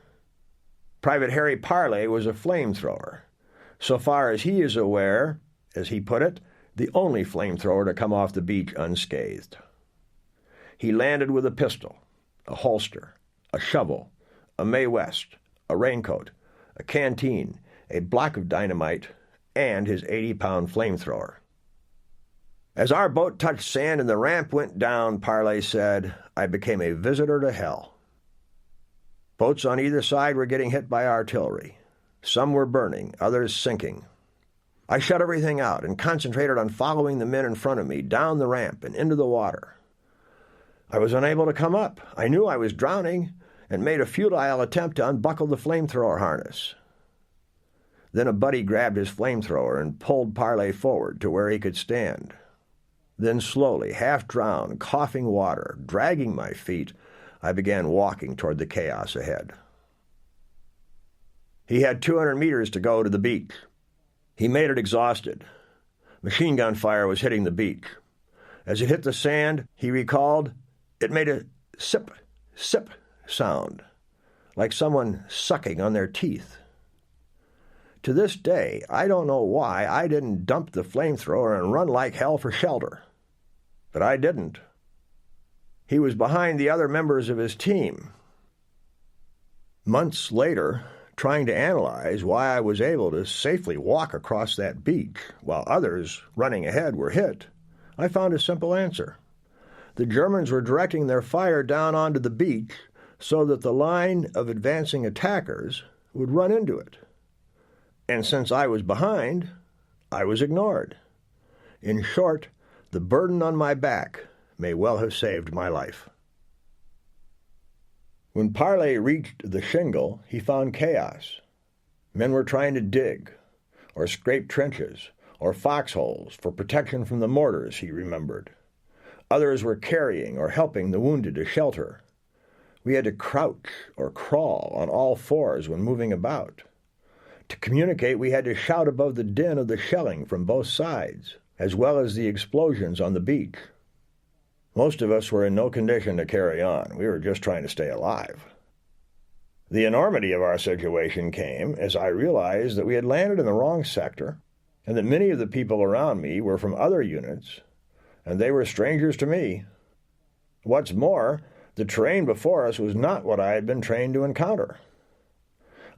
[SPEAKER 1] Private Harry Parley was a flamethrower. So far as he is aware, as he put it, the only flamethrower to come off the beach unscathed. He landed with a pistol, a holster, a shovel, a Mae West, a raincoat, a canteen, a block of dynamite, and his 80-pound flamethrower. As our boat touched sand and the ramp went down, Parley said, I became a visitor to hell. Boats on either side were getting hit by artillery. Some were burning, others sinking. I shut everything out and concentrated on following the men in front of me down the ramp and into the water. I was unable to come up. I knew I was drowning and made a futile attempt to unbuckle the flamethrower harness. Then a buddy grabbed his flamethrower and pulled Parley forward to where he could stand. Then slowly, half-drowned, coughing water, dragging my feet, I began walking toward the chaos ahead. He had 200 meters to go to the beach. He made it exhausted. Machine gun fire was hitting the beach. As it hit the sand, he recalled, it made a sip, sip sound, like someone sucking on their teeth. To this day, I don't know why I didn't dump the flamethrower and run like hell for shelter. But I didn't. He was behind the other members of his team. Months later, trying to analyze why I was able to safely walk across that beach while others running ahead were hit, I found a simple answer. The Germans were directing their fire down onto the beach so that the line of advancing attackers would run into it. And since I was behind, I was ignored. In short, the burden on my back may well have saved my life. When Parley reached the shingle, he found chaos. Men were trying to dig, or scrape trenches, or foxholes for protection from the mortars, he remembered. Others were carrying or helping the wounded to shelter. We had to crouch or crawl on all fours when moving about. To communicate, we had to shout above the din of the shelling from both sides. as well as the explosions on the beach. Most of us were in no condition to carry on. We were just trying to stay alive. The enormity of our situation came as I realized that we had landed in the wrong sector and that many of the people around me were from other units, and they were strangers to me. What's more, the terrain before us was not what I had been trained to encounter.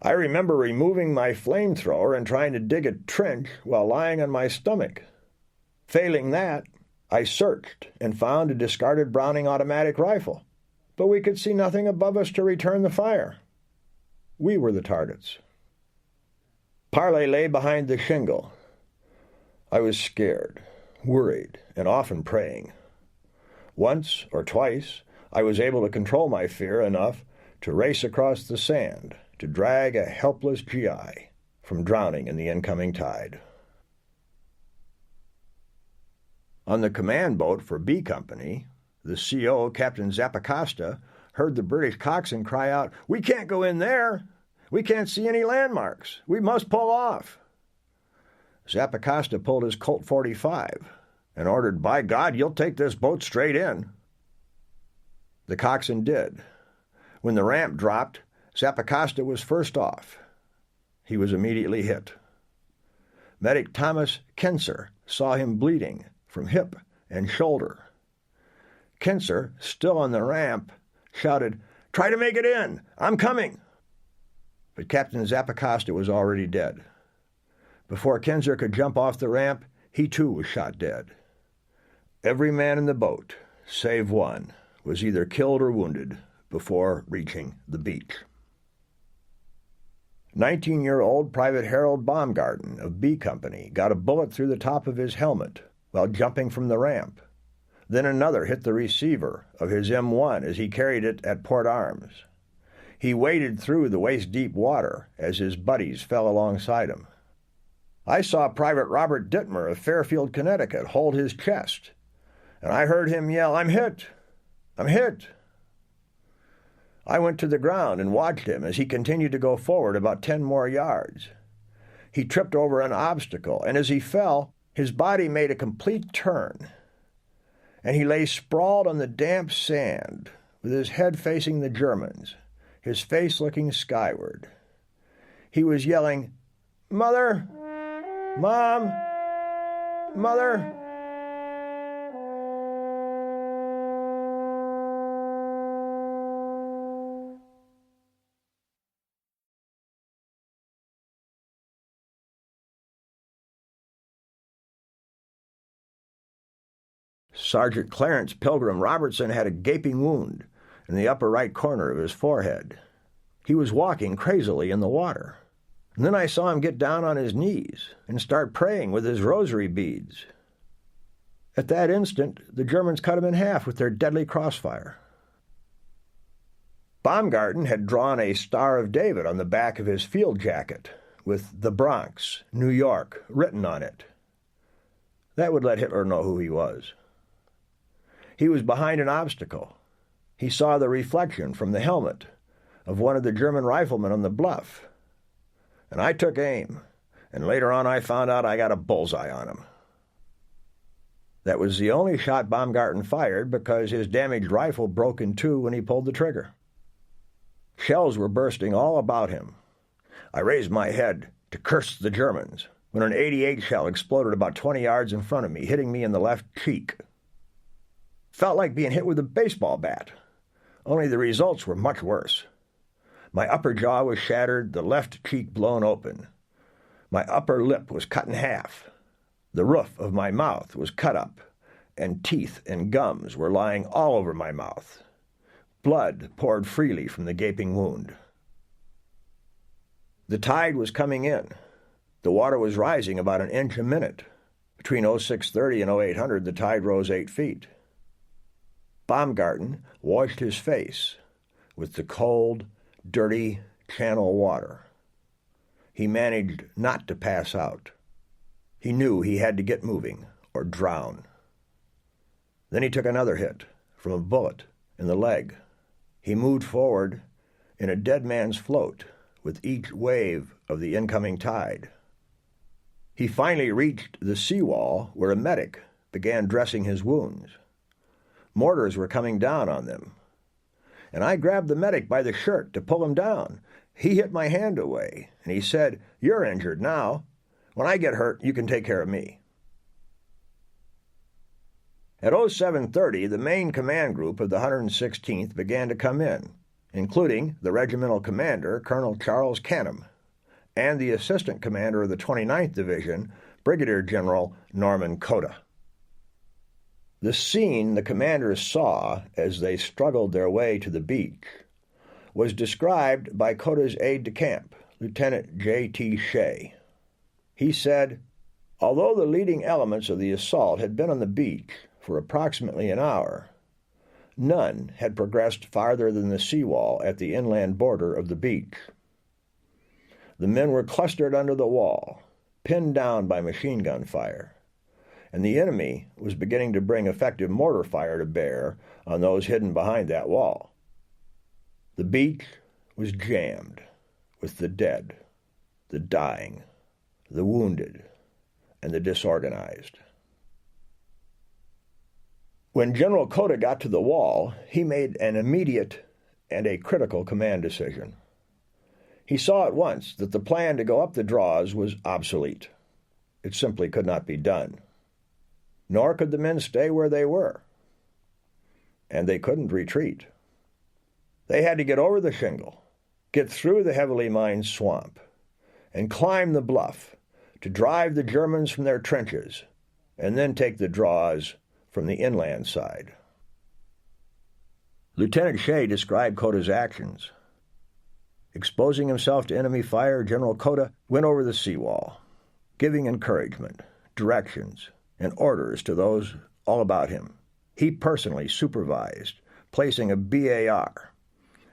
[SPEAKER 1] I remember removing my flamethrower and trying to dig a trench while lying on my stomach. Failing that, I searched and found a discarded Browning automatic rifle, but we could see nothing above us to return the fire. We were the targets. Parley lay behind the shingle. I was scared, worried, and often praying. Once or twice, I was able to control my fear enough to race across the sand to drag a helpless GI from drowning in the incoming tide. On the command boat for B Company, the CO, Captain Zappacosta, heard the British coxswain cry out, "We can't go in there! We can't see any landmarks! We must pull off!" Zappacosta pulled his Colt 45 and ordered, "By God, you'll take this boat straight in." The coxswain did. When the ramp dropped, Zappacosta was first off. He was immediately hit. Medic Thomas Kinser saw him bleeding from hip and shoulder. Kinser, still on the ramp, shouted, "Try to make it in! I'm coming!" But Captain Zappacosta was already dead. Before Kinser could jump off the ramp, he too was shot dead. Every man in the boat, save one, was either killed or wounded before reaching the beach. 19-year-old Private Harold Baumgarten of B Company got a bullet through the top of his helmet while jumping from the ramp. Then another hit the receiver of his M1 as he carried it at port arms. He waded through the waist-deep water as his buddies fell alongside him. I saw Private Robert Dittmer of Fairfield, Connecticut, hold his chest, and I heard him yell, "I'm hit! I'm hit!" I went to the ground and watched him as he continued to go forward about 10 more yards. He tripped over an obstacle, and as he fell, his body made a complete turn, and he lay sprawled on the damp sand with his head facing the Germans, his face looking skyward. He was yelling, "Mother! Mom! Mother!" Sergeant Clarence Pilgrim Robertson had a gaping wound in the upper right corner of his forehead. He was walking crazily in the water. And then I saw him get down on his knees and start praying with his rosary beads. At that instant, the Germans cut him in half with their deadly crossfire. Baumgarten had drawn a Star of David on the back of his field jacket with "The Bronx, New York" written on it. That would let Hitler know who he was. He was behind an obstacle. He saw the reflection from the helmet of one of the German riflemen on the bluff. And I took aim, and later on I found out I got a bullseye on him. That was the only shot Baumgarten fired because his damaged rifle broke in two when he pulled the trigger. Shells were bursting all about him. I raised my head to curse the Germans when an .88 shell exploded about 20 yards in front of me, hitting me in the left cheek. Felt like being hit with a baseball bat, only the results were much worse. My upper jaw was shattered, the left cheek blown open. My upper lip was cut in half. The roof of my mouth was cut up, and teeth and gums were lying all over my mouth. Blood poured freely from the gaping wound. The tide was coming in. The water was rising about an inch a minute. Between 0630 and 0800, the tide rose 8 feet. Baumgarten washed his face with the cold, dirty channel water. He managed not to pass out. He knew he had to get moving or drown. Then he took another hit from a bullet in the leg. He moved forward in a dead man's float with each wave of the incoming tide. He finally reached the seawall where a medic began dressing his wounds. Mortars were coming down on them, and I grabbed the medic by the shirt to pull him down. He hit my hand away, and he said, "You're injured now. When I get hurt, you can take care of me." At 0730, the main command group of the 116th began to come in, including the regimental commander, Colonel Charles Canham, and the assistant commander of the 29th Division, Brigadier General Norman Cota. The scene the commanders saw as they struggled their way to the beach was described by Cota's aide-de-camp, Lieutenant J.T. Shea. He said, "Although the leading elements of the assault had been on the beach for approximately an hour, none had progressed farther than the seawall at the inland border of the beach. The men were clustered under the wall, pinned down by machine gun fire, and the enemy was beginning to bring effective mortar fire to bear on those hidden behind that wall. The beach was jammed with the dead, the dying, the wounded, and the disorganized." When General Cota got to the wall, he made an immediate and a critical command decision. He saw at once that the plan to go up the draws was obsolete. It simply could not be done. Nor could the men stay where they were. And they couldn't retreat. They had to get over the shingle, get through the heavily mined swamp, and climb the bluff to drive the Germans from their trenches, and then take the draws from the inland side. Lieutenant Shea described Cota's actions. Exposing himself to enemy fire, General Cota went over the seawall, giving encouragement, directions, and orders to those all about him. He personally supervised placing a BAR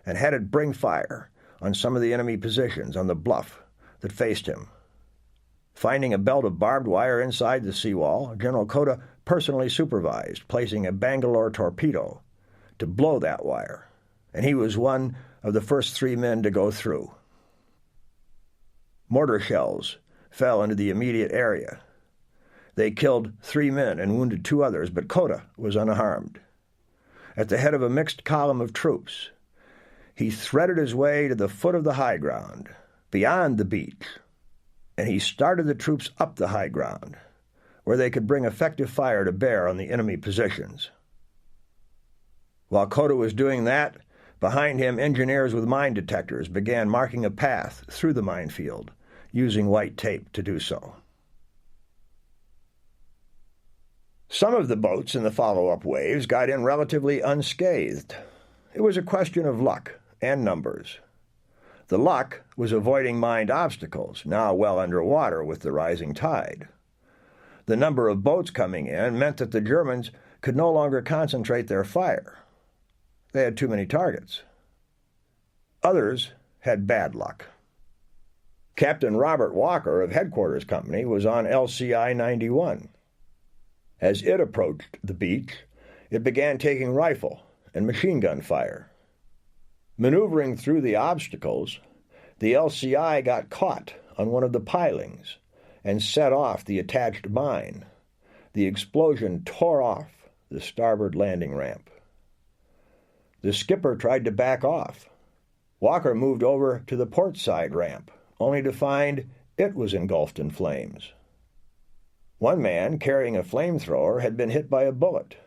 [SPEAKER 1] and had it bring fire on some of the enemy positions on the bluff that faced him. Finding a belt of barbed wire inside the seawall, General Cota personally supervised placing a Bangalore torpedo to blow that wire, and he was one of the first 3 men to go through. Mortar shells fell into the immediate area. They killed 3 men and wounded 2 others, but Cota was unharmed. At the head of a mixed column of troops, he threaded his way to the foot of the high ground, beyond the beach, and he started the troops up the high ground, where they could bring effective fire to bear on the enemy positions. While Cota was doing that, behind him engineers with mine detectors began marking a path through the minefield, using white tape to do so. Some of the boats in the follow-up waves got in relatively unscathed. It was a question of luck and numbers. The luck was avoiding mined obstacles, now well underwater with the rising tide. The number of boats coming in meant that the Germans could no longer concentrate their fire. They had too many targets. Others had bad luck. Captain Robert Walker of Headquarters Company was on LCI 91. As it approached the beach, it began taking rifle and machine gun fire. Maneuvering through the obstacles, the LCI got caught on one of the pilings and set off the attached mine. The explosion tore off the starboard landing ramp. The skipper tried to back off. Walker moved over to the port side ramp, only to find it was engulfed in flames. One man, carrying a flamethrower, had been hit by a bullet.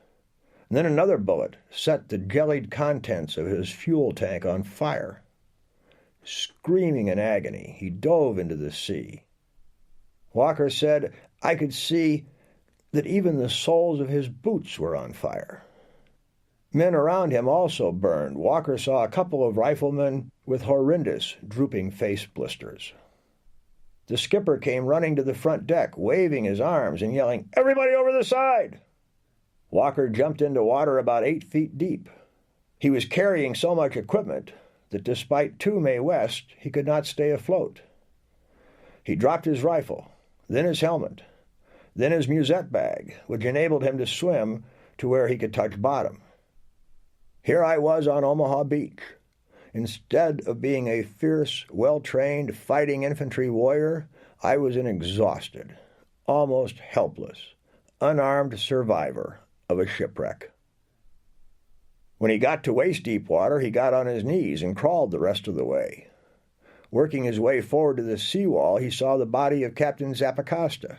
[SPEAKER 1] And then another bullet set the jellied contents of his fuel tank on fire. Screaming in agony, he dove into the sea. Walker said, "I could see that even the soles of his boots were on fire." Men around him also burned. Walker saw a couple of riflemen with horrendous, drooping face blisters. The skipper came running to the front deck, waving his arms and yelling, "Everybody over the side!" Walker jumped into water about 8 feet deep. He was carrying so much equipment that despite 2 May West, he could not stay afloat. He dropped his rifle, then his helmet, then his musette bag, which enabled him to swim to where he could touch bottom. Here I was on Omaha Beach. Instead of being a fierce, well-trained fighting infantry warrior, I was an exhausted, almost helpless, unarmed survivor of a shipwreck. When he got to waist-deep water, he got on his knees and crawled the rest of the way. Working his way forward to the seawall, he saw the body of Captain Zappacosta.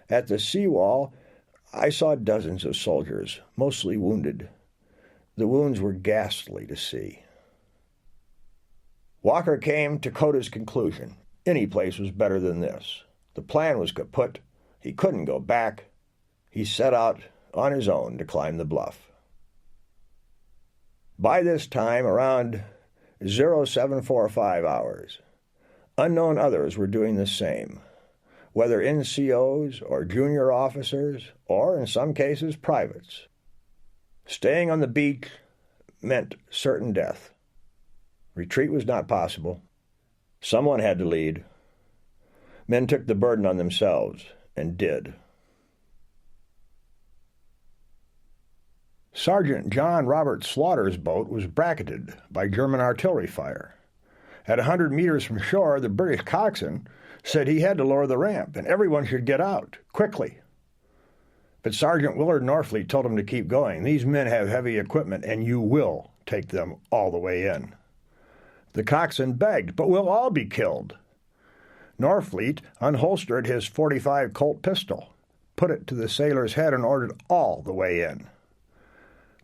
[SPEAKER 1] At the seawall, I saw dozens of soldiers, mostly wounded. The wounds were ghastly to see. Walker came to Coda's conclusion. Any place was better than this. The plan was kaput. He couldn't go back. He set out on his own to climb the bluff. By this time, around 0745 hours, unknown others were doing the same, whether NCOs or junior officers, or in some cases privates. Staying on the beach meant certain death. Retreat was not possible. Someone had to lead. Men took the burden on themselves, and did. Sergeant John Robert Slaughter's boat was bracketed by German artillery fire. At 100 meters from shore, the British coxswain said he had to lower the ramp, and everyone should get out, quickly. But Sergeant Willard Norfleet told him to keep going. These men have heavy equipment, and you will take them all the way in. The coxswain begged, but we'll all be killed. Norfleet unholstered his .45 Colt pistol, put it to the sailor's head, and ordered all the way in.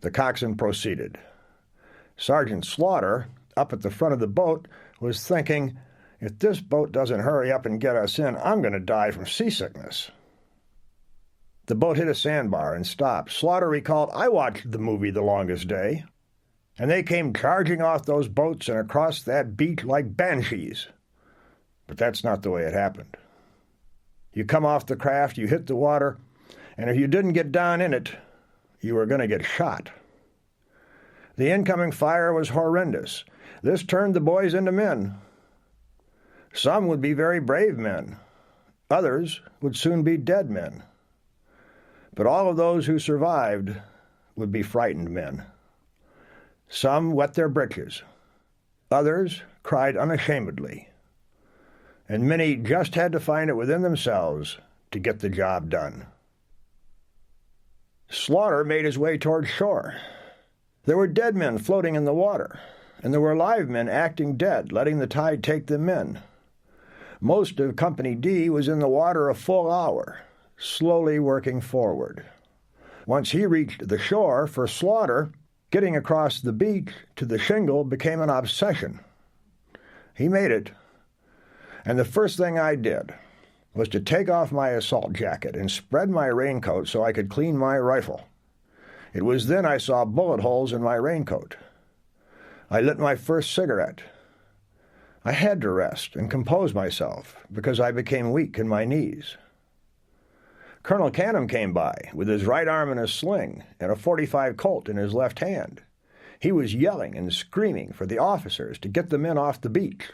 [SPEAKER 1] The coxswain proceeded. Sergeant Slaughter, up at the front of the boat, was thinking, if this boat doesn't hurry up and get us in, I'm going to die from seasickness. The boat hit a sandbar and stopped. Slaughter recalled, I watched the movie The Longest Day, and they came charging off those boats and across that beach like banshees. But that's not the way it happened. You come off the craft, you hit the water, and if you didn't get down in it, you were going to get shot. The incoming fire was horrendous. This turned the boys into men. Some would be very brave men. Others would soon be dead men. But all of those who survived would be frightened men. Some wet their breeches. Others cried unashamedly. And many just had to find it within themselves to get the job done. Slaughter made his way toward shore. There were dead men floating in the water, and there were live men acting dead, letting the tide take them in. Most of Company D was in the water a full hour, slowly working forward. Once he reached the shore, for Slaughter, getting across the beach to the shingle became an obsession. He made it, and the first thing I did was to take off my assault jacket and spread my raincoat so I could clean my rifle. It was then I saw bullet holes in my raincoat. I lit my first cigarette. I had to rest and compose myself because I became weak in my knees. Colonel Canham came by with his right arm in a sling and a .45 Colt in his left hand. He was yelling and screaming for the officers to get the men off the beach.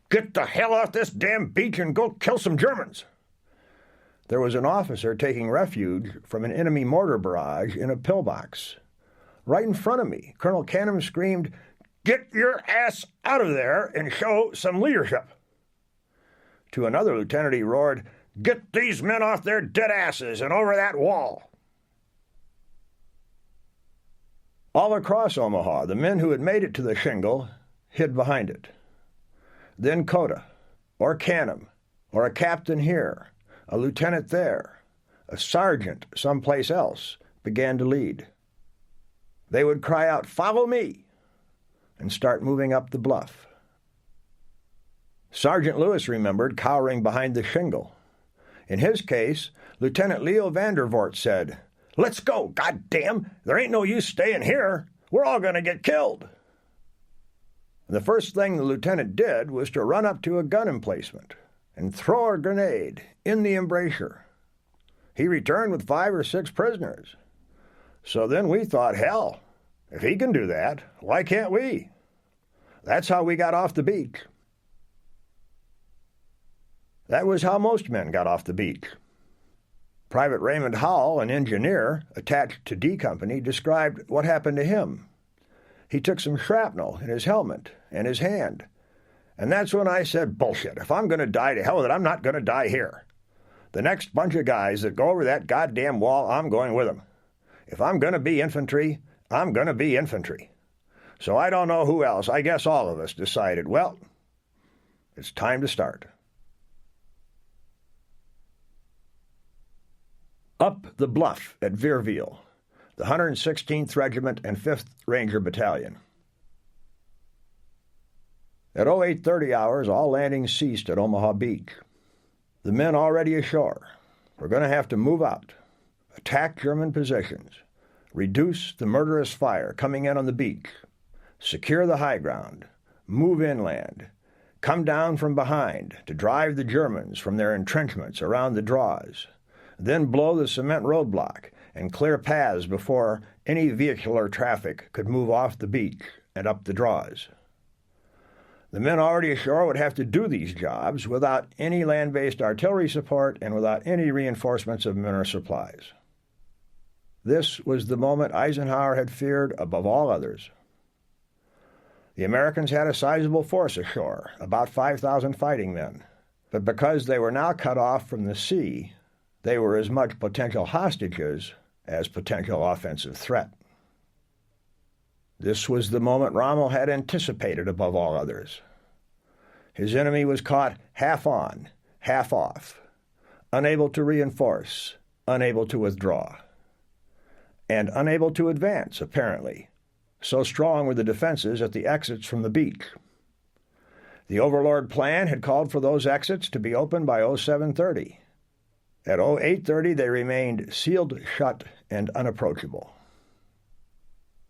[SPEAKER 1] Get the hell off this damn beach and go kill some Germans. There was an officer taking refuge from an enemy mortar barrage in a pillbox. Right in front of me, Colonel Canham screamed, Get your ass out of there and show some leadership. To another lieutenant he roared, Get these men off their dead asses and over that wall. All across Omaha, the men who had made it to the shingle hid behind it. Then Coda, or Canham, or a captain here, a lieutenant there, a sergeant someplace else, began to lead. They would cry out, Follow me, and start moving up the bluff. Sergeant Lewis remembered cowering behind the shingle. In his case, Lieutenant Leo Vandervoort said, Let's go, goddamn! There ain't no use staying here. We're all going to get killed. The first thing the lieutenant did was to run up to a gun emplacement and throw a grenade in the embrasure. He returned with 5 or 6 prisoners. So then we thought, hell, if he can do that, why can't we? That's how we got off the beach. That was how most men got off the beach. Private Raymond Howell, an engineer attached to D Company, described what happened to him. He took some shrapnel in his helmet and his hand. And that's when I said, bullshit, if I'm going to die, to hell with it, I'm not going to die here. The next bunch of guys that go over that goddamn wall, I'm going with them. If I'm going to be infantry, I'm going to be infantry. So I don't know who else. I guess all of us decided, well, it's time to start. Up the bluff at Vierville, the 116th Regiment and 5th Ranger Battalion. At 0830 hours, all landings ceased at Omaha Beach. The men already ashore were going to have to move out, attack German positions, reduce the murderous fire coming in on the beach, secure the high ground, move inland, come down from behind to drive the Germans from their entrenchments around the draws, then blow the cement roadblock and clear paths before any vehicular traffic could move off the beach and up the draws. The men already ashore would have to do these jobs without any land-based artillery support and without any reinforcements of men or supplies. This was the moment Eisenhower had feared above all others. The Americans had a sizable force ashore, about 5,000 fighting men, but because they were now cut off from the sea, they were as much potential hostages as potential offensive threat. This was the moment Rommel had anticipated above all others. His enemy was caught half on, half off, unable to reinforce, unable to withdraw, and unable to advance, apparently. So strong were the defenses at the exits from the beach. The Overlord plan had called for those exits to be opened by 0730. At 0830, they remained sealed shut and unapproachable.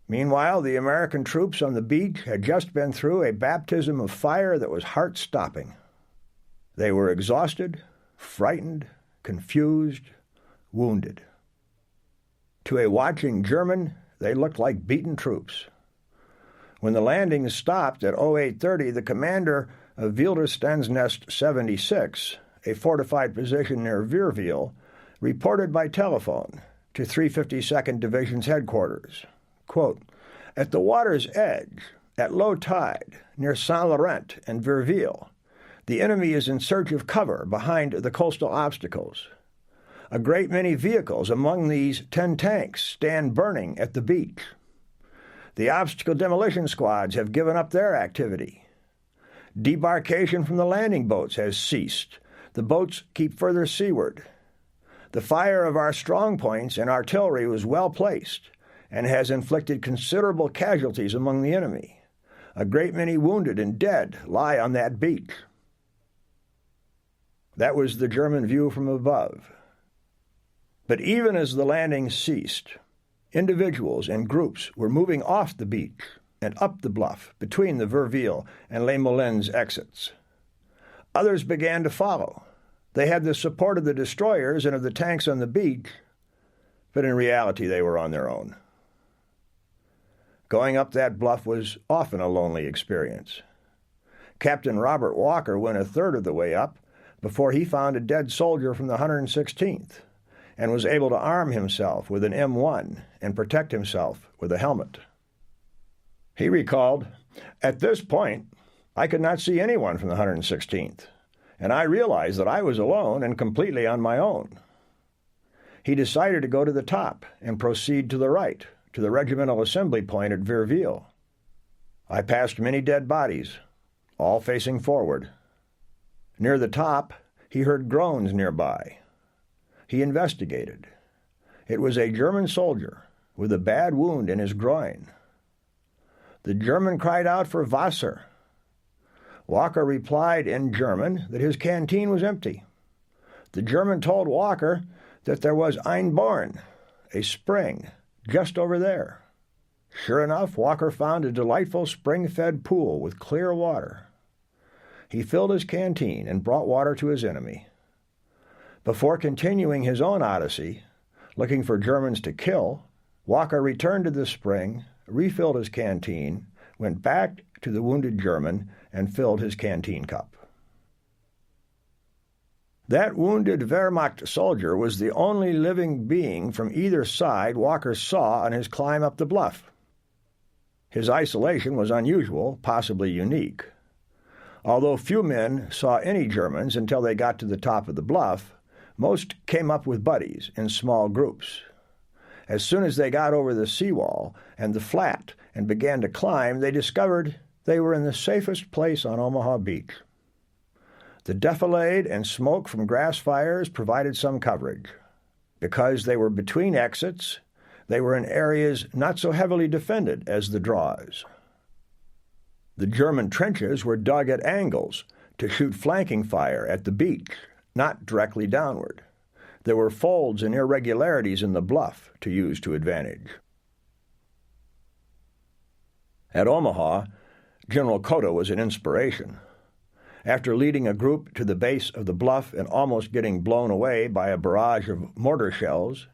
[SPEAKER 1] Meanwhile, the American troops on the beach had just been through a baptism of fire that was heart-stopping. They were exhausted, frightened, confused, wounded. To a watching German, they looked like beaten troops. When the landings stopped at 0830, the commander of Wildestensnest 76, a fortified position near Vierville, reported by telephone to 352nd Division's headquarters, quote, "At the water's edge, at low tide, near Saint-Laurent and Vierville, the enemy is in search of cover behind the coastal obstacles. A great many vehicles, among these 10 tanks, stand burning at the beach. The obstacle demolition squads have given up their activity. Debarkation from the landing boats has ceased. The boats keep further seaward. The fire of our strong points and artillery was well placed and has inflicted considerable casualties among the enemy. A great many wounded and dead lie on that beach." That was the German view from above. But even as the landing ceased, individuals and groups were moving off the beach and up the bluff between the Vierville and Les Moulins exits. Others began to follow. They had the support of the destroyers and of the tanks on the beach, but in reality they were on their own. Going up that bluff was often a lonely experience. Captain Robert Walker went a third of the way up before he found a dead soldier from the 116th and was able to arm himself with an M1 and protect himself with a helmet. He recalled, "At this point, I could not see anyone from the 116th, and I realized that I was alone and completely on my own." He decided to go to the top and proceed to the right, to the regimental assembly point at Vierville. "I passed many dead bodies, all facing forward. Near the top, he heard groans nearby. He investigated. It was a German soldier with a bad wound in his groin. The German cried out for Wasser. Walker replied in German that his canteen was empty. The German told Walker that there was ein Born, a spring, just over there. Sure enough, Walker found a delightful spring-fed pool with clear water. He filled his canteen and brought water to his enemy. Before continuing his own odyssey, looking for Germans to kill, Walker returned to the spring, refilled his canteen, went back to the wounded German, and filled his canteen cup. That wounded Wehrmacht soldier was the only living being from either side Walker saw on his climb up the bluff. His isolation was unusual, possibly unique. Although few men saw any Germans until they got to the top of the bluff, Most came up with buddies in small groups. As soon as they got over the seawall and the flat and began to climb, they discovered they were in the safest place on Omaha Beach. The defilade and smoke from grass fires provided some coverage. Because they were between exits, they were in areas not so heavily defended as the draws. The German trenches were dug at angles to shoot flanking fire at the beach, not directly downward. There were folds and irregularities in the bluff to use to advantage. At Omaha, General Cota was an inspiration. After leading a group to the base of the bluff and almost getting blown away by a barrage of mortar shells,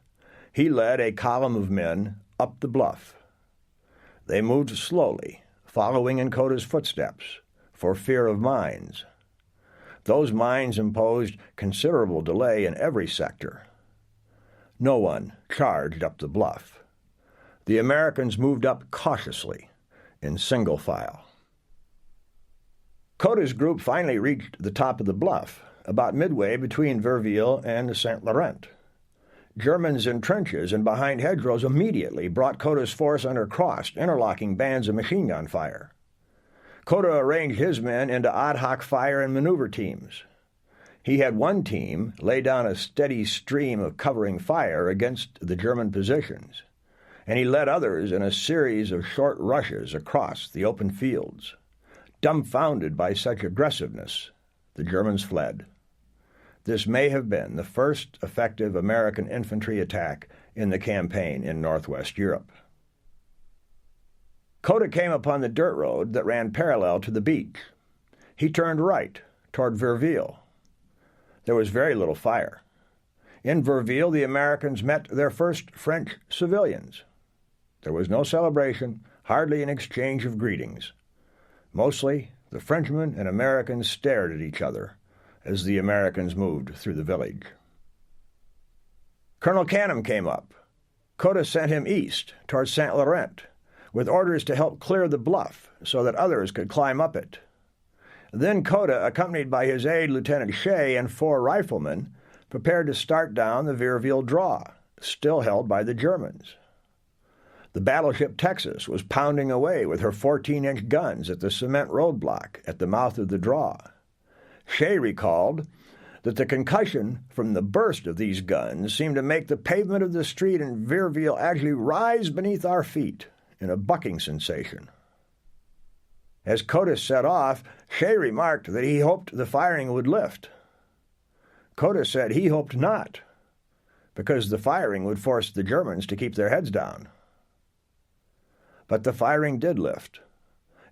[SPEAKER 1] he led a column of men up the bluff. They moved slowly, following in Cota's footsteps, for fear of mines. Those mines imposed considerable delay in every sector. No one charged up the bluff. The Americans moved up cautiously, in single file. Cota's group finally reached the top of the bluff, about midway between Verville and the St. Laurent. Germans in trenches and behind hedgerows immediately brought Cota's force under crossed, interlocking bands of machine gun fire. Cota arranged his men into ad hoc fire and maneuver teams. He had one team lay down a steady stream of covering fire against the German positions, and he led others in a series of short rushes across the open fields. Dumbfounded by such aggressiveness, the Germans fled. This may have been the first effective American infantry attack in the campaign in northwest Europe. Cota came upon the dirt road that ran parallel to the beach. He turned right, toward Verville. There was very little fire. In Verville, the Americans met their first French civilians. There was no celebration, hardly an exchange of greetings. Mostly, the Frenchmen and Americans stared at each other as the Americans moved through the village. Colonel Canham came up. Cota sent him east, toward St. Laurent, with orders to help clear the bluff so that others could climb up it. Then Cota, accompanied by his aide, Lieutenant Shea, and 4 riflemen, prepared to start down the Verville draw, still held by the Germans. The battleship Texas was pounding away with her 14-inch guns at the cement roadblock at the mouth of the draw. Shea recalled that the concussion from the burst of these guns seemed to make the pavement of the street in Verville actually rise beneath our feet in a bucking sensation. As Cota set off, Shea remarked that he hoped the firing would lift. Cota said he hoped not, because the firing would force the Germans to keep their heads down. But the firing did lift,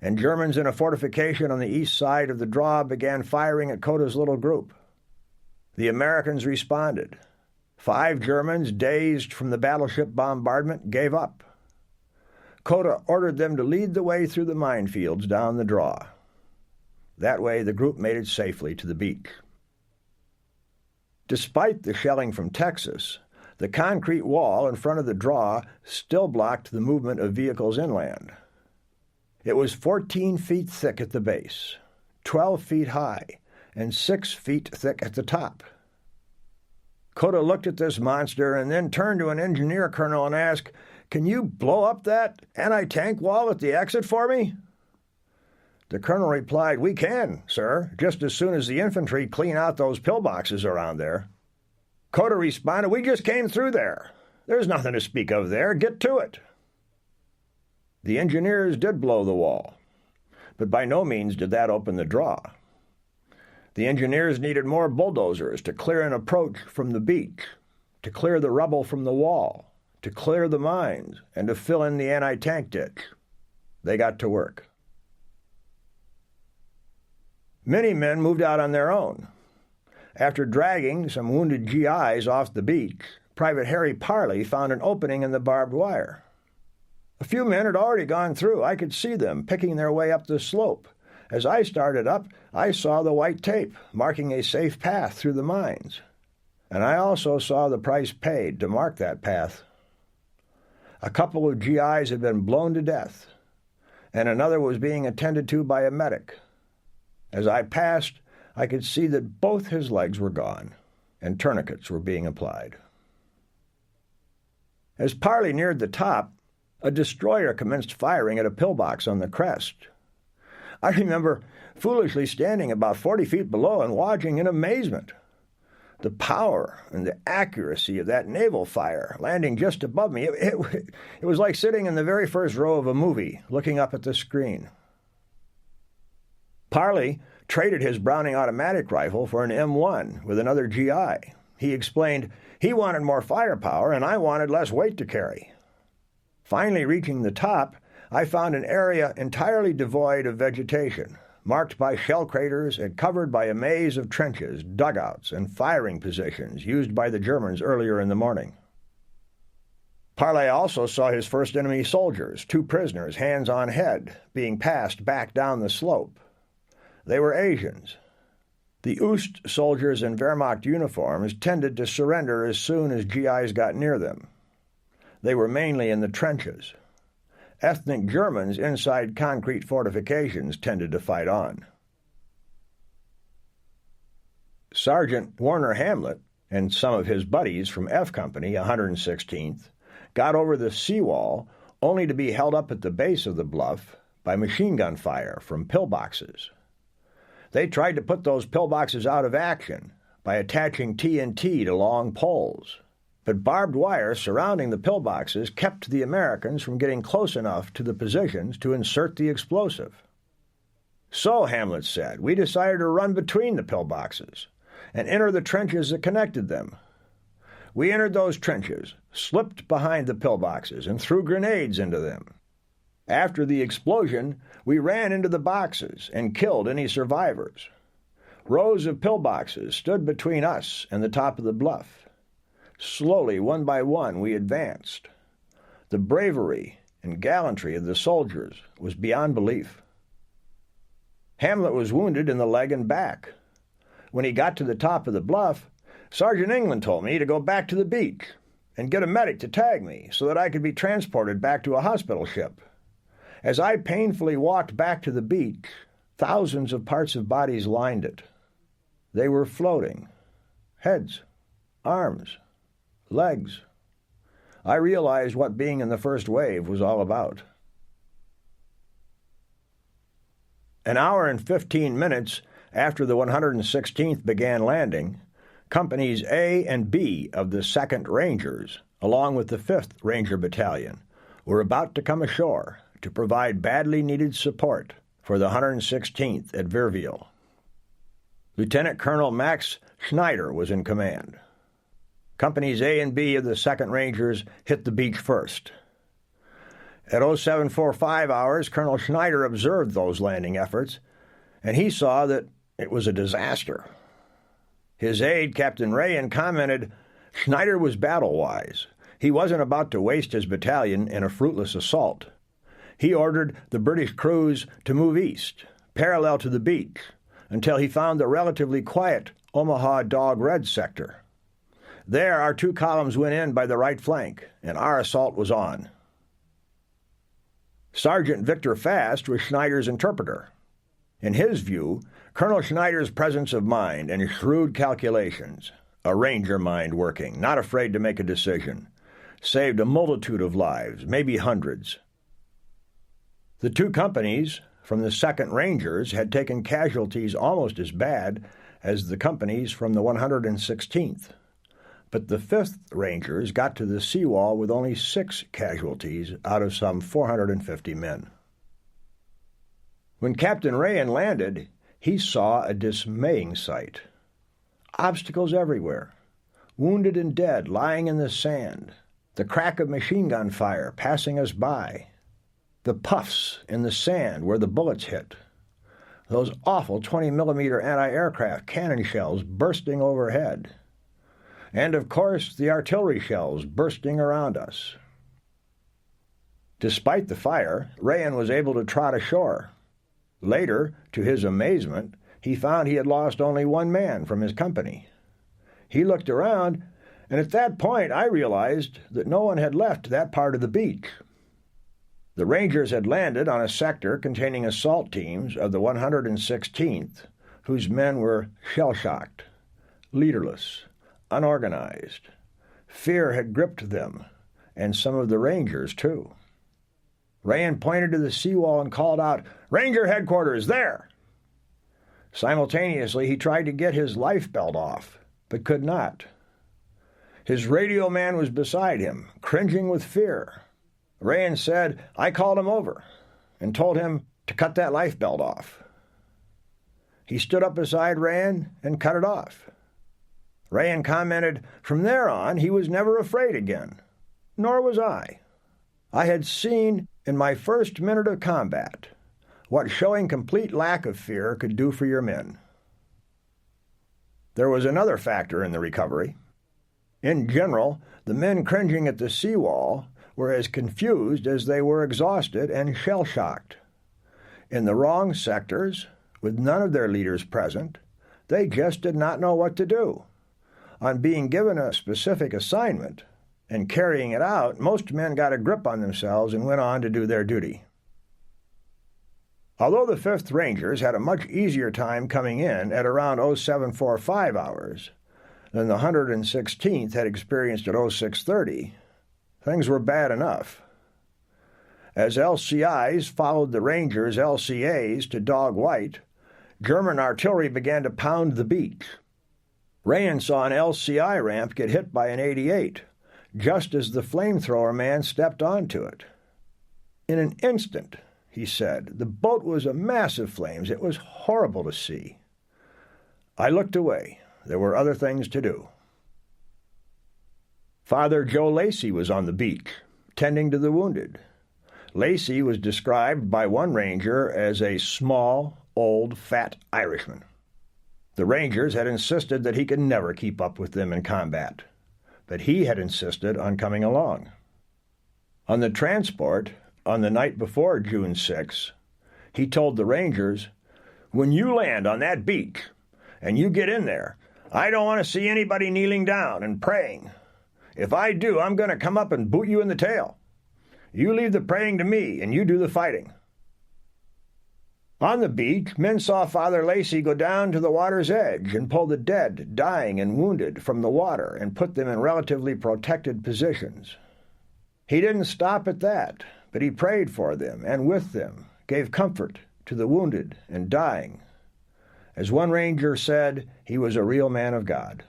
[SPEAKER 1] and Germans in a fortification on the east side of the draw began firing at Cota's little group. The Americans responded. 5 Germans, dazed from the battleship bombardment, gave up. Cota ordered them to lead the way through the minefields down the draw. That way, the group made it safely to the beach. Despite the shelling from Texas, the concrete wall in front of the draw still blocked the movement of vehicles inland. It was 14 feet thick at the base, 12 feet high, and 6 feet thick at the top. Cota looked at this monster and then turned to an engineer colonel and asked, "Can you blow up that anti-tank wall at the exit for me?" The colonel replied, "We can, sir, just as soon as the infantry clean out those pillboxes around there." Cota responded, "We just came through there. There's nothing to speak of there. Get to it." The engineers did blow the wall, but by no means did that open the draw. The engineers needed more bulldozers to clear an approach from the beach, to clear the rubble from the wall, to clear the mines, and to fill in the anti-tank ditch. They got to work. Many men moved out on their own. After dragging some wounded GIs off the beach, Private Harry Parley found an opening in the barbed wire. A few men had already gone through. I could see them picking their way up the slope. As I started up, I saw the white tape marking a safe path through the mines. And I also saw the price paid to mark that path. A couple of GIs had been blown to death, and another was being attended to by a medic. As I passed, I could see that both his legs were gone. and tourniquets were being applied. As Parley neared the top, a destroyer commenced firing at a pillbox on the crest. I remember foolishly standing about 40 feet below and watching in amazement. The power and the accuracy of that naval fire landing just above me, it was like sitting in the very first row of a movie, looking up at the screen. Parley traded his Browning automatic rifle for an M1 with another GI. He explained he wanted more firepower and I wanted less weight to carry. Finally reaching the top, I found an area entirely devoid of vegetation, marked by shell craters and covered by a maze of trenches, dugouts, and firing positions used by the Germans earlier in the morning. Parley also saw his first enemy soldiers, 2 prisoners, hands on head, being passed back down the slope. They were Asians. The Oost soldiers in Wehrmacht uniforms tended to surrender as soon as GIs got near them. They were mainly in the trenches. Ethnic Germans inside concrete fortifications tended to fight on. Sergeant Warner Hamlet and some of his buddies from F Company, 116th, got over the seawall only to be held up at the base of the bluff by machine gun fire from pillboxes. They tried to put those pillboxes out of action by attaching TNT to long poles. But barbed wire surrounding the pillboxes kept the Americans from getting close enough to the positions to insert the explosive. So, Hamlet said, we decided to run between the pillboxes and enter the trenches that connected them. We entered those trenches, slipped behind the pillboxes, and threw grenades into them. After the explosion, we ran into the boxes and killed any survivors. Rows of pillboxes stood between us and the top of the bluff. Slowly, one by one, we advanced. The bravery and gallantry of the soldiers was beyond belief. Hamlet was wounded in the leg and back. When he got to the top of the bluff, Sergeant England told me to go back to the beach and get a medic to tag me so that I could be transported back to a hospital ship. As I painfully walked back to the beach, thousands of parts of bodies lined it. They were floating. Heads, arms, legs. I realized what being in the first wave was all about. An hour and 15 minutes after the 116th began landing, Companies A and B of the 2nd Rangers, along with the 5th Ranger Battalion, were about to come ashore to provide badly needed support for the 116th at Verville. Lieutenant Colonel Max Schneider was in command. Companies A and B of the 2nd Rangers hit the beach first. At 0745 hours, Colonel Schneider observed those landing efforts, and he saw that it was a disaster. His aide, Captain Rayan, commented, Schneider was battle-wise. He wasn't about to waste his battalion in a fruitless assault. He ordered the British crews to move east, parallel to the beach, until he found the relatively quiet Omaha Dog Red sector. There, our 2 columns went in by the right flank, and our assault was on. Sergeant Victor Fast was Schneider's interpreter. In his view, Colonel Schneider's presence of mind and shrewd calculations, a ranger mind working, not afraid to make a decision, saved a multitude of lives, maybe hundreds. The 2 companies from the 2nd Rangers had taken casualties almost as bad as the companies from the 116th. But the 5th Rangers got to the seawall with only 6 casualties out of some 450 men. When Captain Rayan landed, he saw a dismaying sight. Obstacles everywhere, wounded and dead lying in the sand, the crack of machine gun fire passing us by, the puffs in the sand where the bullets hit, those awful 20-millimeter anti-aircraft cannon shells bursting overhead, and, of course, the artillery shells bursting around us. Despite the fire, Rayan was able to trot ashore. Later, to his amazement, he found he had lost only 1 man from his company. He looked around, and at that point I realized that no one had left that part of the beach. The Rangers had landed on a sector containing assault teams of the 116th, whose men were shell-shocked, leaderless, unorganized. Fear had gripped them, and some of the Rangers, too. Rayan pointed to the seawall and called out, "Ranger headquarters, there!" Simultaneously, he tried to get his life belt off, but could not. His radio man was beside him, cringing with fear. Rayan said, "I called him over and told him to cut that life belt off." He stood up beside Rayan and cut it off. Rayan commented, "From there on, he was never afraid again. Nor was I. I had seen in my first minute of combat what showing complete lack of fear could do for your men." There was another factor in the recovery. In general, the men cringing at the seawall were as confused as they were exhausted and shell-shocked. In the wrong sectors, with none of their leaders present, they just did not know what to do. On being given a specific assignment and carrying it out, most men got a grip on themselves and went on to do their duty. Although the 5th Rangers had a much easier time coming in at around 0745 hours than the 116th had experienced at 0630, things were bad enough. As LCIs followed the Rangers' LCAs to Dog White, German artillery began to pound the beach. Rayan saw an LCI ramp get hit by an 88, just as the flamethrower man stepped onto it. In an instant, he said, the boat was a mass of flames. It was horrible to see. I looked away. There were other things to do. Father Joe Lacey was on the beach, tending to the wounded. Lacey was described by one ranger as a small, old, fat Irishman. The Rangers had insisted that he could never keep up with them in combat, but he had insisted on coming along. On the transport, on the night before June 6, he told the Rangers, "When you land on that beach and you get in there, I don't want to see anybody kneeling down and praying. If I do, I'm going to come up and boot you in the tail. You leave the praying to me, and you do the fighting." On the beach, men saw Father Lacey go down to the water's edge and pull the dead, dying, and wounded from the water and put them in relatively protected positions. He didn't stop at that, but he prayed for them and with them, gave comfort to the wounded and dying. As one ranger said, he was a real man of God.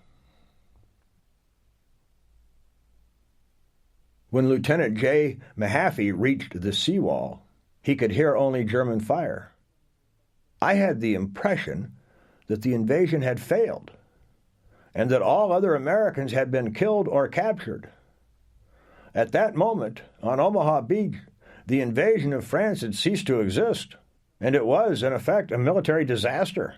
[SPEAKER 1] When Lieutenant J. Mahaffey reached the seawall, he could hear only German fire. I had the impression that the invasion had failed, and that all other Americans had been killed or captured. At that moment, on Omaha Beach, the invasion of France had ceased to exist, and it was, in effect, a military disaster.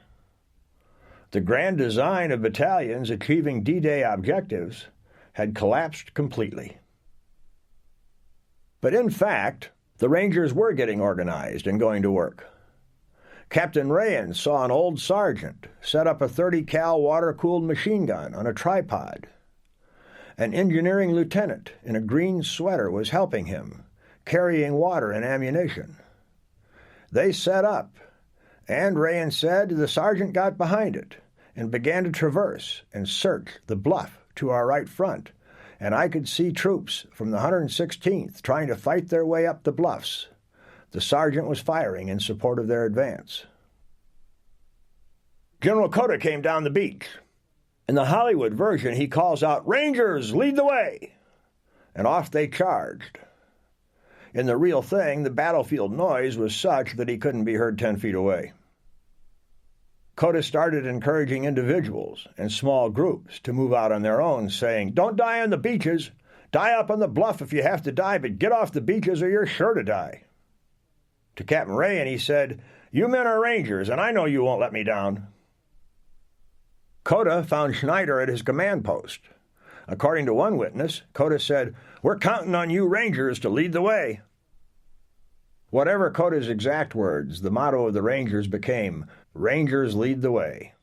[SPEAKER 1] The grand design of battalions achieving D-Day objectives had collapsed completely. But in fact, the Rangers were getting organized and going to work. Captain Rayan saw an old sergeant set up a 30 cal water-cooled machine gun on a tripod. An engineering lieutenant in a green sweater was helping him, carrying water and ammunition. They set up, and Rayan said the sergeant got behind it and began to traverse and search the bluff to our right front, and I could see troops from the 116th trying to fight their way up the bluffs. The sergeant was firing in support of their advance. General Cota came down the beach. In the Hollywood version, he calls out, "Rangers, lead the way!" And off they charged. In the real thing, the battlefield noise was such that he couldn't be heard 10 feet away. Cota started encouraging individuals and small groups to move out on their own, saying, "Don't die on the beaches. Die up on the bluff if you have to die, but get off the beaches or you're sure to die." To Captain Rayan, he said, "You men are Rangers, and I know you won't let me down." Cota found Schneider at his command post. According to one witness, Cota said, "We're counting on you Rangers to lead the way." Whatever Cota's exact words, the motto of the Rangers became, "Rangers lead the way."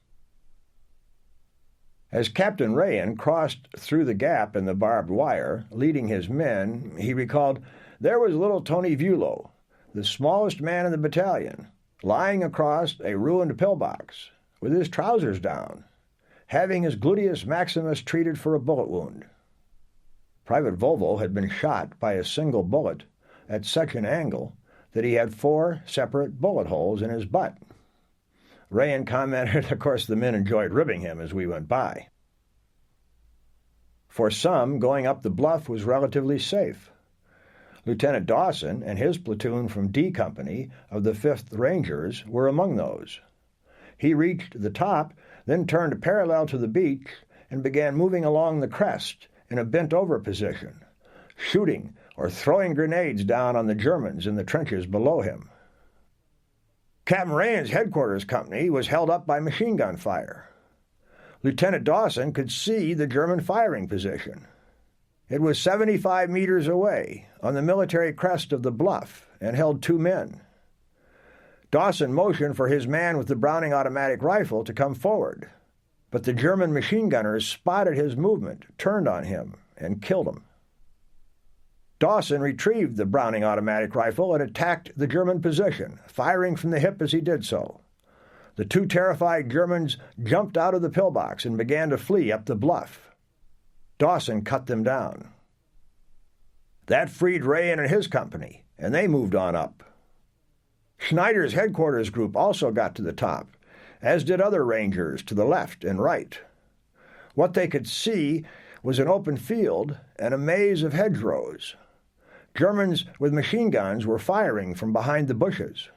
[SPEAKER 1] As Captain Rayan crossed through the gap in the barbed wire, leading his men, he recalled, "There was little Tony Vulo, the smallest man in the battalion, lying across a ruined pillbox, with his trousers down. having his gluteus maximus treated for a bullet wound. Private Volvo had been shot by a single bullet at such an angle that he had 4 separate bullet holes in his butt. Rayan commented, of course, the men enjoyed ribbing him as we went by. For some, going up the bluff was relatively safe. Lieutenant Dawson and his platoon from D Company of the 5th Rangers were among those. He reached the top, then turned parallel to the beach and began moving along the crest in a bent-over position, shooting or throwing grenades down on the Germans in the trenches below him. Captain Rayan's headquarters company was held up by machine gun fire. Lieutenant Dawson could see the German firing position. It was 75 meters away, on the military crest of the bluff, and held 2 men. Dawson motioned for his man with the Browning automatic rifle to come forward, but the German machine gunners spotted his movement, turned on him, and killed him. Dawson retrieved the Browning automatic rifle and attacked the German position, firing from the hip as he did so. The 2 terrified Germans jumped out of the pillbox and began to flee up the bluff. Dawson cut them down. That freed Rayan and his company, and they moved on up. Schneider's headquarters group also got to the top, as did other Rangers to the left and right. What they could see was an open field and a maze of hedgerows. Germans with machine guns were firing from behind the bushes.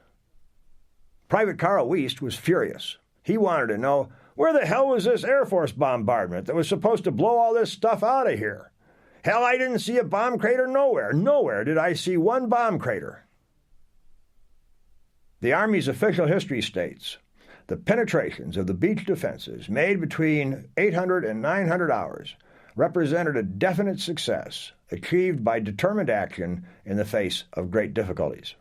[SPEAKER 1] Private Carl Wiest was furious. He wanted to know, where the hell was this Air Force bombardment that was supposed to blow all this stuff out of here? Hell, I didn't see a bomb crater nowhere. Nowhere did I see one bomb crater. The Army's official history states, the penetrations of the beach defenses made between 800 and 900 hours represented a definite success achieved by determined action in the face of great difficulties.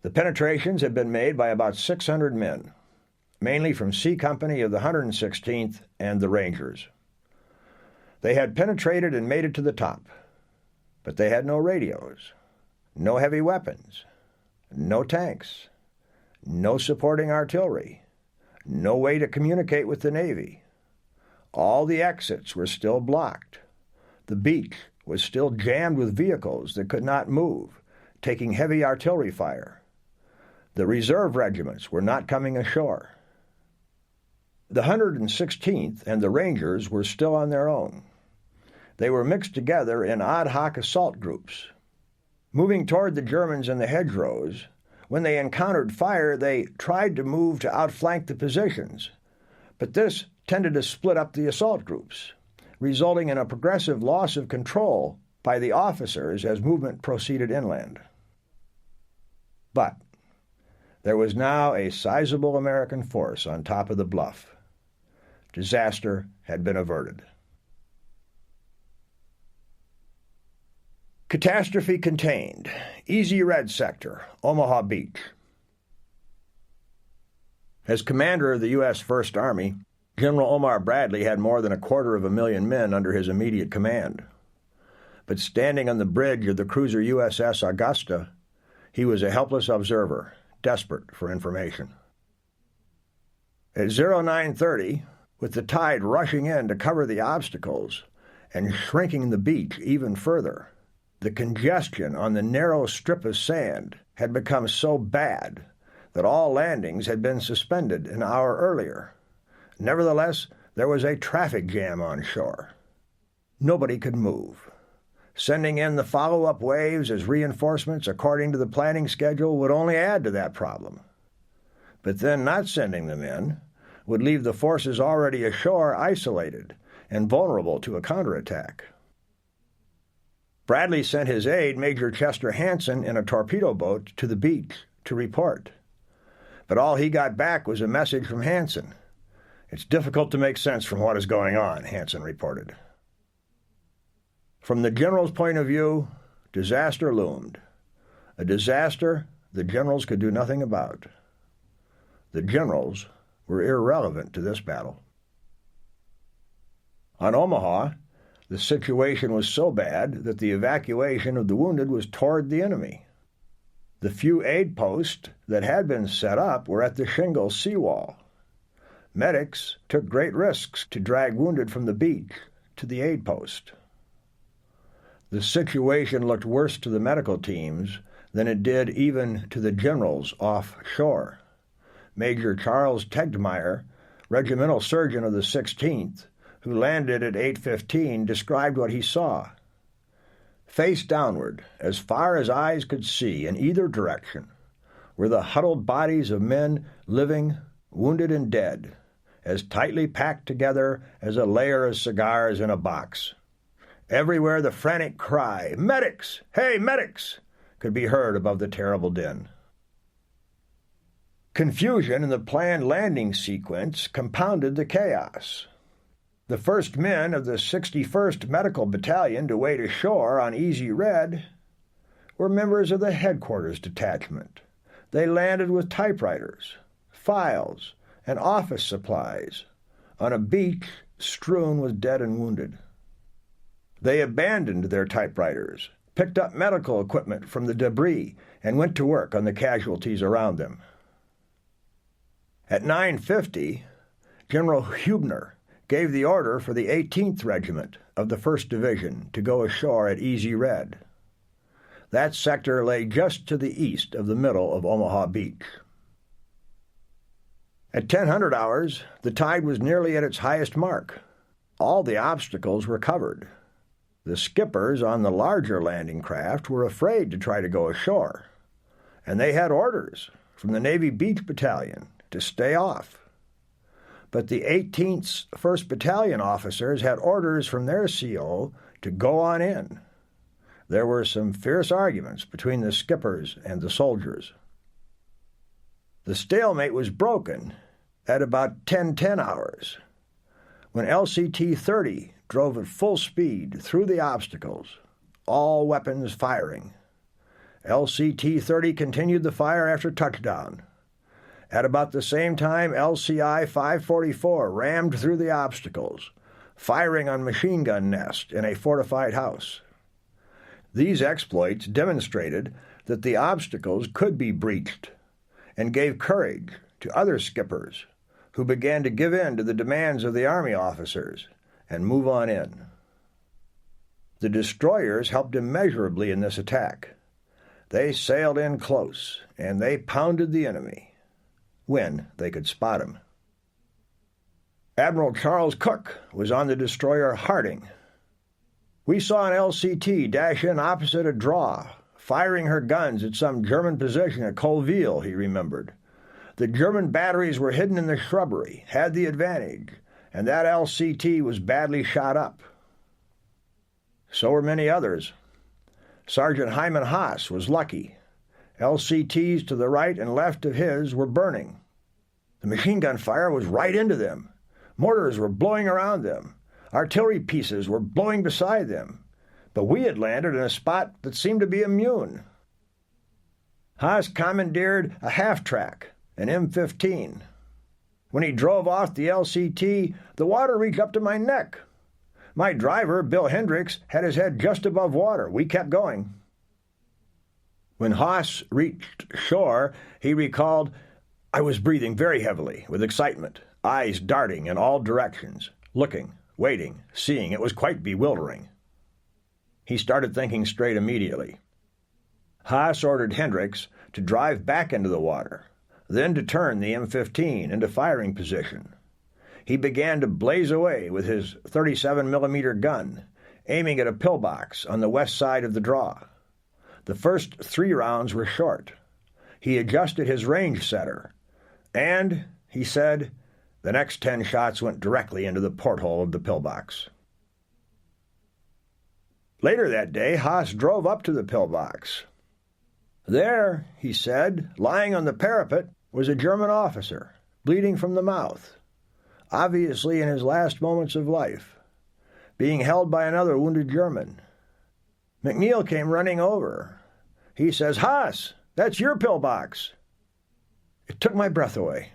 [SPEAKER 1] The penetrations had been made by about 600 men, mainly from C Company of the 116th and the Rangers. They had penetrated and made it to the top, but they had no radios, no heavy weapons, no tanks, no supporting artillery, no way to communicate with the Navy. All the exits were still blocked. The beach was still jammed with vehicles that could not move, taking heavy artillery fire. The reserve regiments were not coming ashore. The 116th and the Rangers were still on their own. They were mixed together in ad hoc assault groups. Moving toward the Germans in the hedgerows, when they encountered fire, they tried to move to outflank the positions, but this tended to split up the assault groups, resulting in a progressive loss of control by the officers as movement proceeded inland. But there was now a sizable American force on top of the bluff. Disaster had been averted. Catastrophe contained. Easy Red Sector, Omaha Beach. As commander of the U.S. First Army, General Omar Bradley had more than 250,000 men under his immediate command. But standing on the bridge of the cruiser USS Augusta, he was a helpless observer, desperate for information. At 0930, with the tide rushing in to cover the obstacles and shrinking the beach even further, the congestion on the narrow strip of sand had become so bad that all landings had been suspended an hour earlier. Nevertheless, there was a traffic jam on shore. Nobody could move. Sending in the follow-up waves as reinforcements according to the planning schedule would only add to that problem. But then not sending them in would leave the forces already ashore isolated and vulnerable to a counterattack. Bradley sent his aide, Major Chester Hansen, in a torpedo boat to the beach to report. But all he got back was a message from Hansen. "It's difficult to make sense from what is going on," Hansen reported. From the general's point of view, disaster loomed. A disaster the generals could do nothing about. The generals were irrelevant to this battle. On Omaha, the situation was so bad that the evacuation of the wounded was toward the enemy. The few aid posts that had been set up were at the shingle seawall. Medics took great risks to drag wounded from the beach to the aid post. The situation looked worse to the medical teams than it did even to the generals offshore. Major Charles Tegmeyer, regimental surgeon of the 16th, who landed at 8:15, described what he saw. Face downward, as far as eyes could see in either direction, were the huddled bodies of men living, wounded, and dead, as tightly packed together as a layer of cigars in a box. Everywhere the frantic cry, "Medics! Hey, medics!" could be heard above the terrible din. Confusion in the planned landing sequence compounded the chaos. The first men of the 61st Medical Battalion to wade ashore on Easy Red were members of the Headquarters Detachment. They landed with typewriters, files, and office supplies on a beach strewn with dead and wounded. They abandoned their typewriters, picked up medical equipment from the debris, and went to work on the casualties around them. At 9:50, General Hubner gave the order for the 18th Regiment of the 1st Division to go ashore at Easy Red. That sector lay just to the east of the middle of Omaha Beach. At 1000 hours, the tide was nearly at its highest mark. All the obstacles were covered. The skippers on the larger landing craft were afraid to try to go ashore, and they had orders from the Navy Beach Battalion to stay off. But the 18th 1st Battalion officers had orders from their CO to go on in. There were some fierce arguments between the skippers and the soldiers. The stalemate was broken at about 10:10 hours, when LCT-30 drove at full speed through the obstacles, all weapons firing. LCT-30 continued the fire after touchdown. At about the same time, LCI-544 rammed through the obstacles, firing on machine gun nest in a fortified house. These exploits demonstrated that the obstacles could be breached and gave courage to other skippers who began to give in to the demands of the Army officers and move on in. The destroyers helped immeasurably in this attack. They sailed in close, and they pounded the enemy when they could spot him. Admiral Charles Cook was on the destroyer Harding. "We saw an LCT dash in opposite a draw, firing her guns at some German position at Colville," he remembered. "The German batteries were hidden in the shrubbery, had the advantage, and that LCT was badly shot up." So were many others. Sergeant Hyman Haas was lucky. LCTs to the right and left of his were burning. The machine gun fire was right into them. Mortars were blowing around them. Artillery pieces were blowing beside them. But we had landed in a spot that seemed to be immune. Haas commandeered a half-track, an M15. When he drove off the LCT, the water reached up to my neck. My driver, Bill Hendricks, had his head just above water. We kept going. When Haas reached shore, he recalled, "I was breathing very heavily with excitement, eyes darting in all directions, looking, waiting, seeing. It was quite bewildering." He started thinking straight immediately. Haas ordered Hendricks to drive back into the water, then to turn the M15 into firing position. He began to blaze away with his 37mm gun, aiming at a pillbox on the west side of the draw. The first 3 rounds were short. He adjusted his range setter, and, he said, the next 10 shots went directly into the porthole of the pillbox. Later that day, Haas drove up to the pillbox. There, he said, lying on the parapet, was a German officer, bleeding from the mouth, obviously in his last moments of life, being held by another wounded German. McNeil came running over. He says, "Haas, that's your pillbox." It took my breath away.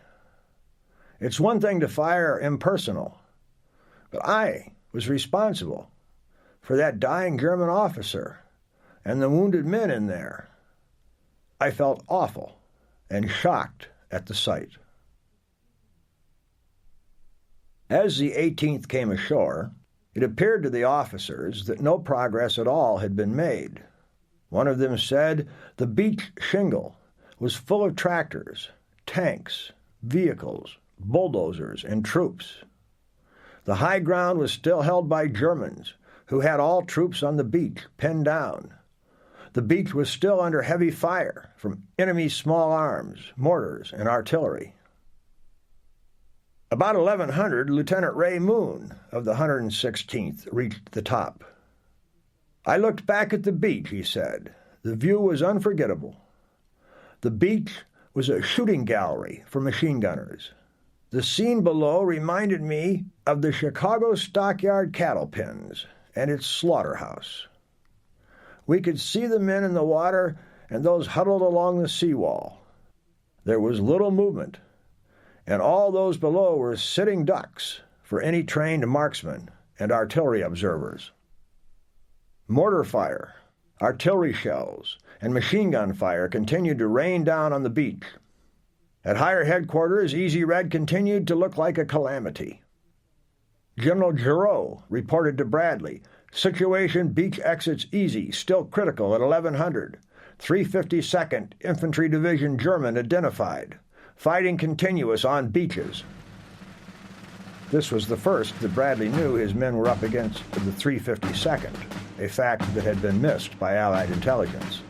[SPEAKER 1] It's one thing to fire impersonal, but I was responsible for that dying German officer and the wounded men in there. I felt awful and shocked at the sight. As the 18th came ashore, it appeared to the officers that no progress at all had been made. One of them said the beach shingle was full of tractors, tanks, vehicles, bulldozers, and troops. The high ground was still held by Germans, who had all troops on the beach pinned down. The beach was still under heavy fire from enemy small arms, mortars, and artillery. About 1100, Lieutenant Ray Moon of the 116th reached the top. "I looked back at the beach," he said. "The view was unforgettable. The beach was a shooting gallery for machine gunners. The scene below reminded me of the Chicago stockyard cattle pens and its slaughterhouse. We could see the men in the water and those huddled along the seawall. There was little movement, and all those below were sitting ducks for any trained marksmen and artillery observers. Mortar fire, artillery shells, and machine gun fire continued to rain down on the beach. At higher headquarters, Easy Red continued to look like a calamity. General Giroux reported to Bradley, "Situation beach exits easy, still critical at 1100. 352nd Infantry Division German identified. Fighting continuous on beaches." This was the first that Bradley knew his men were up against the 352nd, a fact that had been missed by Allied intelligence.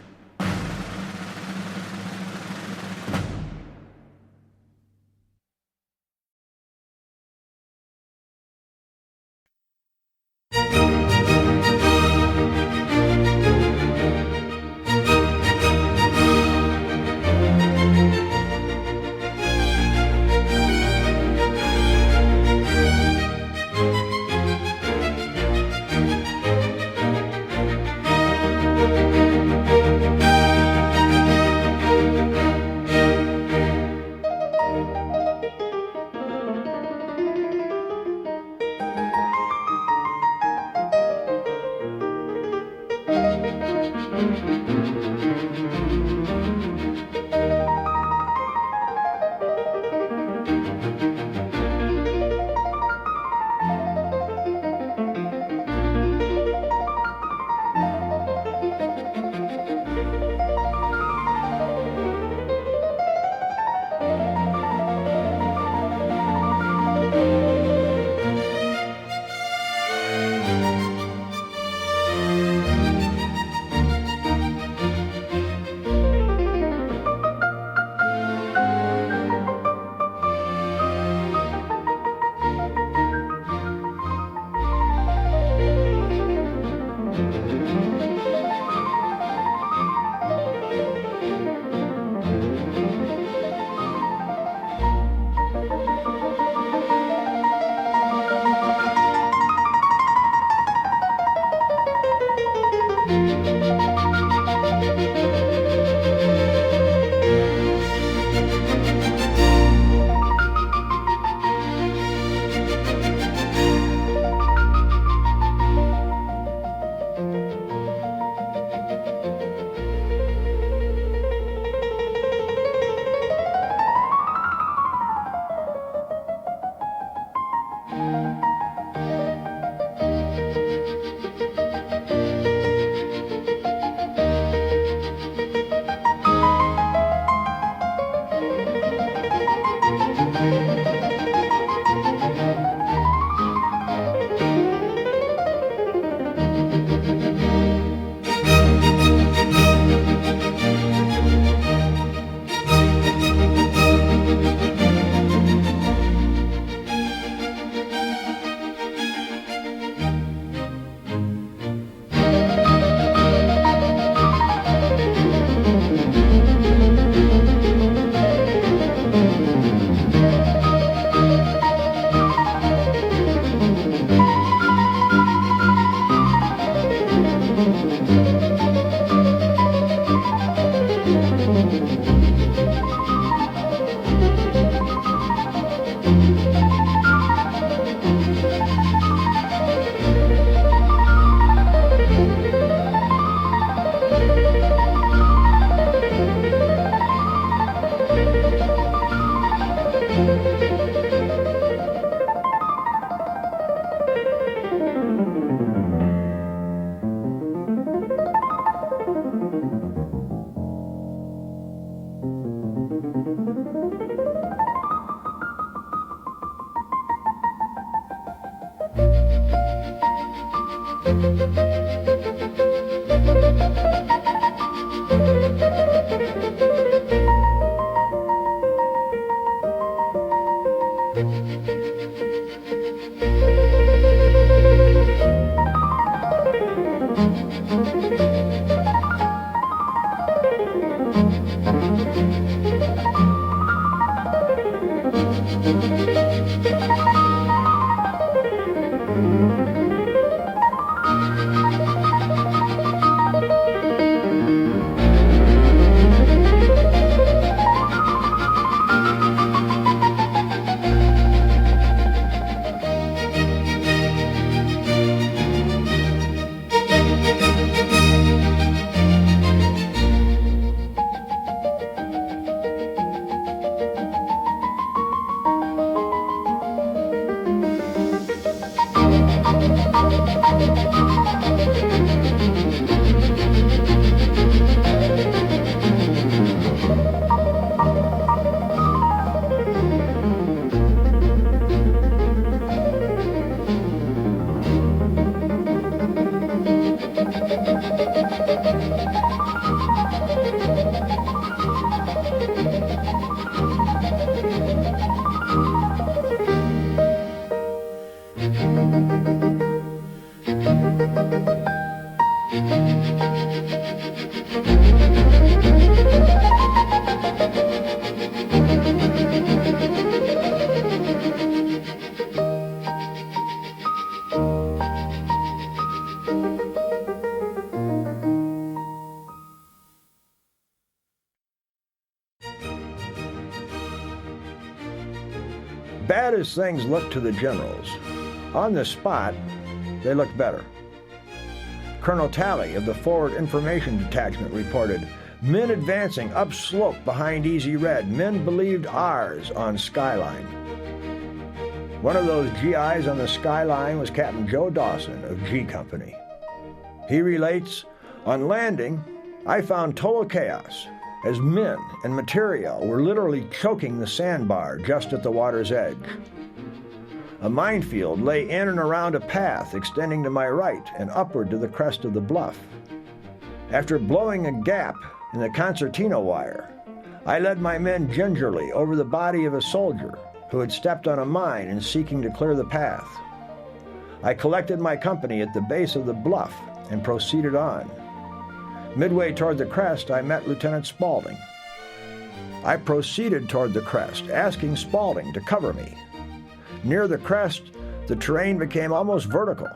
[SPEAKER 1] Bad as things looked to the generals, on the spot, they looked better. Colonel Talley of the Forward Information Detachment reported, "Men advancing upslope behind Easy Red. Men believed ours on Skyline." One of those GIs on the Skyline was Captain Joe Dawson of G Company. He relates, "On landing, I found total chaos, as men and material were literally choking the sandbar just at the water's edge. A minefield lay in and around a path extending to my right and upward to the crest of the bluff. After blowing a gap in the concertina wire, I led my men gingerly over the body of a soldier who had stepped on a mine in seeking to clear the path. I collected my company at the base of the bluff and proceeded on. Midway toward the crest, I met Lieutenant Spaulding. I proceeded toward the crest, asking Spaulding to cover me. Near the crest, the terrain became almost vertical.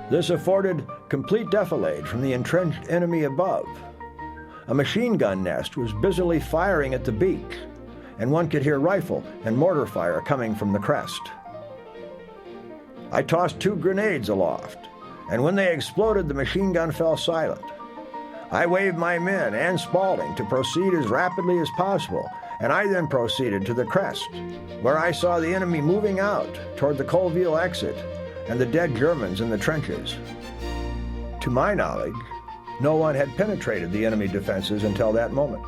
[SPEAKER 1] This afforded complete defilade from the entrenched enemy above. A machine gun nest was busily firing at the beach, and one could hear rifle and mortar fire coming from the crest. I tossed 2 grenades aloft, and when they exploded, the machine gun fell silent. I waved my men and Spaulding to proceed as rapidly as possible, and I then proceeded to the crest, where I saw the enemy moving out toward the Colville exit and the dead Germans in the trenches. To my knowledge, no one had penetrated the enemy defenses until that moment.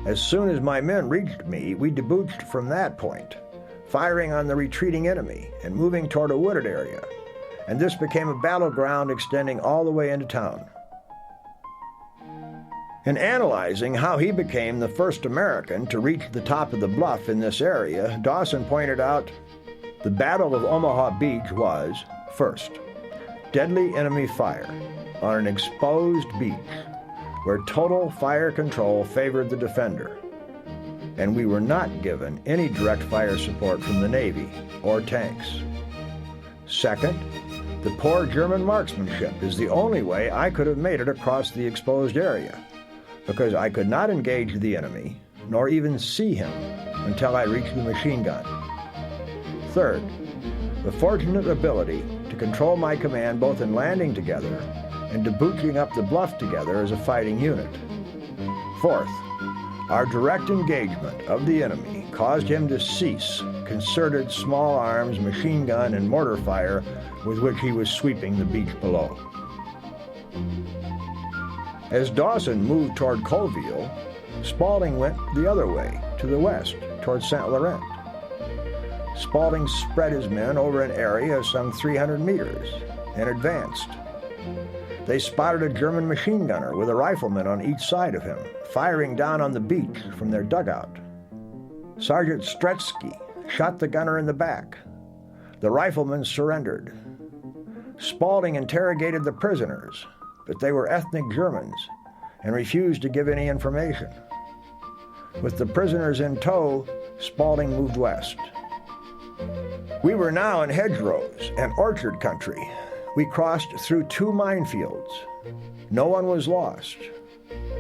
[SPEAKER 1] As soon as my men reached me, we debouched from that point, firing on the retreating enemy and moving toward a wooded area, and this became a battleground extending all the way into town. In analyzing how he became the first American to reach the top of the bluff in this area, Dawson pointed out, the Battle of Omaha Beach was, first, deadly enemy fire on an exposed beach where total fire control favored the defender, and we were not given any direct fire support from the Navy or tanks. Second, the poor German marksmanship is the only way I could have made it across the exposed area, because I could not engage the enemy, nor even see him, until I reached the machine gun. Third, the fortunate ability to control my command both in landing together and debouching up the bluff together as a fighting unit. Fourth, our direct engagement of the enemy caused him to cease concerted small arms, machine gun, and mortar fire with which he was sweeping the beach below. As Dawson moved toward Colville, Spaulding went the other way, to the west, toward St. Laurent. Spaulding spread his men over an area of some 300 meters and advanced. They spotted a German machine gunner with a rifleman on each side of him, firing down on the beach from their dugout. Sergeant Stretsky shot the gunner in the back. The rifleman surrendered. Spaulding interrogated the prisoners, but they were ethnic Germans and refused to give any information. With the prisoners in tow, Spaulding moved west. We were now in hedgerows and orchard country. We crossed through 2 minefields. No one was lost.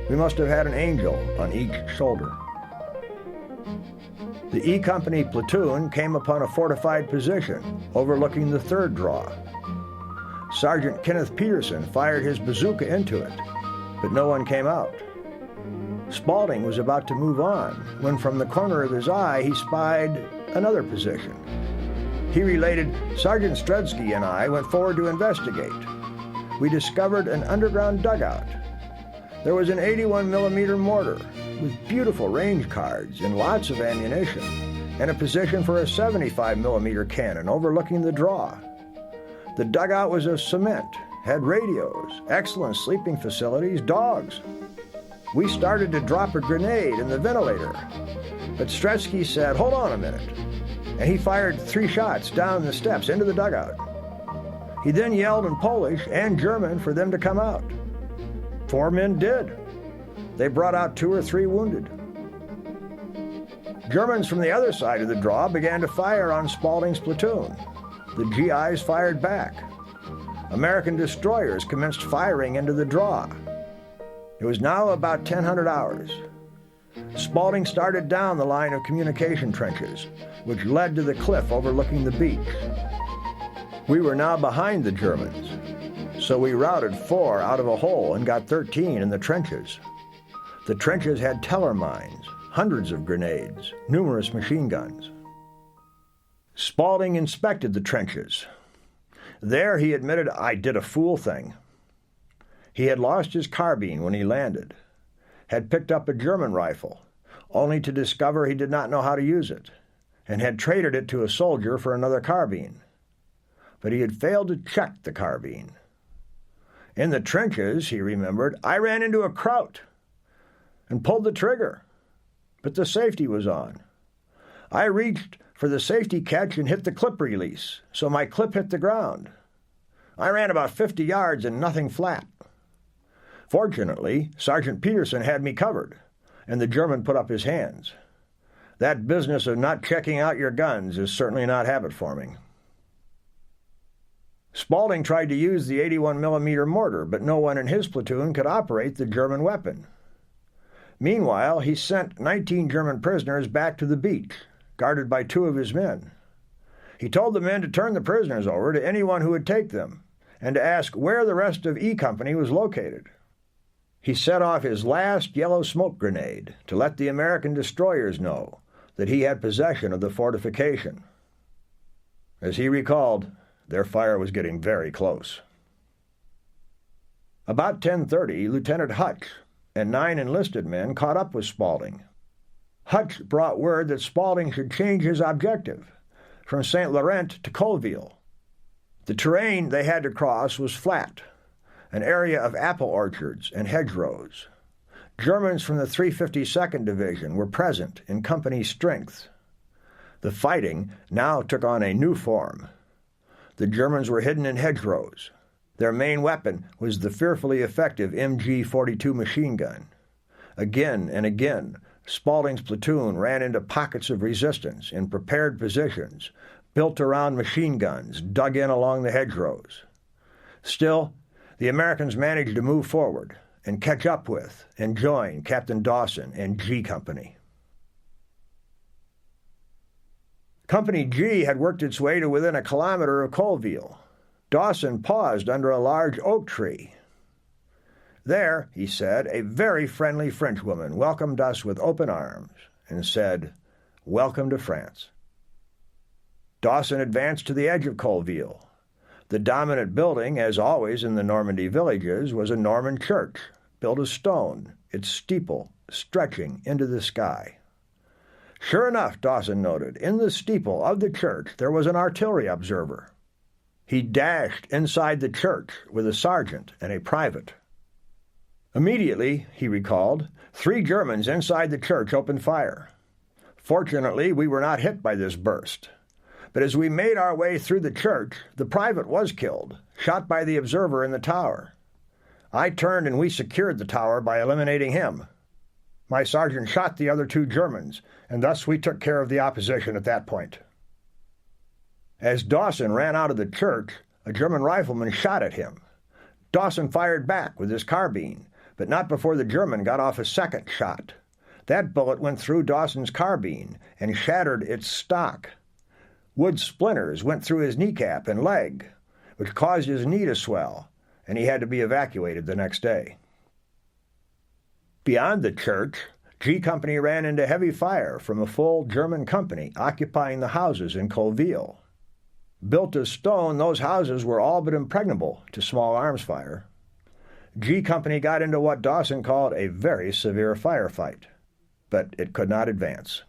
[SPEAKER 1] We must have had an angel on each shoulder. The E Company platoon came upon a fortified position overlooking the 3rd draw. Sergeant Kenneth Peterson fired his bazooka into it, but no one came out. Spaulding was about to move on when from the corner of his eye he spied another position. He related, Sergeant Stretsky and I went forward to investigate. We discovered an underground dugout. There was an 81mm mortar with beautiful range cards and lots of ammunition, and a position for a 75mm cannon overlooking the draw. The dugout was of cement, had radios, excellent sleeping facilities, dogs. We started to drop a grenade in the ventilator, but Stretsky said, hold on a minute, and he fired 3 shots down the steps into the dugout. He then yelled in Polish and German for them to come out. 4 men did. They brought out 2 or 3 wounded. Germans from the other side of the draw began to fire on Spaulding's platoon. The GIs fired back. American destroyers commenced firing into the draw. It was now about 1000 hours. Spaulding started down the line of communication trenches, which led to the cliff overlooking the beach. We were now behind the Germans, so we routed 4 out of a hole and got 13 in the trenches. The trenches had teller mines, hundreds of grenades, numerous machine guns. Spaulding inspected the trenches. There he admitted, I did a fool thing. He had lost his carbine when he landed, had picked up a German rifle, only to discover he did not know how to use it, and had traded it to a soldier for another carbine. But he had failed to check the carbine. In the trenches, he remembered, I ran into a Kraut and pulled the trigger, but the safety was on. I reached for the safety catch and hit the clip release, so my clip hit the ground. I ran about 50 yards and nothing flat. Fortunately, Sergeant Peterson had me covered, and the German put up his hands. That business of not checking out your guns is certainly not habit-forming. Spaulding tried to use the 81mm mortar, but no one in his platoon could operate the German weapon. Meanwhile, he sent 19 German prisoners back to the beach, guarded by 2 of his men. He told the men to turn the prisoners over to anyone who would take them, and to ask where the rest of E Company was located. He set off his last yellow smoke grenade to let the American destroyers know that he had possession of the fortification. As he recalled, their fire was getting very close. About 10:30, Lieutenant Hutch and 9 enlisted men caught up with Spaulding. Hutch brought word that Spaulding should change his objective from St. Laurent to Colville. The terrain they had to cross was flat, an area of apple orchards and hedgerows. Germans from the 352nd Division were present in company strength. The fighting now took on a new form. The Germans were hidden in hedgerows. Their main weapon was the fearfully effective MG-42 machine gun. Again and again, Spaulding's platoon ran into pockets of resistance in prepared positions, built around machine guns dug in along the hedgerows. Still, the Americans managed to move forward and catch up with and join Captain Dawson and G Company. Company G had worked its way to within a kilometer of Colville. Dawson paused under a large oak tree. There, he said, a very friendly Frenchwoman welcomed us with open arms and said, "Welcome to France." Dawson advanced to the edge of Colville. The dominant building, as always in the Normandy villages, was a Norman church, built of stone, its steeple stretching into the sky. Sure enough, Dawson noted, in the steeple of the church there was an artillery observer. He dashed inside the church with a sergeant and a private. Immediately, he recalled, 3 Germans inside the church opened fire. Fortunately, we were not hit by this burst. But as we made our way through the church, the private was killed, shot by the observer in the tower. I turned and we secured the tower by eliminating him. My sergeant shot the other 2 Germans, and thus we took care of the opposition at that point. As Dawson ran out of the church, a German rifleman shot at him. Dawson fired back with his carbine, but not before the German got off a second shot. That bullet went through Dawson's carbine and shattered its stock. Wood splinters went through his kneecap and leg, which caused his knee to swell, and he had to be evacuated the next day. Beyond the church, G Company ran into heavy fire from a full German company occupying the houses in Colville. Built of stone, those houses were all but impregnable to small arms fire. G Company got into what Dawson called a very severe firefight, but it could not advance.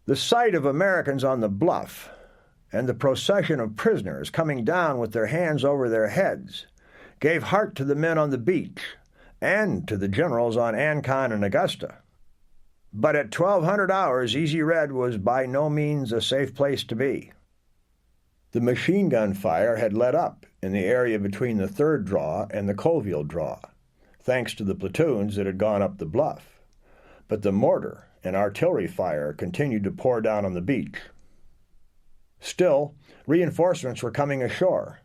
[SPEAKER 1] The sight of Americans on the bluff and the procession of prisoners coming down with their hands over their heads gave heart to the men on the beach and to the generals on Ancon and Augusta. But at 1200 hours, Easy Red was by no means a safe place to be. The machine gun fire had let up in the area between the 3rd draw and the Colville draw, thanks to the platoons that had gone up the bluff. But the mortar and artillery fire continued to pour down on the beach. Still, reinforcements were coming ashore,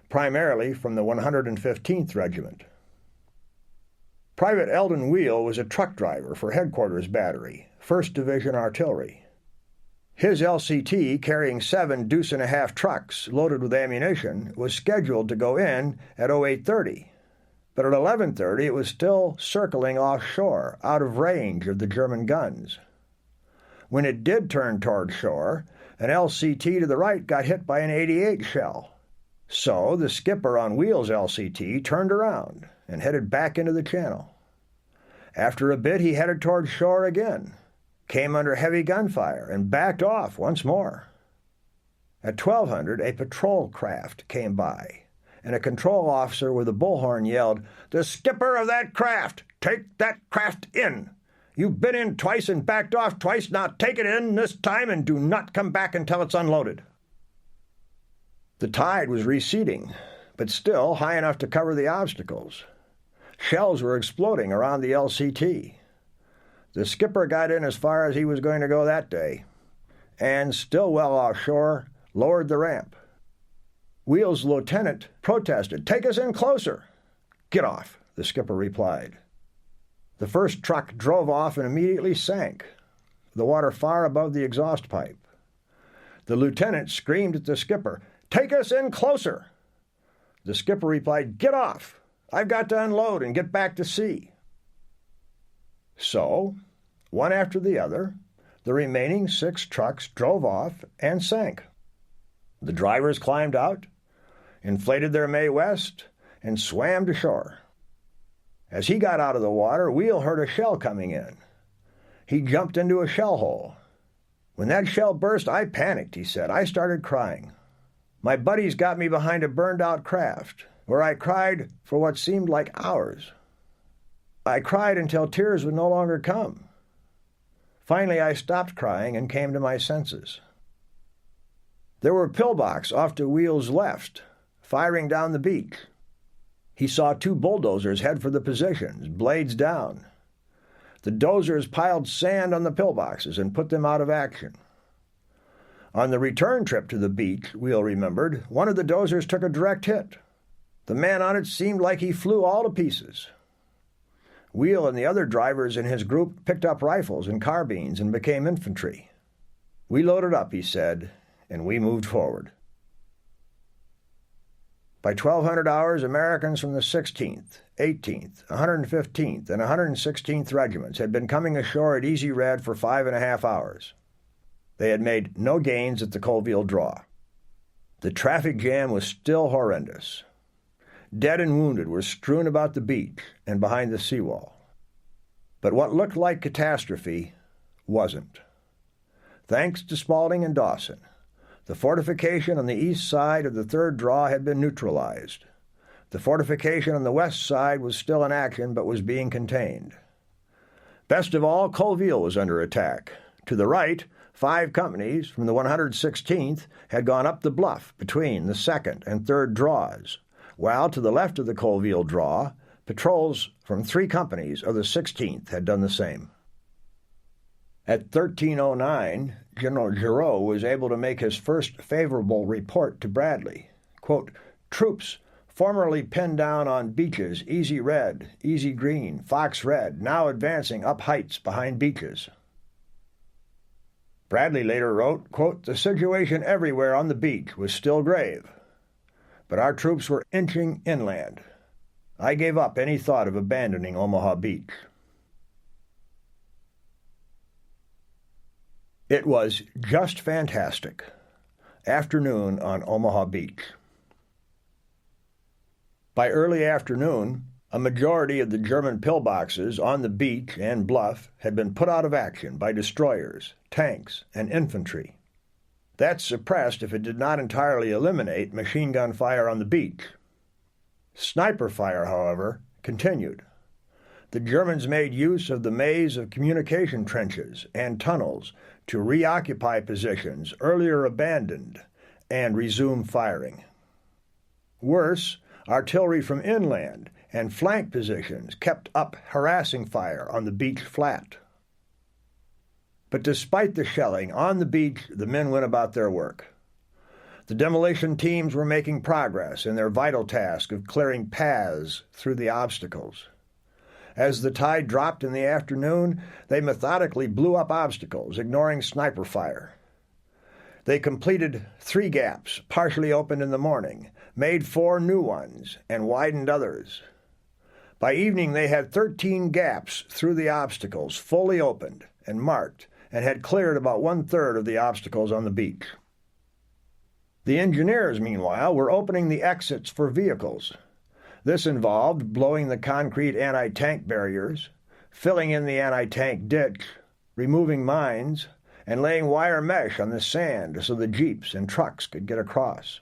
[SPEAKER 1] primarily from the 115th Regiment. Private Eldon Wheel was a truck driver for Headquarters Battery, 1st Division Artillery. His LCT, carrying 7 deuce-and-a-half trucks loaded with ammunition, was scheduled to go in at 0830, but at 11:30 it was still circling offshore, out of range of the German guns. When it did turn toward shore, an LCT to the right got hit by an 88 shell. So the skipper on Wheel's LCT turned around and headed back into the channel. After a bit, he headed toward shore again, came under heavy gunfire, and backed off once more. At 1200, a patrol craft came by, and a control officer with a bullhorn yelled, "The skipper of that craft! Take that craft in! You've been in twice and backed off twice, now take it in this time and do not come back until it's unloaded." The tide was receding, but still high enough to cover the obstacles. Shells were exploding around the LCT. The skipper got in as far as he was going to go that day, and, still well offshore, lowered the ramp. Wheel's lieutenant protested, "Take us in closer." "Get off," the skipper replied. The first truck drove off and immediately sank, the water far above the exhaust pipe. The lieutenant screamed at the skipper, "Take us in closer." The skipper replied, "Get off. I've got to unload and get back to sea." So, one after the other, the remaining 6 trucks drove off and sank. The drivers climbed out, inflated their Mae West, and swam to shore. As he got out of the water, Wheel heard a shell coming in. He jumped into a shell hole. "When that shell burst, I panicked," he said. "I started crying. My buddies got me behind a burned-out craft, where I cried for what seemed like hours. I cried until tears would no longer come. Finally, I stopped crying and came to my senses." There were pillbox off to Wheel's left, firing down the beach. He saw 2 bulldozers head for the positions, blades down. The dozers piled sand on the pillboxes and put them out of action. On the return trip to the beach, Wheel remembered, one of the dozers took a direct hit. The man on it seemed like he flew all to pieces. Wheel and the other drivers in his group picked up rifles and carbines and became infantry. "We loaded up," he said, "and we moved forward." By 1200 hours, Americans from the 16th, 18th, 115th, and 116th Regiments had been coming ashore at Easy Red for 5.5 hours. They had made no gains at the Colville draw. The traffic jam was still horrendous. Dead and wounded were strewn about the beach and behind the seawall. But what looked like catastrophe wasn't. Thanks to Spaulding and Dawson, The fortification on the east side of the third draw had been neutralized. The fortification on the west side was still in action but was being contained. Best of all, Colville was under attack. To the right, 5 companies from the 116th had gone up the bluff between the second and third draws, while to the left of the Colville draw, patrols from 3 companies of the 16th had done the same. At 13:09, General Giraud was able to make his first favorable report to Bradley. Quote, "Troops formerly pinned down on beaches, Easy Red, Easy Green, Fox Red, now advancing up heights behind beaches." Bradley later wrote, quote, "The situation everywhere on the beach was still grave, but our troops were inching inland. I gave up any thought of abandoning Omaha Beach." It was just fantastic. Afternoon on Omaha Beach. By early afternoon, a majority of the German pillboxes on the beach and bluff had been put out of action by destroyers, tanks, and infantry. That suppressed, if it did not entirely eliminate, machine gun fire on the beach. Sniper fire, however, continued. The Germans made use of the maze of communication trenches and tunnels to reoccupy positions earlier abandoned and resume firing. Worse, artillery from inland and flank positions kept up harassing fire on the beach flat. But despite the shelling on the beach, the men went about their work. The demolition teams were making progress in their vital task of clearing paths through the obstacles. As the tide dropped in the afternoon, they methodically blew up obstacles, ignoring sniper fire. They completed 3 gaps, partially opened in the morning, made 4 new ones, and widened others. By evening, they had 13 gaps through the obstacles, fully opened and marked, and had cleared about 1/3 of the obstacles on the beach. The engineers, meanwhile, were opening the exits for vehicles. This involved blowing the concrete anti-tank barriers, filling in the anti-tank ditch, removing mines, and laying wire mesh on the sand so the jeeps and trucks could get across.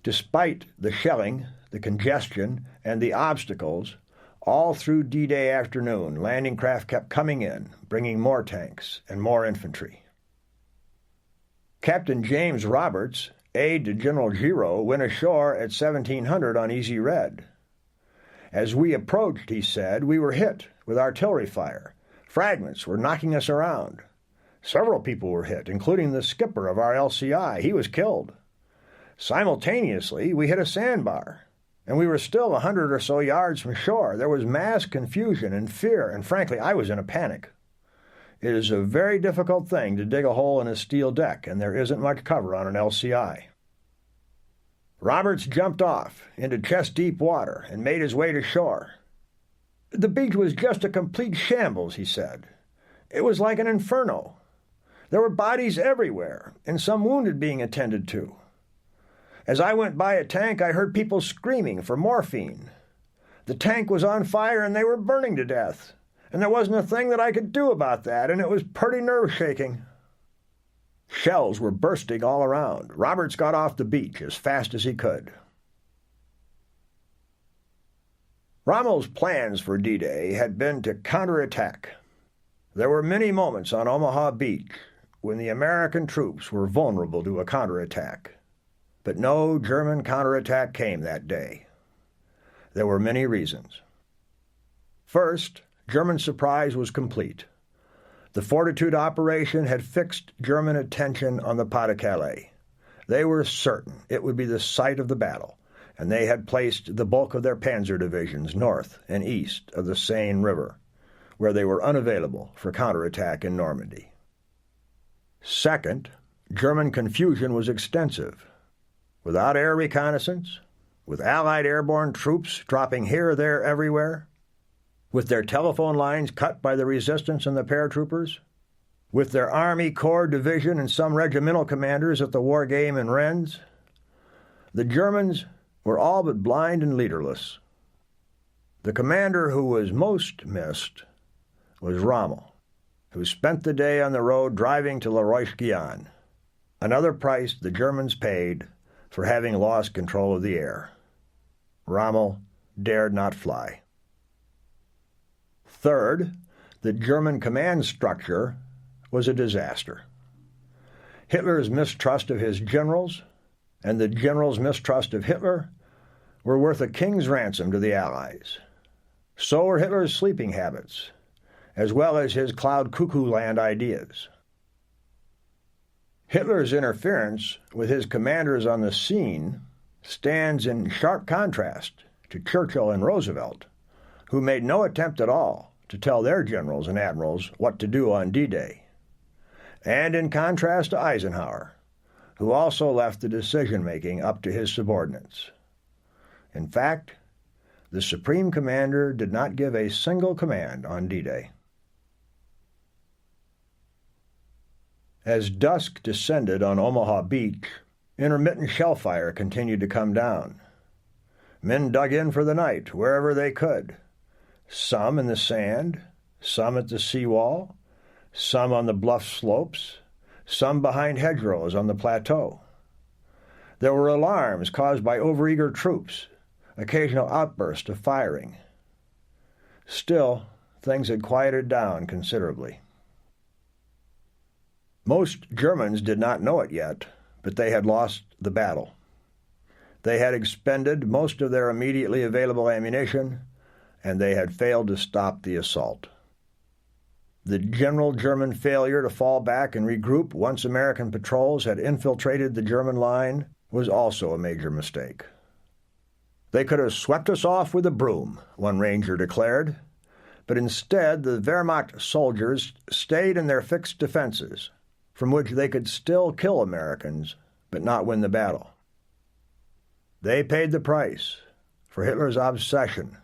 [SPEAKER 1] Despite the shelling, the congestion, and the obstacles, all through D-Day afternoon, landing craft kept coming in, bringing more tanks and more infantry. Captain James Roberts, aide to General Giraud, went ashore at 1700 on Easy Red. As we approached, he said, we were hit with artillery fire. Fragments were knocking us around. Several people were hit, including the skipper of our LCI. He was killed. Simultaneously, we hit a sandbar, and we were still 100 or so yards from shore. There was mass confusion and fear, and frankly, I was in a panic. It is a very difficult thing to dig a hole in a steel deck, and there isn't much cover on an LCI. Roberts jumped off into chest-deep water and made his way to shore. The beach was just a complete shambles, he said. It was like an inferno. There were bodies everywhere, and some wounded being attended to. As I went by a tank, I heard people screaming for morphine. The tank was on fire, and they were burning to death. And there wasn't a thing that I could do about that, and it was pretty nerve-shaking. Shells were bursting all around. Roberts got off the beach as fast as he could. Rommel's plans for D-Day had been to counterattack. There were many moments on Omaha Beach when the American troops were vulnerable to a counterattack. But no German counterattack came that day. There were many reasons. First, German surprise was complete. The Fortitude operation had fixed German attention on the Pas-de-Calais. They were certain it would be the site of the battle, and they had placed the bulk of their panzer divisions north and east of the Seine River, where they were unavailable for counterattack in Normandy. Second, German confusion was extensive. Without air reconnaissance, with Allied airborne troops dropping here, there, everywhere, with their telephone lines cut by the resistance and the paratroopers, with their Army Corps division and some regimental commanders at the war game in Rennes, the Germans were all but blind and leaderless. The commander who was most missed was Rommel, who spent the day on the road driving to La Roche-Guyon. Another price the Germans paid for having lost control of the air. Rommel dared not fly. Third, the German command structure was a disaster. Hitler's mistrust of his generals and the generals' mistrust of Hitler were worth a king's ransom to the Allies. So were Hitler's sleeping habits, as well as his cloud cuckoo land ideas. Hitler's interference with his commanders on the scene stands in sharp contrast to Churchill and Roosevelt, who made no attempt at all to tell their generals and admirals what to do on D-Day, and in contrast to Eisenhower, who also left the decision-making up to his subordinates. In fact, the Supreme Commander did not give a single command on D-Day. As dusk descended on Omaha Beach, intermittent shell fire continued to come down. Men dug in for the night wherever they could, some in the sand, some at the seawall, some on the bluff slopes, some behind hedgerows on the plateau. There were alarms caused by overeager troops, occasional outbursts of firing. Still, things had quieted down considerably. Most Germans did not know it yet, but they had lost the battle. They had expended most of their immediately available ammunition, and they had failed to stop the assault. The general German failure to fall back and regroup once American patrols had infiltrated the German line was also a major mistake. They could have swept us off with a broom, one ranger declared, but instead the Wehrmacht soldiers stayed in their fixed defenses, from which they could still kill Americans, but not win the battle. They paid the price for Hitler's obsession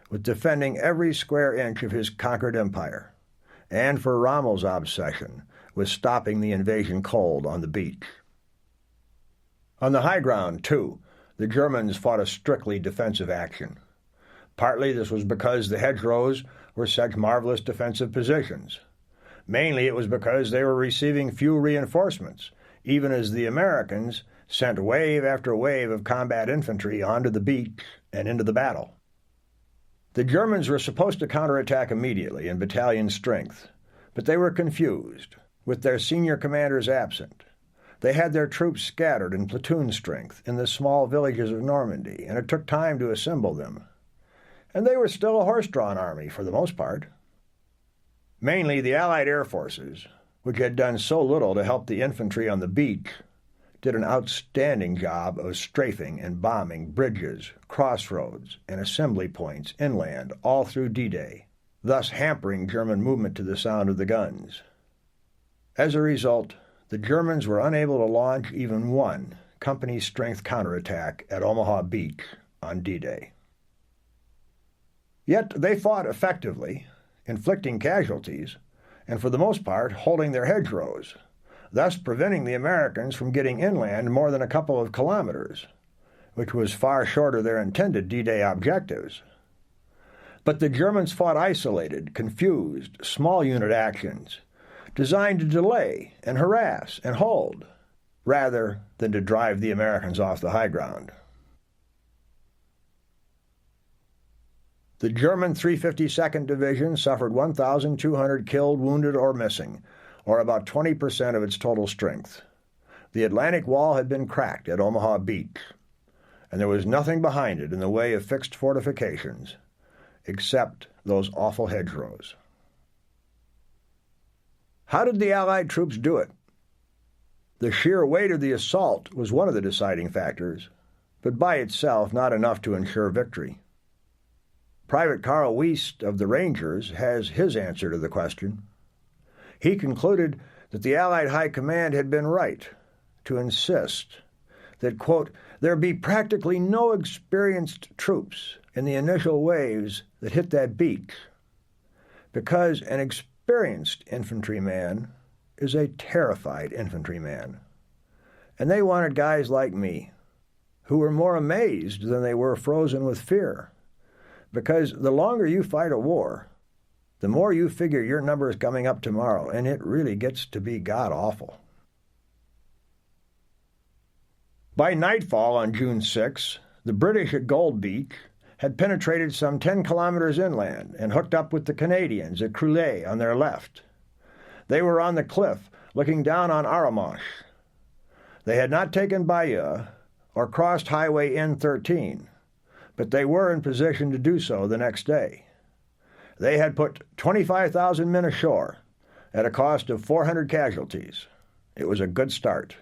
[SPEAKER 1] with defending every square inch of his conquered empire, and for Rommel's obsession with stopping the invasion cold on the beach. On the high ground, too, the Germans fought a strictly defensive action. Partly this was because the hedgerows were such marvelous defensive positions. Mainly it was because they were receiving few reinforcements, even as the Americans sent wave after wave of combat infantry onto the beach and into the battle. The Germans were supposed to counterattack immediately in battalion strength, but they were confused, with their senior commanders absent. They had their troops scattered in platoon strength in the small villages of Normandy, and it took time to assemble them. And they were still a horse-drawn army for the most part. Mainly the Allied air forces, which had done so little to help the infantry on the beach, did an outstanding job of strafing and bombing bridges, crossroads, and assembly points inland all through D-Day, thus hampering German movement to the sound of the guns. As a result, the Germans were unable to launch even one company-strength counterattack at Omaha Beach on D-Day. Yet they fought effectively, inflicting casualties, and for the most part holding their hedgerows, thus preventing the Americans from getting inland more than a couple of kilometers, which was far short of their intended D-Day objectives. But the Germans fought isolated, confused, small-unit actions, designed to delay and harass and hold, rather than to drive the Americans off the high ground. The German 352nd Division suffered 1,200 killed, wounded, or missing, or about 20% of its total strength. The Atlantic Wall had been cracked at Omaha Beach, and there was nothing behind it in the way of fixed fortifications, except those awful hedgerows. How did the Allied troops do it? The sheer weight of the assault was one of the deciding factors, but by itself not enough to ensure victory. Private Carl Wiest of the Rangers has his answer to the question. He concluded that the Allied High Command had been right to insist that, quote, there be practically no experienced troops in the initial waves that hit that beach, because an experienced infantryman is a terrified infantryman. And they wanted guys like me, who were more amazed than they were frozen with fear, because the longer you fight a war, the more you figure your number is coming up tomorrow, and it really gets to be god-awful. By nightfall on June 6, the British at Gold Beach had penetrated some 10 kilometers inland and hooked up with the Canadians at Croulet on their left. They were on the cliff looking down on Arromanches. They had not taken Bayeux or crossed Highway N13, but they were in position to do so the next day. They had put 25,000 men ashore at a cost of 400 casualties. It was a good start.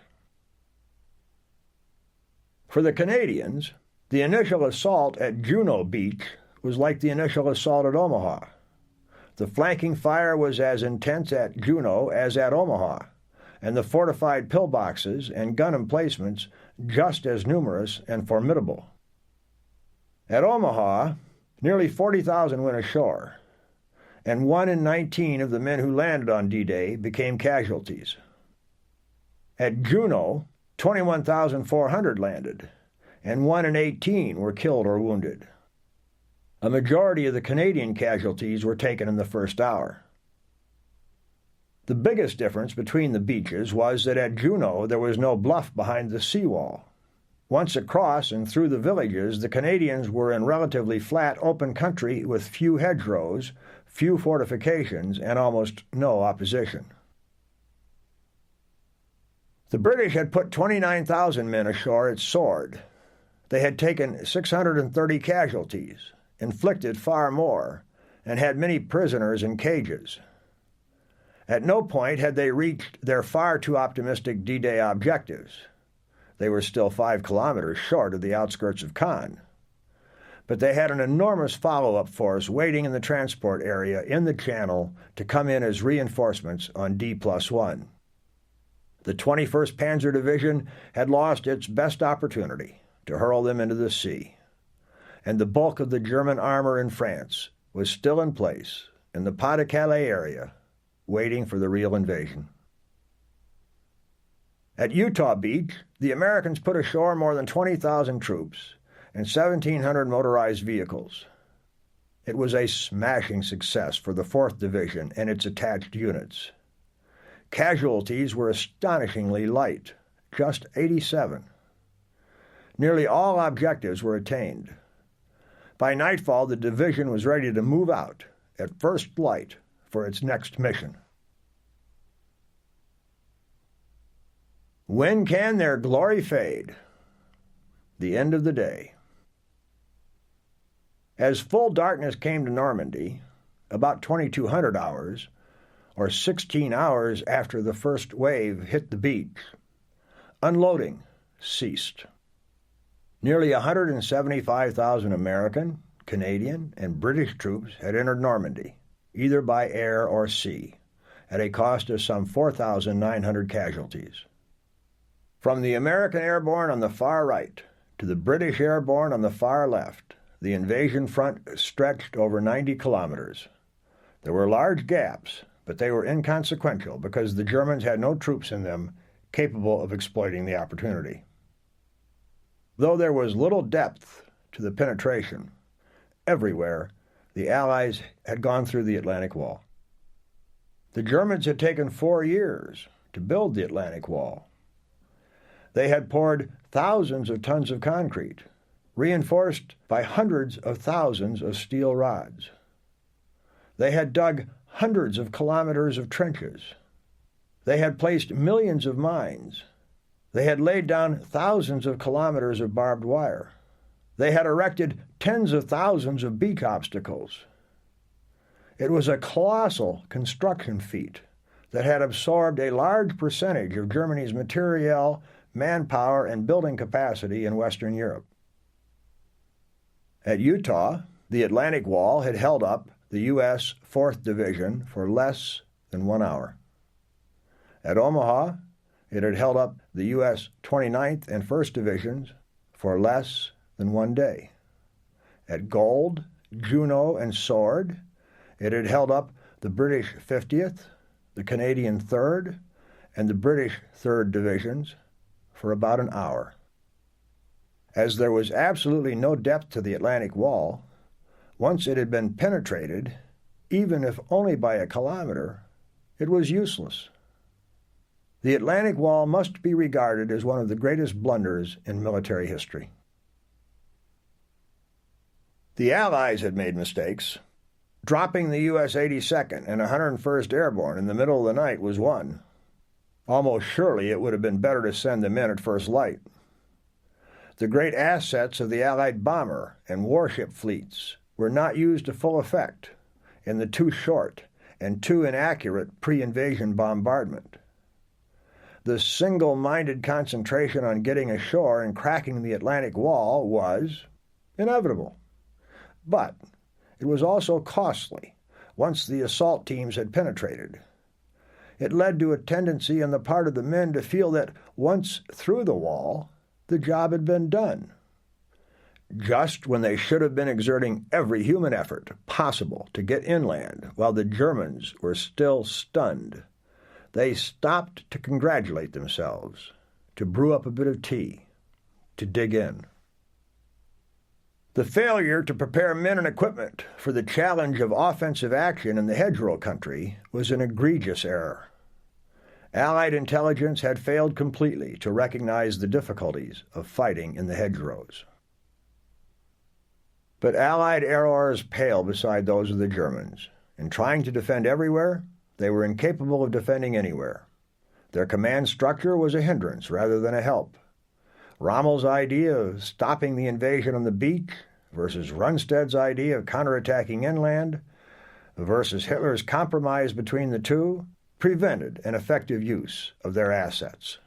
[SPEAKER 1] For the Canadians, the initial assault at Juno Beach was like the initial assault at Omaha. The flanking fire was as intense at Juno as at Omaha, and the fortified pillboxes and gun emplacements just as numerous and formidable. At Omaha, nearly 40,000 went ashore, and 1 in 19 of the men who landed on D-Day became casualties. At Juno, 21,400 landed, and 1 in 18 were killed or wounded. A majority of the Canadian casualties were taken in the first hour. The biggest difference between the beaches was that at Juno there was no bluff behind the seawall. Once across and through the villages, the Canadians were in relatively flat, open country with few hedgerows, few fortifications, and almost no opposition. The British had put 29,000 men ashore at Sword. They had taken 630 casualties, inflicted far more, and had many prisoners in cages. At no point had they reached their far too optimistic D-Day objectives. They were still 5 kilometers short of the outskirts of Caen. But they had an enormous follow-up force waiting in the transport area in the Channel to come in as reinforcements on D+1. The 21st Panzer Division had lost its best opportunity to hurl them into the sea, and the bulk of the German armor in France was still in place in the Pas-de-Calais area, waiting for the real invasion. At Utah Beach, the Americans put ashore more than 20,000 troops and 1,700 motorized vehicles. It was a smashing success for the 4th Division and its attached units. Casualties were astonishingly light, just 87. Nearly all objectives were attained. By nightfall, the division was ready to move out at first light for its next mission. When can their glory fade? The end of the day. As full darkness came to Normandy, about 2200 hours, or 16 hours after the first wave hit the beach, unloading ceased. Nearly 175,000 American, Canadian, and British troops had entered Normandy, either by air or sea, at a cost of some 4,900 casualties. From the American airborne on the far right to the British airborne on the far left, the invasion front stretched over 90 kilometers. There were large gaps, but they were inconsequential because the Germans had no troops in them capable of exploiting the opportunity. Though there was little depth to the penetration, everywhere the Allies had gone through the Atlantic Wall. The Germans had taken 4 years to build the Atlantic Wall. They had poured thousands of tons of concrete, reinforced by hundreds of thousands of steel rods. They had dug hundreds of kilometers of trenches. They had placed millions of mines. They had laid down thousands of kilometers of barbed wire. They had erected tens of thousands of beach obstacles. It was a colossal construction feat that had absorbed a large percentage of Germany's materiel, manpower, and building capacity in Western Europe. At Utah, the Atlantic Wall had held up the U.S. 4th Division for less than 1 hour. At Omaha, it had held up the U.S. 29th and 1st Divisions for less than 1 day. At Gold, Juno, and Sword, it had held up the British 50th, the Canadian 3rd, and the British 3rd Divisions for about an hour. As there was absolutely no depth to the Atlantic Wall, once it had been penetrated, even if only by a kilometer, it was useless. The Atlantic Wall must be regarded as one of the greatest blunders in military history. The Allies had made mistakes. Dropping the U.S. 82nd and 101st Airborne in the middle of the night was one. Almost surely it would have been better to send them in at first light. The great assets of the Allied bomber and warship fleets were not used to full effect in the too short and too inaccurate pre-invasion bombardment. The single-minded concentration on getting ashore and cracking the Atlantic Wall was inevitable. But it was also costly once the assault teams had penetrated. It led to a tendency on the part of the men to feel that once through the wall, the job had been done. Just when they should have been exerting every human effort possible to get inland while the Germans were still stunned, they stopped to congratulate themselves, to brew up a bit of tea, to dig in. The failure to prepare men and equipment for the challenge of offensive action in the hedgerow country was an egregious error. Allied intelligence had failed completely to recognize the difficulties of fighting in the hedgerows. But Allied errors pale beside those of the Germans. In trying to defend everywhere, they were incapable of defending anywhere. Their command structure was a hindrance rather than a help. Rommel's idea of stopping the invasion on the beach versus Rundstedt's idea of counterattacking inland versus Hitler's compromise between the two prevented an effective use of their assets.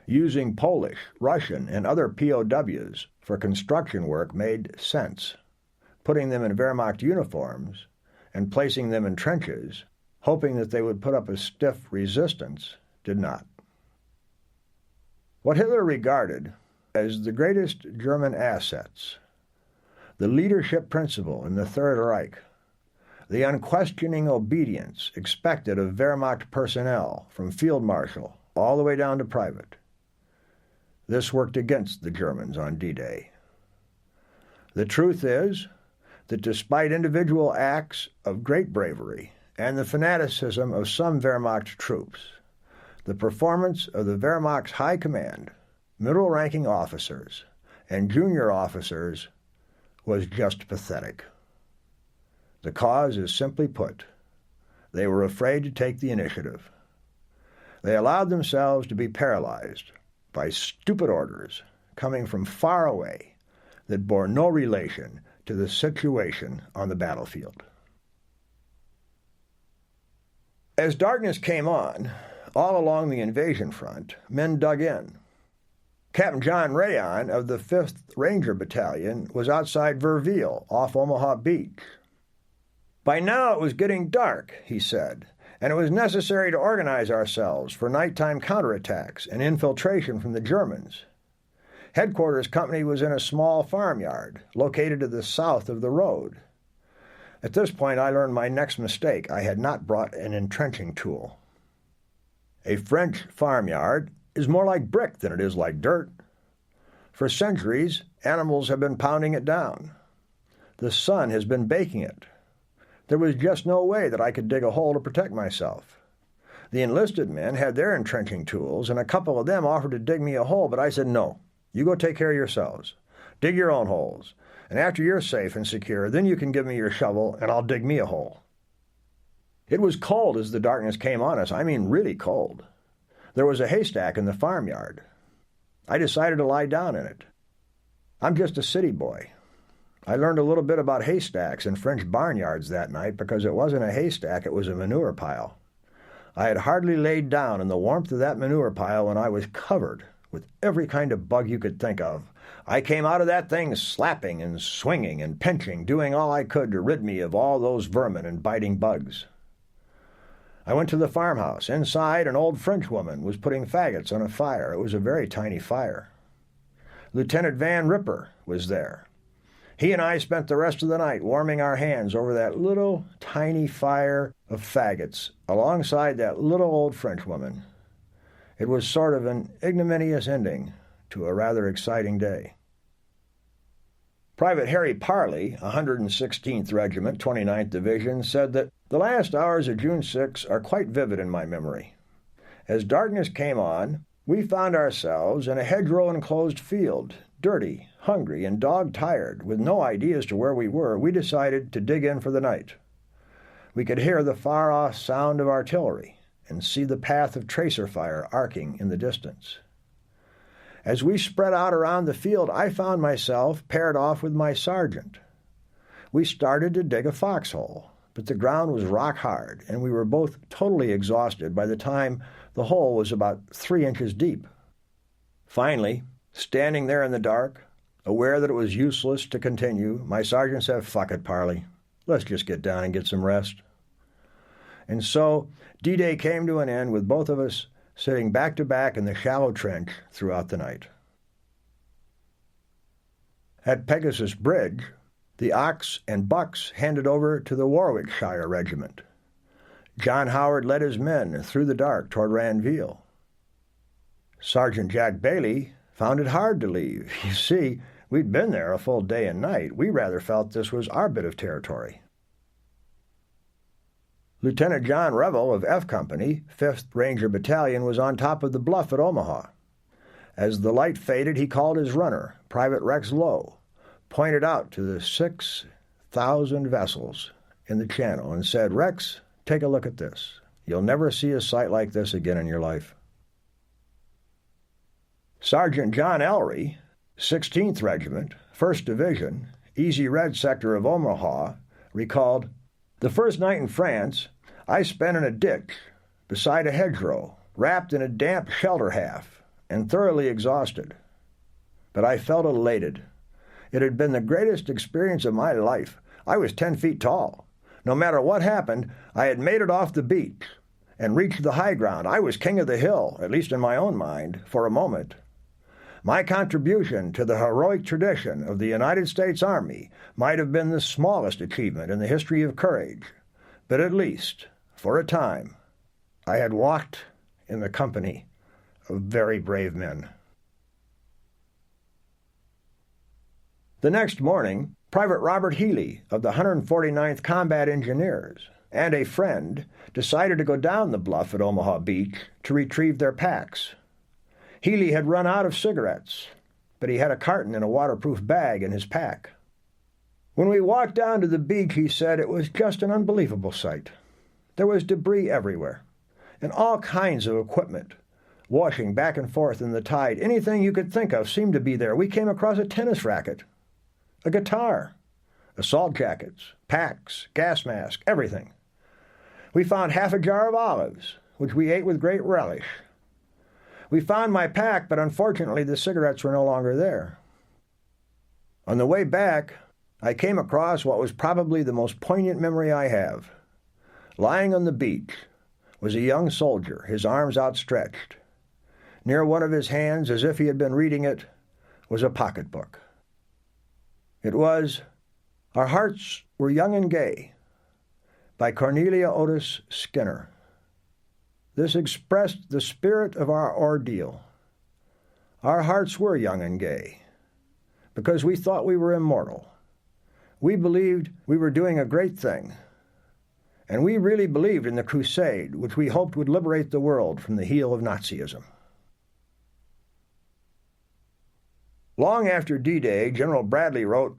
[SPEAKER 1] Using Polish, Russian, and other POWs for construction work made sense. Putting them in Wehrmacht uniforms and placing them in trenches, hoping that they would put up a stiff resistance, did not. What Hitler regarded as the greatest German assets, the leadership principle in the Third Reich, the unquestioning obedience expected of Wehrmacht personnel from field marshal all the way down to private. This worked against the Germans on D-Day. The truth is that despite individual acts of great bravery and the fanaticism of some Wehrmacht troops, the performance of the Wehrmacht's high command, middle-ranking officers, and junior officers was just pathetic. The cause is simply put. They were afraid to take the initiative. They allowed themselves to be paralyzed by stupid orders coming from far away that bore no relation to the situation on the battlefield. As darkness came on, all along the invasion front, men dug in. Captain John Rayon of the 5th Ranger Battalion was outside Verville off Omaha Beach. By now it was getting dark, he said, and it was necessary to organize ourselves for nighttime counterattacks and infiltration from the Germans. Headquarters company was in a small farmyard located to the south of the road. At this point I learned my next mistake. I had not brought an entrenching tool. A French farmyard is more like brick than it is like dirt. For centuries, animals have been pounding it down. The sun has been baking it. There was just no way that I could dig a hole to protect myself. The enlisted men had their entrenching tools, and a couple of them offered to dig me a hole, but I said, no, you go take care of yourselves. Dig your own holes, and after you're safe and secure, then you can give me your shovel, and I'll dig me a hole. It was cold as the darkness came on us. I mean really cold. There was a haystack in the farmyard. I decided to lie down in it. I'm just a city boy. I learned a little bit about haystacks and French barnyards that night because it wasn't a haystack, it was a manure pile. I had hardly laid down in the warmth of that manure pile when I was covered with every kind of bug you could think of. I came out of that thing slapping and swinging and pinching, doing all I could to rid me of all those vermin and biting bugs. I went to the farmhouse. Inside, an old Frenchwoman was putting faggots on a fire. It was a very tiny fire. Lieutenant Van Ripper was there. He and I spent the rest of the night warming our hands over that little tiny fire of faggots alongside that little old Frenchwoman. It was sort of an ignominious ending to a rather exciting day. Private Harry Parley, 116th Regiment, 29th Division, said that the last hours of June 6 are quite vivid in my memory. As darkness came on, we found ourselves in a hedgerow-enclosed field, dirty, hungry, and dog-tired. With no idea as to where we were, we decided to dig in for the night. We could hear the far-off sound of artillery and see the path of tracer fire arcing in the distance. As we spread out around the field, I found myself paired off with my sergeant. We started to dig a foxhole, but the ground was rock hard, and we were both totally exhausted by the time the hole was about 3 inches deep. Finally, standing there in the dark, aware that it was useless to continue, my sergeant said, "Fuck it, Parley. Let's just get down and get some rest." And so D-Day came to an end with both of us sitting back to back in the shallow trench throughout the night. At Pegasus Bridge, the Ox and Bucks handed over to the Warwickshire Regiment. John Howard led his men through the dark toward Ranville. Sergeant Jack Bailey found it hard to leave. You see, we'd been there a full day and night. We rather felt this was our bit of territory. Lieutenant John Revel of F Company, 5th Ranger Battalion, was on top of the bluff at Omaha. As the light faded, he called his runner, Private Rex Lowe, pointed out to the 6,000 vessels in the channel and said, "Rex, take a look at this. You'll never see a sight like this again in your life." Sergeant John Ellery, 16th Regiment, 1st Division, Easy Red Sector of Omaha, recalled, "The first night in France, I spent in a ditch beside a hedgerow, wrapped in a damp shelter half, and thoroughly exhausted. But I felt elated. It had been the greatest experience of my life. I was 10 feet tall. No matter what happened, I had made it off the beach and reached the high ground. I was king of the hill, at least in my own mind, for a moment. My contribution to the heroic tradition of the United States Army might have been the smallest achievement in the history of courage, but at least, for a time, I had walked in the company of very brave men." The next morning, Private Robert Healy of the 149th Combat Engineers and a friend decided to go down the bluff at Omaha Beach to retrieve their packs. Healy had run out of cigarettes, but he had a carton and a waterproof bag in his pack. When we walked down to the beach, he said it was just an unbelievable sight. There was debris everywhere, and all kinds of equipment, washing back and forth in the tide. Anything you could think of seemed to be there. We came across a tennis racket, a guitar, assault jackets, packs, gas masks, everything. We found half a jar of olives, which we ate with great relish. We found my pack, but unfortunately the cigarettes were no longer there. On the way back, I came across what was probably the most poignant memory I have. Lying on the beach was a young soldier, his arms outstretched. Near one of his hands, as if he had been reading it, was a pocketbook. It was "Our Hearts Were Young and Gay" by Cornelia Otis Skinner. This expressed the spirit of our ordeal. Our hearts were young and gay because we thought we were immortal. We believed we were doing a great thing, and we really believed in the crusade which we hoped would liberate the world from the heel of Nazism. Long after D-Day, General Bradley wrote,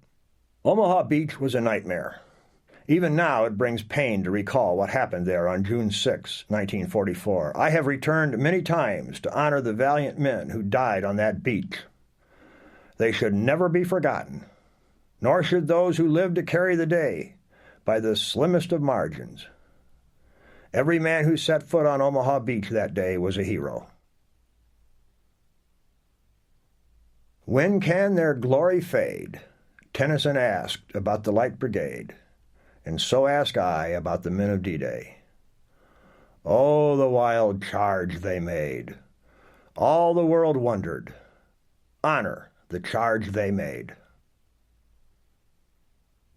[SPEAKER 1] "Omaha Beach was a nightmare. Even now it brings pain to recall what happened there on June 6, 1944. I have returned many times to honor the valiant men who died on that beach. They should never be forgotten, nor should those who lived to carry the day by the slimmest of margins. Every man who set foot on Omaha Beach that day was a hero." When can their glory fade? Tennyson asked about the Light Brigade, and so ask I about the men of D-Day. Oh, the wild charge they made! All the world wondered. Honor the charge they made.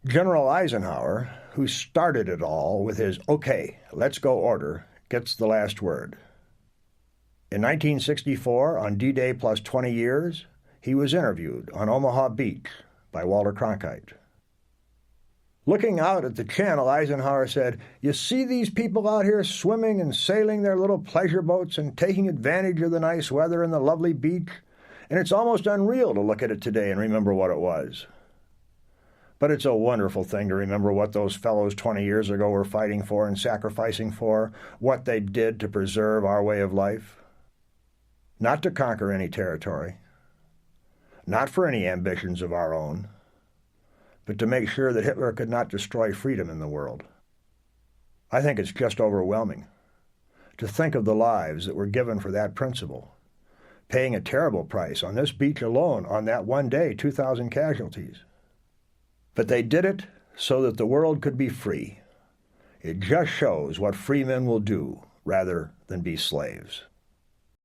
[SPEAKER 1] General Eisenhower, who started it all with his "Okay, let's go" order, gets the last word. In 1964, on D-Day plus 20 years, he was interviewed on Omaha Beach by Walter Cronkite. Looking out at the channel, Eisenhower said, "You see these people out here swimming and sailing their little pleasure boats and taking advantage of the nice weather and the lovely beach, and it's almost unreal to look at it today and remember what it was. But it's a wonderful thing to remember what those fellows 20 years ago were fighting for and sacrificing for, what they did to preserve our way of life. Not to conquer any territory, not for any ambitions of our own, but to make sure that Hitler could not destroy freedom in the world. I think it's just overwhelming to think of the lives that were given for that principle, paying a terrible price on this beach alone on that one day, 2,000 casualties. But they did it so that the world could be free. It just shows what free men will do rather than be slaves."